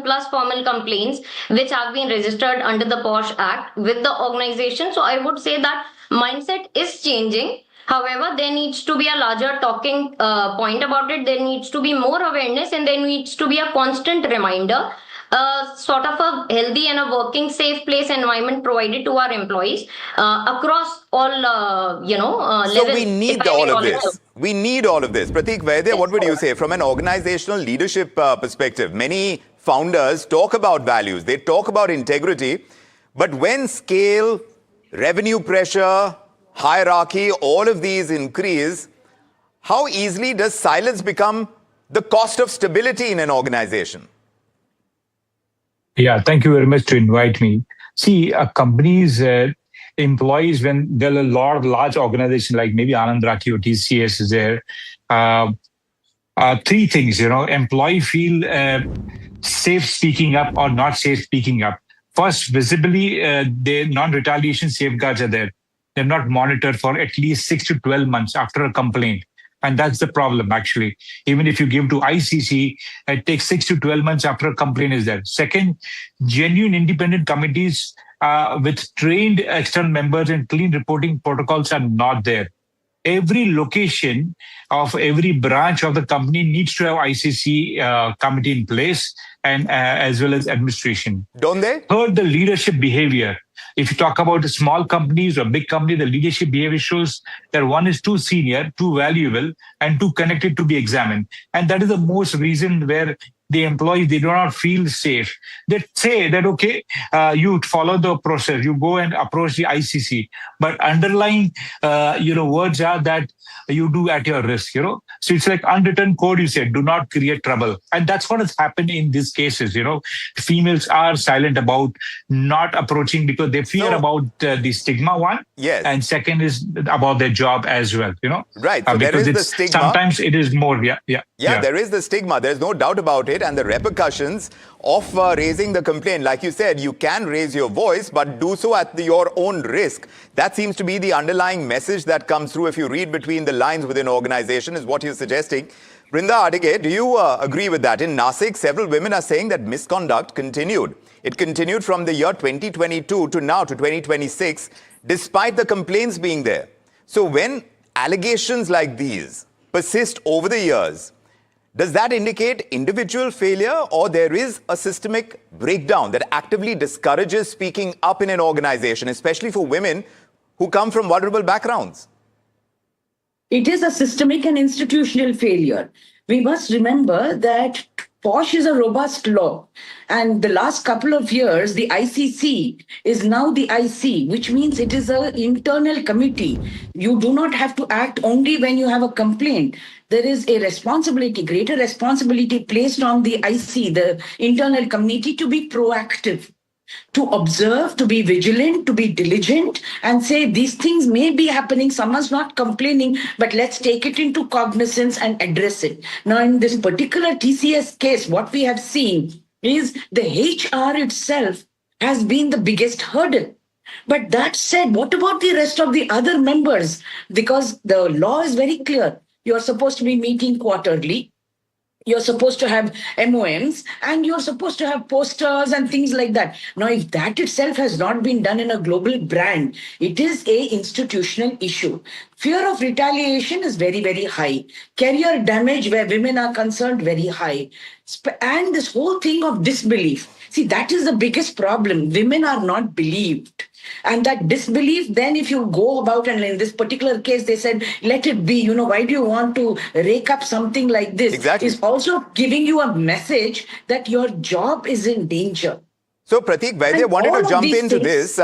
plus formal complaints which have been registered under the POSH Act with the organization. So I would say that mindset is changing. However, there needs to be a larger talking point about it. There needs to be more awareness, and there needs to be a constant reminder, sort of a healthy and a working safe place environment provided to our employees across all, levels. So we need all of this. We need all of this. Prateek Vaidya, what would you say from an organizational leadership perspective? Many founders talk about values. They talk about integrity. But when scale, revenue pressure, hierarchy, all of these increase, how easily does silence become the cost of stability in an organization? Yeah, thank you very much to invite me. See, companies, employees, when there are a lot of large organizations like maybe Anand Rathi or TCS is there, three things, employee feel safe speaking up or not safe speaking up. First, visibly, their non-retaliation safeguards are there. They're not monitored for at least 6 to 12 months after a complaint. And that's the problem, actually. Even if you give to ICC, it takes 6 to 12 months after a complaint is there. Second, genuine independent committees with trained external members and clean reporting protocols are not there. Every location of every branch of the company needs to have ICC committee in place and as well as administration. Don't they? Third, the leadership behavior. If you talk about small companies or big company, the leadership behavior shows that one is too senior, too valuable, and too connected to be examined. And that is the most reason where the employees, they do not feel safe. They say that, okay, you follow the process, you go and approach the ICC, but underlying, words are that you do at your risk, So it's like unwritten code, you said, do not create trouble. And that's what has happened in these cases, Females are silent about not approaching because they fear about the stigma, one. Yes. And second is about their job as well, Right. So there is the stigma. Sometimes it is more, Yeah, there is the stigma. There's no doubt about it. And the repercussions of raising the complaint, like you said, you can raise your voice, but do so at your own risk. That seems to be the underlying message that comes through if you read between the lines within an organization, is what you're suggesting. Brinda Adige, do you agree with that? In Nasik, several women are saying that misconduct continued. It continued from the year 2022 to now to 2026, despite the complaints being there. So when allegations like these persist over the years, does that indicate individual failure, or there is a systemic breakdown that actively discourages speaking up in an organization, especially for women who come from vulnerable backgrounds? It is a systemic and institutional failure. We must remember that POSH is a robust law. And the last couple of years, the ICC is now the IC, which means it is an internal committee. You do not have to act only when you have a complaint. There is a responsibility, greater responsibility placed on the IC, the internal committee, to be proactive, to observe, to be vigilant, to be diligent, and say these things may be happening, someone's not complaining, but let's take it into cognizance and address it. Now, in this particular TCS case, what we have seen is the HR itself has been the biggest hurdle. But that said, what about the rest of the other members? Because the law is very clear. You're supposed to be meeting quarterly. You're supposed to have MOMs, and you're supposed to have posters and things like that. Now, if that itself has not been done in a global brand, it is a institutional issue. Fear of retaliation is very, very high. Career damage where women are concerned, very high. And this whole thing of disbelief. See, that is the biggest problem. Women are not believed. And that disbelief, then if you go about, and in this particular case, they said, let it be, why do you want to rake up something like this? Exactly. Is also giving you a message that your job is in danger. So Pratik Vaidya wanted to jump into this.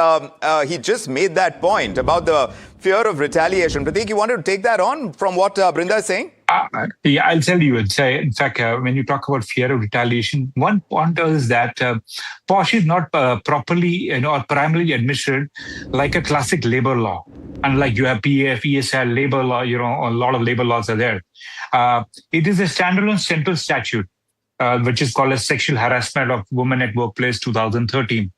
He just made that point about the fear of retaliation. Pratik, you wanted to take that on from what Brinda is saying? Yeah, I'll tell you. In fact, when you talk about fear of retaliation, one point is that POSH is not properly, or primarily administered like a classic labor law. Unlike you have PF, ESL, labor law, a lot of labor laws are there. It is a standalone central statute, which is called as Sexual Harassment of Women at Workplace 2013.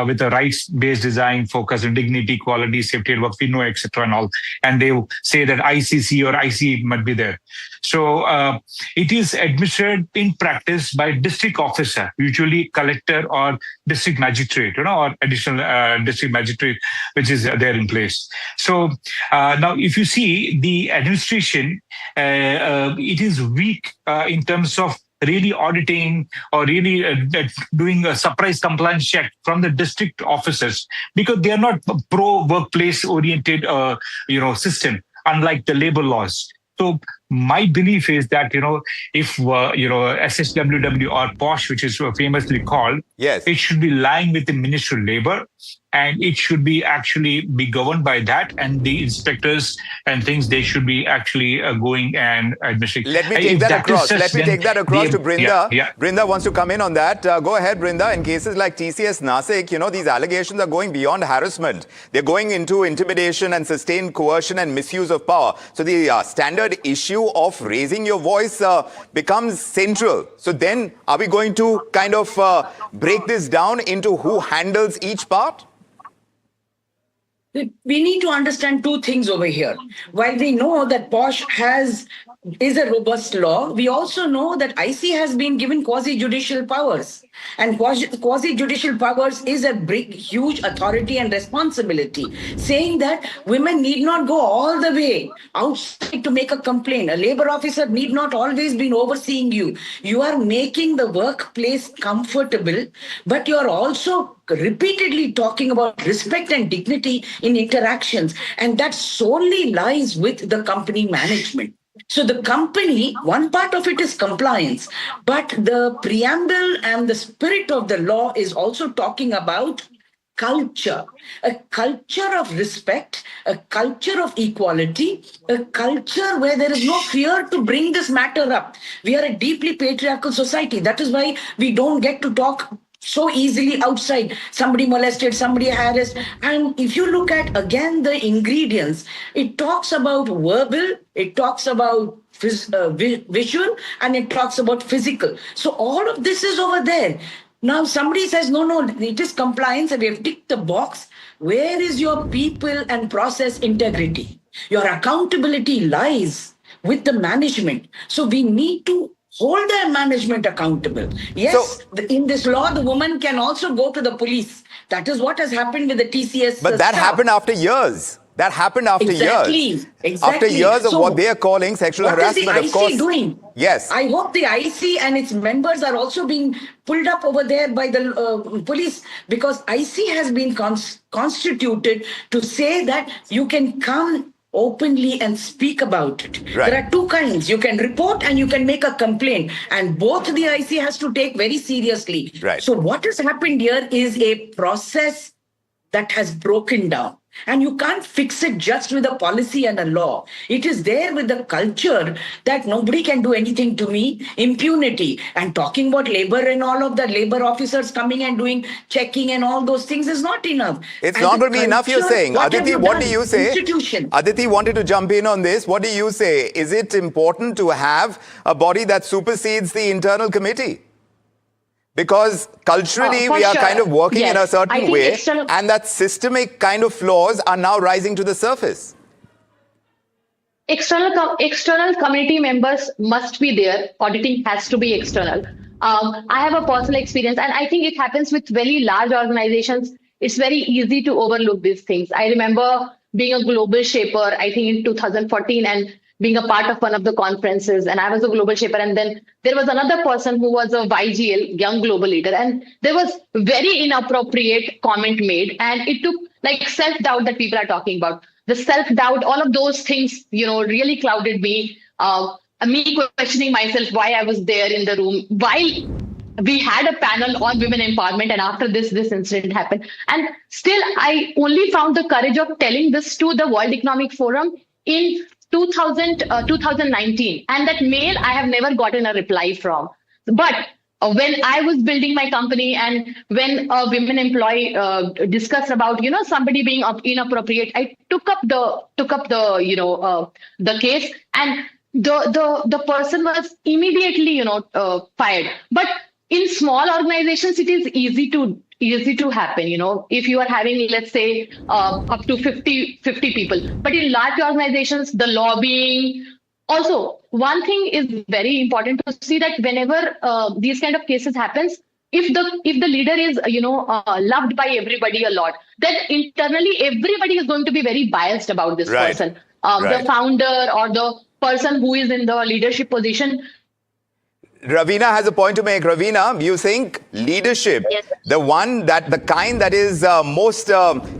With a rights-based design, focus on dignity, equality, safety at work, we know, etc. and all. And they say that ICC or IC might be there. So it is administered in practice by district officer, usually collector or district magistrate, or additional district magistrate, which is there in place. So now, if you see the administration, it is weak in terms of really auditing or really doing a surprise compliance check from the district officers, because they are not pro-workplace oriented, system, unlike the labor laws. So my belief is that, if, SSWW or POSH, which is famously called, it should be lying with the Ministry of Labor, and it should be governed by that, and the inspectors and things, they should be actually going and administering. Let me take that across. To Brinda. Brinda wants to come in on that. Go ahead, Brinda. In cases like TCS Nasik, these allegations are going beyond harassment. They're going into intimidation and sustained coercion and misuse of power. So the standard issue of raising your voice becomes central. So then, are we going to kind of break this down into who handles each part? We need to understand two things over here. While we know that POSH is a robust law, we also know that IC has been given quasi-judicial powers. And quasi-judicial powers is a big, huge authority and responsibility, saying that women need not go all the way outside to make a complaint. A labor officer need not always be overseeing you. You are making the workplace comfortable, but you are also repeatedly talking about respect and dignity in interactions. And that solely lies with the company management. So the company, one part of it is compliance, but the preamble and the spirit of the law is also talking about culture, a culture of respect, a culture of equality, a culture where there is no fear to bring this matter up. We are a deeply patriarchal society. That is why we don't get to talk so easily outside. Somebody molested, somebody harassed. And if you look at, again, the ingredients, it talks about verbal, it talks about visual, and it talks about physical. So all of this is over there. Now somebody says, no, it is compliance and we have ticked the box. Where is your people and process integrity? Your accountability lies with the management. So we need to hold their management accountable. Yes, in this law, the woman can also go to the police. That is what has happened with the TCS. But that happened after years. That happened after years. Exactly. After years of what they are calling sexual harassment, of course. What is the IC doing? Yes. I hope the IC and its members are also being pulled up over there by the police, because IC has been constituted to say that you can come openly and speak about it. Right. There are two kinds. You can report and you can make a complaint. And both the IC has to take very seriously. Right. So what has happened here is a process that has broken down. And you can't fix it just with a policy and a law. It is there with the culture that nobody can do anything to me, impunity. And talking about labor and all of the labor officers coming and doing checking and all those things is not enough. It's not going to be enough, you're saying. Aditi, what do you say? Aditi wanted to jump in on this. What do you say? Is it important to have a body that supersedes the internal committee? Because culturally, we are kind of working in a certain way, and that systemic kind of flaws are now rising to the surface. External committee members must be there. Auditing has to be external. I have a personal experience, and I think it happens with very large organizations. It's very easy to overlook these things. I remember being a global shaper, I think in 2014, and being a part of one of the conferences, and I was a global shaper, and then there was another person who was a YGL, young global leader, and there was very inappropriate comment made, and it took like self-doubt that people are talking about. The self-doubt, all of those things, really clouded me, me questioning myself why I was there in the room, while we had a panel on women empowerment, and after this incident happened. And still, I only found the courage of telling this to the World Economic Forum in 2019, and that mail I have never gotten a reply from. But when I was building my company, and when a women employee discussed about somebody being inappropriate, I took up the case, and the person was immediately fired. But in small organizations, it is easy to happen, if you are having, let's say, up to 50 people. But in large organizations, the lobbying. Also, one thing is very important to see, that whenever these kind of cases happens, if the leader is loved by everybody a lot, then internally everybody is going to be very biased about this person. The founder or the person who is in the leadership position. Ravina has a point to make. Ravina, you think leadership, the kind that is most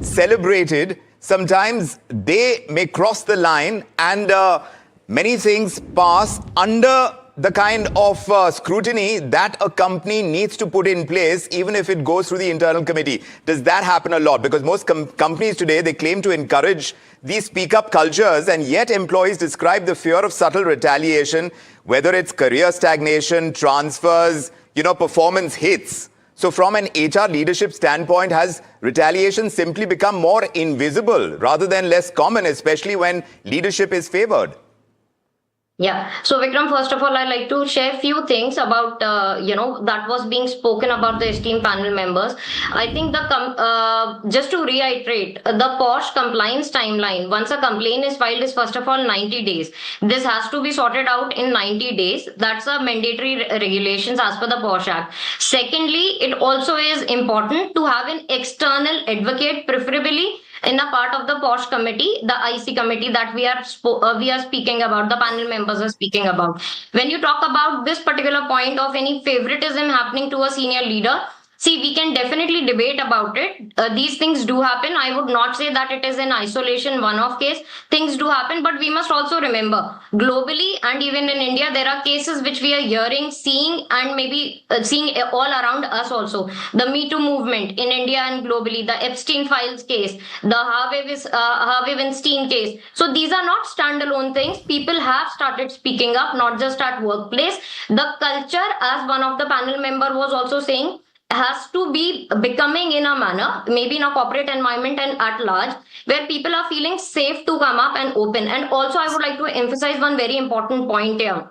celebrated, sometimes they may cross the line and many things pass under the kind of scrutiny that a company needs to put in place, even if it goes through the internal committee. Does that happen a lot? Because most companies today, they claim to encourage these speak-up cultures, and yet employees describe the fear of subtle retaliation, whether it's career stagnation, transfers, performance hits. So from an HR leadership standpoint, has retaliation simply become more invisible rather than less common, especially when leadership is favored? Yeah. So Vikram, first of all, I'd like to share a few things about, that was being spoken about the esteemed panel members. I think just to reiterate, the POSH compliance timeline, once a complaint is filed, is first of all 90 days. This has to be sorted out in 90 days. That's a mandatory regulations as per the POSH Act. Secondly, it also is important to have an external advocate, preferably in a part of the POSH committee, the IC committee that we are speaking about, the panel members are speaking about. When you talk about this particular point of any favoritism happening to a senior leader, see, we can definitely debate about it. These things do happen. I would not say that it is in isolation, one-off case. Things do happen, but we must also remember, globally and even in India, there are cases which we are hearing, seeing, and maybe seeing all around us also. The Me Too movement in India and globally, the Epstein Files case, the Harvey Weinstein case. So these are not standalone things. People have started speaking up, not just at workplace. The culture, as one of the panel member was also saying, has to be becoming in a manner, maybe in a corporate environment and at large, where people are feeling safe to come up and open. And also, I would like to emphasize one very important point here.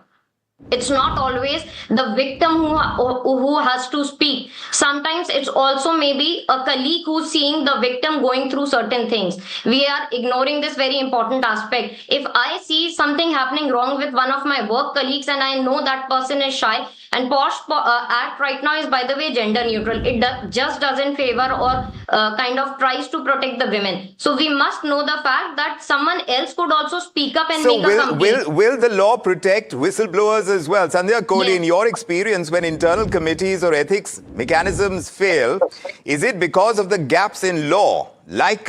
It's not always the victim who has to speak. Sometimes it's also maybe a colleague who's seeing the victim going through certain things. We are ignoring this very important aspect. If I see something happening wrong with one of my work colleagues and I know that person is shy, and POSH Act right now is, by the way, gender neutral. It just doesn't favor or kind of tries to protect the women. So we must know the fact that someone else could also speak up and make a complaint. Will the law protect whistleblowers as well? Sandhya Kohli, Yes. in your experience, when internal committees or ethics mechanisms fail, is it because of the gaps in law? Like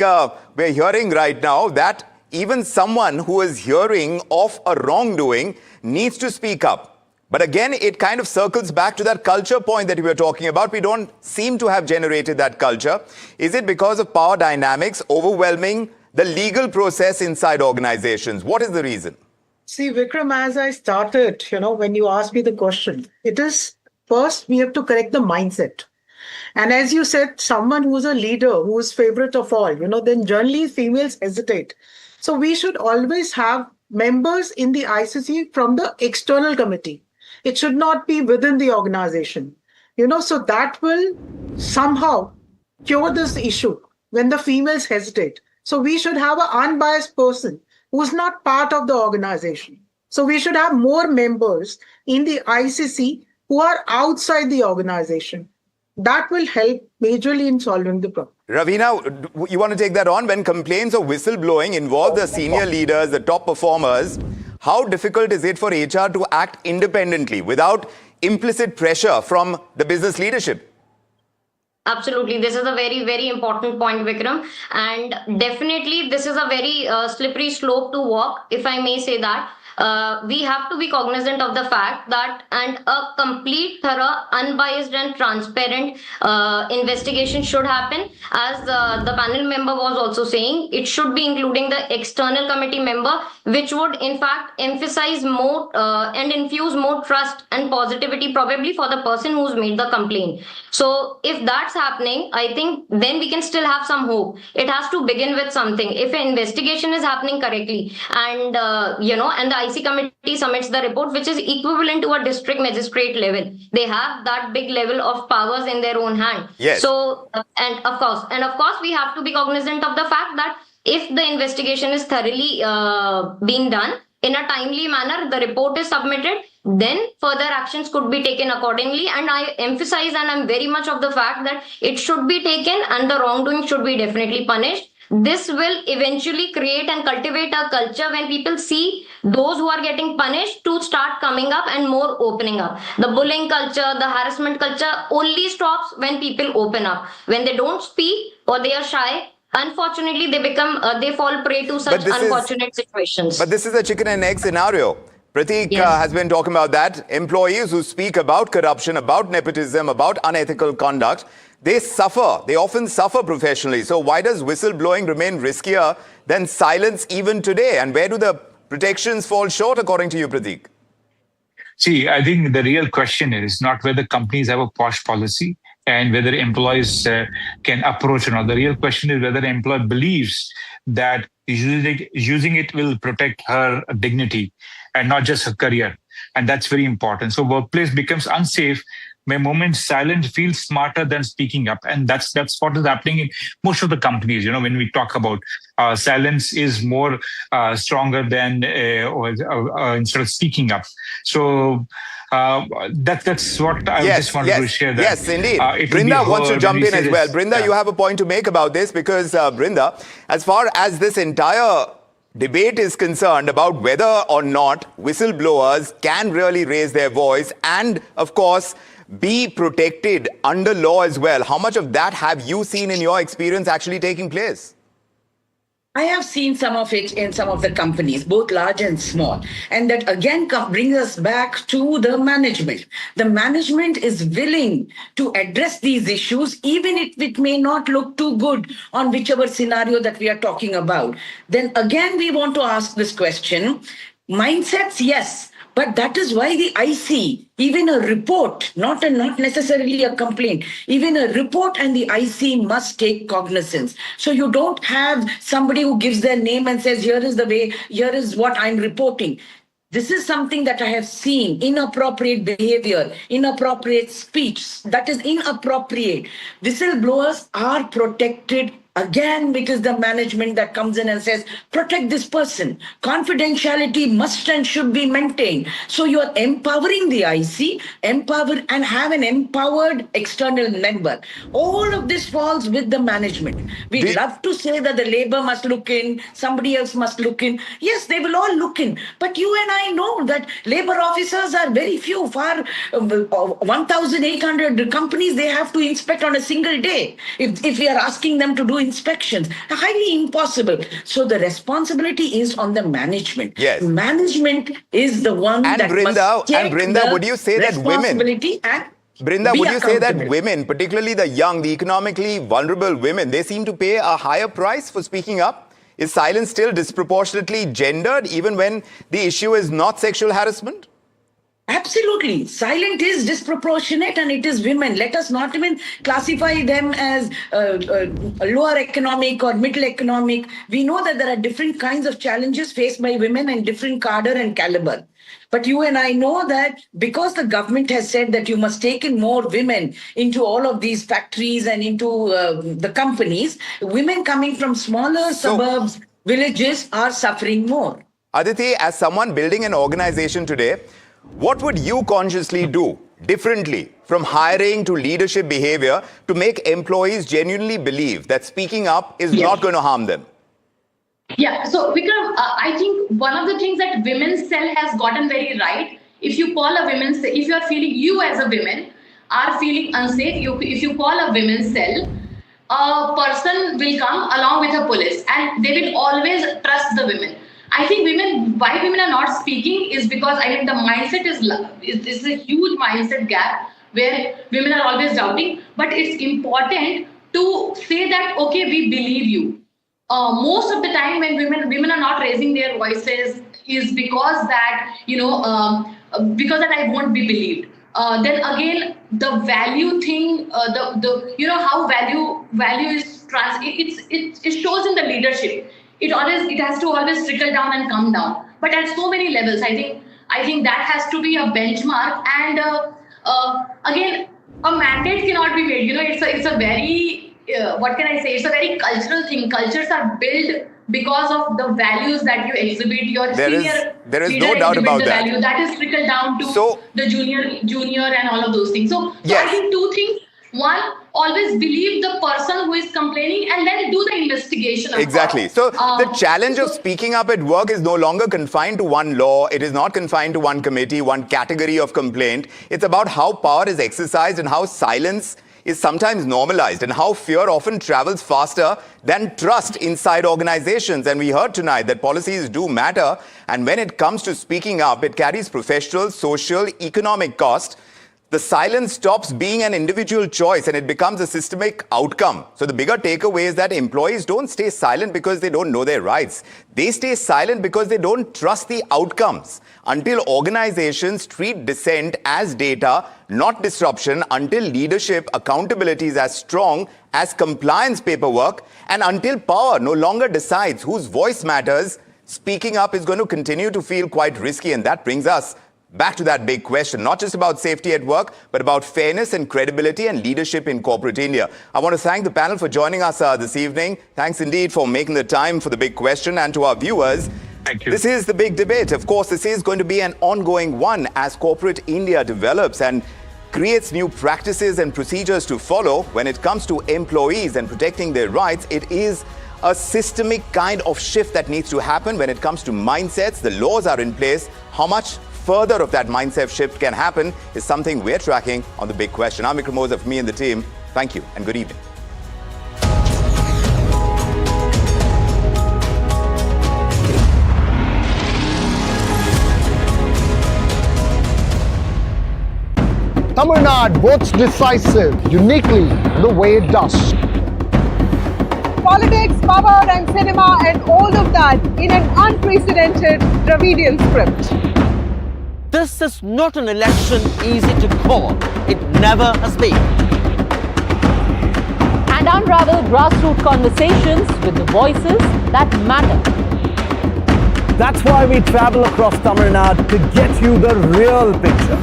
we're hearing right now that even someone who is hearing of a wrongdoing needs to speak up. But again, it kind of circles back to that culture point that we were talking about. We don't seem to have generated that culture. Is it because of power dynamics overwhelming the legal process inside organizations? What is the reason? See, Vikram, as I started, when you asked me the question, it is first we have to correct the mindset. And as you said, someone who's a leader, who is favorite of all, then generally females hesitate. So we should always have members in the ICC from the external committee. It should not be within the organization. So that will somehow cure this issue when the females hesitate. So we should have an unbiased person who's not part of the organization. So we should have more members in the ICC who are outside the organization. That will help majorly in solving the problem. Ravina, you want to take that on? When complaints of whistleblowing involve the senior leaders, the top performers, how difficult is it for HR to act independently without implicit pressure from the business leadership? Absolutely. This is a very, very important point, Vikram. And definitely, this is a very slippery slope to walk, if I may say that. We have to be cognizant of the fact that a complete, thorough, unbiased and transparent investigation should happen. As the panel member was also saying, it should be including the external committee member, which would in fact emphasize more and infuse more trust and positivity probably for the person who's made the complaint. So if that's happening, I think then we can still have some hope. It has to begin with something. If an investigation is happening correctly and, and the IC committee submits the report, which is equivalent to a district magistrate level. They have that big level of powers in their own hand. Yes. So, and of course, we have to be cognizant of the fact that if the investigation is thoroughly being done in a timely manner, the report is submitted, then further actions could be taken accordingly. And I emphasize, and I'm very much of the fact that it should be taken and the wrongdoing should be definitely punished. This will eventually create and cultivate a culture when people see those who are getting punished to start coming up and more opening up. The bullying culture, the harassment culture only stops when people open up. When they don't speak or they are shy, unfortunately they fall prey to such unfortunate situations. But this is a chicken and egg scenario. Prateek has been talking about that. Employees who speak about corruption, about nepotism, about unethical conduct, they suffer. They often suffer professionally. So why does whistleblowing remain riskier than silence even today? And where do the protections fall short, according to you, Prateek? See, I think the real question is not whether companies have a posh policy and whether employees can approach or not. The real question is whether an employee believes that using it will protect her dignity and not just her career. And that's very important. So workplace becomes unsafe when moments silent feels smarter than speaking up. And that's what is happening in most of the companies. You know, when we talk about silence is more stronger than instead of speaking up. So that's what I just wanted to share. That, yes, indeed. Brinda wants to jump in as well. Brinda, you have a point to make about this because, Brinda, as far as this entire debate is concerned about whether or not whistleblowers can really raise their voice and, of course, be protected under law as well, how much of that have you seen in your experience actually taking place? I have seen some of it in some of the companies, both large and small. And that again brings us back to the management. The management is willing to address these issues, even if it may not look too good on whichever scenario that we are talking about. Then again, we want to ask this question. Mindsets, yes. But that is why the IC, even a report, not necessarily a complaint, even a report and the IC must take cognizance. So you don't have somebody who gives their name and says, here is the way, here is what I'm reporting. This is something that I have seen, inappropriate behavior, inappropriate speech, that is inappropriate. Whistleblowers are protected again, because the management that comes in and says, protect this person. Confidentiality must and should be maintained. So you are empowering the IC, empower and have an empowered external member. All of this falls with the management. We love to say that the labor must look in, somebody else must look in. Yes, they will all look in. But you and I know that labor officers are very few. Far 1,800 companies they have to inspect on a single day. If we are asking them to do inspections, highly impossible. So the responsibility is on the management. Yes. Management is the one that must take Brinda, would you say that women, Brinda, would you say that women, particularly the young, the economically vulnerable women, they seem to pay a higher price for speaking up? Is silence still disproportionately gendered even when the issue is not sexual harassment? Absolutely. Silent is disproportionate and it is women. Let us not even classify them as lower economic or middle economic. We know that there are different kinds of challenges faced by women and different cadre and caliber. But you and I know that because the government has said that you must take in more women into all of these factories and into the companies, women coming from smaller suburbs, villages are suffering more. Aditi, as someone building an organization today, what would you consciously do differently from hiring to leadership behavior to make employees genuinely believe that speaking up is not going to harm them? Yeah, so Vikram, I think one of the things that women's cell has gotten very right, if you call a women's cell, if you are feeling, you as a woman are feeling unsafe, if you call a women's cell, a person will come along with a police and they will always trust the women. I think why women are not speaking is because I think the mindset is a huge mindset gap where women are always doubting. But it's important to say that, okay, we believe you. Most of the time when women are not raising their voices is because that, because that I won't be believed. Then again, the value thing, how value is it shows in the leadership. It has to always trickle down and come down, but at so many levels. I think that has to be a benchmark. And again, a mandate cannot be made. It's a very what can I say? It's a very cultural thing. Cultures are built because of the values that you exhibit. Your there is no doubt about that. Value that is trickled down to the junior and all of those things. So I think two things. One, always believe the person who is complaining and then do the investigation. Exactly. So the challenge of speaking up at work is no longer confined to one law. It is not confined to one committee, one category of complaint. It's about how power is exercised and how silence is sometimes normalized and how fear often travels faster than trust inside organizations. And we heard tonight that policies do matter. And when it comes to speaking up, it carries professional, social, economic cost. The silence stops being an individual choice and it becomes a systemic outcome. So the bigger takeaway is that employees don't stay silent because they don't know their rights. They stay silent because they don't trust the outcomes. Until organizations treat dissent as data, not disruption, until leadership accountability is as strong as compliance paperwork, and until power no longer decides whose voice matters, speaking up is going to continue to feel quite risky. And that brings us back to that big question, not just about safety at work, but about fairness and credibility and leadership in corporate India. I want to thank the panel for joining us this evening. Thanks indeed for making the time for the big question. And to our viewers, thank you. This is the big debate. Of course, this is going to be an ongoing one as corporate India develops and creates new practices and procedures to follow. When it comes to employees and protecting their rights, it is a systemic kind of shift that needs to happen. When it comes to mindsets, the laws are in place. How much further of that mindset shift can happen is something we're tracking on the big question. I'm Vikram Oza for me and the team. Thank you and good evening. Tamil Nadu votes decisive, uniquely the way it does. Politics, power and cinema and all of that in an unprecedented Dravidian script. This is not an election easy to call. It never has been. And unravel grassroots conversations with the voices that matter. That's why we travel across Tamil Nadu to get you the real picture.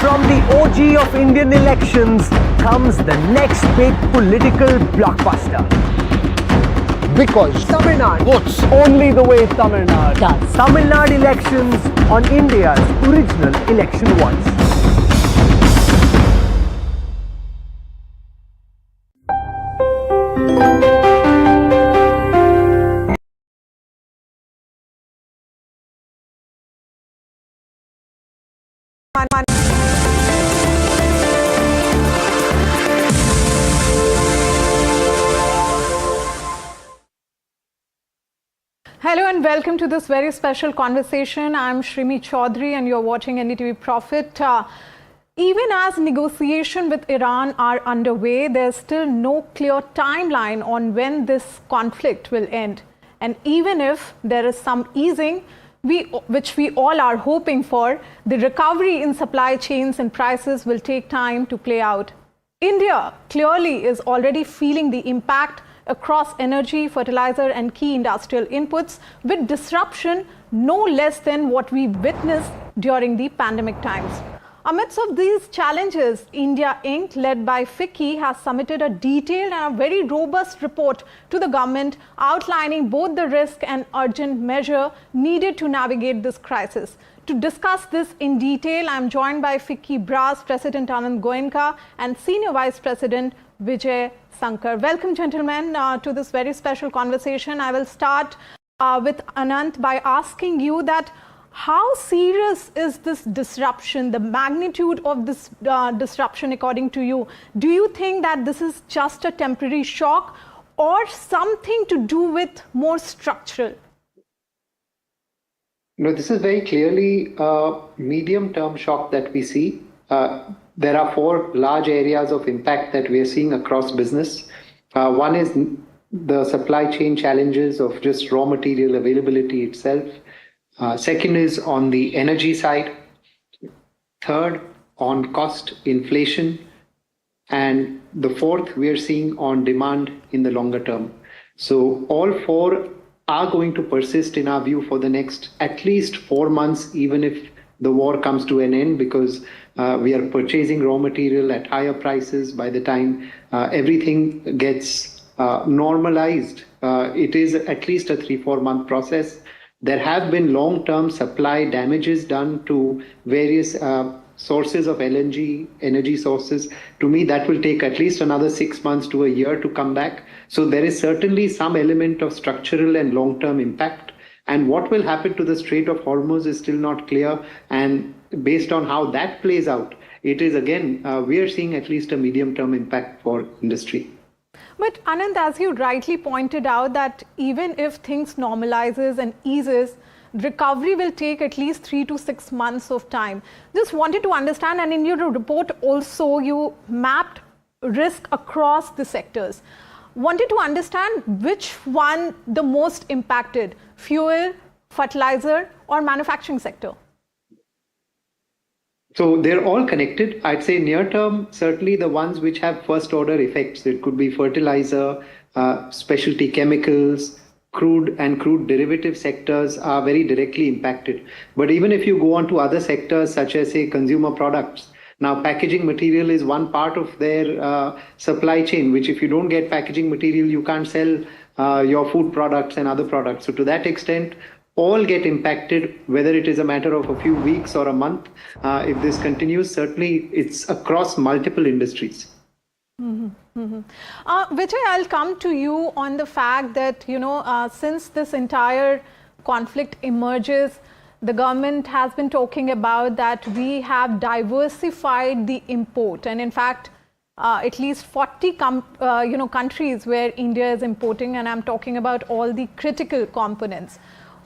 From the OG of Indian elections comes the next big political blockbuster. Because Tamil Nadu votes only the way Tamil Nadu does. Tamil Nadu elections on India's original election voice. Hello and welcome to this very special conversation. I'm Shrimi Chaudhary and you're watching NDTV Profit. Even as negotiations with Iran are underway, there's still no clear timeline on when this conflict will end. And even if there is some easing, which we all are hoping for, the recovery in supply chains and prices will take time to play out. India clearly is already feeling the impact across energy, fertilizer and key industrial inputs, with disruption no less than what we witnessed during the pandemic times. Amidst of these challenges, India Inc., led by FICCI, has submitted a detailed and a very robust report to the government outlining both the risk and urgent measure needed to navigate this crisis. To discuss this in detail, I am joined by FICCI Brass President Anand Goenka and Senior Vice President Vijay Sankar. Welcome, gentlemen, to this very special conversation. I will start with Anant by asking you that how serious is this disruption, the magnitude of this disruption according to you? Do you think that this is just a temporary shock or something to do with more structural? No, this is very clearly a medium-term shock that we see. There are four large areas of impact that we are seeing across business. One is the supply chain challenges of just raw material availability itself. Second is on the energy side. Third, on cost inflation. And the fourth, we are seeing on demand in the longer term. So all four are going to persist in our view for the next at least 4 months, even if the war comes to an end, because we are purchasing raw material at higher prices. By the time everything gets normalized, it is at least a 3-4 month process. There have been long-term supply damages done to various sources of LNG, energy sources. To me, that will take at least another 6 months to a year to come back. So there is certainly some element of structural and long-term impact. And what will happen to the Strait of Hormuz is still not clear. And based on how that plays out, it is again, we are seeing at least a medium-term impact for industry. But Anand, as you rightly pointed out, that even if things normalizes and eases, recovery will take at least 3 to 6 months of time. Just wanted to understand, and in your report also you mapped risk across the sectors. Wanted to understand which one the most impacted, fuel, fertilizer or manufacturing sector? So they're all connected. I'd say near term, certainly the ones which have first order effects. It could be fertilizer, specialty chemicals, crude and crude derivative sectors are very directly impacted. But even if you go on to other sectors such as, say, consumer products, now packaging material is one part of their supply chain, which if you don't get packaging material, you can't sell your food products and other products. So to that extent, all get impacted, whether it is a matter of a few weeks or a month. If this continues, certainly it's across multiple industries. Vijay, I'll come to you on the fact that, since this entire conflict emerges, the government has been talking about that we have diversified the import. And in fact, at least 40 countries where India is importing, and I'm talking about all the critical components.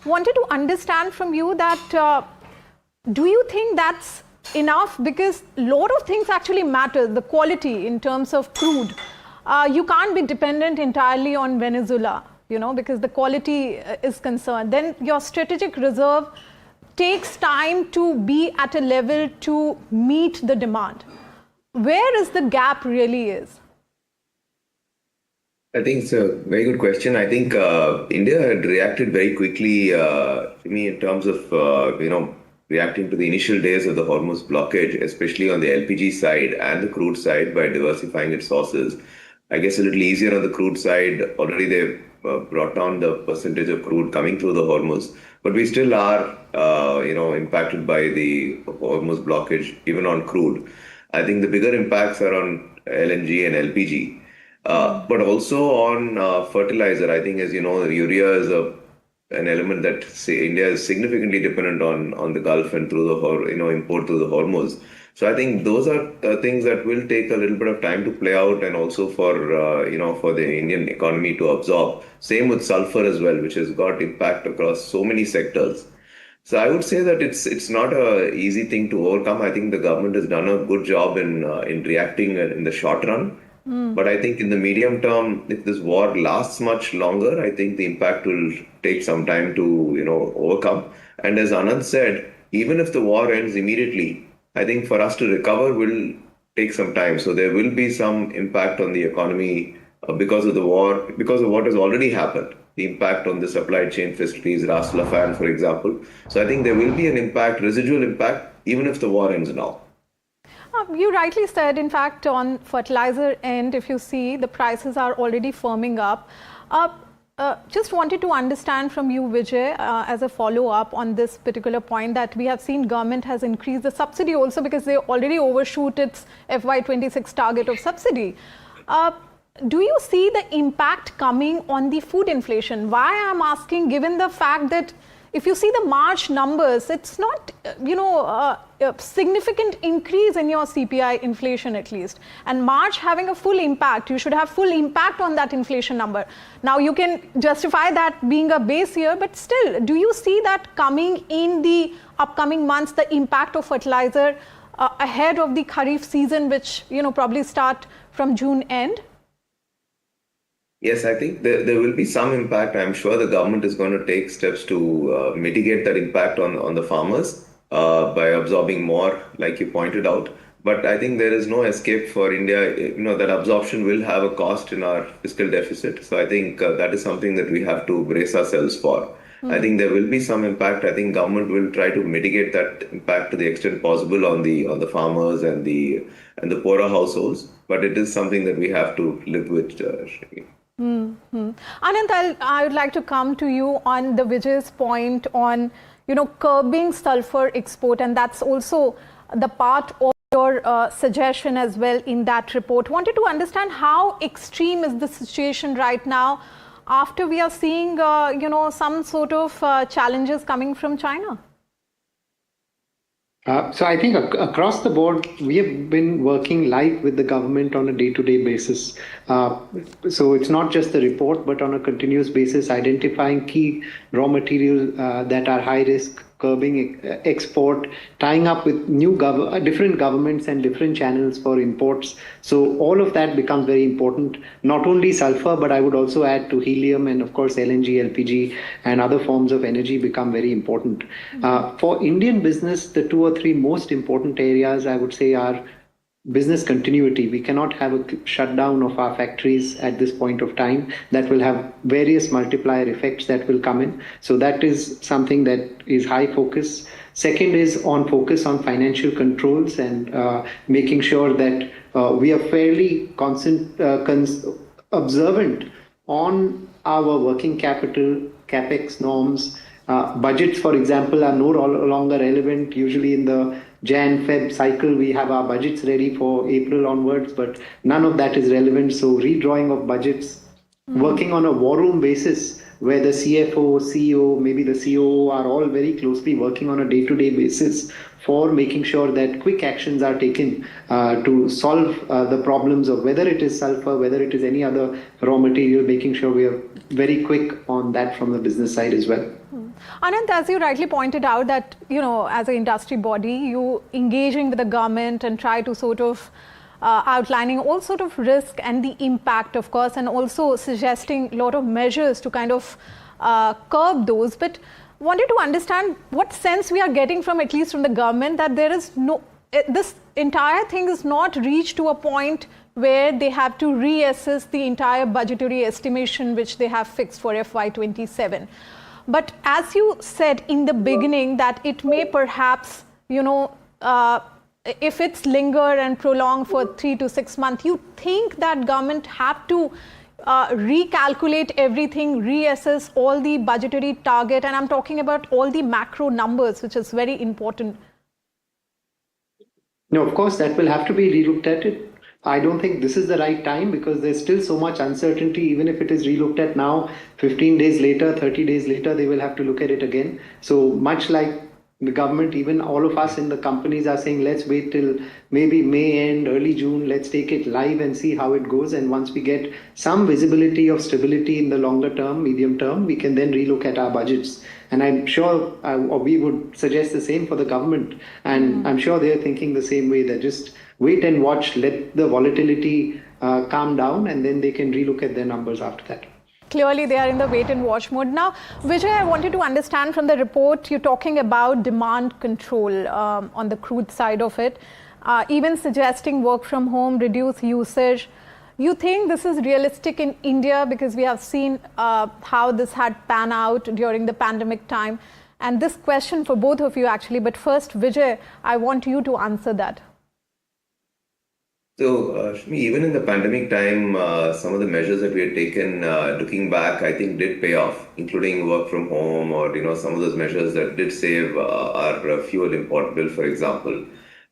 Wanted to understand from you that, do you think that's enough? Because a lot of things actually matter, the quality in terms of crude. You can't be dependent entirely on Venezuela, because the quality is concerned. Then your strategic reserve takes time to be at a level to meet the demand. Where is the gap really is? I think it's a very good question. I think India had reacted very quickly, in terms of, reacting to the initial days of the Hormuz blockage, especially on the LPG side and the crude side by diversifying its sources. I guess a little easier on the crude side. Already they've brought down the percentage of crude coming through the Hormuz. But we still are, impacted by the Hormuz blockage, even on crude. I think the bigger impacts are on LNG and LPG. But also on fertilizer. I think, as you know, urea is an element that India is significantly dependent on the Gulf and through the import through the Hormuz. So I think those are things that will take a little bit of time to play out, and also for for the Indian economy to absorb. Same with sulfur as well, which has got impact across so many sectors. So I would say that it's not a easy thing to overcome. I think the government has done a good job in reacting in the short run. But I think in the medium term, if this war lasts much longer, I think the impact will take some time to, overcome. And as Anand said, even if the war ends immediately, I think for us to recover will take some time. So there will be some impact on the economy because of the war, because of what has already happened. The impact on the supply chain facilities, Ras Laffan, for example. So I think there will be an impact, residual impact, even if the war ends now. You rightly said, in fact, on fertilizer end, if you see, the prices are already firming up. Just wanted to understand from you, Vijay, as a follow-up on this particular point, that we have seen government has increased the subsidy also because they already overshoot its FY26 target of subsidy. Do you see the impact coming on the food inflation? Why I'm asking, given the fact that if you see the March numbers, it's not, a significant increase in your CPI inflation at least. And March having a full impact, you should have full impact on that inflation number. Now you can justify that being a base year, but still, do you see that coming in the upcoming months, the impact of fertilizer ahead of the Kharif season, which, probably start from June end? Yes, I think there will be some impact. I'm sure the government is going to take steps to mitigate that impact on the farmers by absorbing more, like you pointed out. But I think there is no escape for India. That absorption will have a cost in our fiscal deficit. So I think that is something that we have to brace ourselves for. I think there will be some impact. I think government will try to mitigate that impact to the extent possible on the farmers and the poorer households. But it is something that we have to live with. Anand, I would like to come to you on the Vijay's point on, curbing sulfur export, and that's also the part of your suggestion as well in that report. Wanted to understand how extreme is the situation right now after we are seeing, some sort of challenges coming from China? So I think across the board, we have been working live with the government on a day-to-day basis. So it's not just the report, but on a continuous basis, identifying key raw material that are high risk, curbing export, tying up with different governments and different channels for imports. So all of that becomes very important. Not only sulfur, but I would also add to helium and of course LNG, LPG and other forms of energy become very important. For Indian business, the 2 or 3 most important areas I would say are business continuity. We cannot have a shutdown of our factories at this point of time. That will have various multiplier effects that will come in. So that is something that is high focus. Second is on focus on financial controls and making sure that we are fairly observant on our working capital, capex norms. Budgets, for example, are no longer relevant. Usually in the Jan-Feb cycle, we have our budgets ready for April onwards, but none of that is relevant. So redrawing of budgets, working on a war room basis where the CFO, CEO, maybe the COO are all very closely working on a day-to-day basis for making sure that quick actions are taken to solve the problems of whether it is sulfur, whether it is any other raw material, making sure we are very quick on that from the business side as well. Anant, as you rightly pointed out that, as an industry body, you engaging with the government and try to sort of outlining all sort of risk and the impact, of course, and also suggesting a lot of measures to kind of curb those. But wanted to understand what sense we are getting from, at least from the government, that there is this entire thing is not reached to a point where they have to reassess the entire budgetary estimation which they have fixed for FY27. But as you said in the beginning that it may perhaps, if it's linger and prolong for 3 to 6 months, you think that government have to recalculate everything, reassess all the budgetary target, and I'm talking about all the macro numbers, which is very important. No, of course, that will have to be relooked at it. I don't think this is the right time because there's still so much uncertainty. Even if it is relooked at now, 15 days later, 30 days later, they will have to look at it again. So much like the government, even all of us in the companies are saying, let's wait till maybe May end, early June, let's take it live and see how it goes. And once we get some visibility of stability in the longer term, medium term, we can then relook at our budgets. And I'm sure we would suggest the same for the government. And I'm sure they're thinking the same way, that just wait and watch, let the volatility calm down, and then they can relook at their numbers after that. Clearly, they are in the wait and watch mode. Now, Vijay, I wanted to understand from the report, you're talking about demand control on the crude side of it, even suggesting work from home, reduce usage. You think this is realistic in India because we have seen how this had panned out during the pandemic time? And this question for both of you actually, but first, Vijay, I want you to answer that. So, even in the pandemic time, some of the measures that we had taken, looking back, I think did pay off, including work from home or, some of those measures that did save our fuel import bill, for example.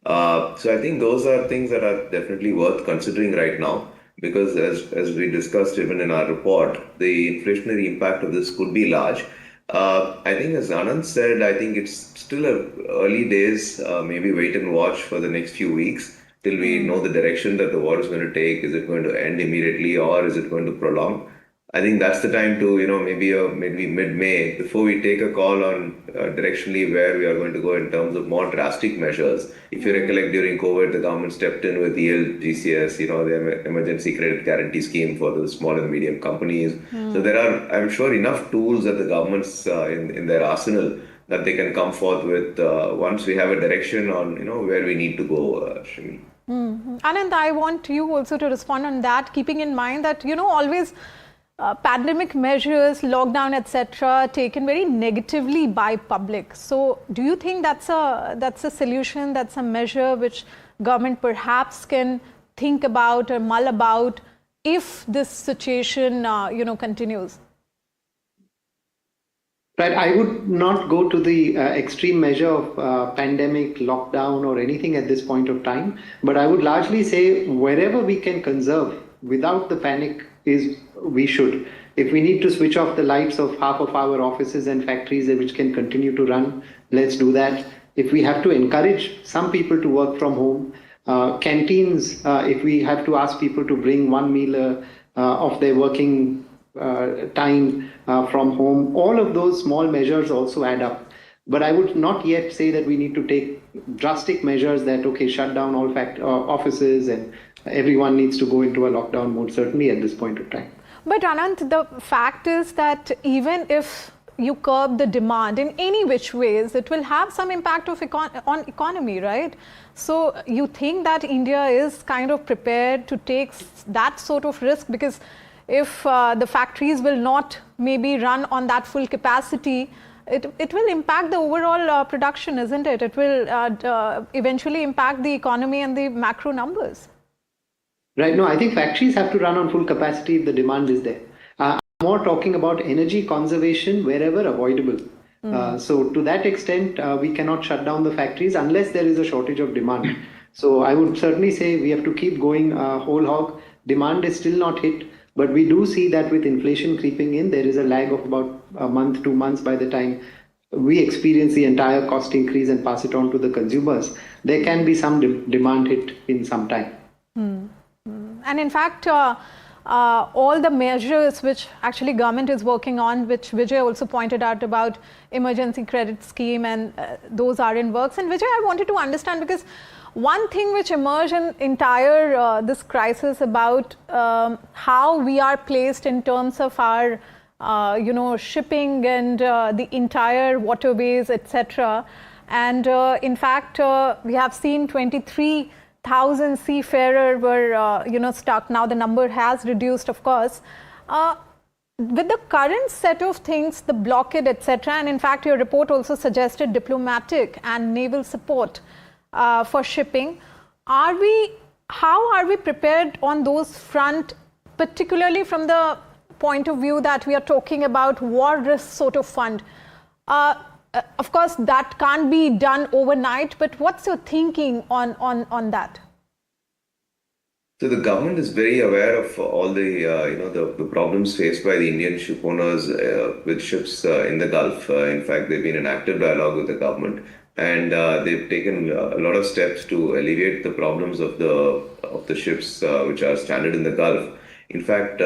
So I think those are things that are definitely worth considering right now, because as we discussed even in our report, the inflationary impact of this could be large. I think as Anand said, I think it's still early days, maybe wait and watch for the next few weeks till we know the direction that the war is going to take. Is it going to end immediately or is it going to prolong? I think that's the time to, maybe mid-May, before we take a call on directionally where we are going to go in terms of more drastic measures. If you recollect, during COVID, the government stepped in with ELGCS, the Emergency Credit Guarantee Scheme for the small and medium companies. So there are, I'm sure, enough tools at the government's in their arsenal that they can come forth with once we have a direction on, where we need to go, Shrimi. Anand, I want you also to respond on that, keeping in mind that, always pandemic measures, lockdown, etc., taken very negatively by public. So do you think that's a solution, that's a measure which government perhaps can think about or mull about if this situation, continues? Right, I would not go to the extreme measure of pandemic, lockdown or anything at this point of time, but I would largely say wherever we can conserve without the panic we should. If we need to switch off the lights of half of our offices and factories which can continue to run, let's do that. if we have to encourage some people to work from home, canteens, if we have to ask people to bring one meal of their working time from home, all of those small measures also add up. But I would not yet say that we need to take drastic measures that, okay, shut down all offices and everyone needs to go into a lockdown mode, certainly at this point of time. But Anant, the fact is that even if you curb the demand in any which ways, it will have some impact on economy, right? So you think that India is kind of prepared to take that sort of risk? Because if the factories will not maybe run on that full capacity, it will impact the overall production, isn't it? It will eventually impact the economy and the macro numbers. Right. No, I think factories have to run on full capacity if the demand is there. I'm more talking about energy conservation wherever avoidable. So to that extent, we cannot shut down the factories unless there is a shortage of demand. So I would certainly say we have to keep going whole hog. Demand is still not hit, but we do see that with inflation creeping in, there is a lag of about a month, 2 months by the time we experience the entire cost increase and pass it on to the consumers. There can be some demand hit in some time. And in fact, all the measures which actually government is working on, which Vijay also pointed out about emergency credit scheme, and those are in works. And Vijay, I wanted to understand, because one thing which emerged in entire this crisis about how we are placed in terms of our shipping and the entire waterways, etc. And in fact, we have seen 23,000 seafarers were stuck. Now the number has reduced, of course. With the current set of things, the blockade, etc., and in fact your report also suggested diplomatic and naval support for shipping. How are we prepared on those front, particularly from the point of view that we are talking about war risk sort of fund? Of course, that can't be done overnight, but what's your thinking on that? So the government is very aware of all the problems faced by the Indian ship owners with ships in the Gulf. In fact, they've been in active dialogue with the government, and they've taken a lot of steps to alleviate the problems of the ships which are stranded in the Gulf. In fact,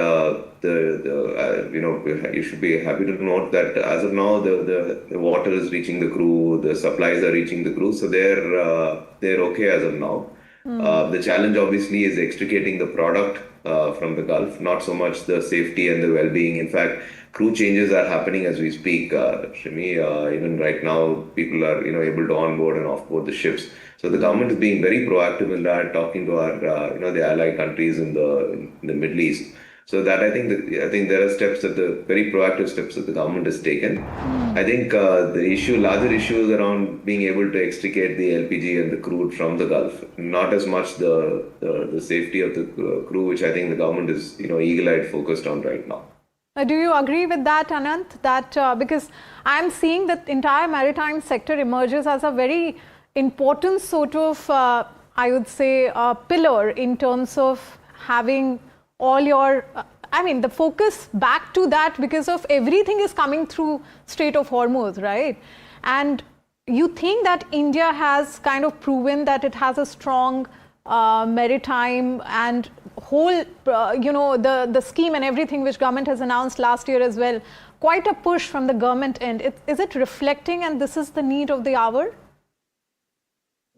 you should be happy to note that as of now, the water is reaching the crew, the supplies are reaching the crew, so they're okay as of now. The challenge obviously is extricating the product from the Gulf, not so much the safety and the well-being. In fact, crew changes are happening as we speak. Shimi, even right now, people are able to onboard and offboard the ships. So the government is being very proactive in that, talking to our the ally countries in the Middle East. So that I think there are very proactive steps that the government has taken. I think the larger issue is around being able to extricate the LPG and the crude from the Gulf, not as much the safety of the crew, which I think the government is eagle-eyed focused on right now. Do you agree with that, Anant? That because I'm seeing that the entire maritime sector emerges as a very important sort of, I would say, pillar in terms of having all your, the focus back to that, because of everything is coming through Strait of Hormuz, right? And you think that India has kind of proven that it has a strong maritime and whole, the scheme and everything which government has announced last year as well, quite a push from the government end. Is it reflecting, and this is the need of the hour?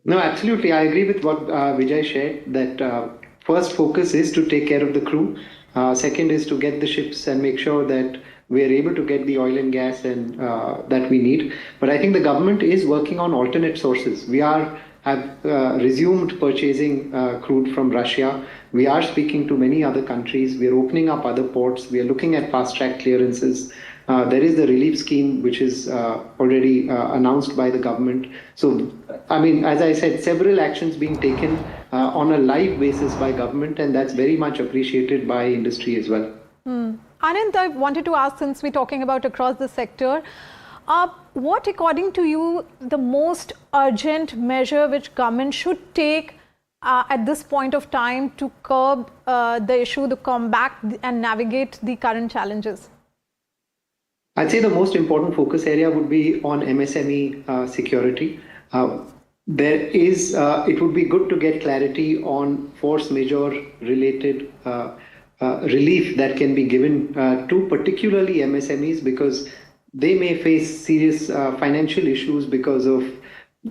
No, absolutely. I agree with what Vijay shared, that first focus is to take care of the crew. Second is to get the ships and make sure that we are able to get the oil and gas and that we need. But I think the government is working on alternate sources. We have resumed purchasing crude from Russia. We are speaking to many other countries. We are opening up other ports. We are looking at fast-track clearances. There is the relief scheme, which is already announced by the government. So, as I said, several actions being taken on a live basis by government, and that's very much appreciated by industry as well. Anand, I wanted to ask, since we're talking about across the sector, what, according to you, the most urgent measure which government should take at this point of time to curb the issue, to combat and navigate the current challenges? I'd say the most important focus area would be on MSME security. It would be good to get clarity on force majeure related relief that can be given to particularly MSMEs, because they may face serious financial issues because of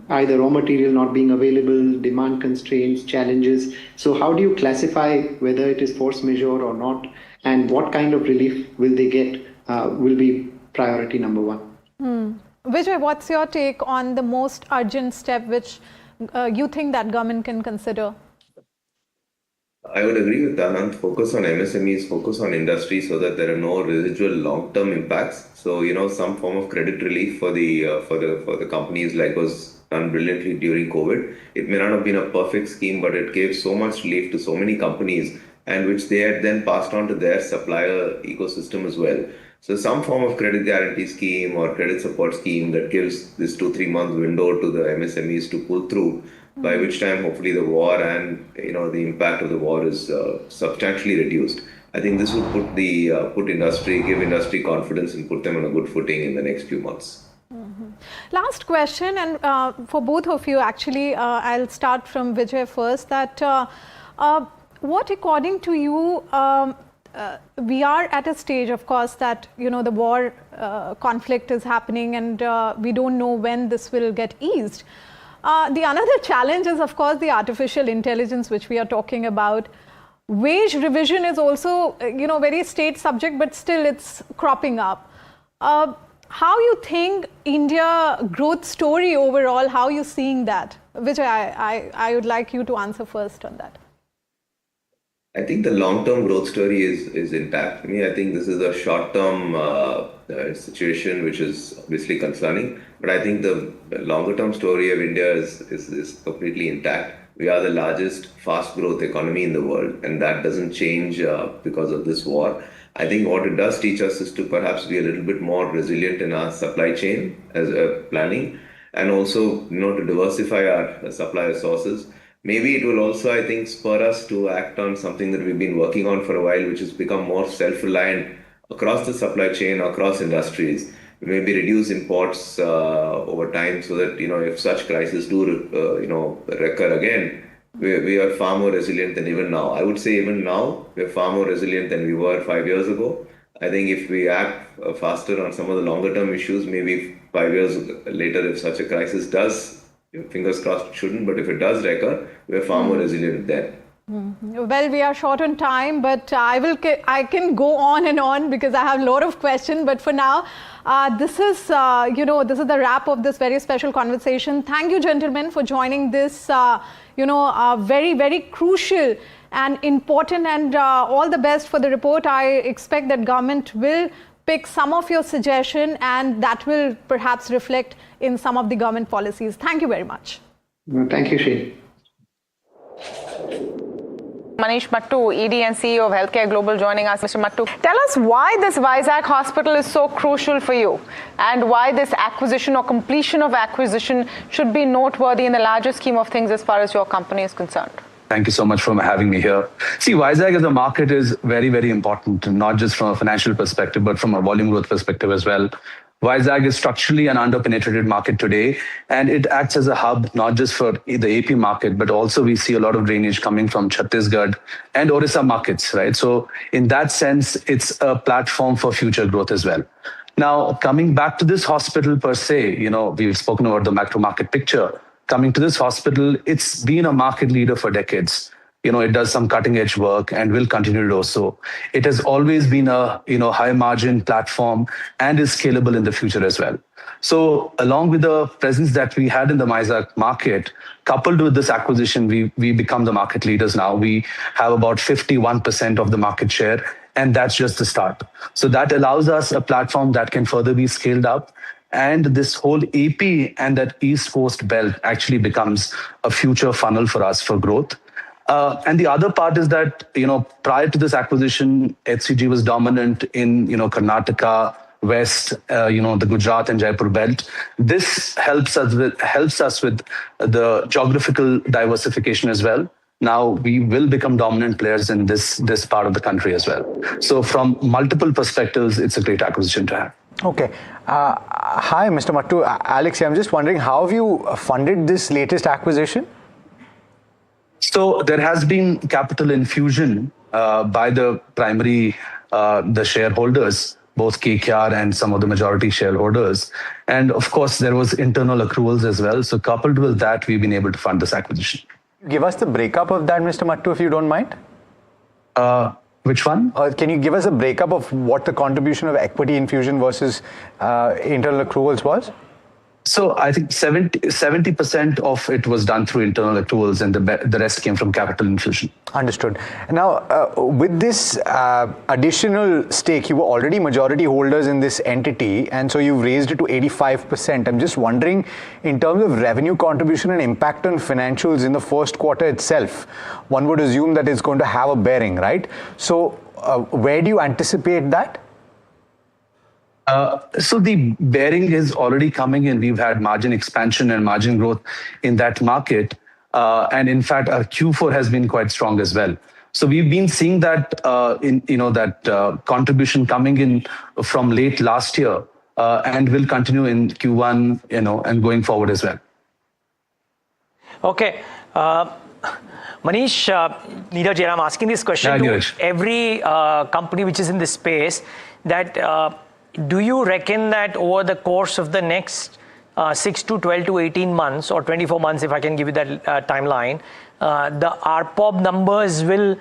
either raw material not being available, demand constraints, challenges. So how do you classify whether it is force majeure or not, and what kind of relief will they get will be priority number one. Vijay, what's your take on the most urgent step which you think that government can consider? I would agree with Anand. Focus on MSMEs, focus on industry so that there are no residual long-term impacts. So, some form of credit relief for the companies like was done brilliantly during COVID. It may not have been a perfect scheme, but it gave so much relief to so many companies, and which they had then passed on to their supplier ecosystem as well. So some form of credit guarantee scheme or credit support scheme that gives this 2-3 month window to the MSMEs to pull through, by which time hopefully the war and the impact of the war is substantially reduced. I think this would give industry confidence and put them on a good footing in the next few months. Last question, and for both of you actually, I'll start from Vijay first. That what according to you, we are at a stage, of course, that the war conflict is happening, and we don't know when this will get eased. The another challenge is, of course, the artificial intelligence which we are talking about. Wage revision is also very state subject, but still it's cropping up. How you think India growth story overall, how you seeing that? Vijay, I would like you to answer first on that. I think the long-term growth story is intact. I think this is a short-term situation which is obviously concerning, but I think the longer-term story of India is completely intact. We are the largest fast growth economy in the world, and that doesn't change because of this war. I think what it does teach us is to perhaps be a little bit more resilient in our supply chain as planning, and also to diversify our supplier sources. Maybe it will also, I think, spur us to act on something that we've been working on for a while, which has become more self-reliant across the supply chain, across industries. Maybe reduce imports over time so that, if such crises do, recur again, we are far more resilient than even now. I would say even now, we're far more resilient than we were 5 years ago. I think if we act faster on some of the longer term issues, maybe 5 years later, if such a crisis does, fingers crossed it shouldn't, but if it does recur, we're far more resilient then. Well, we are short on time, but I can go on and on because I have a lot of questions. But for now, this is this is the wrap of this very special conversation. Thank you, gentlemen, for joining this very, very crucial and important, and all the best for the report. I expect that government will pick some of your suggestion, and that will perhaps reflect in some of the government policies. Thank you very much. Thank you, Shane. Manish Mattu, ED and CEO of Healthcare Global, joining us. Mr. Mattu, tell us why this Vizag hospital is so crucial for you, and why this acquisition or completion of acquisition should be noteworthy in the larger scheme of things as far as your company is concerned. Thank you so much for having me here. See, Vizag as a market is very, very important, not just from a financial perspective, but from a volume growth perspective as well. Vizag is structurally an under-penetrated market today, and it acts as a hub, not just for the AP market, but also we see a lot of drainage coming from Chhattisgarh and Orissa markets, right? So in that sense, it's a platform for future growth as well. Now, coming back to this hospital per se, we've spoken about the macro market picture. Coming to this hospital, it's been a market leader for decades. It does some cutting edge work and will continue to do so. It has always been a high margin platform and is scalable in the future as well. So along with the presence that we had in the Vizag market, coupled with this acquisition, we become the market leaders now. We have about 51% of the market share, and that's just the start. So that allows us a platform that can further be scaled up. And this whole AP and that East Coast belt actually becomes a future funnel for us for growth. And the other part is that, prior to this acquisition, HCG was dominant in, Karnataka, West, the Gujarat and Jaipur belt. This helps us with the geographical diversification as well. Now we will become dominant players in this part of the country as well. So from multiple perspectives, it's a great acquisition to have. Okay. Hi, Mr. Mattu. Alex, I'm just wondering, how have you funded this latest acquisition? So there has been capital infusion by the primary, the shareholders, both KKR and some of the majority shareholders. And of course, there was internal accruals as well. So coupled with that, we've been able to fund this acquisition. Give us the breakup of that, Mr. Mattu, if you don't mind. Which one? Can you give us a breakup of what the contribution of equity infusion versus internal accruals was? So I think 70% of it was done through internal accruals, and the rest came from capital infusion. Understood. Now, with this additional stake, you were already majority holders in this entity, and so you've raised it to 85%. I'm just wondering, in terms of revenue contribution and impact on financials in the first quarter itself, one would assume that it's going to have a bearing, right? So where do you anticipate that? So the bearing is already coming in. We've had margin expansion and margin growth in that market. And in fact, our Q4 has been quite strong as well. So we've been seeing that, contribution coming in from late last year and will continue in Q1, and going forward as well. Okay. Manish, Neeraj, I'm asking this question to every company which is in this space that... do you reckon that over the course of the next 6 to 12 to 18 months or 24 months, if I can give you that timeline, the RPOB numbers will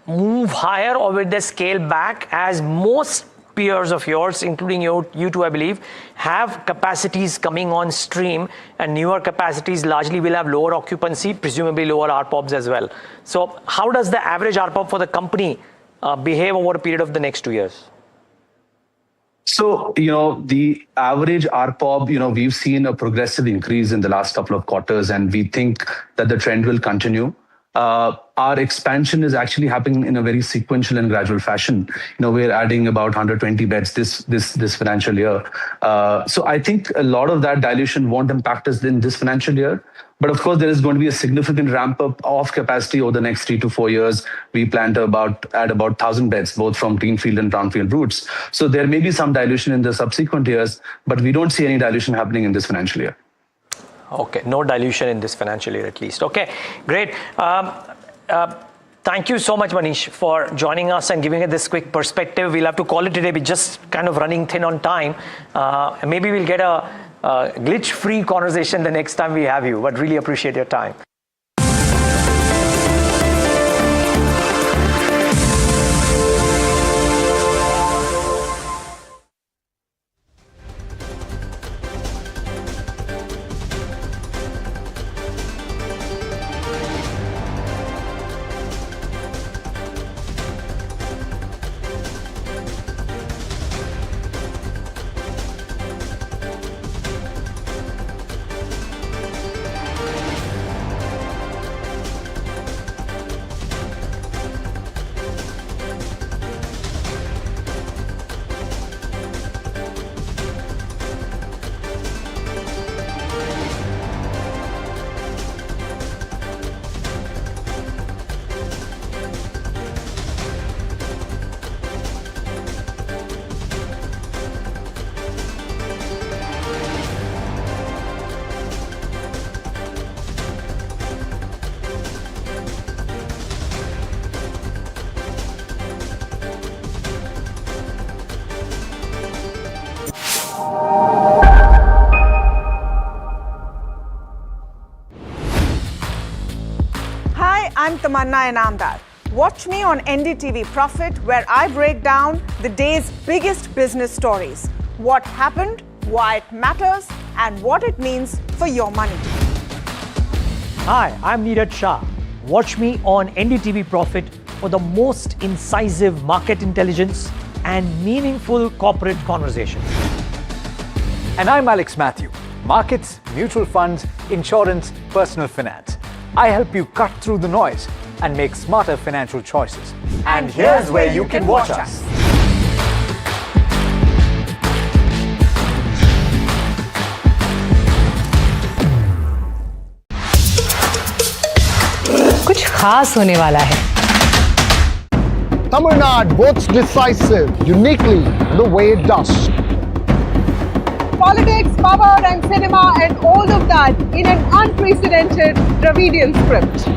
move higher, or will they scale back as most peers of yours, including you two, I believe, have capacities coming on stream, and newer capacities largely will have lower occupancy, presumably lower RPOBs as well. So how does the average RPOB for the company behave over a period of the next 2 years? So, the average RPOB, we've seen a progressive increase in the last couple of quarters, and we think that the trend will continue. Our expansion is actually happening in a very sequential and gradual fashion. We're adding about 120 beds this financial year. So I think a lot of that dilution won't impact us in this financial year. But of course, there is going to be a significant ramp up of capacity over the next 3 to 4 years. We plan to add about 1,000 beds, both from greenfield and brownfield routes. So there may be some dilution in the subsequent years, but we don't see any dilution happening in this financial year. Okay, no dilution in this financial year at least. Okay, great. Thank you so much, Manish, for joining us and giving us this quick perspective. We'll have to call it today. We're just kind of running thin on time. Maybe we'll get a glitch-free conversation the next time we have you, but really appreciate your time. I'm Tamanna Inamdar. Watch me on NDTV Profit, where I break down the day's biggest business stories. What happened, why it matters, and what it means for your money. Hi, I'm Neeraj Shah. Watch me on NDTV Profit for the most incisive market intelligence and meaningful corporate conversations. And I'm Alex Matthew. Markets, mutual funds, insurance, personal finance. I help you cut through the noise and make smarter financial choices. And here's where you can watch us. कुछ खास होने वाला है। Tamil Nadu votes decisive, uniquely the way it does. Politics, power, and cinema, and all of that in an unprecedented Dravidian script.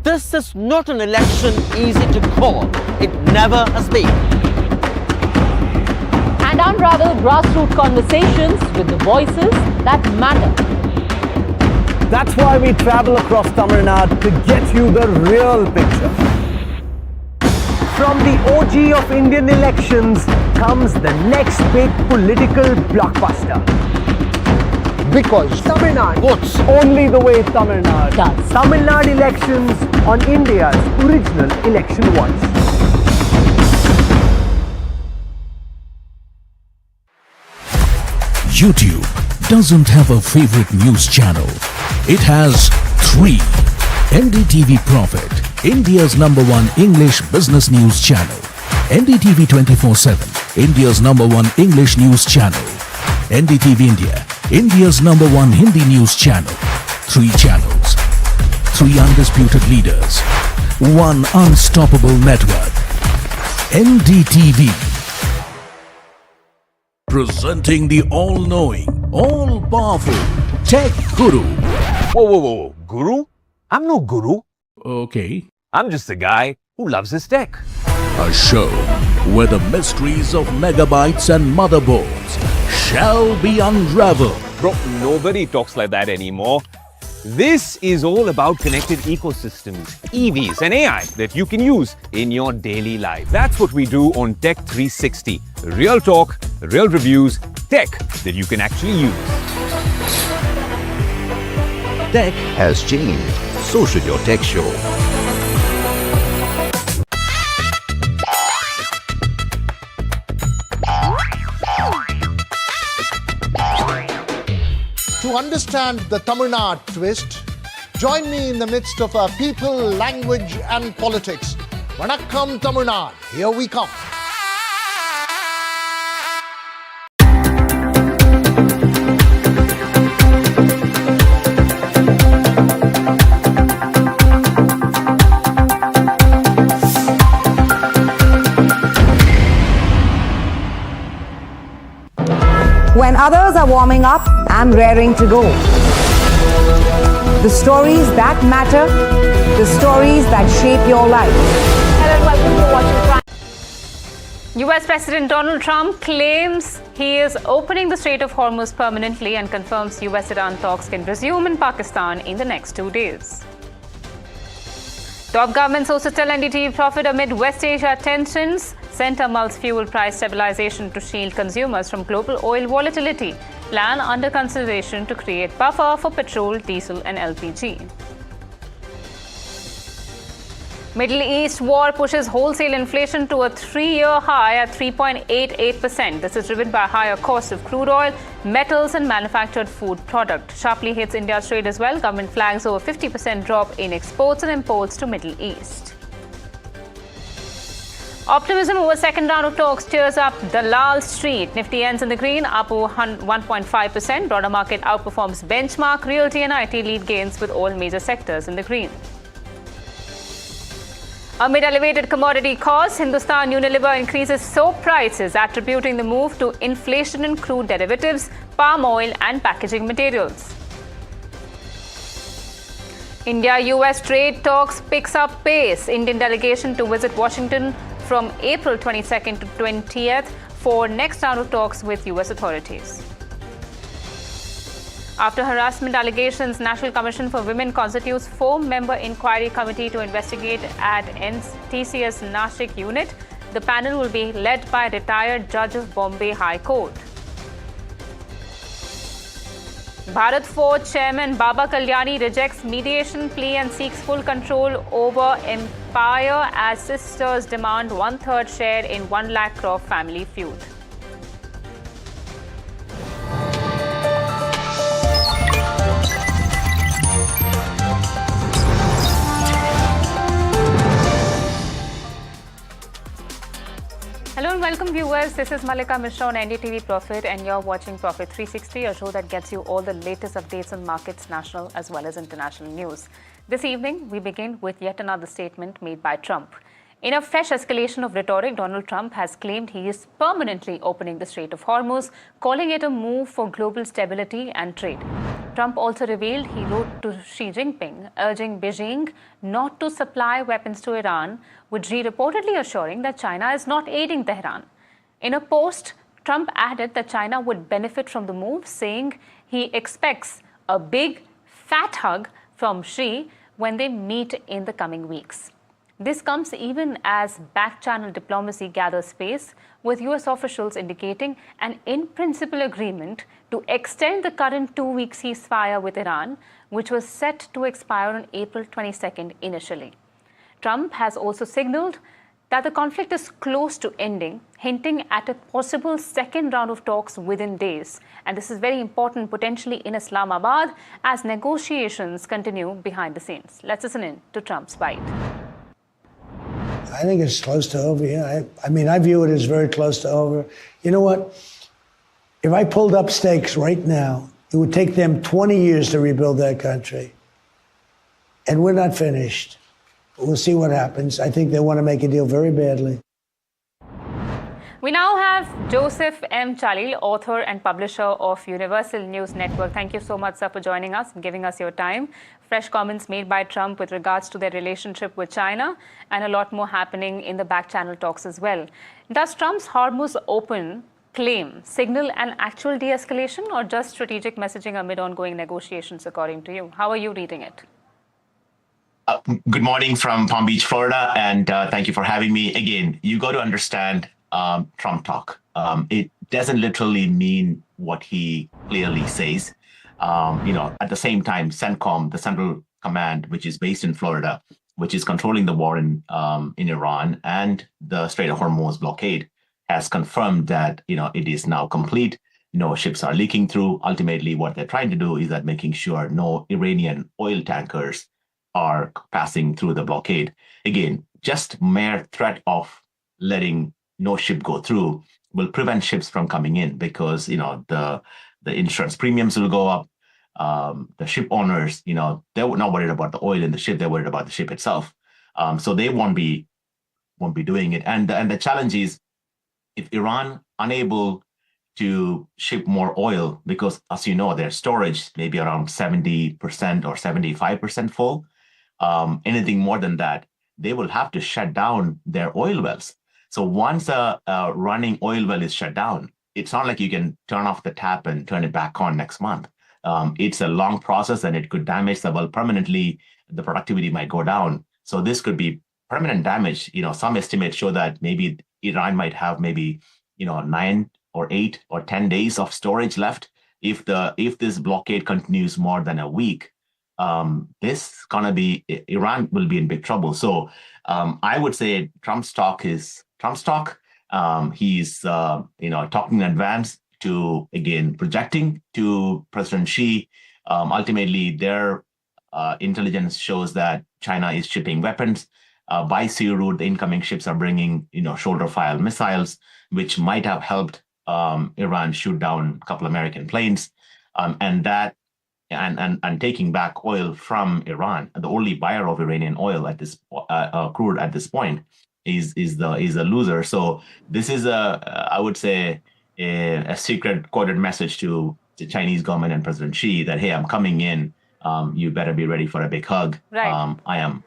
This is not an election easy to call. It never has been. And unravel grassroots conversations with the voices that matter. That's why we travel across Tamil Nadu to get you the real picture. From the OG of Indian elections comes the next big political blockbuster. Because Tamil Nadu votes only the way Tamil Nadu does. Tamil Nadu elections on India's original election voice. YouTube doesn't have a favorite news channel. It has 3. NDTV Profit, India's #1 English business news channel. NDTV 24/7, India's #1 English news channel. NDTV India, India's #1 Hindi news channel. 3 channels, 3 undisputed leaders, 1 unstoppable network. NDTV. Presenting the all-knowing, all-powerful Tech Guru. Whoa. Guru? I'm no guru. Okay. I'm just a guy who loves his tech. A show where the mysteries of megabytes and motherboards shall be unraveled. Bro, nobody talks like that anymore. This is all about connected ecosystems, EVs and AI that you can use in your daily life. That's what we do on Tech 360. Real talk, real reviews, tech that you can actually use. Tech has changed. So should your tech show. To understand the Tamil Nadu twist, join me in the midst of our people, language, and politics. Vanakkam Tamil Nadu. Here we come. When others are warming up, I'm raring to go. The stories that matter, the stories that shape your life. Hello and welcome to Watching Prime. US President Donald Trump claims he is opening the Strait of Hormuz permanently and confirms US-Iran talks can resume in Pakistan in the next 2 days. Top government sources tell NDTV Profit amid West Asia tensions, Centre mulls fuel price stabilization to shield consumers from global oil volatility. Plan under consideration to create buffer for petrol, diesel and LPG. Middle East war pushes wholesale inflation to a 3-year high at 3.88%. This is driven by higher costs of crude oil, metals and manufactured food product. Sharply hits India's trade as well. Government flags over 50% drop in exports and imports to Middle East. Optimism over second round of talks cheers up Dalal Street. Nifty ends in the green, up 1.5%. Broader market outperforms benchmark. Realty and IT lead gains with all major sectors in the green. Amid elevated commodity costs, Hindustan Unilever increases soap prices, attributing the move to inflation in crude derivatives, palm oil and packaging materials. India-US trade talks picks up pace. Indian delegation to visit Washington from April 22nd to 20th for next round of talks with US authorities. After harassment allegations, National Commission for Women constitutes 4-member inquiry committee to investigate at TCS Nashik unit. The panel will be led by retired judge of Bombay High Court. Bharat Forge chairman Baba Kalyani rejects mediation plea and seeks full control over Empire as sisters demand 1/3 share in 1 lakh crore family feud. Hello and welcome viewers, this is Malika Mishra on NDTV Profit and you're watching Profit 360, a show that gets you all the latest updates on markets, national as well as international news. This evening, we begin with yet another statement made by Trump. In a fresh escalation of rhetoric, Donald Trump has claimed he is permanently opening the Strait of Hormuz, calling it a move for global stability and trade. Trump also revealed he wrote to Xi Jinping, urging Beijing not to supply weapons to Iran, with Xi reportedly assuring that China is not aiding Tehran. In a post, Trump added that China would benefit from the move, saying he expects a big, fat hug from Xi when they meet in the coming weeks. This comes even as back-channel diplomacy gathers pace, with US officials indicating an in-principle agreement to extend the current 2-week ceasefire with Iran, which was set to expire on April 22nd initially. Trump has also signaled that the conflict is close to ending, hinting at a possible second round of talks within days. And this is very important, potentially in Islamabad, as negotiations continue behind the scenes. Let's listen in to Trump's bite. I think it's close to over. Yeah, I mean, I view it as very close to over. You know what? If I pulled up stakes right now, it would take them 20 years to rebuild that country. And we're not finished. We'll see what happens. I think they want to make a deal very badly. We now have Joseph M. Chalil, author and publisher of Universal News Network. Thank you so much, sir, for joining us and giving us your time. Fresh comments made by Trump with regards to their relationship with China, and a lot more happening in the back-channel talks as well. Does Trump's Hormuz open claim signal an actual de-escalation or just strategic messaging amid ongoing negotiations, according to you? How are you reading it? Good morning from Palm Beach, Florida, and thank you for having me. Again, you got to understand Trump talk. It doesn't literally mean what he clearly says. At the same time, CENTCOM, the Central Command, which is based in Florida, which is controlling the war in Iran and the Strait of Hormuz blockade, has confirmed that it is now complete. No ships are leaking through. Ultimately, what they're trying to do is that making sure no Iranian oil tankers are passing through the blockade. Again, just mere threat of letting no ship go through will prevent ships from coming in, because the insurance premiums will go up. The ship owners, they're not worried about the oil in the ship; they're worried about the ship itself. So they won't be doing it. And the challenge is, if Iran unable to ship more oil, because as you know, their storage may be around 70% or 75% full. Anything more than that, they will have to shut down their oil wells. So once a running oil well is shut down, it's not like you can turn off the tap and turn it back on next month. It's a long process, and it could damage the well permanently. The productivity might go down. So this could be permanent damage. Some estimates show that maybe Iran might have 9 or 8 or 10 days of storage left. If this blockade continues more than a week, Iran will be in big trouble. So I would say Trump's talk is Trump's talk. He's talking in advance to, again, projecting to President Xi. Ultimately, their intelligence shows that China is shipping weapons. By sea route, the incoming ships are bringing shoulder-fire missiles, which might have helped Iran shoot down a couple American planes, and taking back oil from Iran. The only buyer of Iranian oil at this crude at this point is a loser. So this is I would say a secret coded message to the Chinese government and President Xi that, hey, I'm coming in. You better be ready for a big hug. Right. I'm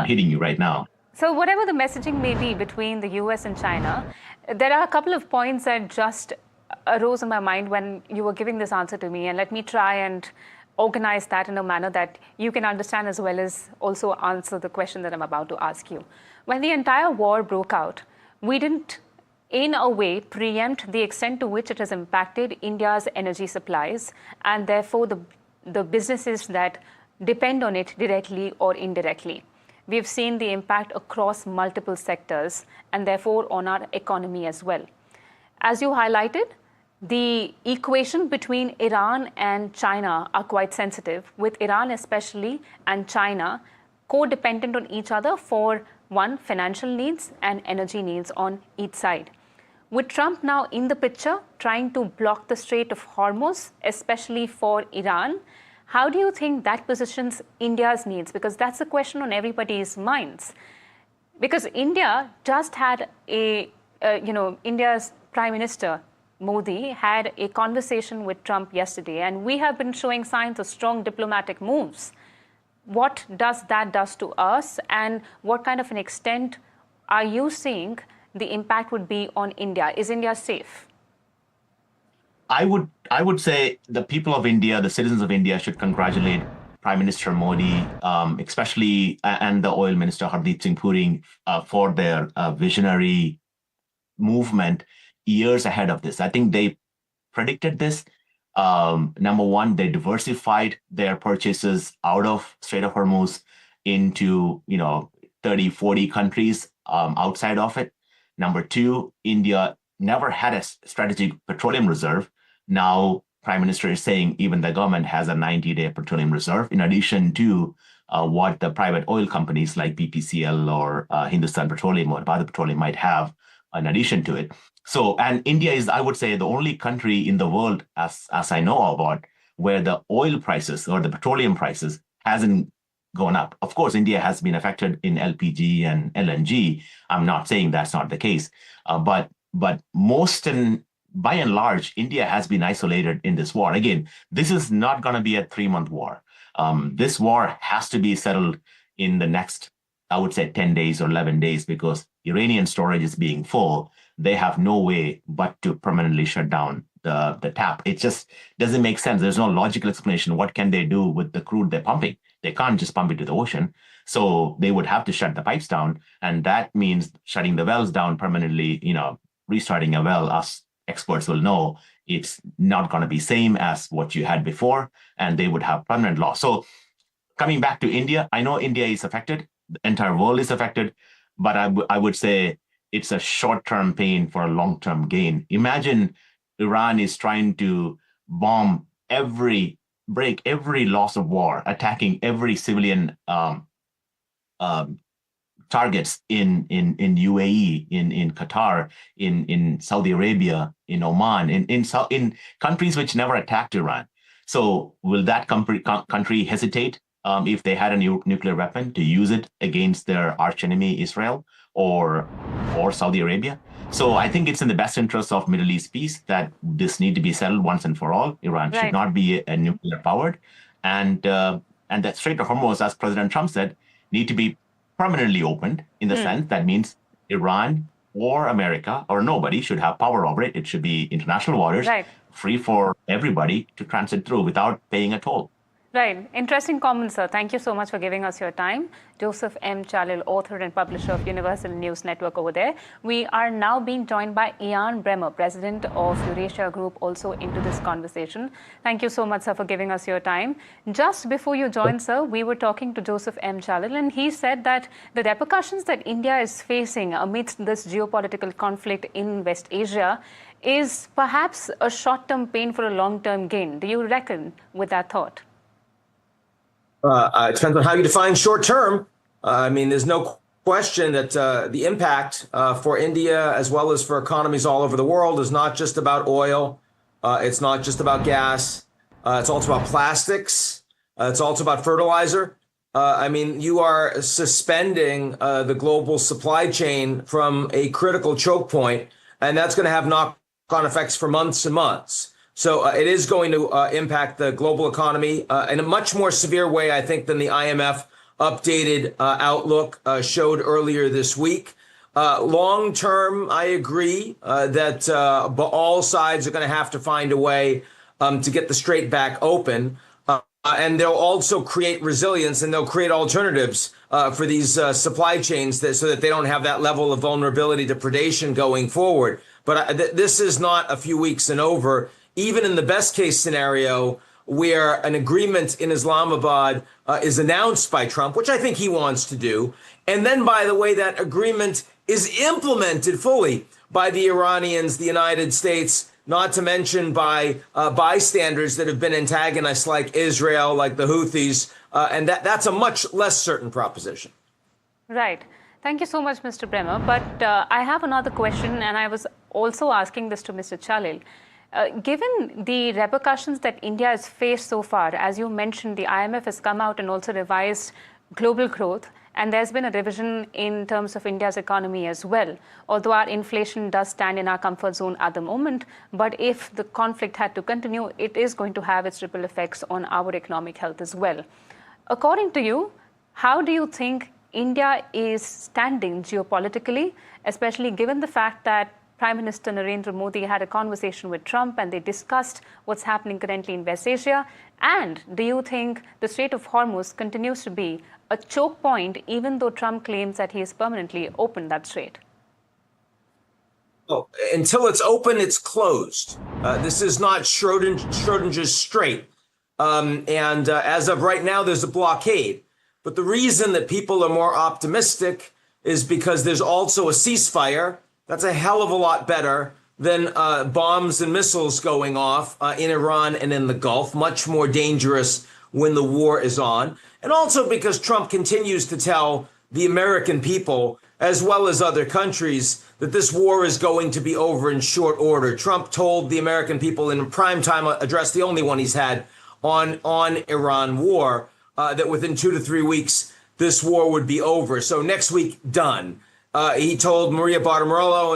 hitting you right now. So whatever the messaging may be between the US and China, there are a couple of points that just arose in my mind when you were giving this answer to me, and let me try and organize that in a manner that you can understand as well as also answer the question that I'm about to ask you. When the entire war broke out, we didn't, in a way, preempt the extent to which it has impacted India's energy supplies, and therefore the businesses that depend on it directly or indirectly. We've seen the impact across multiple sectors and therefore on our economy as well. As you highlighted, the equation between Iran and China are quite sensitive, with Iran especially and China codependent on each other for, one, financial needs and energy needs on each side. With Trump now in the picture, trying to block the Strait of Hormuz, especially for Iran, how do you think that positions India's needs? Because that's the question on everybody's minds. Because India just had India's Prime Minister Modi had a conversation with Trump yesterday, and we have been showing signs of strong diplomatic moves. What does that do to us, and what kind of an extent are you seeing the impact would be on India? Is India safe? I would say the people of India, the citizens of India, should congratulate Prime Minister Modi, especially, and the Oil Minister Hardeep Singh Puri for their visionary movement years ahead of this. I think they predicted this. Number one, they diversified their purchases out of Strait of Hormuz into 30, 40 countries outside of it. Number two, India never had a strategic petroleum reserve. Now, Prime Minister is saying even the government has a 90-day petroleum reserve, in addition to what the private oil companies like BPCL or Hindustan Petroleum or Bharat Petroleum might have in addition to it. So, and India is, I would say, the only country in the world, as I know about, where the oil prices or the petroleum prices hasn't gone up. Of course, India has been affected in LPG and LNG. I'm not saying that's not the case, but by and large, India has been isolated in this war. Again, this is not going to be a 3-month war. This war has to be settled in the next, I would say, 10 days or 11 days, because Iranian storage is being full. They have no way but to permanently shut down the tap. It just doesn't make sense. There's no logical explanation. What can they do with the crude they're pumping? They can't just pump it to the ocean. So they would have to shut the pipes down. And that means shutting the wells down permanently, restarting a well, us experts will know it's not going to be same as what you had before, and they would have permanent loss. So coming back to India, I know India is affected. The entire world is affected, but I would say it's a short-term pain for a long-term gain. Imagine Iran is trying to break every loss of war, attacking every civilian targets in UAE, in Qatar, in Saudi Arabia, in Oman, in countries which never attacked Iran. So will that country hesitate if they had a nuclear weapon to use it against their archenemy Israel or Saudi Arabia? So I think it's in the best interest of Middle East peace that this need to be settled once and for all. Iran should not be a nuclear powered, and that Strait of Hormuz, as President Trump said, need to be permanently opened, in the sense that means Iran or America or nobody should have power over it. It should be international waters, free for everybody to transit through without paying a toll. Right. Interesting comments, sir. Thank you so much for giving us your time. Joseph M. Chalil, author and publisher of Universal News Network over there. We are now being joined by Ian Bremmer, president of Eurasia Group, also into this conversation. Thank you so much, sir, for giving us your time. Just before you joined, sir, we were talking to Joseph M. Chalil, and he said that the repercussions that India is facing amidst this geopolitical conflict in West Asia is perhaps a short-term pain for a long-term gain. Do you reckon with that thought? It depends on how you define short term. I mean, there's no question that the impact for India, as well as for economies all over the world, is not just about oil. It's not just about gas. It's also about plastics. It's also about fertilizer. I mean, you are suspending the global supply chain from a critical choke point, and that's going to have knock-on effects for months and months. So it is going to impact the global economy in a much more severe way, I think, than the IMF updated outlook showed earlier this week. Long term, I agree that all sides are going to have to find a way to get the strait back open. And they'll also create resilience, and they'll create alternatives for these supply chains so that they don't have that level of vulnerability to predation going forward. But this is not a few weeks and over. Even in the best case scenario, where an agreement in Islamabad is announced by Trump, which I think he wants to do, and then, by the way, that agreement is implemented fully by the Iranians, the United States, not to mention by bystanders that have been antagonists like Israel, like the Houthis, and that's a much less certain proposition. Right. Thank you so much, Mr. Bremmer. But I have another question, and I was also asking this to Mr. Chalil. Given the repercussions that India has faced so far, as you mentioned, the IMF has come out and also revised global growth, And there's been a revision in terms of India's economy as well. Although our inflation does stand in our comfort zone at the moment, but if the conflict had to continue, it is going to have its ripple effects on our economic health as well. According to you, how do you think India is standing geopolitically, especially given the fact that Prime Minister Narendra Modi had a conversation with Trump and they discussed what's happening currently in West Asia? And do you think the Strait of Hormuz continues to be a choke point, even though Trump claims that he has permanently opened that strait? Well, until it's open, it's closed. This is not Schrodinger's Strait. As of right now, there's a blockade. But the reason that people are more optimistic is because there's also a ceasefire. That's a hell of a lot better than bombs and missiles going off in Iran and in the Gulf. Much more dangerous when the war is on. And also because Trump continues to tell the American people, as well as other countries, that this war is going to be over in short order. Trump told the American people in a primetime address, the only one he's had on Iran war, that within 2 to 3 weeks, this war would be over. So next week, done. He told Maria Bartiromo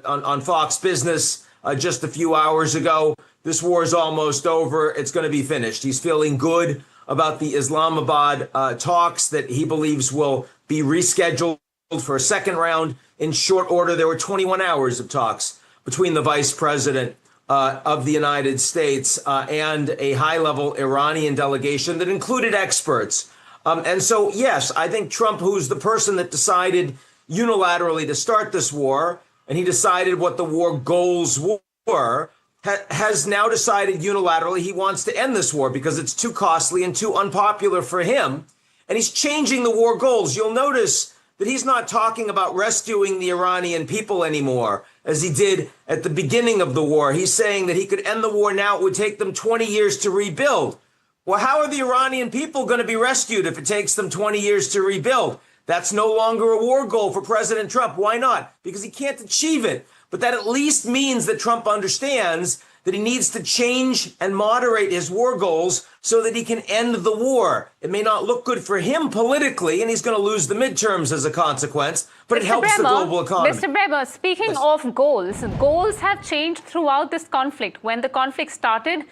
on Fox Business just a few hours ago, this war is almost over. It's going to be finished. He's feeling good about the Islamabad talks that he believes will be rescheduled for a second round in short order. There were 21 hours of talks between the vice president of the United States and a high-level Iranian delegation that included experts. And so, yes, I think Trump, who's the person that decided unilaterally to start this war, and he decided what the war goals were, has now decided unilaterally he wants to end this war because it's too costly and too unpopular for him. And he's changing the war goals. You'll notice that he's not talking about rescuing the Iranian people anymore, as he did at the beginning of the war. He's saying that he could end the war now. It would take them 20 years to rebuild. Well, how are the Iranian people going to be rescued if it takes them 20 years to rebuild? That's no longer a war goal for President Trump. Why not? Because he can't achieve it. But that at least means that Trump understands that he needs to change and moderate his war goals so that he can end the war. It may not look good for him politically, and he's going to lose the midterms as a consequence, but it helps the global economy. Mr. Bremer, speaking of goals, goals have changed throughout this conflict. When the conflict started,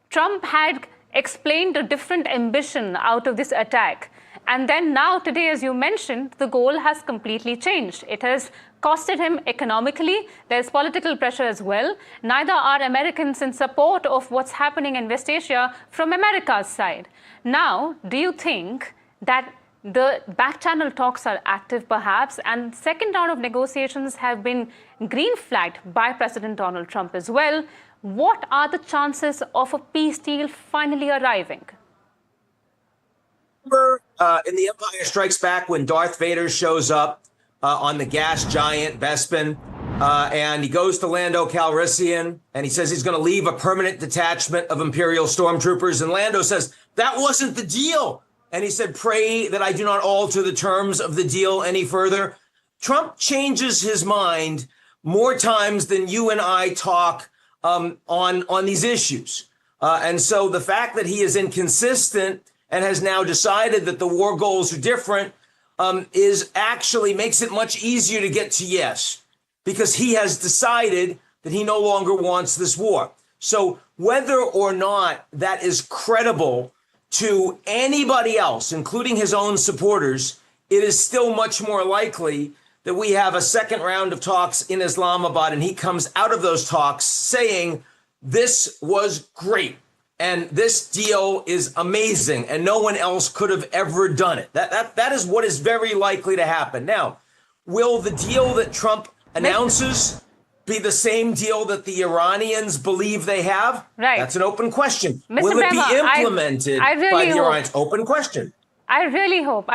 Trump had explained a different ambition out of this attack. And then now today, as you mentioned, the goal has completely changed. It has costed him economically. There's political pressure as well. Neither are Americans in support of what's happening in West Asia from America's side. Now, do you think that the back-channel talks are active perhaps, and second round of negotiations have been green flagged by President Donald Trump as well? What are the chances of a peace deal finally arriving? Remember in The Empire Strikes Back when Darth Vader shows up on the gas giant Bespin, and he goes to Lando Calrissian, and he says he's going to leave a permanent detachment of Imperial stormtroopers, and Lando says, that wasn't the deal. And he said, pray that I do not alter the terms of the deal any further. Trump changes his mind more times than you and I talk on these issues. And so the fact that he is inconsistent and has now decided that the war goals are different is actually makes it much easier to get to yes, because he has decided that he no longer wants this war. So whether or not that is credible to anybody else, including his own supporters, it is still much more likely that we have a second round of talks in Islamabad and he comes out of those talks saying, this was great. And this deal is amazing, and no one else could have ever done it. That is what is very likely to happen. Now, will the deal that Trump announces be the same deal that the Iranians believe they have? Right. That's an open question. Mr. Will it be Bremer, implemented I really by the hope. Iranians? Open question. I really hope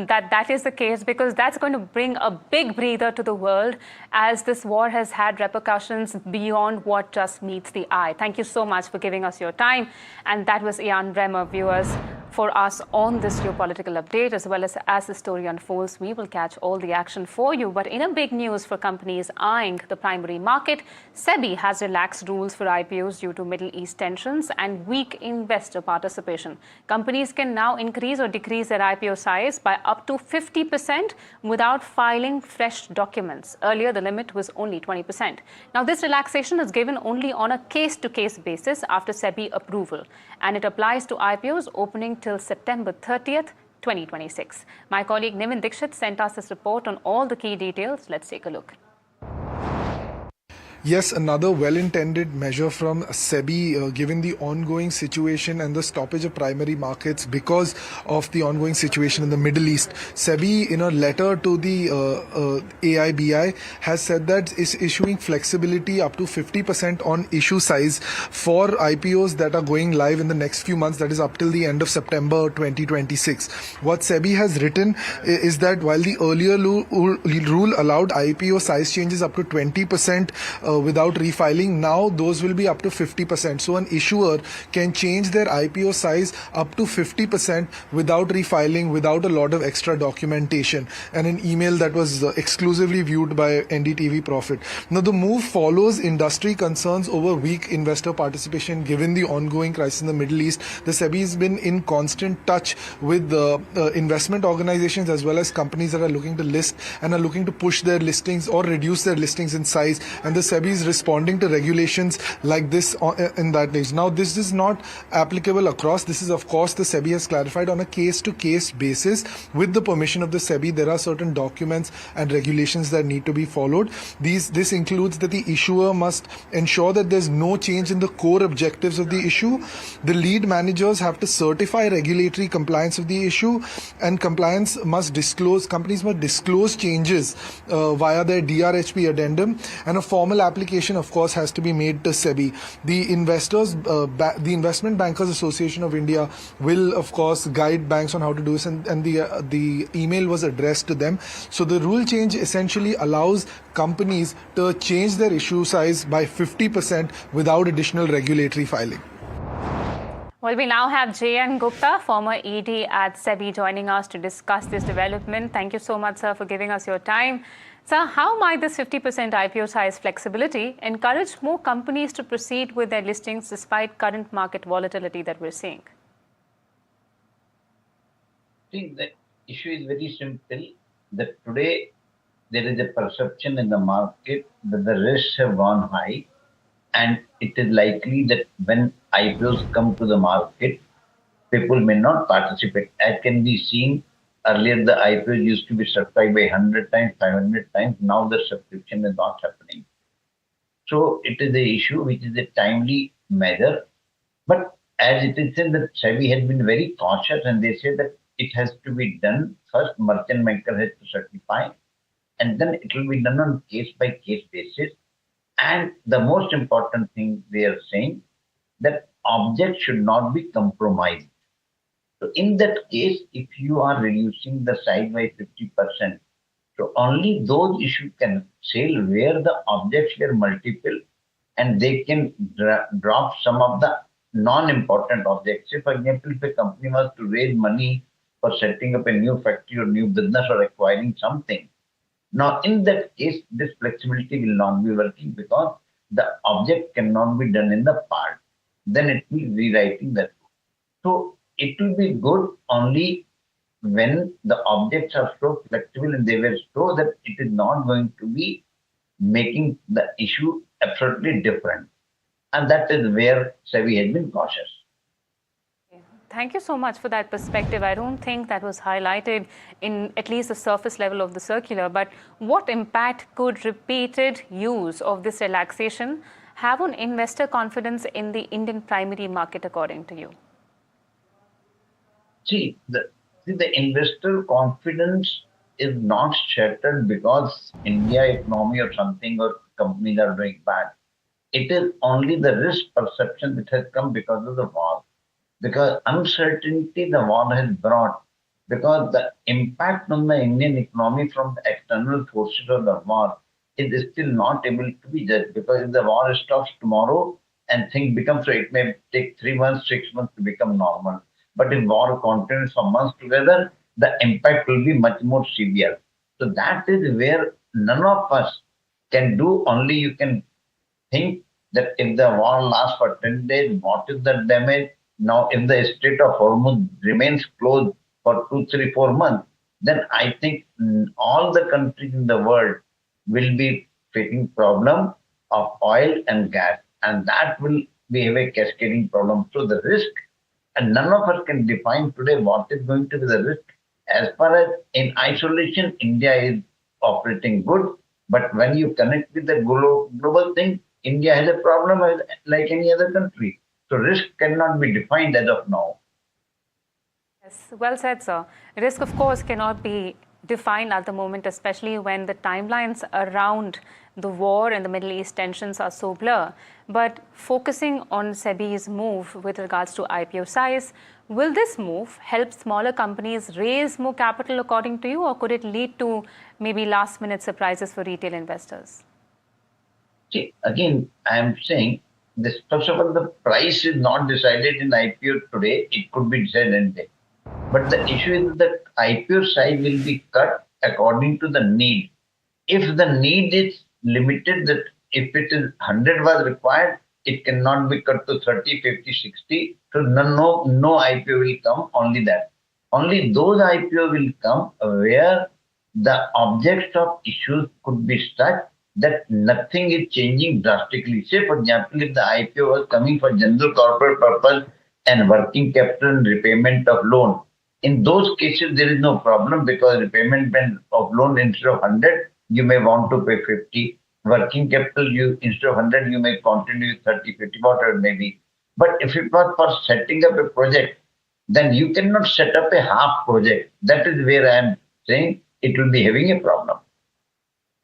that that is the case, because that's going to bring a big breather to the world, as this war has had repercussions beyond what just meets the eye. Thank you so much for giving us your time. And that was Ian Bremer, viewers. for us on this geopolitical update. As well as the story unfolds, we will catch all the action for you. But in a big news for companies eyeing the primary market, SEBI has relaxed rules for IPOs due to Middle East tensions and weak investor participation. Companies can now increase or decrease their IPO size by up to 50% without filing fresh documents. Earlier, the limit was only 20%. Now, this relaxation is given only on a case-to-case basis after SEBI approval, and it applies to IPOs opening till September 30th, 2026. My colleague Nimin Dixit sent us this report on all the key details. Let's take a look. Yes, another well-intended measure from SEBI given the ongoing situation and the stoppage of primary markets because of the ongoing situation in the Middle East. SEBI, in a letter to the AIBI, has said that it's issuing flexibility up to 50% on issue size for IPOs that are going live in the next few months, that is up till the end of September 2026. What SEBI has written is that while the earlier rule allowed IPO size changes up to 20% without refiling, now those will be up to 50%. So an issuer can change their IPO size up to 50% without refiling, without a lot of extra documentation. And an email that was exclusively viewed by NDTV Profit. Now the move follows industry concerns over weak investor participation given the ongoing crisis in the Middle East. The SEBI has been in constant touch with investment organizations as well as companies that are looking to list and are looking to push their listings or reduce their listings in size. And the SEBI is responding to regulations like this in that age. Now, this is not applicable across. This is, of course, the SEBI has clarified on a case-to-case basis. With the permission of the SEBI, there are certain documents and regulations that need to be followed. This includes that the issuer must ensure that there's no change in the core objectives of the issue. The lead managers have to certify regulatory compliance of the issue, and companies must disclose changes via their DRHP addendum, and a formal application, of course, has to be made to SEBI. The Investment Bankers Association of India will, of course, guide banks on how to do this, and the email was addressed to them. So the rule change essentially allows companies to change their issue size by 50% without additional regulatory filing. Well, we now have J.N. Gupta, former ED at SEBI, joining us to discuss this development. Thank you so much, sir, for giving us your time. Sir, how might this 50% IPO size flexibility encourage more companies to proceed with their listings despite current market volatility that we're seeing? See, the issue is very simple, that today there is a perception in the market that the risks have gone high, and it is likely that when IPOs come to the market, people may not participate. As can be seen, earlier the IPO used to be subscribed by 100 times, 500 times. Now the subscription is not happening. So it is a issue which is a timely measure. But as it is said that SEBI has been very cautious, and they say that it has to be done first, merchant banker has to certify, and then it will be done on case-by-case basis. And the most important thing they are saying, that object should not be compromised. So in that case, if you are reducing the size by 50%, so only those issues can sell where the objects were multiple, and they can drop some of the non-important objects. Say, for example, if a company was to raise money for setting up a new factory or new business or acquiring something, now in that case, this flexibility will not be working because the object cannot be done in the part. Then it will be rewriting that. So it will be good only when the objects are so flexible and they were so that it is not going to be making the issue absolutely different. And that is where SEBI has been cautious. Thank you so much for that perspective. I don't think that was highlighted in at least the surface level of the circular, but what impact could repeated use of this relaxation have on investor confidence in the Indian primary market, according to you? See, the investor confidence is not shattered because India economy or something or companies are doing bad. It is only the risk perception that has come because of the war. Because uncertainty the war has brought, because the impact on the Indian economy from the external forces of the war is still not able to be judged. Because if the war stops tomorrow and things become, so it may take 3 months, 6 months to become normal. But if war continues for months together, the impact will be much more severe. So that is where none of us can do. Only you can think that if the war lasts for 10 days, what is the damage? Now, if the Strait of Hormuz remains closed for 2, 3, 4 months, then I think all the countries in the world will be facing problem of oil and gas, and that will be a cascading problem. So the risk, and none of us can define today what is going to be the risk. As far as in isolation, India is operating good, but when you connect with the global thing, India has a problem like any other country. So risk cannot be defined as of now. Yes, well said, sir. Risk, of course, cannot be defined at the moment, especially when the timelines around the war and the Middle East tensions are so blur. But focusing on SEBI's move with regards to IPO size, will this move help smaller companies raise more capital according to you, or could it lead to maybe last-minute surprises for retail investors? See, again, I am saying this. First of all, the price is not decided in IPO today. It could be decided any day. But the issue is that the IPO size will be cut according to the need. If the need is limited, that if it is 100 was required, it cannot be cut to 30, 50, 60. So no IPO will come, only that. Only those IPO will come where the objects of issues could be such that nothing is changing drastically. Say, for example, if the IPO was coming for general corporate purpose and working capital and repayment of loan, in those cases, there is no problem because repayment of loan instead of 100, you may want to pay 50. Working capital, you instead of 100, you may continue with 30, 50, whatever it may be. But if it was for setting up a project, then you cannot set up a half project. That is where I am saying it will be having a problem.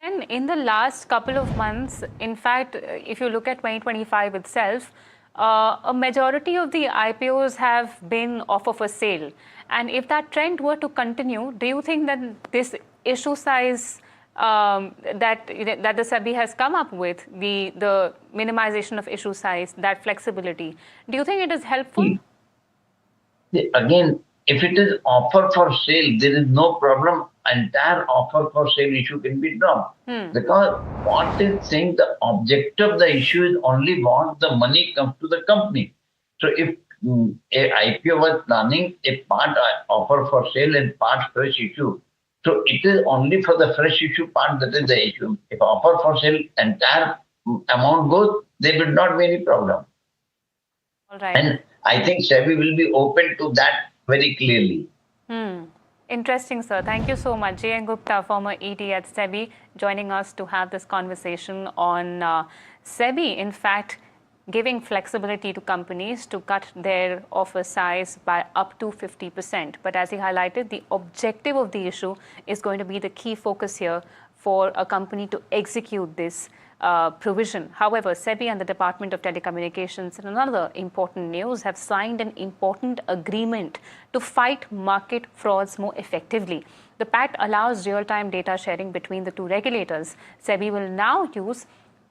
And in the last couple of months, in fact, if you look at 2025 itself, a majority of the IPOs have been offer for sale. And if that trend were to continue, do you think that this issue size that the SEBI has come up with, the minimization of issue size, that flexibility, do you think it is helpful? Again, if it is offer for sale, there is no problem. Entire offer for sale issue can be dropped. Because what is saying, the objective of the issue is only want the money comes to the company. So if a IPO was planning a part offer for sale and part fresh issue, so it is only for the fresh issue part that is the issue. If offer for sale entire amount goes, there will not be any problem. All right. And I think SEBI will be open to that very clearly. Interesting, sir. Thank you so much. J.N. Gupta, former ED at SEBI, joining us to have this conversation on SEBI, in fact, giving flexibility to companies to cut their offer size by up to 50%. But as he highlighted, the objective of the issue is going to be the key focus here for a company to execute this provision. However, SEBI and the Department of Telecommunications, in another important news, have signed an important agreement to fight market frauds more effectively. The pact allows real-time data sharing between the two regulators. SEBI will now use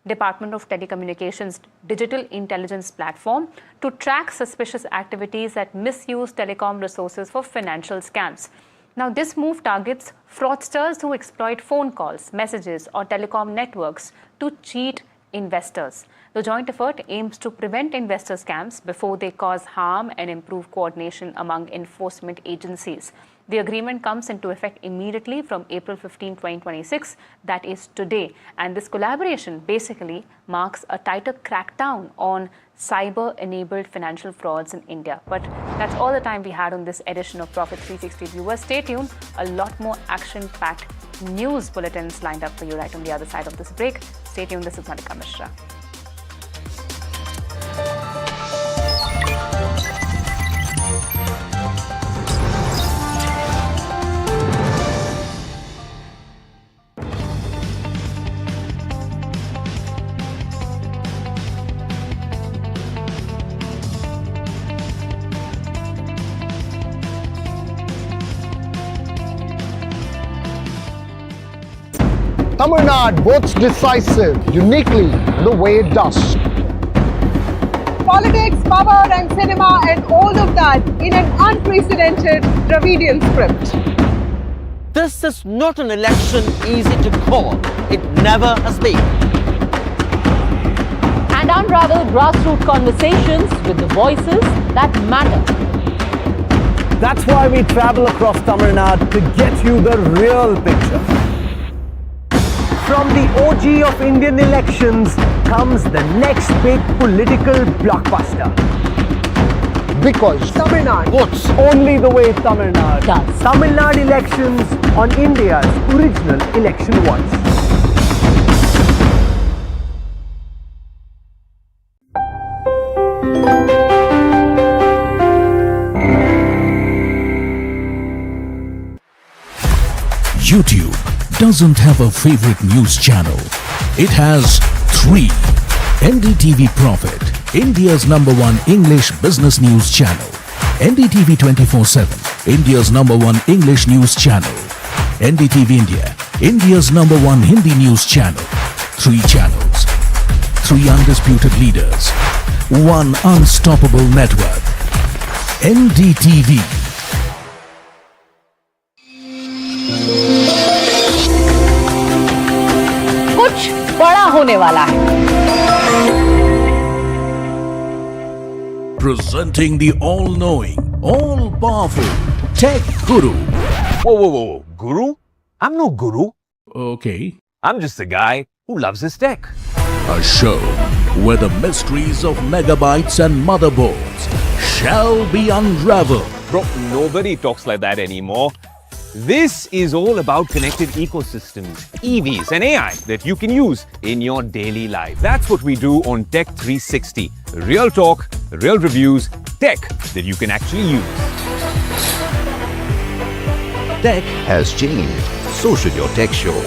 Department of Telecommunications Digital Intelligence Platform to track suspicious activities that misuse telecom resources for financial scams. Now, this move targets fraudsters who exploit phone calls, messages, or telecom networks to cheat investors. The joint effort aims to prevent investor scams before they cause harm and improve coordination among enforcement agencies. The agreement comes into effect immediately from April 15, 2026, that is today. And this collaboration basically marks a tighter crackdown on cyber-enabled financial frauds in India. But that's all the time we had on this edition of Profit 360. Viewers, stay tuned. A lot more action-packed news bulletins lined up for you right on the other side of this break. Stay tuned. This is Malika Mishra. Tamil Nadu votes decisive, uniquely the way it does. Politics, power and cinema and all of that Nad in an unprecedented Dravidian script. This is not an election easy to call. It never has been. And unravel grassroots conversations with the voices that matter. That's why we travel across Tamil Nadu to get you the real picture. From the OG of Indian elections comes the next big political blockbuster. Because Tamil Nadu. What's only the way Tamil Nadu does. Tamil Nadu elections on India's original election voice. YouTube doesn't have a favorite news channel. It has three. NDTV Profit, India's #1 English business news channel. NDTV 24/7, India's #1 English news channel. NDTV India, India's #1 Hindi news channel. 3 channels, 3 undisputed leaders, 1 unstoppable network. NDTV. कुछ बड़ा होने वाला है. Presenting the all-knowing, all-powerful Tech Guru. Whoa. Guru? I'm no guru. Okay. I'm just a guy who loves his tech. A show where the mysteries of megabytes and motherboards shall be unraveled. Bro, nobody talks like that anymore. This is all about connected ecosystems, EVs and AI that you can use in your daily life. That's what we do on Tech 360. Real talk, real reviews, tech that you can actually use. Tech has changed. So should your tech show.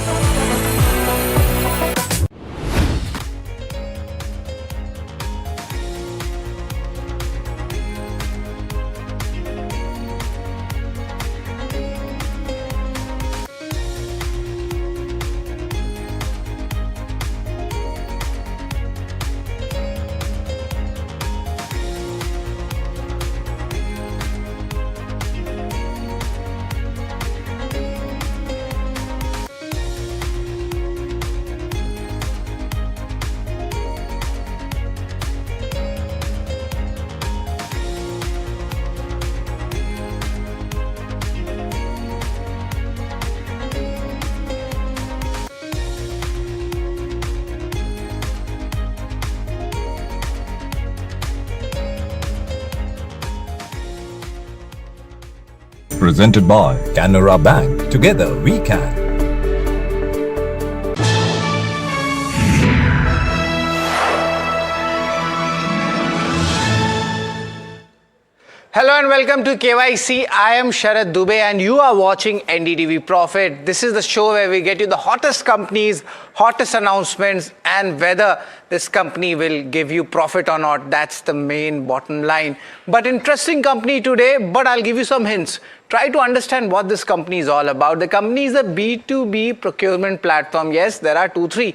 Presented by Canara Bank. Together we can. Hello and welcome to KYC. I am Sharad Dubey and you are watching NDTV Profit. This is the show where we get you the hottest companies, hottest announcements, and whether this company will give you profit or not. That's the main bottom line. But interesting company today, but I'll give you some hints. Try to understand what this company is all about. The company is a B2B procurement platform. Yes, there are 2-3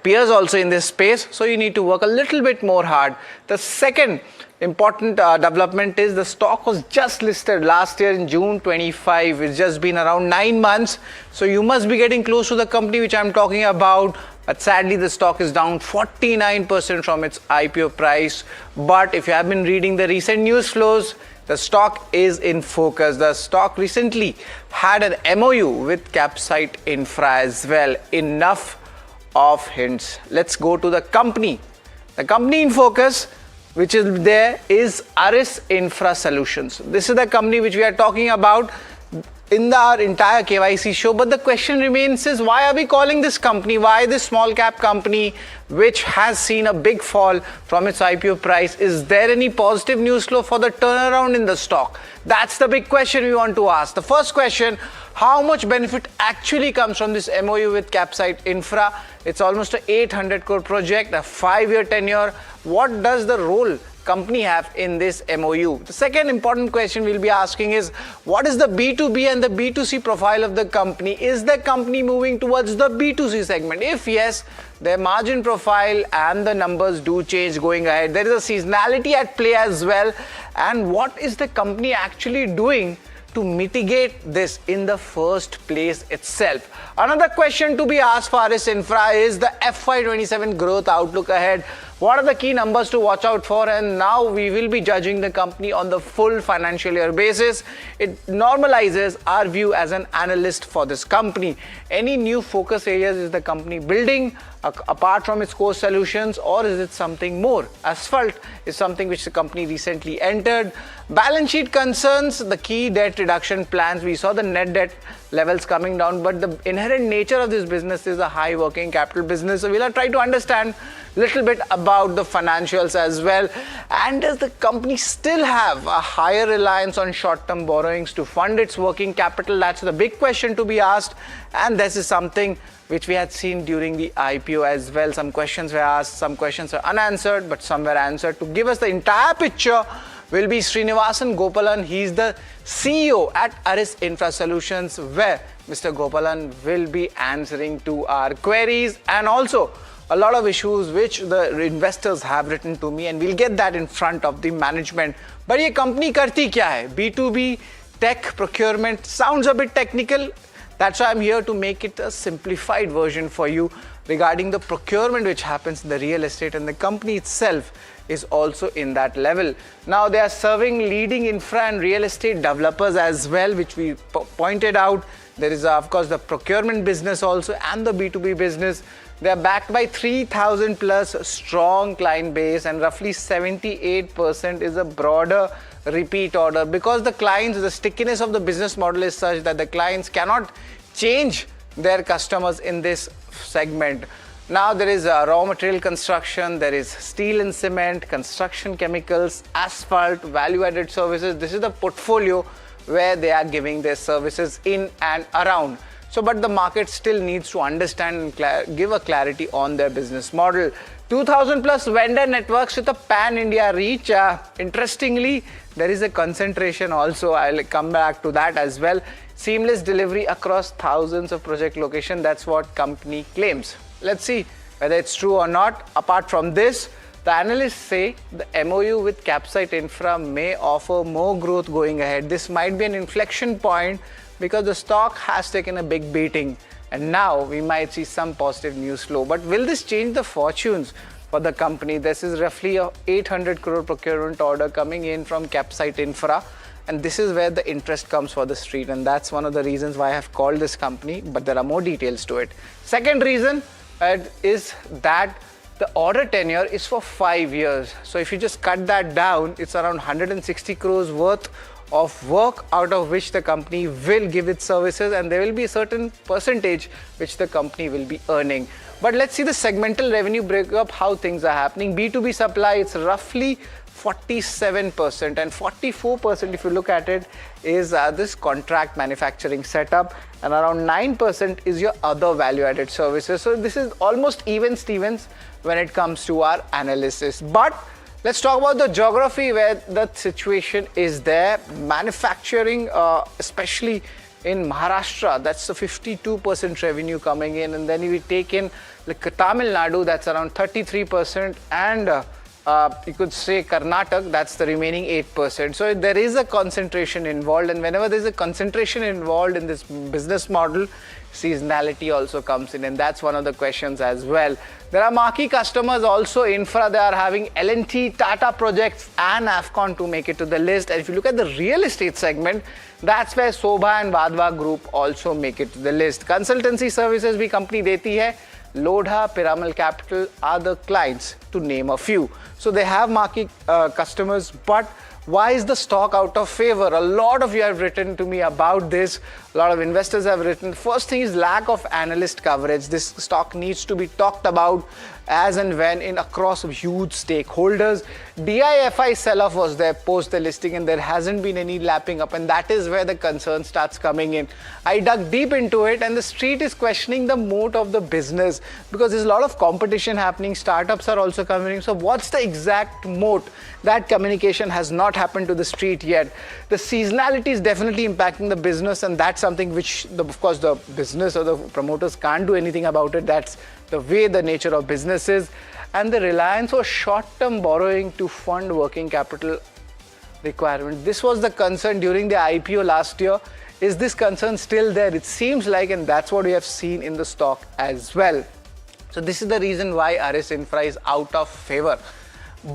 peers also in this space, so you need to work a little bit more hard. The second important development is the stock was just listed last year in June 25. It's just been around 9 months. So you must be getting close to the company which I'm talking about. But sadly, the stock is down 49% from its IPO price. But if you have been reading the recent news flows, the stock is in focus. The stock recently had an MOU with Capsite Infra as well. Enough of hints. Let's go to the company. The company in focus, which is there, is Aris Infra Solutions. This is the company which we are talking about in our entire KYC show. But the question remains is, why are we calling this company? Why this small cap company which has seen a big fall from its IPO price? Is there any positive news flow for the turnaround in the stock? That's the big question we want to ask. The first question, how much benefit actually comes from this MOU with Capsite Infra? It's almost an 800 crore project, a 5-year tenure. What does the role company have in this MOU? The second important question we'll be asking is, what is the B2B and the B2C profile of the company? Is the company moving towards the B2C segment? If yes, their margin profile and the numbers do change going ahead. There is a seasonality at play as well. And what is the company actually doing to mitigate this in the first place itself? Another question to be asked for Aris Infra is the FY27 growth outlook ahead. What are the key numbers to watch out for? And now we will be judging the company on the full financial year basis. It normalizes our view as an analyst for this company. Any new focus areas is the company building apart from its core solutions, or is it something more? Asphalt is something which the company recently entered. Balance sheet concerns, the key debt reduction plans. We saw the net debt levels coming down, but the inherent nature of this business is a high working capital business. So we'll try to understand a little bit about the financials as well. And does the company still have a higher reliance on short-term borrowings to fund its working capital? That's the big question to be asked. And this is something which we had seen during the IPO as well. Some questions were asked, some questions were unanswered, but some were answered. To give us the entire picture will be Srinivasan Gopalan. He's the CEO at Aris Infra Solutions, where Mr. Gopalan will be answering to our queries and also a lot of issues which the investors have written to me, and we'll get that in front of the management. But ये company करती क्या है? B2B tech procurement sounds a bit technical. That's why I'm here to make it a simplified version for you regarding the procurement which happens in the real estate, and the company itself is also in that level. Now they are serving leading infra and real estate developers as well, which we pointed out. There is of course the procurement business also and the B2B business. They are backed by 3,000 plus strong client base, and roughly 78% is a broader repeat order, because the clients, the stickiness of the business model is such that the clients cannot change their customers in this segment. Now there is raw material construction, there is steel and cement, construction chemicals, asphalt, value-added services. This is the portfolio where they are giving their services in and around. So, but the market still needs to understand and give a clarity on their business model. 2,000 plus vendor networks with a pan-India reach. Interestingly, there is a concentration also. I'll come back to that as well. Seamless delivery across thousands of project locations. That's what company claims. Let's see whether it's true or not. Apart from this, the analysts say the MOU with Capsite Infra may offer more growth going ahead. This might be an inflection point because the stock has taken a big beating, and now we might see some positive news flow. But will this change the fortunes for the company? This is roughly a 800 crore procurement order coming in from Capsite Infra, and this is where the interest comes for the street, and that's one of the reasons why I have called this company, but there are more details to it. Second reason is that the order tenure is for 5 years. So if you just cut that down, it's around 160 crores worth of work, out of which the company will give its services, and there will be a certain percentage which the company will be earning. But let's see the segmental revenue breakup, how things are happening. B2B supply, it's roughly 47%, and 44%, if you look at it, is this contract manufacturing setup, and around 9% is your other value-added services. So this is almost even Stevens when it comes to our analysis. But let's talk about the geography where the situation is there. Manufacturing, especially in Maharashtra, that's the 52% revenue coming in, and then we take in like Tamil Nadu, that's around 33%, and you could say Karnataka, that's the remaining 8%. So there is a concentration involved, and whenever there's a concentration involved in this business model, seasonality also comes in, and that's one of the questions as well. There are marquee customers also. Infra, they are having L&T, Tata Projects and Afcon to make it to the list. And if you look at the real estate segment, that's where Sobha and Vadhva Group also make it to the list. Consultancy services bhi company deti hai. Lodha, Piramal Capital are the clients, to name a few. So they have marquee customers, but why is the stock out of favor? A lot of you have written to me about this. A lot of investors have written. First thing is lack of analyst coverage. This stock needs to be talked about, as and when in across huge stakeholders. DIFI sell-off was there post the listing, and there hasn't been any lapping up, and that is where the concern starts coming in. I dug deep into it, and the street is questioning the moat of the business because there's a lot of competition happening. Startups are also coming in. So what's the exact moat? That communication has not happened to the street yet. The seasonality is definitely impacting the business, and that's something which, of course, the business or the promoters can't do anything about it. That's the way the nature of business is. And the reliance on short-term borrowing to fund working capital requirement. This was the concern during the IPO last year. Is this concern still there? It seems like, and that's what we have seen in the stock as well. So this is the reason why RS Infra is out of favor.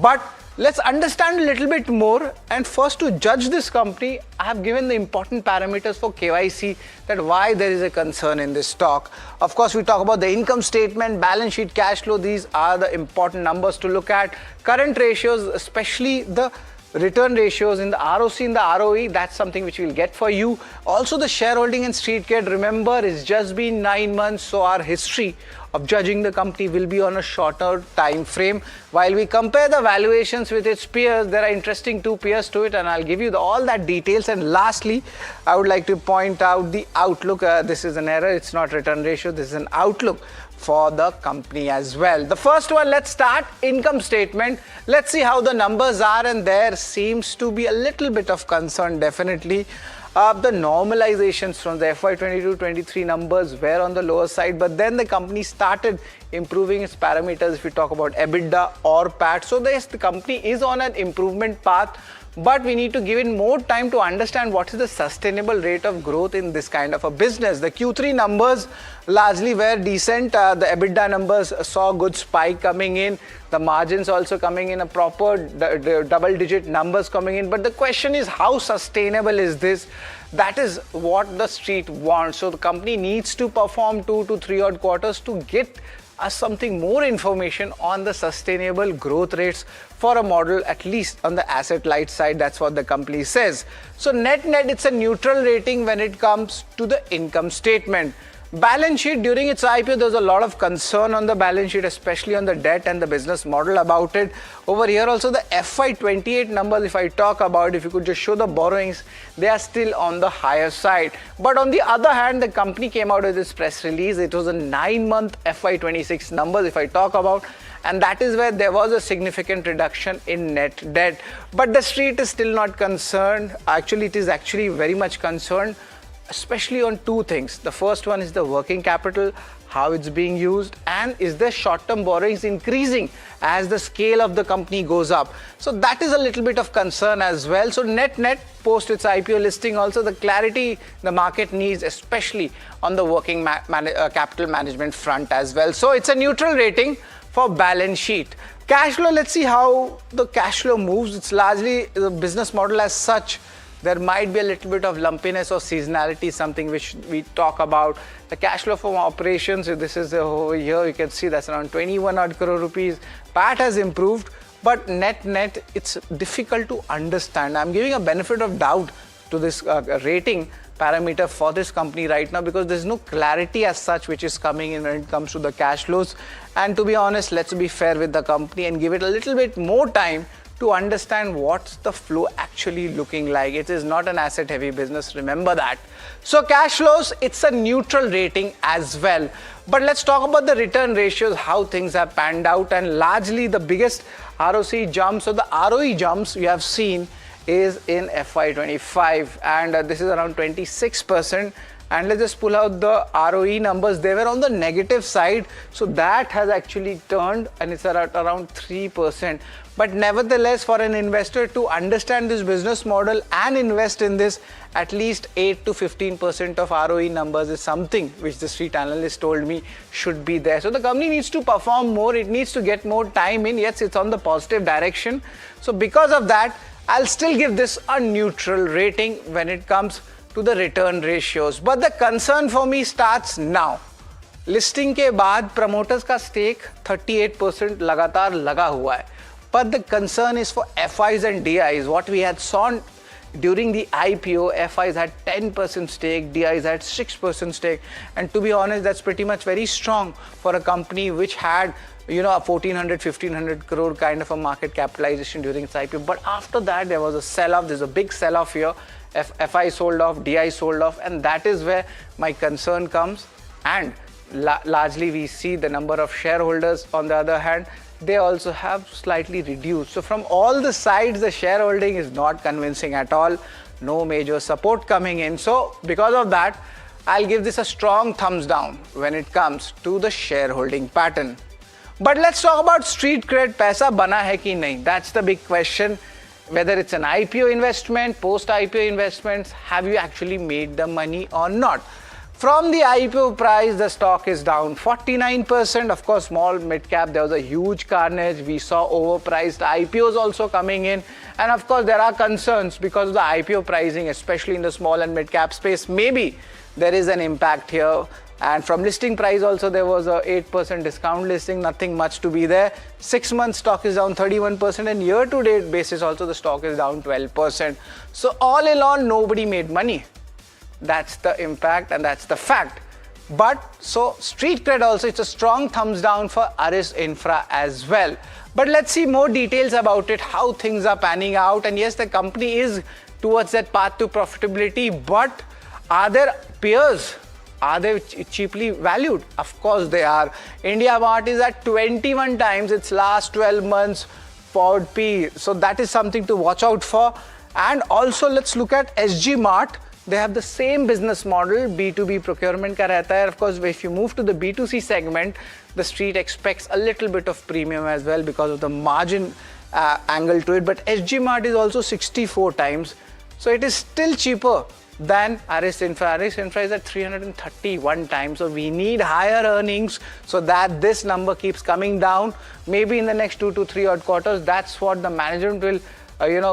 But let's understand a little bit more, and first to judge this company, I have given the important parameters for KYC, that why there is a concern in this stock. Of course, we talk about the income statement, balance sheet, cash flow. These are the important numbers to look at. Current ratios, especially the return ratios in the ROC and the ROE, that's something which we'll get for you. Also the shareholding and street cred, remember, it's just been 9 months, so our history of judging the company will be on a shorter time frame. While we compare the valuations with its peers, there are interesting 2 peers to it, and I'll give you all that details. And lastly, I would like to point out the outlook. This is an error, it's not return ratio, this is an outlook for the company as well. The first one, let's start income statement. Let's see how the numbers are, and there seems to be a little bit of concern definitely. The normalizations from the FY22-23 numbers were on the lower side, but then the company started improving its parameters if we talk about EBITDA or PAT. So yes, the company is on an improvement path, but we need to give it more time to understand what is the sustainable rate of growth in this kind of a business. The Q3 numbers largely were decent. The EBITDA numbers saw a good spike coming in. The margins also coming in, a proper double-digit numbers coming in. But the question is, how sustainable is this? That is what the street wants. So the company needs to perform 2 to 3 odd quarters to get us something more information on the sustainable growth rates for a model, at least on the asset light side. That's what the company says. So net, it's a neutral rating when it comes to the income statement. Balance sheet, during its IPO, there's a lot of concern on the balance sheet, especially on the debt and the business model about it. Over here also, the FY28 numbers, if I talk about, if you could just show the borrowings, they are still on the higher side. But on the other hand, the company came out with this press release. It was a 9-month FY26 numbers, if I talk about, and that is where there was a significant reduction in net debt. But the street is still not concerned. Actually, it is actually very much concerned, especially on 2 things. The first one is the working capital, how it's being used, and is the short-term borrowings increasing as the scale of the company goes up. So that is a little bit of concern as well. So net post its IPO listing, also the clarity the market needs, especially on the working capital management front as well. So it's a neutral rating for balance sheet. Cash flow, let's see how the cash flow moves. It's largely the business model as such. There might be a little bit of lumpiness or seasonality, something which we talk about. The cash flow from operations, this is over here, you can see that's around 21 odd crore rupees. PAT has improved, but net, it's difficult to understand. I'm giving a benefit of doubt to this rating parameter for this company right now, because there's no clarity as such which is coming in when it comes to the cash flows. And to be honest, let's be fair with the company and give it a little bit more time to understand what's the flow actually looking like. It is not an asset heavy business, remember that. So cash flows, it's a neutral rating as well. But let's talk about the return ratios, how things have panned out, and largely the biggest ROC jumps or the ROE jumps we have seen is in FY25, and this is around 26%. And let's just pull out the ROE numbers. They were on the negative side, so that has actually turned, and it's at around 3%. But nevertheless, for an investor to understand this business model and invest in this, at least 8 to 15% of ROE numbers is something which the street analyst told me should be there. So the company needs to perform more. It needs to get more time in. Yes, it's on the positive direction. So because of that, I'll still give this a neutral rating when it comes to the return ratios. But the concern for me starts now. Listing के बाद promoters का stake 38% लगातार लगा हुआ है. But the concern is for FIs and DIs. What we had saw during the IPO, FIs had 10% stake, DIs had 6% stake. And to be honest, that's pretty much very strong for a company which had a 1400, 1500 crore kind of a market capitalization during its IPO. But after that, there was a sell-off. There's a big sell-off here. FI sold off, DI sold off, and that is where my concern comes. And largely, we see the number of shareholders, on the other hand, they also have slightly reduced. So from all the sides, the shareholding is not convincing at all. No major support coming in. So because of that, I'll give this a strong thumbs down when it comes to the shareholding pattern. But let's talk about street cred. Paisa bana hai ki nahi? That's the big question. Whether it's an IPO investment, post-IPO investments, have you actually made the money or not? From the IPO price, the stock is down 49%. Of course, small mid-cap, there was a huge carnage. We saw overpriced IPOs also coming in. And of course, there are concerns because of the IPO pricing, especially in the small and mid-cap space. Maybe there is an impact here. And from listing price also, there was a 8% discount listing, nothing much to be there. 6 months stock is down 31%, and year-to-date basis also the stock is down 12%. So all in all, nobody made money. That's the impact and that's the fact. But so street cred also, it's a strong thumbs down for Aris Infra as well. But let's see more details about it, how things are panning out. And yes, the company is towards that path to profitability, but are there peers? Are they cheaply valued? Of course they are. IndiaMart is at 21 times its last 12 months forward P. So that is something to watch out for. And also let's look at SG Mart. They have the same business model, B2B procurement ka rehta hai. Of course, if you move to the B2C segment, the street expects a little bit of premium as well because of the margin angle to it. But SG Mart is also 64 times. So it is still cheaper than Aris Infra. Aris Infra is at 331 times. So we need higher earnings so that this number keeps coming down. Maybe in the next 2 to 3 odd quarters, that's what the management will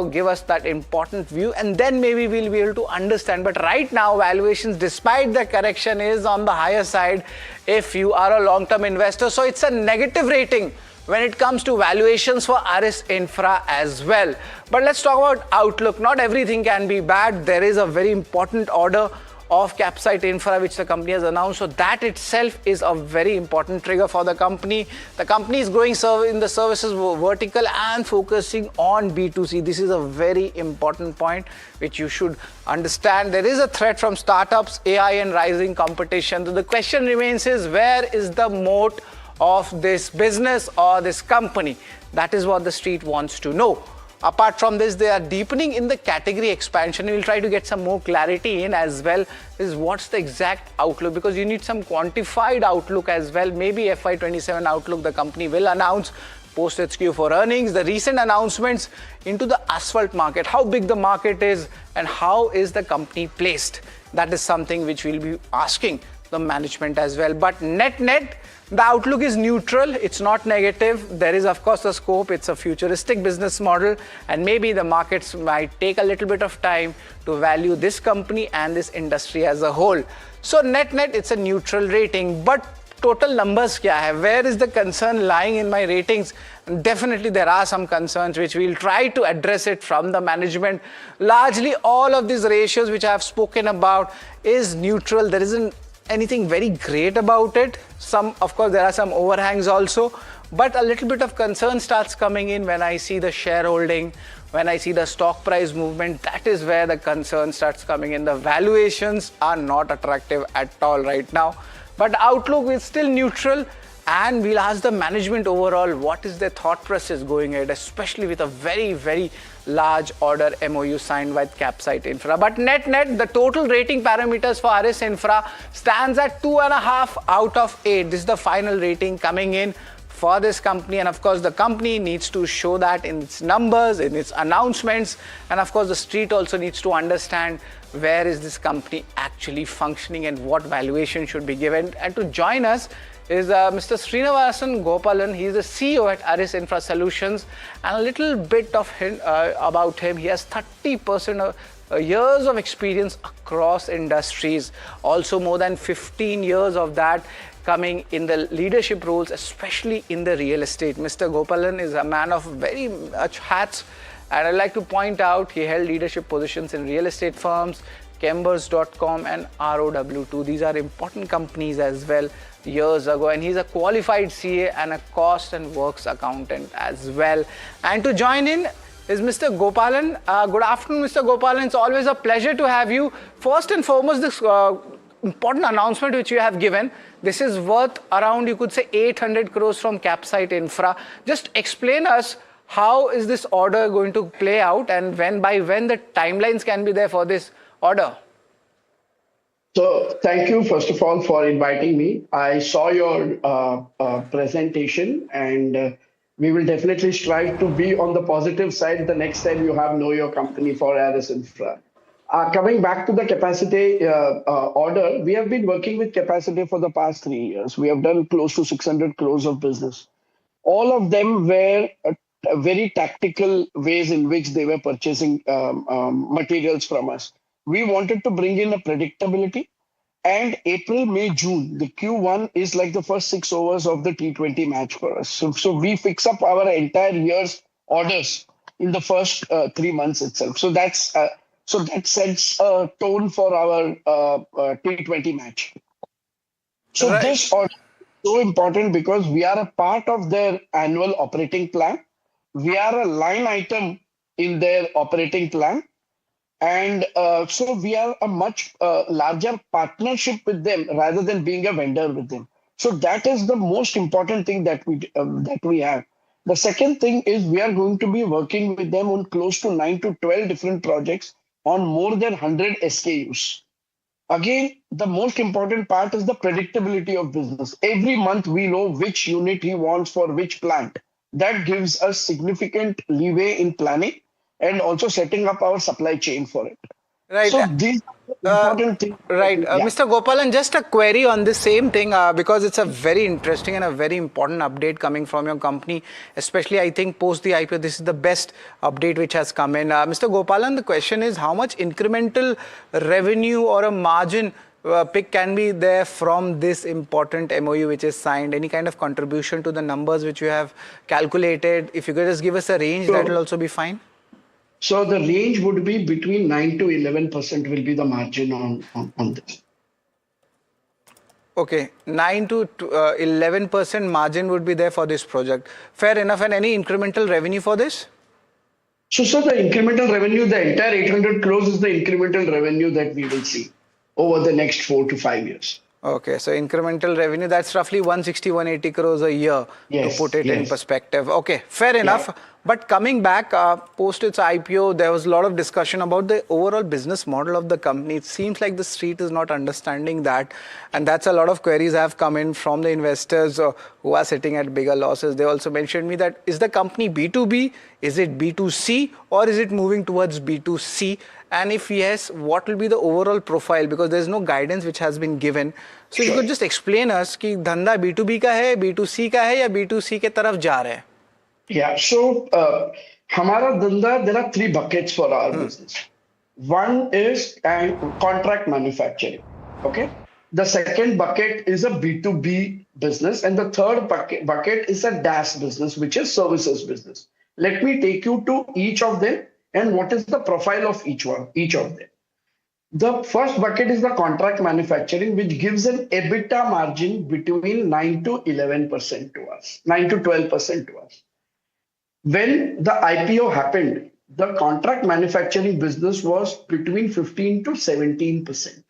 give us that important view, and then maybe we'll be able to understand. But right now, valuations, despite the correction, is on the higher side if you are a long-term investor. So it's a negative rating when it comes to valuations for Aris Infra as well. But let's talk about outlook. Not everything can be bad. There is a very important order of Capsite Infra which the company has announced. So that itself is a very important trigger for the company. The company is growing in the services vertical and focusing on B2C. This is a very important point which you should understand. There is a threat from startups, AI and rising competition. So the question remains is, where is the moat of this business or this company? That is what the street wants to know. Apart from this, they are deepening in the category expansion. We'll try to get some more clarity in as well. Is what's the exact outlook, because you need some quantified outlook as well. Maybe FY27 outlook the company will announce post its Q4 earnings. The recent announcements into the asphalt market, how big the market is and how is the company placed. That is something which we'll be asking the management as well. But net, the outlook is neutral. It's not negative. There is, of course, a scope. It's a futuristic business model, and maybe the markets might take a little bit of time to value this company and this industry as a whole. So net, it's a neutral rating. But total numbers kya hai? Where is the concern lying in my ratings? Definitely there are some concerns which we'll try to address it from the management. Largely all of these ratios which I have spoken about is neutral. There isn't anything very great about it. Of course, there are some overhangs also, but a little bit of concern starts coming in when I see the shareholding, when I see the stock price movement. That is where the concern starts coming in. The valuations are not attractive at all right now, but the outlook is still neutral. And we'll ask the management overall what is their thought process going ahead, especially with a very, very large order MOU signed with Capsite Infra. But net, the total rating parameters for Aris Infra stands at 2.5 out of 8. This is the final rating coming in for this company. And of course, the company needs to show that in its numbers, in its announcements. And of course, the street also needs to understand where is this company actually functioning and what valuation should be given. And to join us is Mr. Srinivasan Gopalan. He is the CEO at Aris Infra Solutions. And a little bit of about him. He has 30% years of experience across industries. Also more than 15 years of that coming in the leadership roles, especially in the real estate. Mr. Gopalan is a man of very much hats. And I'd like to point out he held leadership positions in real estate firms, Chambers.com and ROW2. These are important companies as well years ago, and he's a qualified CA and a cost and works accountant as well. And to join in is Mr. Gopalan. Good afternoon, Mr. Gopalan. It's always a pleasure to have you. First and foremost, this important announcement which you have given, this is worth around, you could say, 800 crores from Capsite Infra. Just explain us, how is this order going to play out, and by when the timelines can be there for this order? So thank you, first of all, for inviting me. I saw your presentation, and we will definitely strive to be on the positive side the next time you have Know Your Company for Aris Infra. Coming back to the Capacity order, we have been working with Capacity for the past 3 years. We have done close to 600 crores of business. All of them were very tactical ways in which they were purchasing materials from us. We wanted to bring in a predictability, and April, May, June, the Q1 is like the first 6 overs of the T20 match for us. So we fix up our entire year's orders in the first 3 months itself. So that sets a tone for our T20 match. So this order is so important because we are a part of their annual operating plan. We are a line item in their operating plan. And so we are a much larger partnership with them rather than being a vendor with them. So that is the most important thing that we have. The second thing is we are going to be working with them on close to 9 to 12 different projects on more than 100 SKUs. Again, the most important part is the predictability of business. Every month we know which unit he wants for which plant. That gives us significant leeway in planning and also setting up our supply chain for it. Right. So these are important things. Right. Mr. Gopalan, just a query on this same thing, because it's a very interesting and a very important update coming from your company, especially I think post the IPO, this is the best update which has come in. Mr. Gopalan, the question is how much incremental revenue or a margin pick can be there from this important MOU which is signed? Any kind of contribution to the numbers which you have calculated? If you could just give us a range, that will also be fine. So the range would be between 9 to 11% will be the margin on this. Okay, 9 to 11% margin would be there for this project. Fair enough. And any incremental revenue for this? So the incremental revenue, the entire 800 crores is the incremental revenue that we will see over the next 4 to 5 years. Okay, so incremental revenue, that's roughly 160, 180 crores a year, to put it in perspective. Okay, fair enough. Yeah. But coming back, post its IPO, there was a lot of discussion about the overall business model of the company. It seems like the street is not understanding that. And that's a lot of queries have come in from the investors who are sitting at bigger losses. They also mentioned me that, is the company B2B? Is it B2C? Or is it moving towards B2C? And if yes, what will be the overall profile? Because there's no guidance which has been given. So you could just explain us कि धंधा B2B का है, B2C का है या B2C के तरफ जा रहे हैं? Yeah, so हमारा धंधा, there are 3 buckets for our business. One is contract manufacturing. Okay. The second bucket is a B2B business, and the third bucket is a DaaS business, which is services business. Let me take you to each of them and what is the profile of each of them. The first bucket is the contract manufacturing, which gives an EBITDA margin between 9 to 11% to us, 9 to 12% to us. When the IPO happened, the contract manufacturing business was between 15 to 17%.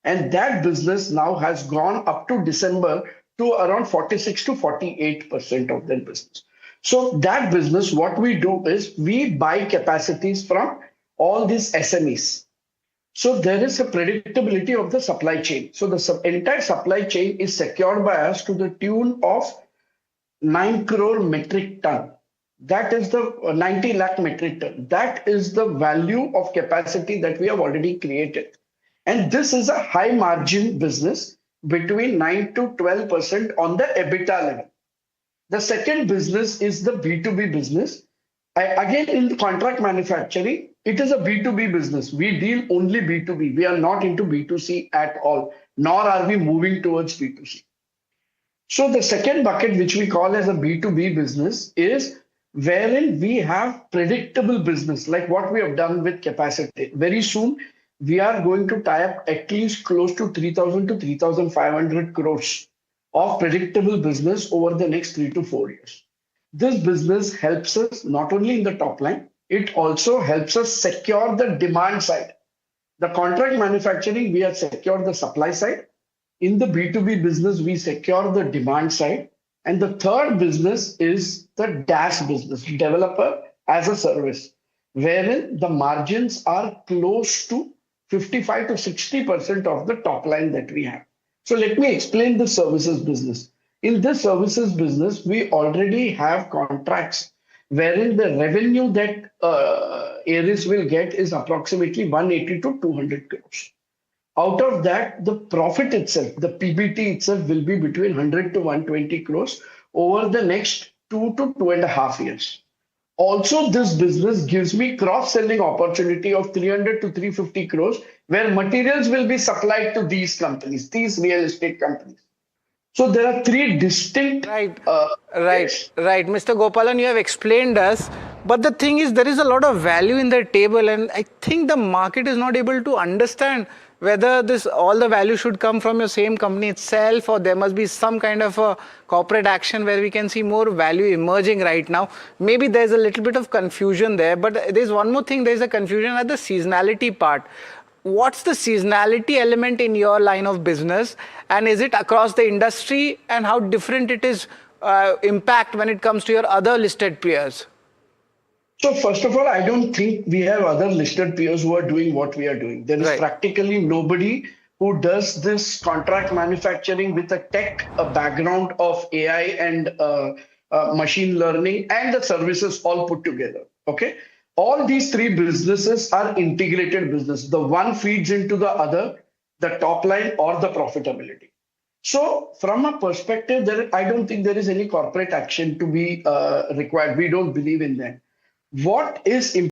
And that business now has gone up to December to around 46 to 48% of their business. So that business, what we do is we buy capacities from all these SMEs. So there is a predictability of the supply chain. So the entire supply chain is secured by us to the tune of 9 crore metric ton. That is the 90 lakh metric ton. That is the value of capacity that we have already created. And this is a high margin business between 9 to 12% on the EBITDA level. The second business is the B2B business. Again, in the contract manufacturing, it is a B2B business. We deal only B2B. We are not into B2C at all, nor are we moving towards B2C. So the second bucket, which we call as a B2B business, is wherein we have predictable business, like what we have done with capacity. Very soon, we are going to tie up at least close to 3,000 to 3,500 crores of predictable business over the next 3 to 4 years. This business helps us not only in the top line, it also helps us secure the demand side. The contract manufacturing, we have secured the supply side. In the B2B business, we secure the demand side. And the third business is the DaaS business, developer as a service, wherein the margins are close to 55 to 60% of the top line that we have. So let me explain the services business. In this services business, we already have contracts wherein the revenue that Aries will get is approximately 180 to 200 crores. Out of that, the profit itself, the PBT itself will be between 100 to 120 crores over the next 2 to 2.5 years. Also, this business gives me cross-selling opportunity of 300 to 350 crores, where materials will be supplied to these companies, these real estate companies. So there are three distinct... Right. Mr. Gopalan, you have explained us. But the thing is, there is a lot of value in the table, and I think the market is not able to understand whether all the value should come from your same company itself, or there must be some kind of a corporate action where we can see more value emerging right now. Maybe there's a little bit of confusion there, but there's one more thing. There's a confusion at the seasonality part. What's the seasonality element in your line of business, and is it across the industry, and how different it is impact when it comes to your other listed peers? So first of all, I don't think we have other listed peers who are doing what we are doing. There is practically nobody who does this contract manufacturing with a background of AI and machine learning and the services all put together. Okay. All these three businesses are integrated business. The one feeds into the other, the top line or the profitability. So from a perspective, I don't think there is any corporate action to be required. We don't believe in that. What is